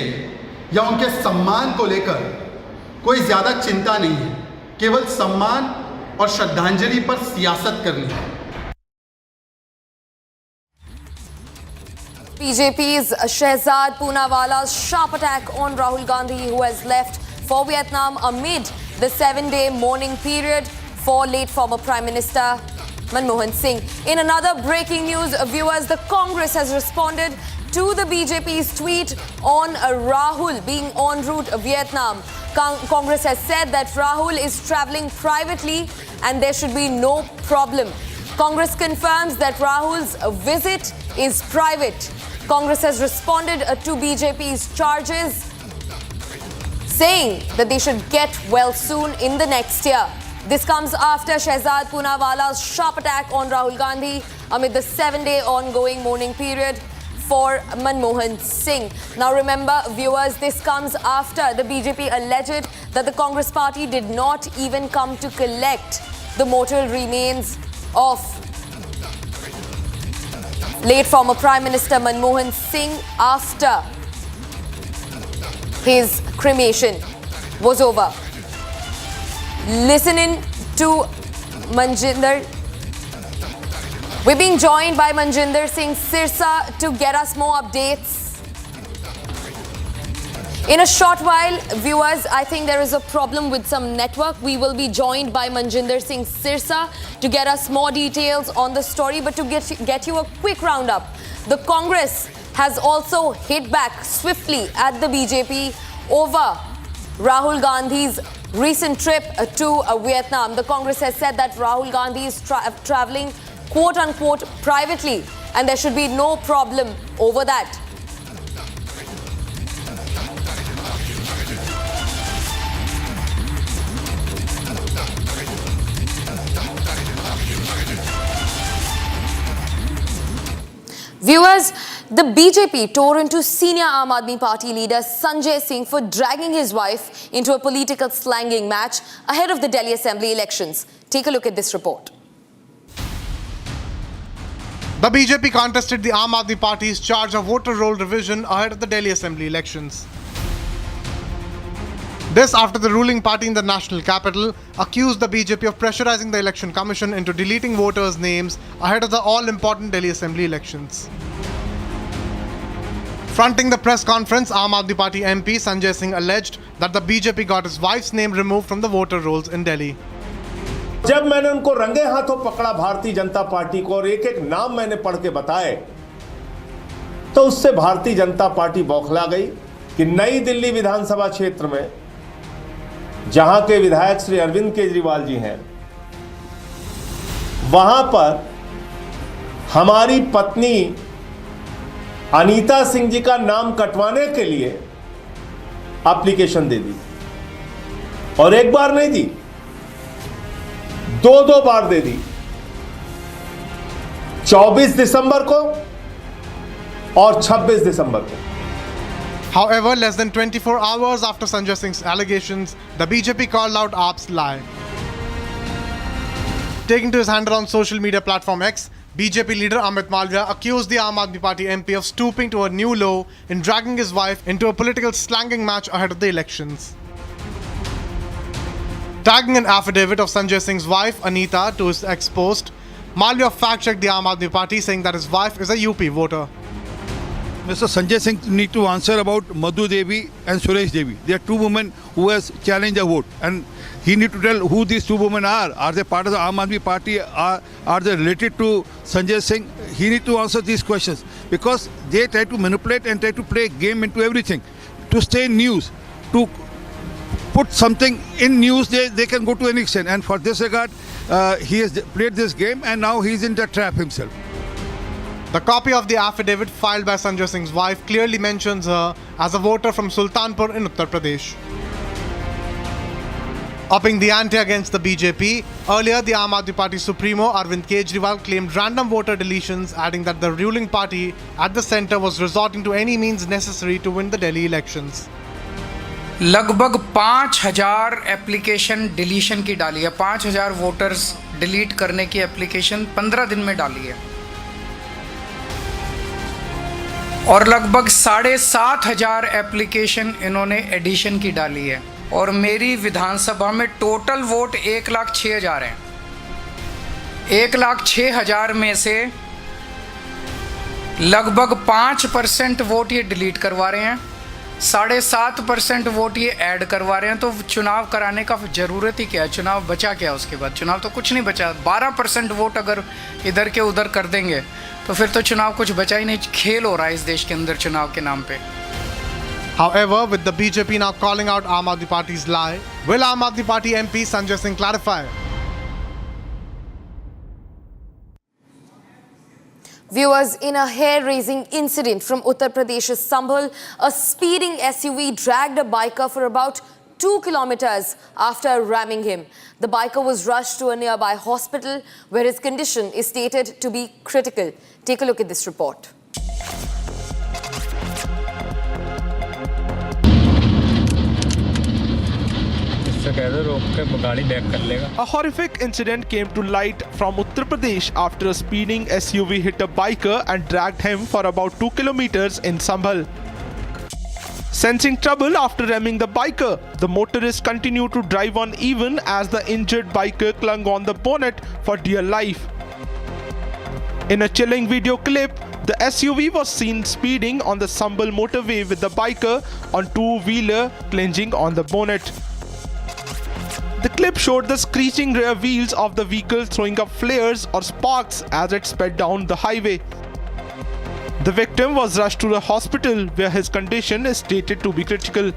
Speaker 14: या उनके सम्मान को लेकर कोई ज़्यादा चिंता नहीं है, केवल सम्मान और श्रद्धांजलि पर सियासत करनी है।
Speaker 9: BJP's Shehzad Poonawalla's sharp attack on Rahul Gandhi, who has left for Vietnam amid the 7-day mourning period for late former Prime Minister Manmohan Singh. In another breaking news, viewers, the Congress has responded to the BJP's tweet on Rahul being en route to Vietnam. Congress has said that Rahul is travelling privately and there should be no problem. Congress confirms that Rahul's visit is private. Congress has responded to BJP's charges, saying that they should get well soon in the next year. This comes after Shehzad Poonawalla's sharp attack on Rahul Gandhi amid the 7-day ongoing mourning period for Manmohan Singh. Now remember, viewers, this comes after the BJP alleged that the Congress party did not even come to collect the mortal remains of late former Prime Minister Manmohan Singh after his cremation was over. Listening to Manjinder. We're being joined by Manjinder Singh Sirsa to get us more updates. In a short while, viewers, I think there is a problem with some network. We will be joined by Manjinder Singh Sirsa to get us more details on the story. But to get you a quick roundup, the Congress has also hit back swiftly at the BJP over Rahul Gandhi's recent trip to Vietnam. The Congress has said that Rahul Gandhi is traveling quote-unquote privately and there should be no problem over that. Viewers, the BJP tore into senior Aam Aadmi Party leader Sanjay Singh for dragging his wife into a political slanging match ahead of the Delhi Assembly elections. Take a look at this report.
Speaker 19: The BJP contested the Aam Aadmi Party's charge of voter roll revision ahead of the Delhi Assembly elections. This after the ruling party in the national capital accused the BJP of pressurizing the Election Commission into deleting voters' names ahead of the all-important Delhi Assembly elections. Fronting the press conference, Aam Aadmi Party MP Sanjay Singh alleged that the BJP got his wife's name removed from the voter rolls in Delhi.
Speaker 20: जब मैंने उनको रंगे हाथों पकड़ा Bharatiya Janata party को और एक-एक नाम मैंने पढ़ के बताए, तो उससे भारतीय जनता पार्टी बौखला गई कि नई दिल्ली विधानसभा क्षेत्र में जहां के विधायक श्री अरविंद केजरीवाल जी हैं, वहां पर हमारी पत्नी अनीता सिंह जी का नाम कटवाने के लिए एप्लीकेशन दे दी और एक बार नहीं दी, दो बार दे दी। 24 दिसंबर को और 26 दिसंबर को।
Speaker 19: However, less than 24 hours after Sanjay Singh's allegations, the BJP called out AAP's lie. Taking to his handle on social media platform X, BJP leader Amit Malviya accused the Aam Aadmi Party MP of stooping to a new low in dragging his wife into a political slanging match ahead of the elections. Tagging an affidavit of Sanjay Singh's wife, Anita, to his X post, Malviya fact-checked the Aam Aadmi Party, saying that his wife is a UP voter.
Speaker 23: Mr. Sanjay Singh need to answer about Madhu Devi and Suresh Devi. They are two women who has challenged a vote, and he need to tell who these two women are. Are they part of the Aam Aadmi Party? Are they related to Sanjay Singh? He need to answer these questions because they try to manipulate and try to play game into everything to stay in news, to put something in news. They can go to any extent, and for this regard, he has played this game, and now he is in the trap himself.
Speaker 19: The copy of the affidavit filed by Sanjay Singh's wife clearly mentions her as a voter from Sultanpur in Uttar Pradesh. Upping the ante against the BJP, earlier the Aam Aadmi Party Supremo Arvind Kejriwal claimed random voter deletions, adding that the ruling party at the centre was resorting to any means necessary to win the Delhi elections.
Speaker 4: लगभग 5000 application deletion की डाली है। 5000 voters delete करने की application 15 दिन में डाली है और लगभग 7500 एप्लीकेशन इन्होंने एडिशन की डाली है और मेरी विधानसभा में टोटल वोट 1,06,000 हैं। 1,06,000 में से लगभग 5% वोट ये डिलीट करवा रहे हैं, 7.5% वोट ये ऐड करवा रहे हैं। तो चुनाव कराने का ज़रूरत ही क्या है? चुनाव बचा क्या उसके बाद? चुनाव तो कुछ नहीं बचा। 12% वोट अगर इधर के उधर कर देंगे तो फिर तो चुनाव कुछ बचा ही नहीं। खेल हो रहा है इस देश के अंदर चुनाव के नाम पे।
Speaker 19: However, with the BJP now calling out Aam Aadmi Party's lie, will Aam Aadmi Party MP Sanjay Singh clarify?
Speaker 9: Viewers, in a hair-raising incident from Uttar Pradesh's Sambhal, a speeding SUV dragged a biker for about 2 kilometers after ramming him. The biker was rushed to a nearby hospital where his condition is stated to be critical. Take a look at this report.
Speaker 24: A horrific incident came to light from Uttar Pradesh after a speeding SUV hit a biker and dragged him for about 2 kilometers in Sambhal. Sensing trouble after ramming the biker, the motorist continued to drive on even as the injured biker clung on the bonnet for dear life. In a chilling video clip, the SUV was seen speeding on the Sambhal motorway with the biker on two-wheeler clinging on the bonnet. The clip showed the screeching rear wheels of the vehicle throwing up flares or sparks as it sped down the highway. The victim was rushed to the hospital where his condition is stated to be critical.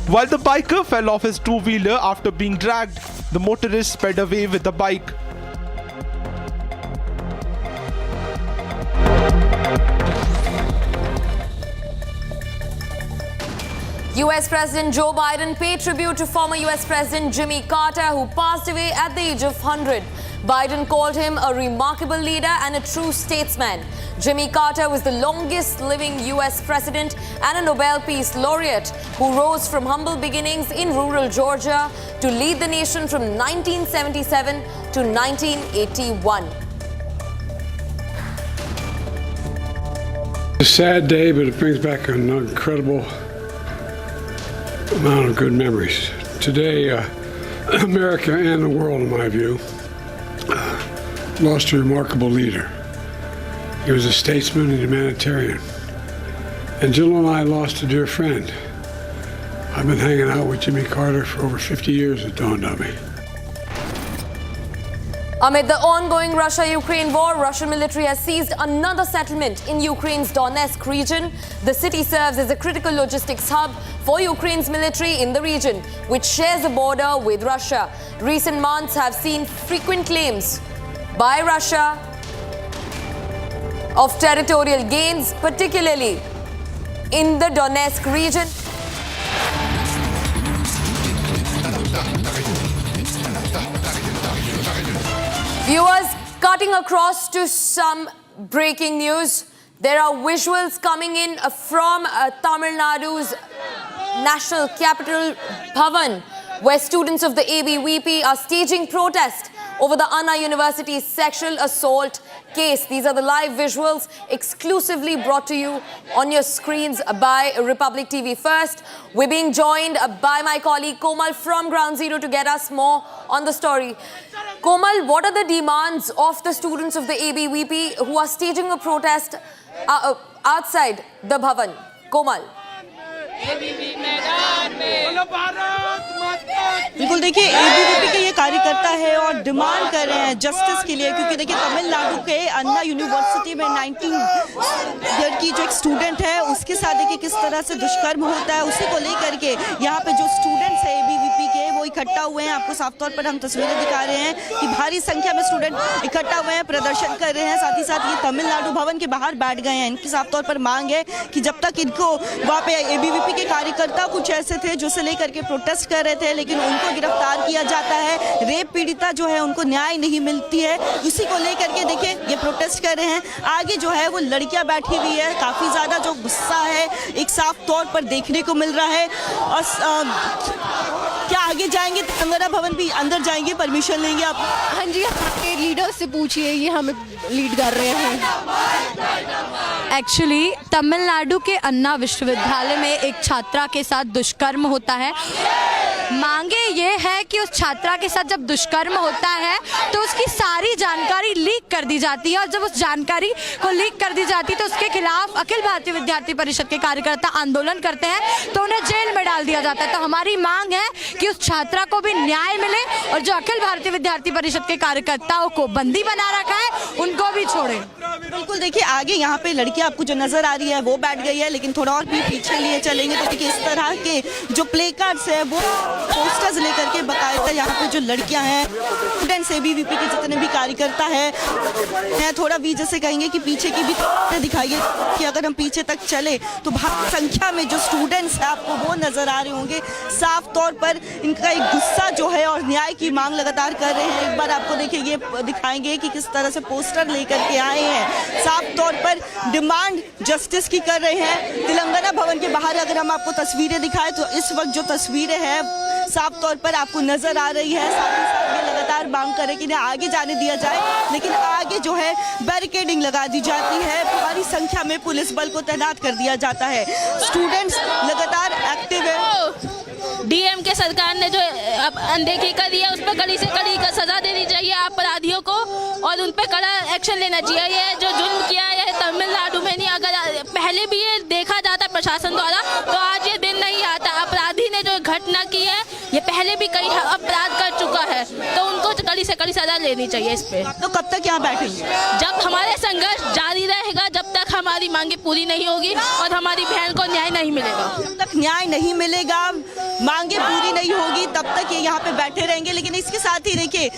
Speaker 24: While the biker fell off his two-wheeler after being dragged, the motorist sped away with the bike.
Speaker 9: US President Joe Biden paid tribute to former US President Jimmy Carter, who passed away at the age of 100. Biden called him a remarkable leader and a true statesman. Jimmy Carter was the longest living US president and a Nobel Peace Laureate who rose from humble beginnings in rural Georgia to lead the nation from 1977 to 1981.
Speaker 6: It's a sad day, but it brings back an incredible amount of good memories. Today, America and the world, in my view, lost a remarkable leader. He was a statesman and humanitarian. And Jill and I lost a dear friend. I've been hanging out with Jimmy Carter for over 50 years, it dawned on me.
Speaker 9: Amid the ongoing Russia-Ukraine war, Russian military has seized another settlement in Ukraine's Donetsk region. The city serves as a critical logistics hub for Ukraine's military in the region, which shares a border with Russia. Recent months have seen frequent claims by Russia of territorial gains, particularly in the Donetsk region. Viewers, cutting across to some breaking news. There are visuals coming in from Tamil Nadu's national capital, Bhavan, where students of the ABVP are staging protest over the Anna University's sexual assault case. These are the live visuals exclusively brought to you on your screens by Republic TV. First, we're being joined by my colleague Komal from Ground Zero to get us more on the story. Komal, what are the demands of the students of the ABVP who are staging a protest outside the Bhavan? Komal.
Speaker 13: बिल्कुल देखिए, ABVP के ये कार्यकर्ता है और demand कर रहे हैं जस्टिस के लिए, क्योंकि देखिए तमिलनाडु के अन्ना यूनिवर्सिटी में 19 ईयर की जो एक स्टूडेंट है उसके साथ देखिए किस तरह से दुष्कर्म होता है, उसी को लेकर के यहाँ पे जो स्टूडेंट्स है एबीवीपी के वो इकट्ठा हुए हैं। आपको साफ तौर पर हम तस्वीरें दिखा रहे हैं कि भारी संख्या में स्टूडेंट इकट्ठा हुए हैं, प्रदर्शन कर रहे हैं। साथ ही साथ ये तमिलनाडु भवन के बाहर बैठ गए हैं। इनकी साफ तौर पर मांग है कि जब तक इनको वहाँ पे एबीवीपी के कार्यकर्ता कुछ ऐसे थे जो से लेकर के प्रोटेस्ट कर रहे थे, लेकिन उनको गिरफ्तार किया जाता है। रेप पीड़िता जो है उनको न्याय नहीं मिलती है, उसी को लेकर के देखिए ये प्रोटेस्ट कर रहे हैं। आगे जो है वो लड़कियां बैठी हुई है, काफी ज्यादा जो गुस्सा है एक साफ तौर पर देखने को मिल रहा है। और क्या आगे जाएंगे तेलंगाना भवन भी अंदर जाएंगे, परमिशन लेंगे आप?
Speaker 21: हाँ जी, आपके लीडर से पूछिए, ये हमें लीड कर रहे हैं।
Speaker 10: एक्चुअली तमिलनाडु के अन्ना विश्वविद्यालय में एक छात्रा के साथ दुष्कर्म होता है। मांगे ये है कि उस छात्रा के साथ जब दुष्कर्म होता है तो उसकी सारी जानकारी लीक कर दी जाती है, और जब उस जानकारी को लीक कर दी जाती है तो उसके खिलाफ अखिल भारतीय विद्यार्थी परिषद के कार्यकर्ता आंदोलन करते हैं तो उन्हें जेल में डाल दिया जाता है। तो हमारी मांग है कि उस छात्रा को भी न्याय मिले और जो अखिल भारतीय विद्यार्थी परिषद के कार्यकर्ताओं को बंदी बना रखा है उनको भी छोड़े।
Speaker 13: बिल्कुल देखिए, आगे यहाँ पे लड़की आपको जो नजर आ रही है वो बैठ गई है, लेकिन थोड़ा और भी पीछे लिए चलेंगे तो देखिए इस तरह के जो प्ले कार्ड्स है वो पोस्टर्स लेकर के बकायदा यहाँ पे जो लड़कियां हैं, स्टूडेंट्स एबीवीपी के जितने भी कार्यकर्ता है थोड़ा भी जैसे कहेंगे कि पीछे की भी दिखाइए कि अगर हम पीछे तक चले तो भारी संख्या में जो स्टूडेंट्स हैं आपको वो नजर आ रहे होंगे। साफ तौर पर इनका एक गुस्सा जो है और न्याय की मांग लगातार कर रहे हैं। एक बार आपको देखिए ये दिखाएंगे कि किस तरह से पोस्टर लेकर के आए हैं, साफ तौर पर डिमांड जस्टिस की कर रहे हैं। तेलंगाना भवन के बाहर अगर हम आपको तस्वीरें दिखाएं तो इस वक्त जो तस्वीरें हैं साफ तौर पर आपको नजर आ रही है। साथ ही साथ ये लगातार लगातार मांग कर रहे हैं कि इन्हें आगे जाने दिया जाए, लेकिन आगे जो है बैरिकेडिंग लगा दी जाती है, भारी संख्या में पुलिस बल को तैनात कर दिया जाता है। स्टूडेंट्स लगातार एक्टिव है।
Speaker 5: डीएम के सरकार ने जो अनदेखी करी है उस पर कड़ी से कड़ी का सजा देनी चाहिए अपराधियों को, और उन पर कड़ा एक्शन लेना चाहिए। ये जो जुल्म किया है तमिलनाडु में नहीं, अगर पहले भी ये देखा जाता प्रशासन द्वारा तो आज ये दिन नहीं आता। अपराधी ने जो घटना की है ये पहले भी कई अपराध कर चुका है, तो उनको कड़ी से कड़ी सजा लेनी चाहिए इस पे।
Speaker 13: तो कब तक यहाँ बैठेंगे?
Speaker 5: जब हमारे संघर्ष जारी रहेगा, जब तक हमारी मांगे पूरी नहीं होगी और हमारी बहन को न्याय नहीं मिलेगा।
Speaker 13: जब तक न्याय नहीं मिलेगा, मांगे पूरी नहीं होगी, तब तक ये यहाँ पे बैठे रहेंगे। लेकिन इसके साथ ही देखिए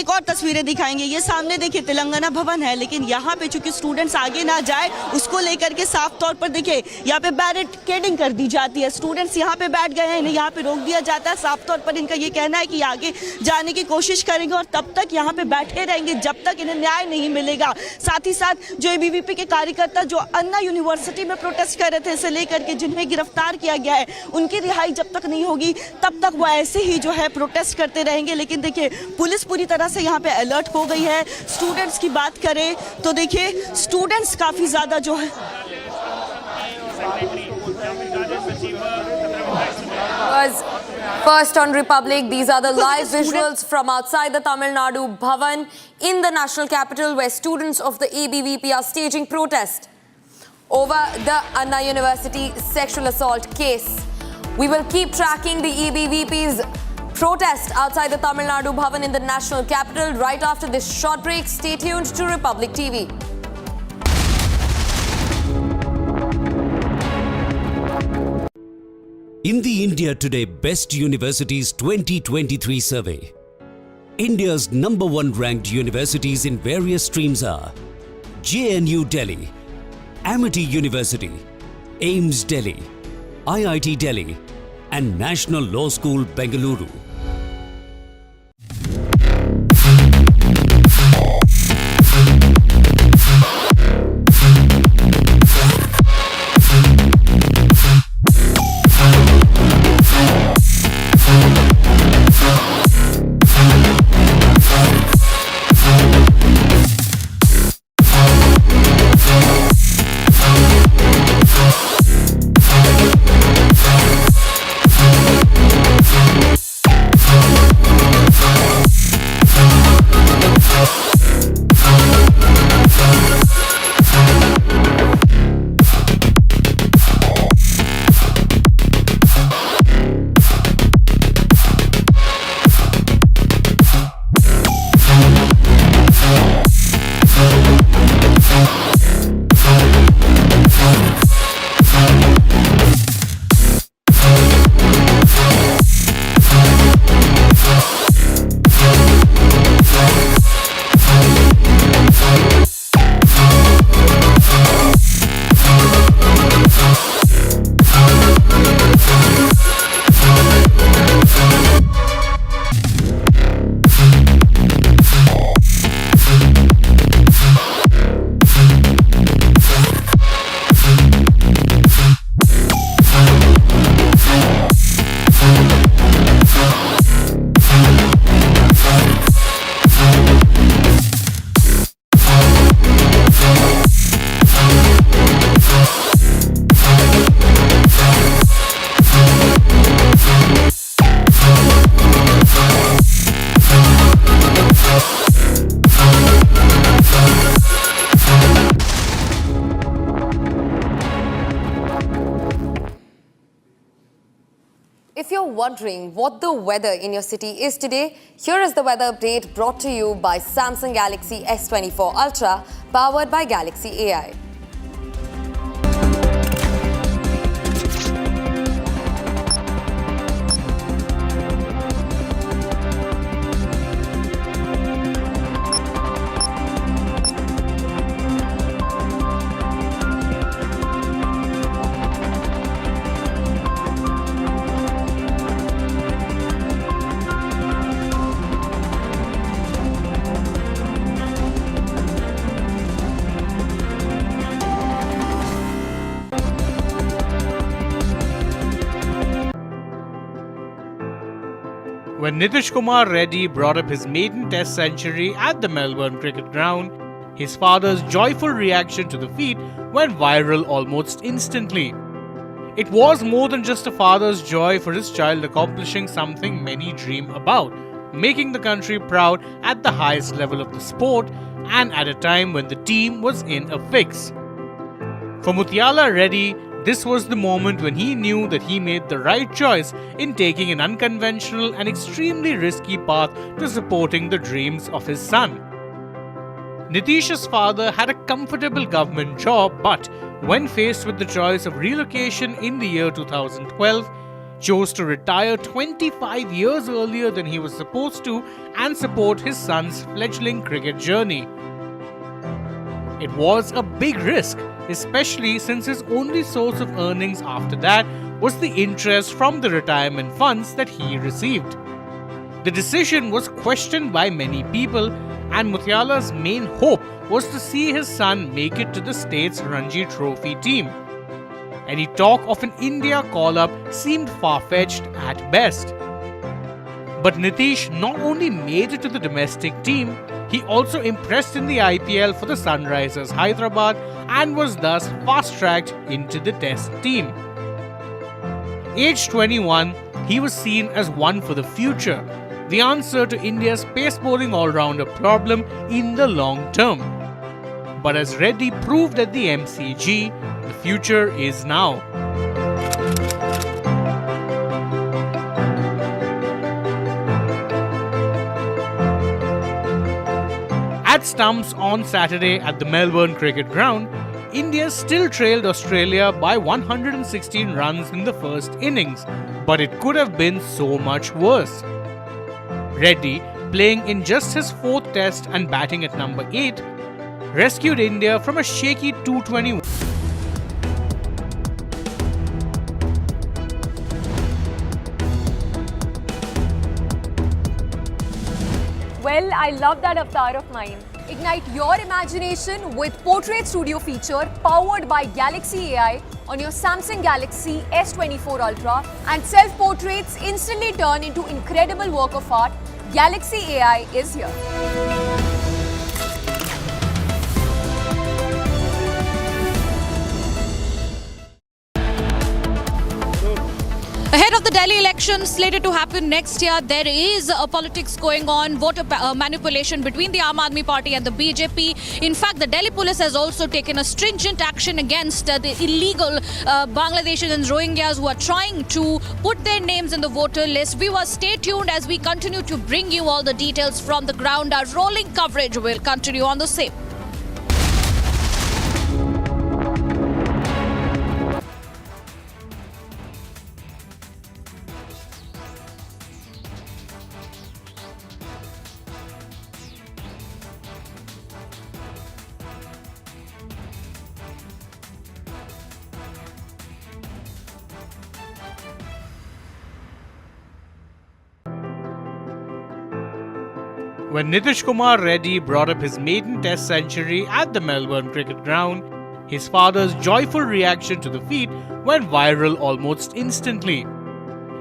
Speaker 13: एक और तस्वीरें दिखाएंगे। ये सामने देखिए तेलंगाना भवन है, लेकिन यहाँ पे चूंकि स्टूडेंट्स आगे ना जाए उसको लेकर के साफ तौर पर देखिए यहाँ पे बैरिकेडिंग कर दी जाती है। स्टूडेंट्स यहाँ पे बैठ गए हैं, इन्हें यहाँ पे रोक दिया जाता है। साफ तौर पर इनका ये कहना है कि आगे जाने की कोशिश करेंगे और तब तक यहाँ पे बैठे रहेंगे जब तक इन्हें न्याय नहीं मिलेगा। साथ ही साथ जो एबीवीपी के कार्यकर्ता जो अन्ना यूनिवर्सिटी में प्रोटेस्ट कर रहे थे, इसे लेकर के जिन्हें गिरफ्तार किया गया है, उनकी रिहाई जब तक नहीं होगी तब तक वो ऐसे ही जो है प्रोटेस्ट करते रहेंगे। लेकिन देखिए पुलिस पूरी तरह से यहाँ पे अलर्ट हो गई है। स्टूडेंट्स की बात करें तो देखिए स्टूडेंट्स काफी ज्यादा जो है
Speaker 9: First on Republic, these are the live visuals from outside the Tamil Nadu Bhavan in the national capital where students of the ABVP are staging protest over the Anna University sexual assault case. We will keep tracking the ABVP's protest outside the Tamil Nadu Bhavan in the national capital right after this short break. Stay tuned to Republic TV.
Speaker 18: In the India Today Best Universities 2023 survey, India's #1 ranked universities in various streams are JNU Delhi, Amity University, AIMS Delhi, IIT Delhi, and National Law School Bengaluru.
Speaker 9: If you're wondering what the weather in your city is today, here is the weather update brought to you by Samsung Galaxy S24 Ultra, powered by Galaxy AI.
Speaker 7: When Nitish Kumar Reddy brought up his maiden Test century at the Melbourne cricket ground, his father's joyful reaction to the feat went viral almost instantly. It was more than just a father's joy for his child accomplishing something many dream about, making the country proud at the highest level of the sport and at a time when the team was in a fix. For Muthiala Reddy, this was the moment when he knew that he made the right choice in taking an unconventional and extremely risky path to supporting the dreams of his son. Nitish's father had a comfortable government job, but when faced with the choice of relocation in the year 2012, chose to retire 25 years earlier than he was supposed to and support his son's fledgling cricket journey. It was a big risk, especially since his only source of earnings after that was the interest from the retirement funds that he received. The decision was questioned by many people, and Muthiala's main hope was to see his son make it to the state's Ranji Trophy team. Any talk of an India call-up seemed far-fetched at best. But Nitish not only made it to the domestic team, he also impressed in the IPL for the Sunrisers Hyderabad and was thus fast-tracked into the Test team. Aged 21, he was seen as one for the future, the answer to India's pace bowling all-rounder problem in the long term. But as Reddy proved at the MCG, the future is now. At stumps on Saturday at the Melbourne cricket ground, India still trailed Australia by 116 runs in the first innings, but it could have been so much worse. Reddy, playing in just his fourth test and batting at number 8, rescued India from a shaky 220.
Speaker 9: Well, I love that avatar of mine. Ignite your imagination with Portrait Studio feature powered by Galaxy AI on your Samsung Galaxy S24 Ultra, and self-portraits instantly turn into incredible work of art. Galaxy AI is here.
Speaker 10: Ahead of the Delhi elections slated to happen next year, there is politics going on, voter manipulation between the Aam Aadmi Party and the BJP. In fact, the Delhi police has also taken a stringent action against the illegal Bangladeshis and Rohingyas who are trying to put their names in the voter list. Viewers, stay tuned as we continue to bring you all the details from the ground. Our rolling coverage will continue on the same.
Speaker 7: When Nitish Kumar Reddy brought up his maiden Test century at the Melbourne cricket ground, his father's joyful reaction to the feat went viral almost instantly.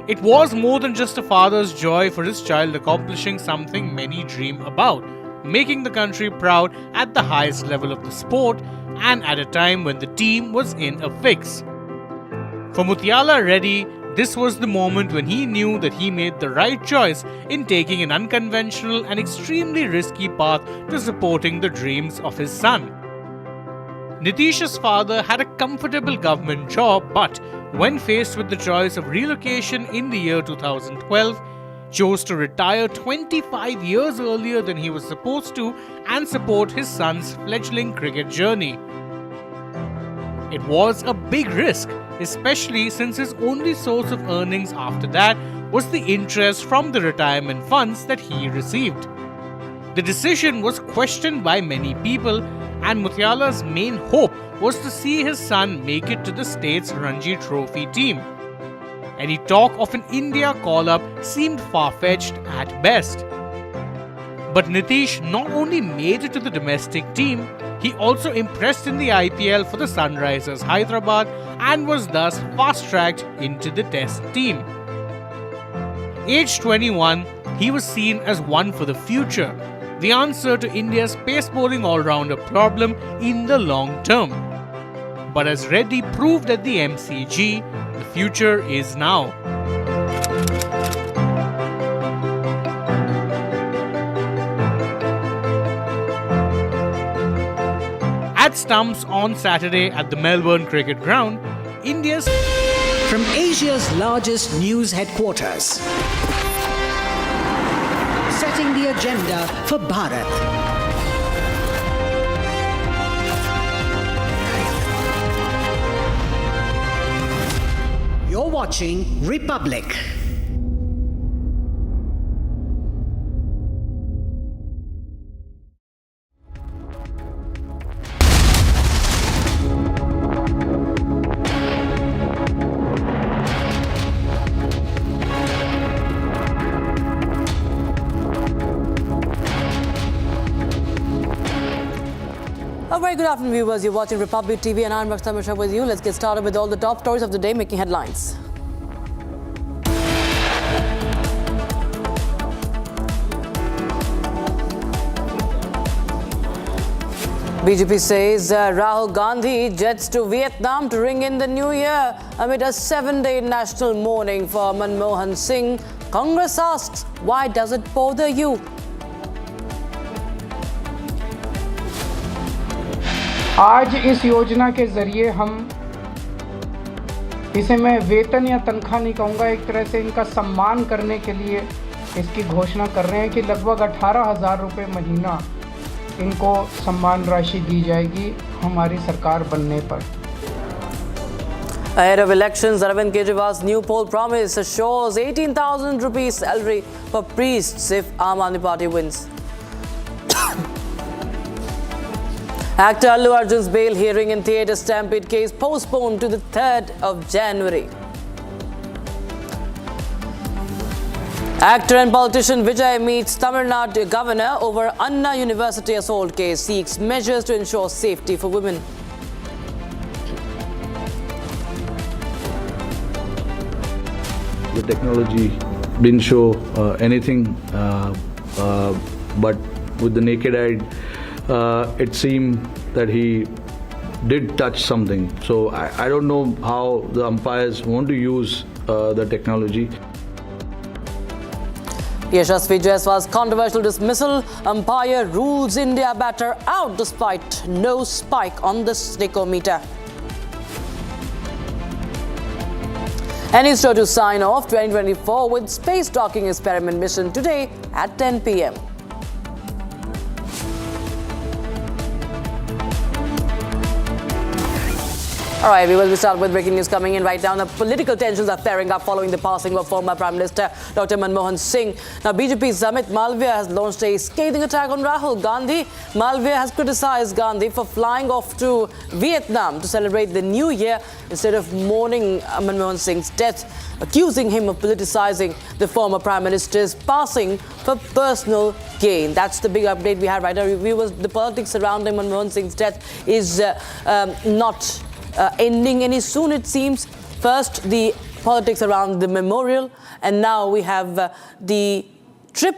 Speaker 7: It was more than just a father's joy for his child accomplishing something many dream about, making the country proud at the highest level of the sport and at a time when the team was in a fix. For Muthiala Reddy, this was the moment when he knew that he made the right choice in taking an unconventional and extremely risky path to supporting the dreams of his son. Nitish's father had a comfortable government job, but when faced with the choice of relocation in the year 2012, chose to retire 25 years earlier than he was supposed to and support his son's fledgling cricket journey. It was a big risk, especially since his only source of earnings after that was the interest from the retirement funds that he received. The decision was questioned by many people, and Muthiala's main hope was to see his son make it to the state's Ranji Trophy team. Any talk of an India call-up seemed far-fetched at best. But Nitish not only made it to the domestic team, he also impressed in the IPL for the Sunrisers Hyderabad and was thus fast-tracked into the Test team. Aged 21, he was seen as one for the future, the answer to India's pace-bowling all-rounder problem in the long term. But as Reddy proved at the MCG, the future is now. At stumps on Saturday at the Melbourne Cricket Ground, India's
Speaker 8: from Asia's largest news headquarters, setting the agenda for Bharat. You're watching Republic.
Speaker 15: A very good afternoon, viewers. You're watching Republic TV and I'm Arnab Goswami with you. Let's get started with all the top stories of the day making headlines. BJP says Rahul Gandhi jets to Vietnam to ring in the new year amid a 7-day national mourning for Manmohan Singh. Congress asks, why does it bother you?
Speaker 4: आज इस योजना के जरिए हम इसे मैं वेतन या तनख्वाह नहीं कहूँगा, एक तरह से इनका सम्मान करने के लिए इसकी घोषणा कर रहे हैं कि लगभग 18,000 रुपये महीना इनको सम्मान राशि दी जाएगी हमारी सरकार बनने पर।
Speaker 15: Ahead of elections, Arvind Kejriwal's new poll promise assures 18,000 rupees salary for priests if Aam Aadmi Party wins. Actor Allu Arjun's bail hearing in theatre stampede case postponed to the 3rd of January. Actor and politician Vijay meets Tamil Nadu governor over Anna University assault case, seeks measures to ensure safety for women.
Speaker 11: The technology didn't show anything, but with the naked eye, it seemed that he did touch something. So I don't know how the umpires want to use the technology.
Speaker 15: Yashasvi Jaiswal's controversial dismissal. Umpire rules India batter out despite no spike on the sneakometer. And ISRO to sign off 2024 with space docking experiment mission today at 10 p.m. All right, we will start with breaking news coming in right now. The political tensions are flaring up following the passing of former Prime Minister Dr. Manmohan Singh. Now, BJP's Amit Malviya has launched a scathing attack on Rahul Gandhi. Malviya has criticized Gandhi for flying off to Vietnam to celebrate the new year instead of mourning Manmohan Singh's death, accusing him of politicizing the former Prime Minister's passing for personal gain. That's the big update we have right now. Viewers, the politics surrounding Manmohan Singh's death is not ending any soon, it seems. First, the politics around the memorial, and now we have the trip,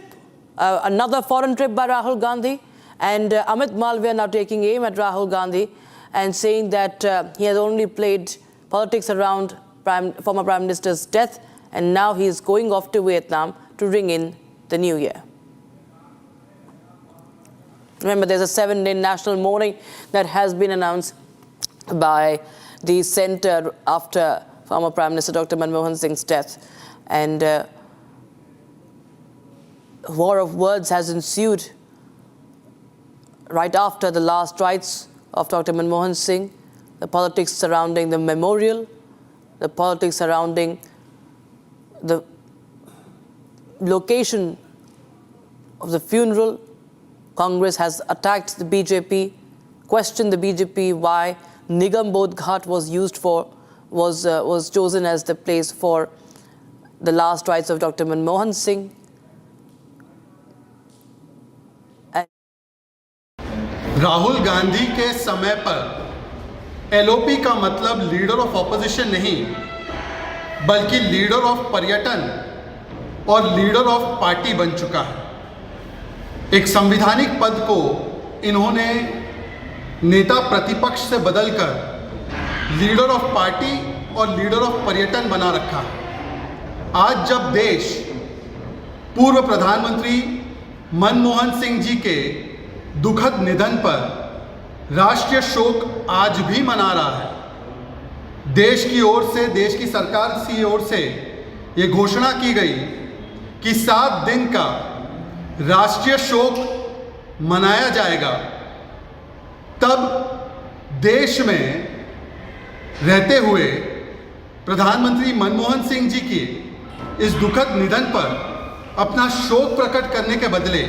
Speaker 15: another foreign trip by Rahul Gandhi, and Amit Malviya now taking aim at Rahul Gandhi and saying that he has only played politics around former Prime Minister's death, and now he is going off to Vietnam to ring in the new year. Remember, there's a 7-day national mourning that has been announced by the centre after former Prime Minister Dr. Manmohan Singh's death. And war of words has ensued right after the last rites of Dr. Manmohan Singh, the politics surrounding the memorial, the politics surrounding the location of the funeral. Congress has attacked the BJP, questioned the BJP why Nigam Bodh Ghat was chosen as the place for the last rites of Dr. Manmohan Singh.
Speaker 14: Rahul Gandhi के समय पर LOP का मतलब leader of opposition नहीं, बल्कि leader of पर्यटन और leader of party बन चुका है। एक संवैधानिक पद को इन्होंने नेता प्रतिपक्ष से बदलकर लीडर ऑफ पार्टी और लीडर ऑफ पर्यटन बना रखा है। आज जब देश पूर्व प्रधानमंत्री मनमोहन सिंह जी के दुखद निधन पर राष्ट्रीय शोक आज भी मना रहा है, देश की ओर से, देश की सरकार की ओर से ये घोषणा की गई कि 7 दिन का राष्ट्रीय शोक मनाया जाएगा, तब देश में रहते हुए प्रधानमंत्री मनमोहन सिंह जी की इस दुखद निधन पर अपना शोक प्रकट करने के बदले,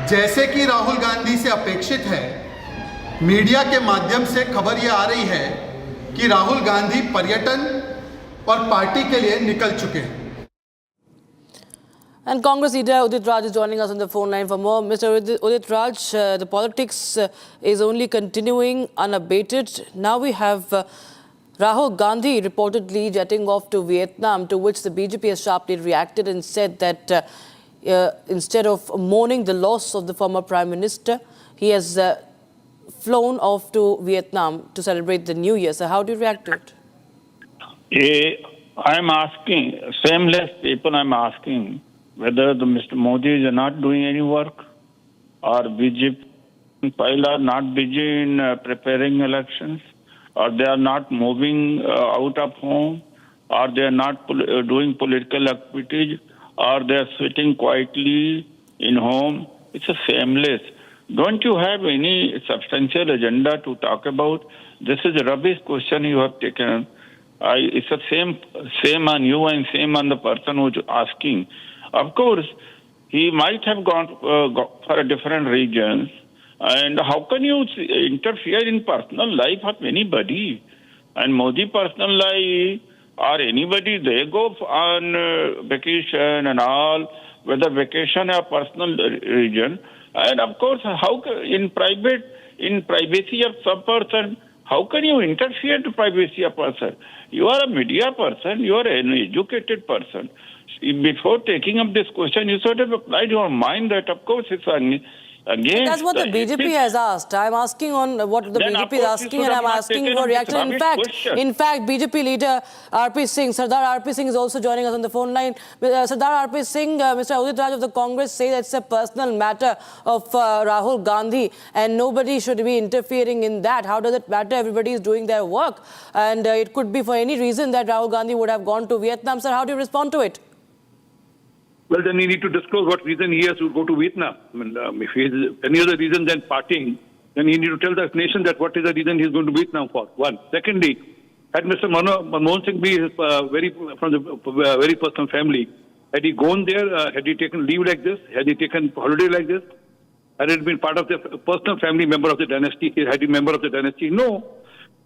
Speaker 14: जैसे कि राहुल गांधी से अपेक्षित है, मीडिया के माध्यम से खबर ये आ रही है कि राहुल गांधी पर्यटन और पार्टी के लिए निकल चुके हैं।
Speaker 15: And Congress leader Udit Raj is joining us on the phone line for more. Mr. Udit Raj, the politics is only continuing unabated. Now we have Rahul Gandhi reportedly jetting off to Vietnam, to which the BJP has sharply reacted and said that instead of mourning the loss of the former Prime Minister, he has flown off to Vietnam to celebrate the New Year. So how do you react to it?
Speaker 1: I'm asking, shameless people, I'm asking whether the Mr. Modi is not doing any work, or BJP people are not busy in preparing elections, or they are not moving out of home, or they are not doing political activities, or they are sitting quietly in home. It's a shameless. Don't you have any substantial agenda to talk about? This is a rubbish question you have taken. It's the same on you and same on the person who's asking. Of course, he might have gone for a different regions. And how can you interfere in personal life of anybody? And Modi personal life or anybody, they go on vacation and all, whether vacation or personal region. And of course, how in privacy of some person, how can you interfere to privacy of person? You are a media person, you are an educated person. Before taking up this question, you should have applied your mind that, of course, it's again.
Speaker 15: That's what the BJP has asked. I'm asking on what the BJP is asking, and I'm asking for reaction. In fact, BJP leader RP Singh, Sardar RP Singh is also joining us on the phone line. Sardar RP Singh, Mr. Udit Raj of the Congress say that it's a personal matter of Rahul Gandhi, and nobody should be interfering in that. How does it matter? Everybody is doing their work, and it could be for any reason that Rahul Gandhi would have gone to Vietnam. Sir, how do you respond to it?
Speaker 12: Well, then he need to disclose what reason he has to go to Vietnam. I mean, if he has any other reason than partying, then he need to tell the nation that what is the reason he's going to Vietnam for. One. Secondly, had Mr. Manmohan Singh be from the very personal family, had he gone there, had he taken leave like this, had he taken holiday like this, had it been part of the personal family member of the dynasty, had he member of the dynasty? No.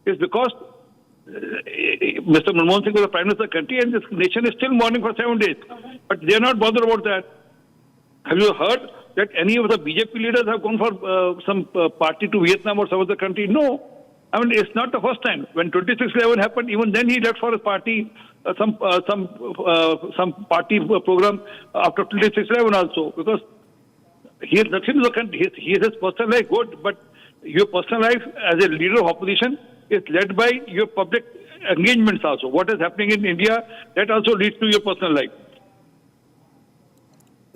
Speaker 12: It's because Mr. Manmohan Singh was the Prime Minister of the country, and this nation is still mourning for 7 days. But they are not bothered about that. Have you heard that any of the BJP leaders have gone for some party to Vietnam or some other country? No. I mean, it's not the first time. When 26/11 happened, even then he left for a party, some party program after 26/11 also, because he has nothing to the country. He has his personal life good, but your personal life as a leader of opposition is led by your public engagements also. What is happening in India, that also leads to your personal life.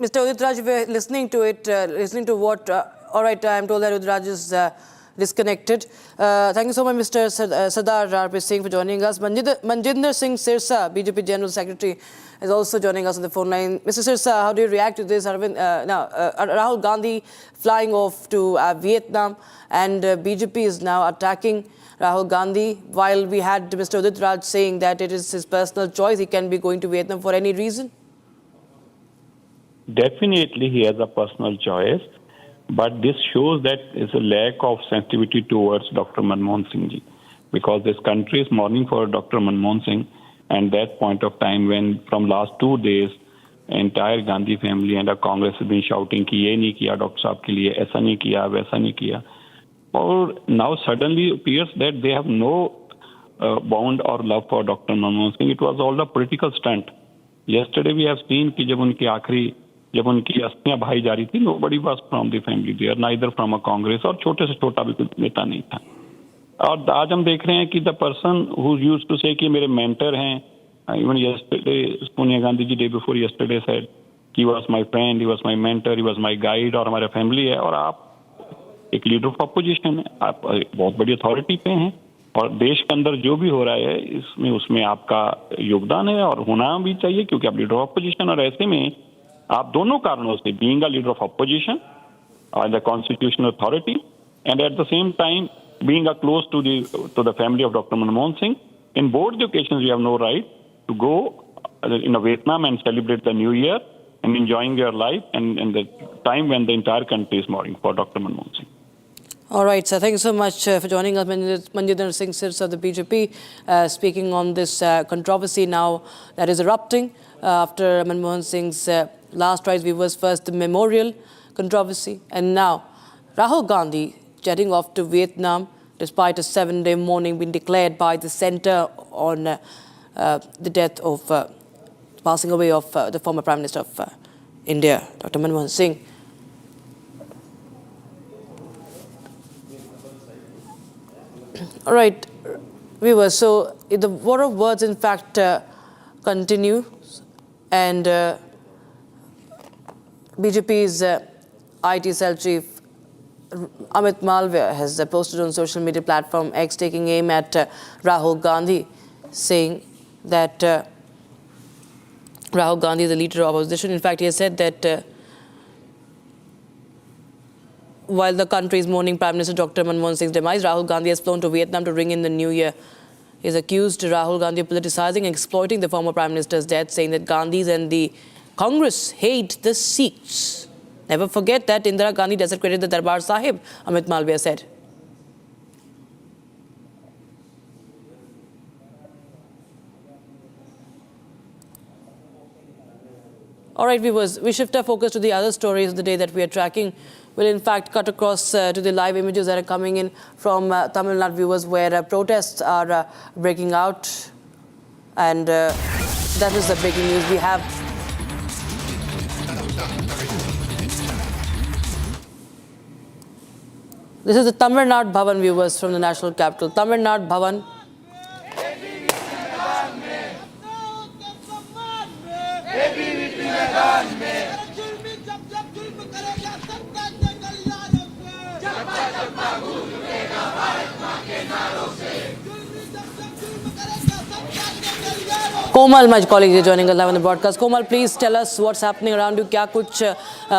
Speaker 15: Mr. Udit Raj, we're listening to it, listening to what... all right, I'm told that Udit Raj is disconnected. Thank you so much, Mr. Sardar RP Singh, for joining us. Manjinder Singh Sirsa, BJP General Secretary, is also joining us on the phone line. Mr. Sirsa, how do you react to this? Rahul Gandhi flying off to Vietnam, and BJP is now attacking Rahul Gandhi, while we had Mr. Udit Raj saying that it is his personal choice. He can be going to Vietnam for any reason.
Speaker 1: Definitely he has a personal choice, but this shows that there is a lack of sensitivity towards Dr. Manmohan Singh ji, because this country is mourning for Dr. Manmohan Singh, and that point of time when from last 2 days entire Gandhi family and the Congress has been shouting कि ये नहीं किया doctor साहब के लिए, ऐसा नहीं किया, वैसा नहीं किया, और now suddenly appears that they have no bond or love for Dr. Manmohan Singh. It was all a political stunt.
Speaker 3: Yesterday we have seen कि जब उनकी अस्थियां बहाई जा रही थी, nobody was from the family there, neither from a Congress, और छोटे से छोटा भी कोई नेता नहीं था. और आज हम देख रहे हैं कि the person who used to say कि मेरे mentor हैं, even yesterday Sonia Gandhi ji day before yesterday said he was my friend, he was my mentor, he was my guide, और हमारा family है, और आप एक लीडर ऑफ अपोजिशन है, आप बहुत बड़ी अथॉरिटी पे हैं, और देश के अंदर जो भी हो रहा है उसमें आपका योगदान है और होना भी चाहिए, क्योंकि आप लीडर ऑफ अपोजिशन. और ऐसे में आप दोनों कारणों से, being a leader of opposition और the constitutional authority and at the same time being a close to the family of doctor Manmohan Singh, in both the occasions you have no right to go in Vietnam and celebrate the new year and enjoying your life and the time when the entire country is mourning for Dr. Manmohan Singh.
Speaker 15: All right, sir. Thank you so much for joining us. Manjinder Singh Sirs of the BJP speaking on this controversy now that is erupting after Manmohan Singh's last rites. We was first the memorial controversy, and now Rahul Gandhi jetting off to Vietnam despite a 7-day mourning being declared by the centre on the death of passing away of the former Prime Minister of India, Dr. Manmohan Singh. All right, viewers, so the war of words in fact continues, and BJP's IT cell chief Amit Malviya has posted on social media platform X taking aim at Rahul Gandhi, saying that Rahul Gandhi is the leader of opposition. In fact, he has said that while the country is mourning Prime Minister Dr. Manmohan Singh's demise, Rahul Gandhi has flown to Vietnam to ring in the new year. He has accused Rahul Gandhi of politicizing and exploiting the former Prime Minister's death, saying that Gandhis and the Congress hate the Sikhs. Never forget that Indira Gandhi desecrated the Darbar Sahib, Amit Malviya said. All right, viewers, we shift our focus to the other stories of the day that we are tracking. We'll in fact cut across to the live images that are coming in from Tamil Nadu, viewers, where protests are breaking out. And that is the breaking news we have. This is the Tamil Nadu Bhavan, viewers, from the national capital. Tamil Nadu Bhavan. Komal, my colleague, is joining us live on the broadcast. Komal, please tell us what's happening around you. क्या कुछ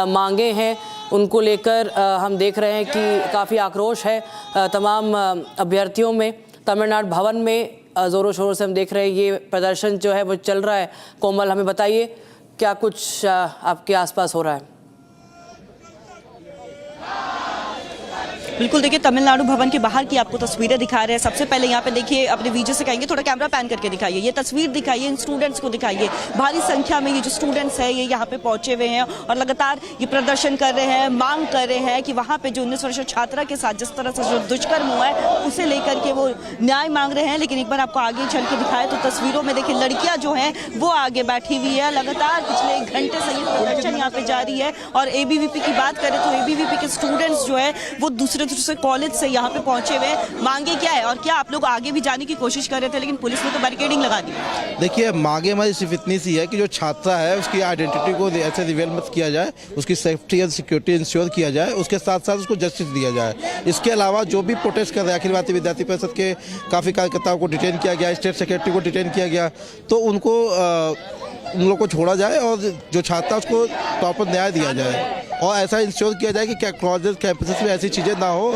Speaker 15: मांगे हैं उनको लेकर हम देख रहे हैं कि काफ़ी आक्रोश है तमाम अभ्यर्थियों में. तमिलनाडु भवन में ज़ोरों शोरों से हम देख रहे हैं ये प्रदर्शन जो है वो चल रहा है. कोमल, हमें बताइए क्या कुछ आपके आसपास हो रहा है.
Speaker 13: बिल्कुल, देखिए तमिलनाडु भवन के बाहर की आपको तस्वीरें दिखा रहे हैं. सबसे पहले यहाँ पे देखिए, अपने वीडियो से कहेंगे थोड़ा कैमरा पैन करके दिखाइए, ये तस्वीर दिखाइए, इन स्टूडेंट्स को दिखाइए. भारी संख्या में ये जो स्टूडेंट्स हैं ये यहाँ पे पहुंचे हुए हैं और लगातार ये प्रदर्शन कर रहे हैं, मांग कर रहे हैं कि वहाँ पे जो 19 वर्षीय छात्रा के साथ जिस तरह से जो दुष्कर्म हुआ है उसे लेकर के वो न्याय मांग रहे हैं. लेकिन एक बार आपको आगे चल के दिखाए तो तस्वीरों में देखिए लड़कियाँ जो हैं वो आगे बैठी हुई है. लगातार पिछले 1 घंटे से ये प्रदर्शन यहाँ पे जारी है. और ABVP की बात करें तो ABVP के स्टूडेंट्स जो है वो दूसरे कॉलेज से यहाँ पे पहुंचे हुए. मांगे क्या है और क्या आप लोग आगे भी जाने की कोशिश कर रहे थे लेकिन पुलिस ने तो बैरिकेडिंग लगा दी?
Speaker 16: देखिए, मांगे हमारी सिर्फ इतनी सी है कि जो छात्रा है उसकी आइडेंटिटी को ऐसे रिवील मत किया जाए, उसकी सेफ्टी एंड सिक्योरिटी इंश्योर किया जाए, उसके साथ साथ उसको जस्टिस दिया जाए. इसके अलावा जो भी प्रोटेस्ट कर रहे हैं, अखिल भारतीय विद्यार्थी परिषद के काफ़ी कार्यकर्ताओं को डिटेन किया गया, स्टेट सेक्रेटरी को डिटेन किया गया, तो उन लोग को छोड़ा जाए और जो छात्रा उसको प्रॉपर न्याय दिया जाए और ऐसा इंश्योर किया जाए कि कॉलेज कैंपसेस में ऐसी चीज़ें ना हो,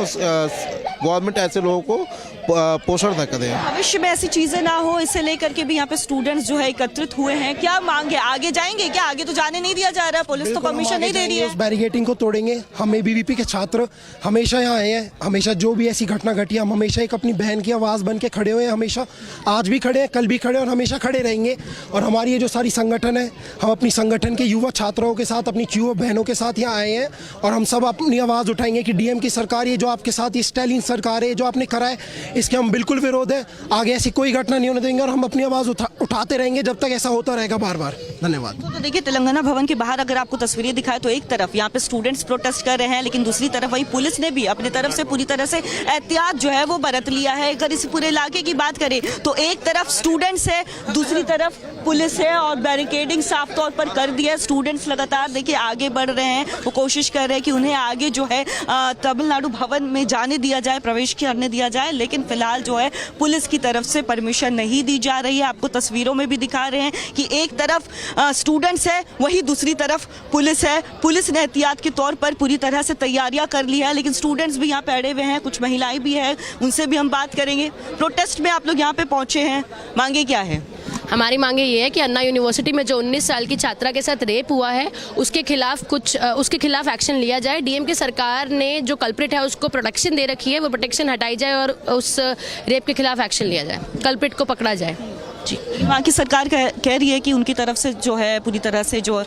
Speaker 16: गवर्नमेंट ऐसे लोगों को पोषण न करें,
Speaker 13: भविष्य में ऐसी चीजें ना हो. इसे लेकर के भी यहाँ पे स्टूडेंट्स जो है एकत्रित हुए हैं. क्या मांगे, आगे जाएंगे क्या? आगे तो जाने नहीं दिया जा रहा है, पुलिस तो परमिशन नहीं दे रही है.
Speaker 17: उस बैरिकेडिंग को तोड़ेंगे. हम ABVP के छात्र हमेशा यहाँ आए हैं, हमेशा जो भी ऐसी घटना घटी हम हमेशा एक अपनी बहन की आवाज़ बन के खड़े हुए हैं. हमेशा आज भी खड़े हैं, कल भी खड़े और हमेशा खड़े रहेंगे. और हमारी ये जो सारी संगठन है, हम अपनी संगठन के युवा छात्राओं के साथ, अपनी युवा बहनों के साथ यहाँ आए हैं और हम सब अपनी आवाज़ उठाएंगे कि DM की सरकार, ये जो आपके साथ ये स्टालिन सरकार है, जो आपने करा है, इसके हम बिल्कुल विरोध है. आगे ऐसी कोई घटना नहीं होने देंगे और हम अपनी आवाज़ उठाते रहेंगे जब तक ऐसा होता रहेगा बार बार. धन्यवाद।
Speaker 13: तो देखिए, तेलंगाना भवन के बाहर अगर आपको तस्वीरें दिखाए तो एक तरफ यहाँ पे स्टूडेंट्स प्रोटेस्ट कर रहे हैं, लेकिन दूसरी तरफ वही पुलिस ने भी अपनी तरफ से पूरी तरह से एहतियात जो है वो बरत लिया है। अगर इस पूरे इलाके की बात करें तो एक तरफ स्टूडेंट्स है, दूसरी तरफ पुलिस है और बैरिकेडिंग साफ तौर पर कर दिया है। स्टूडेंट्स लगातार देखिए आगे बढ़ रहे हैं, वो कोशिश कर रहे हैं कि उन्हें आगे जो है तमिलनाडु भवन में जाने दिया जाए, प्रवेश करने दिया जाए, लेकिन फिलहाल जो है पुलिस की तरफ से परमिशन नहीं दी जा रही है। आपको तस्वीरों में भी दिखा रहे हैं कि एक तरफ स्टूडेंट्स है, वही दूसरी तरफ पुलिस है। पुलिस ने एहतियात के तौर पर पूरी तरह से तैयारियां कर ली है, लेकिन स्टूडेंट्स भी यहाँ पे अड़े हुए हैं, कुछ महिलाएं भी हैं, उनसे भी हम बात करेंगे। प्रोटेस्ट में आप लोग यहाँ पे पहुंचे हैं, मांगे क्या है?
Speaker 2: हमारी मांगे ये है कि अन्ना यूनिवर्सिटी में जो 19 साल की छात्रा के साथ रेप हुआ है उसके खिलाफ एक्शन लिया जाए। डीएमके सरकार ने जो कल्प्रिट है उसको प्रोटेक्शन दे रखी है, वो प्रोटेक्शन हटाई जाए और उस रेप के खिलाफ एक्शन लिया जाए, कल्प्रिट को पकड़ा जाए। जी,
Speaker 13: वहाँ की सरकार कह रही है कि उनकी तरफ से जो है पूरी तरह से जो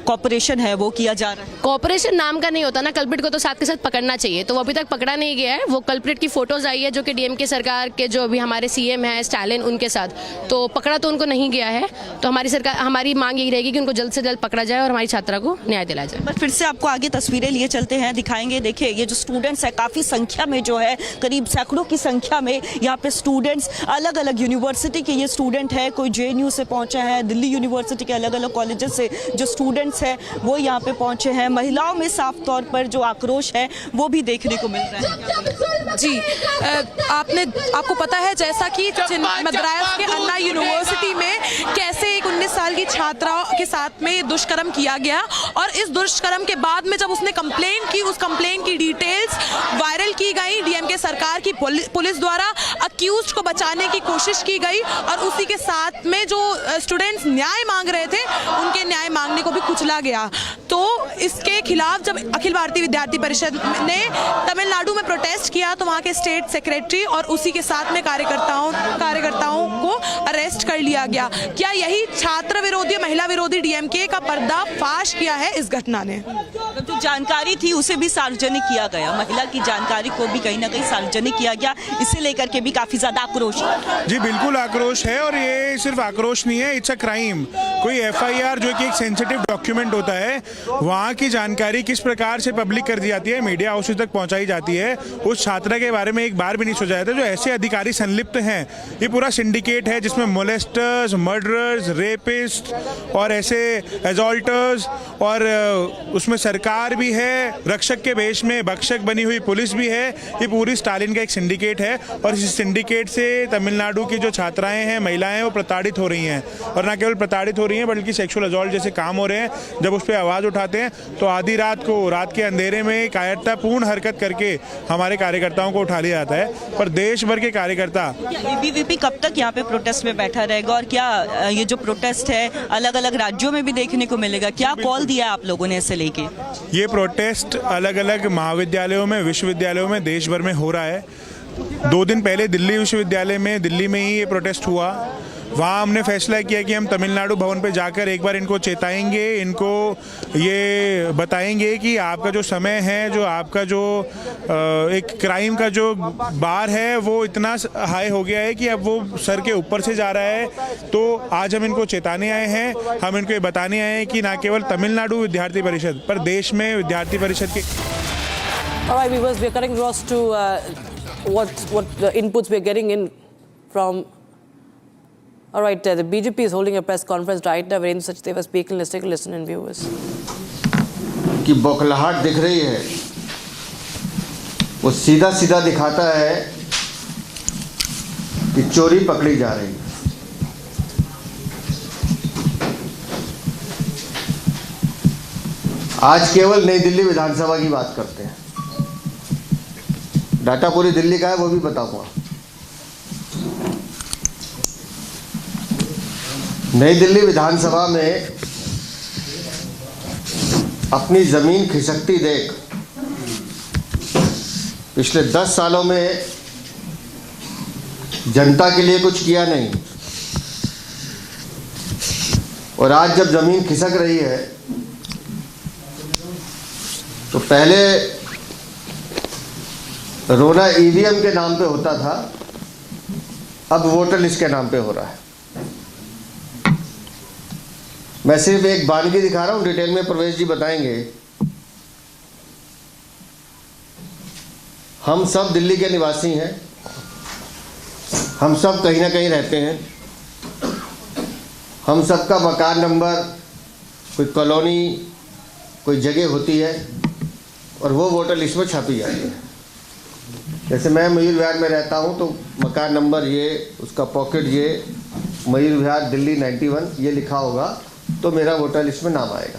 Speaker 13: कॉपरेशन है वो किया जा रहा है।
Speaker 2: कॉपरेशन नाम का नहीं होता ना, कल्प्रिट को तो साथ के साथ पकड़ना चाहिए, तो वो अभी तक पकड़ा नहीं गया है। वो कल्प्रिट की फोटोज आई है जो कि डीएमके सरकार के जो अभी हमारे सीएम है स्टालिन, उनके साथ, तो पकड़ा तो उनको नहीं गया है। तो हमारी मांग यही रहेगी कि उनको जल्द से जल्द पकड़ा जाए और हमारी छात्रा को न्याय दिलाया जाए।
Speaker 13: पर फिर से आपको आगे तस्वीरें लिए चलते हैं, दिखाएंगे। देखिए ये जो स्टूडेंट्स है, काफ़ी संख्या में जो है, करीब सैकड़ों की संख्या में यहाँ पे स्टूडेंट्स, अलग अलग यूनिवर्सिटी के ये स्टूडेंट है, कोई जेएनयू से पहुंचा है, दिल्ली यूनिवर्सिटी के अलग अलग कॉलेजेस से जो स्टूडेंट्स हैं वो यहाँ पे पहुंचे हैं। महिलाओं में साफ तौर पर जो आक्रोश है वो भी देखने को मिल रहा है।
Speaker 20: जी, आपको पता है जैसा कि मद्रास के अन्ना यूनिवर्सिटी में कैसे एक 19 साल की छात्रा के साथ में दुष्कर्म किया गया, और इस दुष्कर्म के बाद में जब उसने कंप्लेंट की, उस कंप्लेंट की डिटेल्स वायरल की गई, डीएमके सरकार की पुलिस द्वारा अक्यूज्ड को बचाने की कोशिश की गई, और उसी के साथ में जो स्टूडेंट्स न्याय मांग रहे थे उनके न्याय मांगने को भी कुचला गया। तो इसके खिलाफ जब अखिल भारतीय विद्यार्थी परिषद ने तमिलनाडु में प्रोटेस्ट किया तो वहाँ के स्टेट सेक्रेटरी और उसी के साथ में कार्यकर्ताओं को अरेस्ट कर लिया गया। क्या यही छात्र विरोधी, महिला विरोधी डीएमके का पर्दाफाश किया है इस घटना ने?
Speaker 13: जो जानकारी थी उसे भी सार्वजनिक किया गया, महिला की जानकारी को भी कहीं ना कहीं सार्वजनिक किया गया, इसे लेकर के भी काफी ज्यादा आक्रोश है।
Speaker 22: जी बिल्कुल आक्रोश है, और ये सिर्फ आक्रोश नहीं है, इट्स अ क्राइम। कोई एफआईआर जो कि एक सेंसिटिव डॉक्यूमेंट होता है, वहाँ की जानकारी किस प्रकार से पब्लिक कर दी जाती है, मीडिया हाउसेज तक पहुँचाई जाती है, उस छात्रा के बारे में एक बार भी नहीं सोचा जाता। जो ऐसे अधिकारी संलिप्त हैं, ये पूरा सिंडिकेट है जिसमें मोलेस्टर्स, मर्डरर्स, रेपिस्ट और ऐसे एजॉल्टर्स, और उसमें सरकार भी है, रक्षक के वेश में भक्षक बनी हुई पुलिस भी है। ये पूरी स्टालिन का एक सिंडिकेट है, और इस सिंडिकेट से तमिलनाडु की जो छात्राएं हैं, महिलाएं हैं, वो प्रताड़ित हो रही हैं, और न केवल प्रताड़ित हो रही हैं बल्कि सेक्सुअल असॉल्ट जैसे काम हो रहे हैं। जब उस पर आवाज़ उठाते हैं तो आधी रात को, रात के अंधेरे में कायरतापूर्ण हरकत करके हमारे कार्यकर्ताओं को उठा लिया जाता है। पर देश भर के कार्यकर्ता,
Speaker 13: एबीवीपी कब तक यहाँ पे प्रोटेस्ट में बैठा रहेगा, और क्या ये जो प्रोटेस्ट है अलग अलग राज्यों में भी देखने को मिलेगा? क्या कॉल दिया आप लोगों ने इसे लेके?
Speaker 22: ये प्रोटेस्ट अलग अलग महाविद्यालयों में, विश्वविद्यालयों में देश भर में हो रहा है। 2 दिन पहले दिल्ली विश्वविद्यालय में, दिल्ली में ही ये प्रोटेस्ट हुआ। वहाँ हमने फैसला किया कि हम तमिलनाडु भवन पे जाकर एक बार इनको चेताएंगे, इनको ये बताएंगे कि आपका जो समय है, जो आपका जो एक क्राइम का जो बार है वो इतना हाई हो गया है कि अब वो सर के ऊपर से जा रहा है। तो आज हम इनको चेताने आए हैं, हम इनको ये बताने आए हैं कि ना केवल तमिलनाडु विद्यार्थी परिषद पर देश में विद्यार्थी परिषद के
Speaker 15: All right, viewers, we are cutting across to what the inputs we are getting in from. All right, the BJP is holding a press conference right now. Virendra Sachdeva speaking. Let's take a listen, and viewers.
Speaker 23: कि बौखलाहट दिख रही है, वो सीधा सीधा दिखाता है कि चोरी पकड़ी जा रही है। आज केवल नई दिल्ली विधानसभा की बात करते हैं, डाटा पूरी दिल्ली का है वो भी बताऊंगा। नई दिल्ली विधानसभा में अपनी जमीन खिसकती देख पिछले 10 सालों में जनता के लिए कुछ किया नहीं, और आज जब जमीन खिसक रही है तो पहले रोना ईवीएम के नाम पे होता था, अब वोटर लिस्ट के नाम पे हो रहा है। मैं सिर्फ एक बानगी दिखा रहा हूँ, डिटेल में प्रवेश जी बताएंगे। हम सब दिल्ली के निवासी हैं, हम सब कहीं ना कहीं रहते हैं, हम सबका मकान नंबर, कोई कॉलोनी, कोई जगह होती है और वो वोटर लिस्ट में छापी जाती है। जैसे मैं मयूर विहार में रहता हूँ तो मकान नंबर ये, उसका पॉकेट ये, मयूर विहार दिल्ली 91 ये लिखा होगा तो मेरा वोटर लिस्ट में नाम आएगा।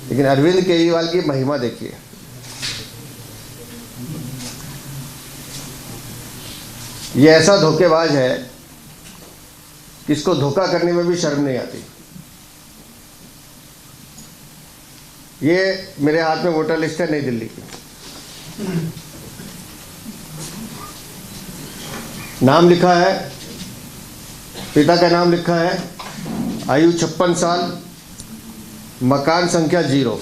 Speaker 23: लेकिन अरविंद केजरीवाल की महिमा देखिए, ये ऐसा धोखेबाज है कि इसको धोखा करने में भी शर्म नहीं आती। ये मेरे हाथ में वोटर लिस्ट है नई दिल्ली की, नाम लिखा है, पिता का नाम लिखा है, आयु 56 साल, मकान संख्या 0,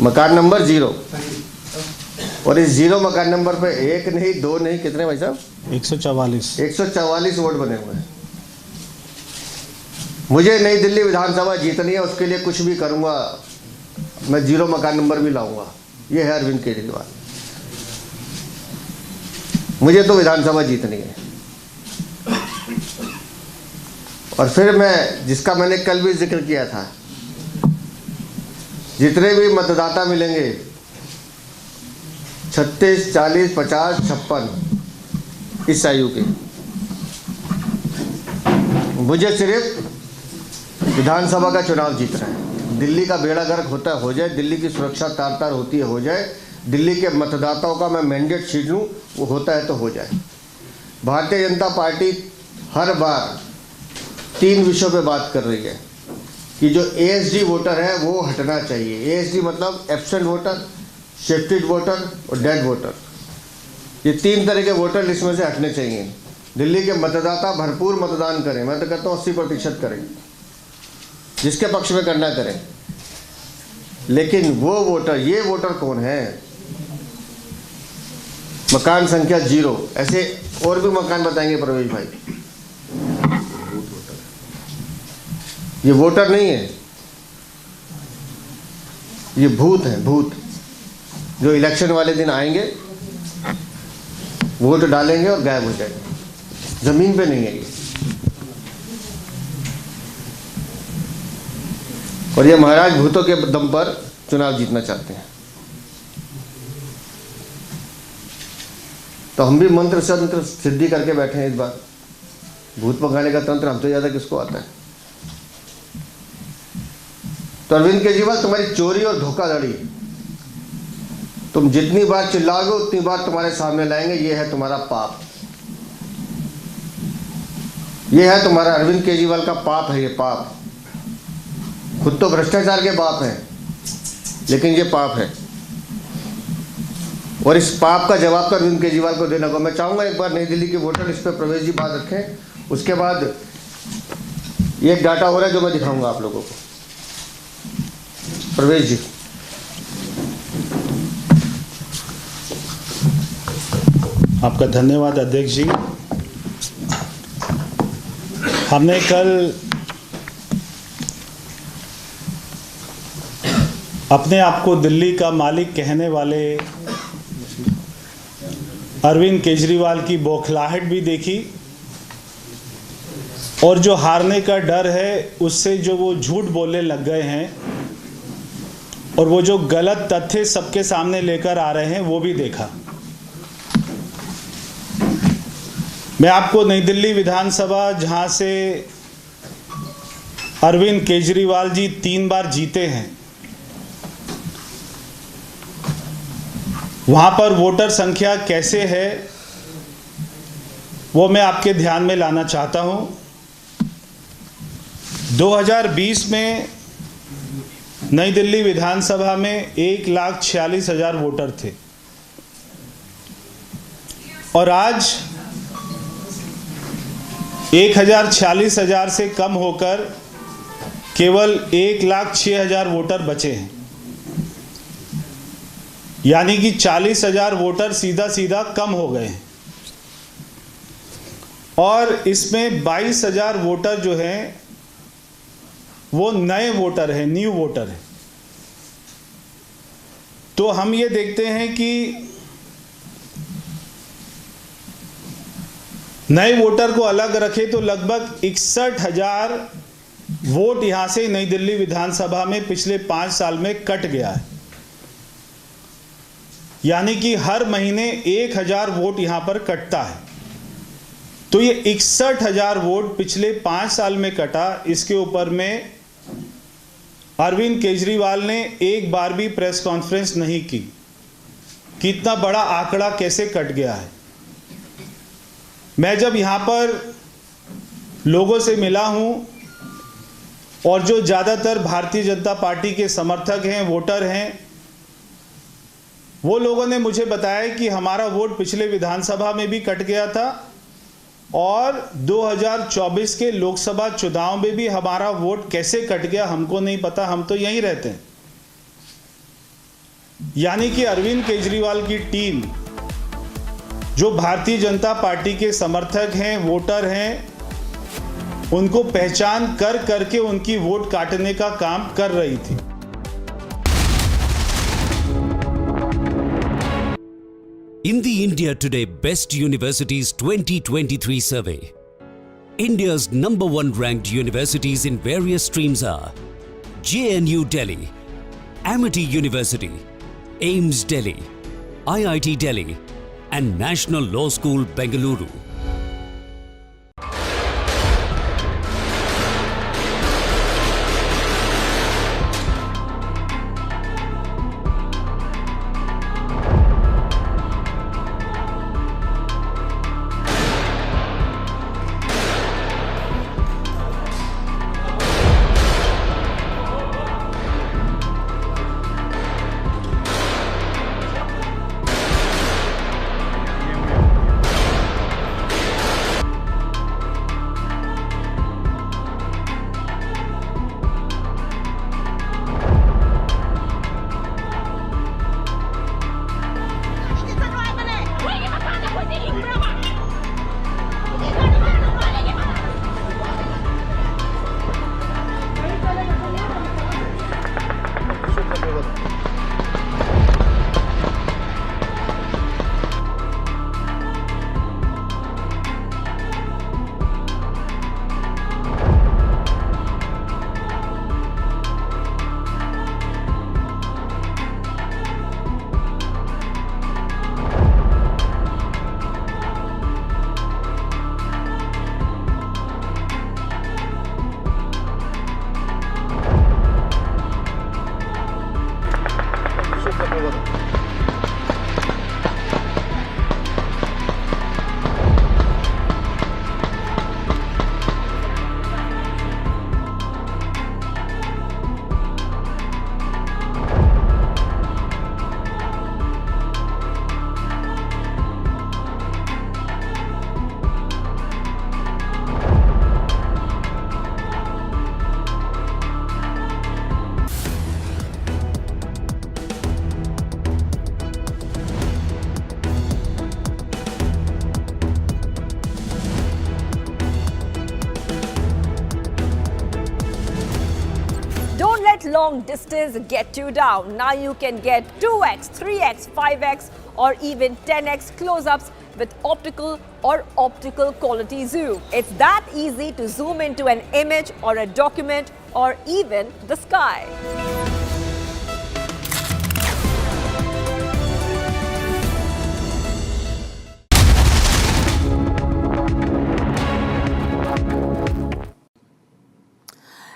Speaker 23: मकान नंबर 0, और इस 0 मकान नंबर पे 1 नहीं 2 नहीं, कितने भाई साहब? 144 वोट बने हुए हैं। मुझे नई दिल्ली विधानसभा जीतनी है, उसके लिए कुछ भी करूंगा, मैं 0 मकान नंबर भी लाऊंगा। ये है अरविंद केजरीवाल। मुझे तो विधानसभा जीतनी है। और फिर मैं, जिसका मैंने कल भी जिक्र किया था, जितने भी मतदाता मिलेंगे 36, 40, 50, 56 इस आयु के, मुझे सिर्फ विधानसभा का चुनाव जीतना है। दिल्ली का बेड़ा गर्क होता है हो जाए, दिल्ली की सुरक्षा तार तार होती है हो जाए, दिल्ली के मतदाताओं का मैं मैंडेट छीन लूँ, वो होता है तो हो जाए। भारतीय जनता पार्टी हर बार 3 विषयों पे बात कर रही है कि जो एएसडी वोटर है वो हटना चाहिए। एएसडी मतलब एब्सेंट वोटर, शिफ्टेड वोटर और डेड वोटर, ये 3 तरह के वोटर लिस्ट में से हटने चाहिए। दिल्ली के मतदाता भरपूर मतदान करें, मैं तो कहता हूँ 80% करें, जिसके पक्ष में करना करें। लेकिन वो वोटर, ये वोटर कौन है? मकान संख्या 0, ऐसे और भी मकान बताएंगे प्रवेश भाई। ये वोटर नहीं है, ये भूत है, भूत, जो इलेक्शन वाले दिन आएंगे, वोट डालेंगे और गायब हो जाएंगे। जमीन पे नहीं है ये। और ये महाराज भूतों के दम पर चुनाव जीतना चाहते हैं। तो हम भी मंत्र संत्र सिद्धि करके बैठे हैं इस बार। भूत भगाने का तंत्र हमसे ज़्यादा किसको आता है? तो अरविंद केजरीवाल, तुम्हारी चोरी और धोखाधड़ी तुम जितनी बार चिल्लाओगे उतनी बार तुम्हारे सामने लाएंगे। ये है तुम्हारा पाप, ये है तुम्हारा अरविंद केजरीवाल का पाप है। ये पाप, खुद तो भ्रष्टाचार के पाप है, लेकिन ये पाप है। और इस पाप का जवाब तो अरविंद केजरीवाल को देना होगा। मैं चाहूँगा एक बार नई दिल्ली की वोटर लिस्ट पे प्रवेश जी बात रखें, उसके बाद एक डाटा हो रहा है जो मैं दिखाऊंगा आप लोगों को। प्रवेश जी।
Speaker 6: आपका धन्यवाद अध्यक्ष जी। हमने कल अपने आप को दिल्ली का मालिक कहने वाले अरविंद केजरीवाल की बौखलाहट भी देखी, और जो हारने का डर है उससे जो वो झूठ बोलने लग गए हैं और वो जो गलत तथ्य सबके सामने लेकर आ रहे हैं वो भी देखा। मैं आपको नई दिल्ली विधानसभा, जहां से अरविंद केजरीवाल जी 3 बार जीते हैं, वहां पर वोटर संख्या कैसे है वो मैं आपके ध्यान में लाना चाहता हूं। 2020 में नई दिल्ली विधानसभा में 1,46,000 वोटर थे, और आज 1,46,000 से कम होकर केवल 1,06,000 वोटर बचे हैं। यानी कि 40,000 वोटर सीधा सीधा कम हो गए हैं। और इसमें 22,000 वोटर जो हैं वो नए वोटर हैं, न्यू वोटर हैं। तो हम ये देखते हैं कि नए वोटर को अलग रखे तो लगभग 61,000 वोट यहां से नई दिल्ली विधानसभा में पिछले 5 साल में कट गया है। यानी कि हर महीने 1,000 वोट यहां पर कटता है। तो ये 61,000 वोट पिछले 5 साल में कटा। इसके ऊपर में अरविंद केजरीवाल ने एक बार भी प्रेस कॉन्फ्रेंस नहीं की कि इतना बड़ा आंकड़ा कैसे कट गया है। मैं जब यहां पर लोगों से मिला हूं और जो ज़्यादातर भारतीय जनता पार्टी के समर्थक हैं, वोटर हैं, वो लोगों ने मुझे बताया कि हमारा वोट पिछले विधानसभा में भी कट गया था और 2024 के लोकसभा चुनाव में भी हमारा वोट कैसे कट गया हमको नहीं पता, हम तो यहीं रहते हैं। यानी कि अरविंद केजरीवाल की टीम, जो भारतीय जनता पार्टी के समर्थक हैं, वोटर हैं, उनको पहचान कर करके उनकी वोट काटने का काम कर रही थी।
Speaker 18: In the India Today Best Universities 2023 survey, India's #1 ranked universities in various streams are JNU Delhi, Amity University, AIMS Delhi, IIT Delhi, and National Law School Bengaluru.
Speaker 5: Long distance get you down. Now you can get 2x, 3x, 5x or even 10x close-ups with optical or optical quality zoom. It's that easy to zoom into an image or a document or even the sky.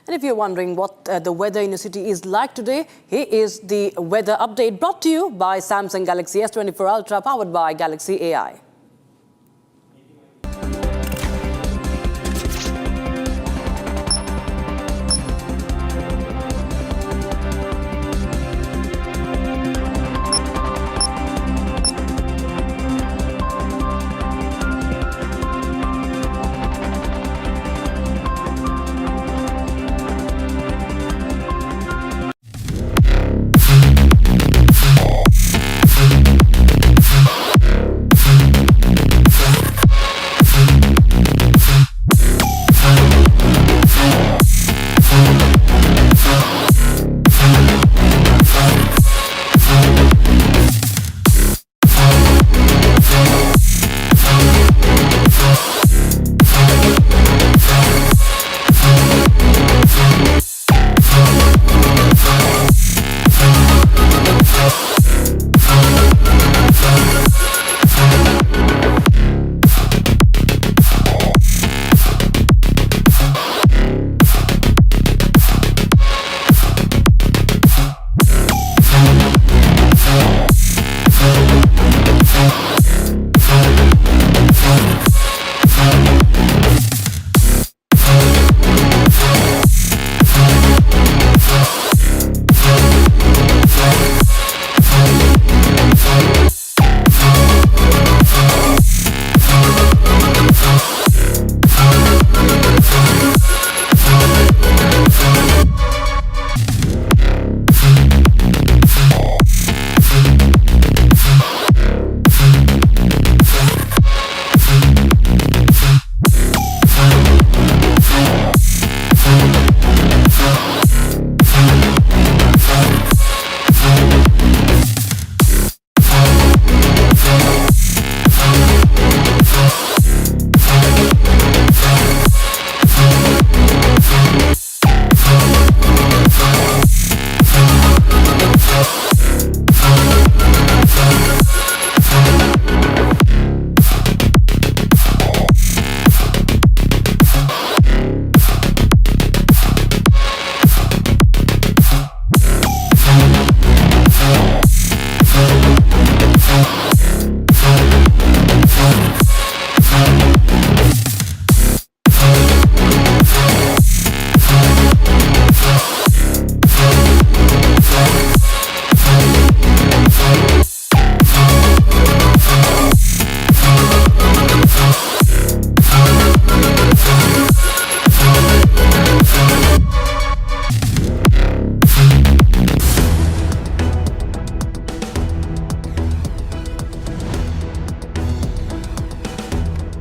Speaker 15: And if you're wondering what the weather in your city is like today, here is the weather update brought to you by Samsung Galaxy S24 Ultra, powered by Galaxy AI.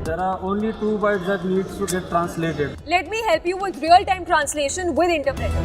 Speaker 9: There are only 2 words that needs to get translated.
Speaker 5: Let me help you with real-time translation with interpreter.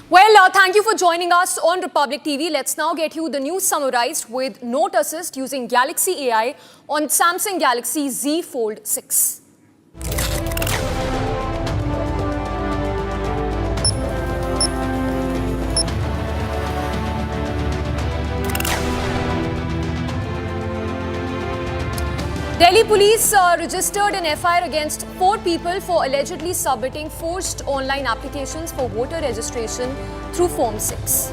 Speaker 5: Well, thank you for joining us on Republic TV. Let's now get you the news summarized with Note Assist using Galaxy AI on Samsung Galaxy Z Fold 6. Delhi police registered an FIR against 4 people for allegedly submitting forged online applications for voter registration through Form 6.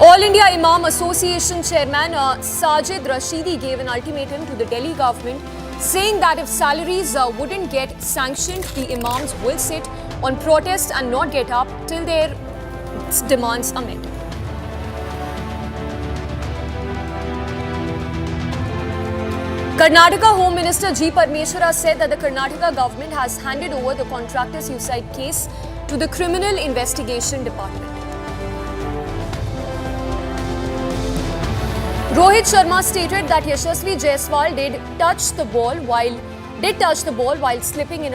Speaker 5: All India Imam Association Chairman Sajid Rashidi gave an ultimatum to the Delhi government, saying that if salaries wouldn't get sanctioned, the imams will sit on protest and not get up till their demands are met. Karnataka Home Minister G. Parmeshwara said that the Karnataka government has handed over the contractor suicide case to the Criminal Investigation Department. Rohit Sharma stated that Yashasvi Jaiswal did touch the ball while slipping in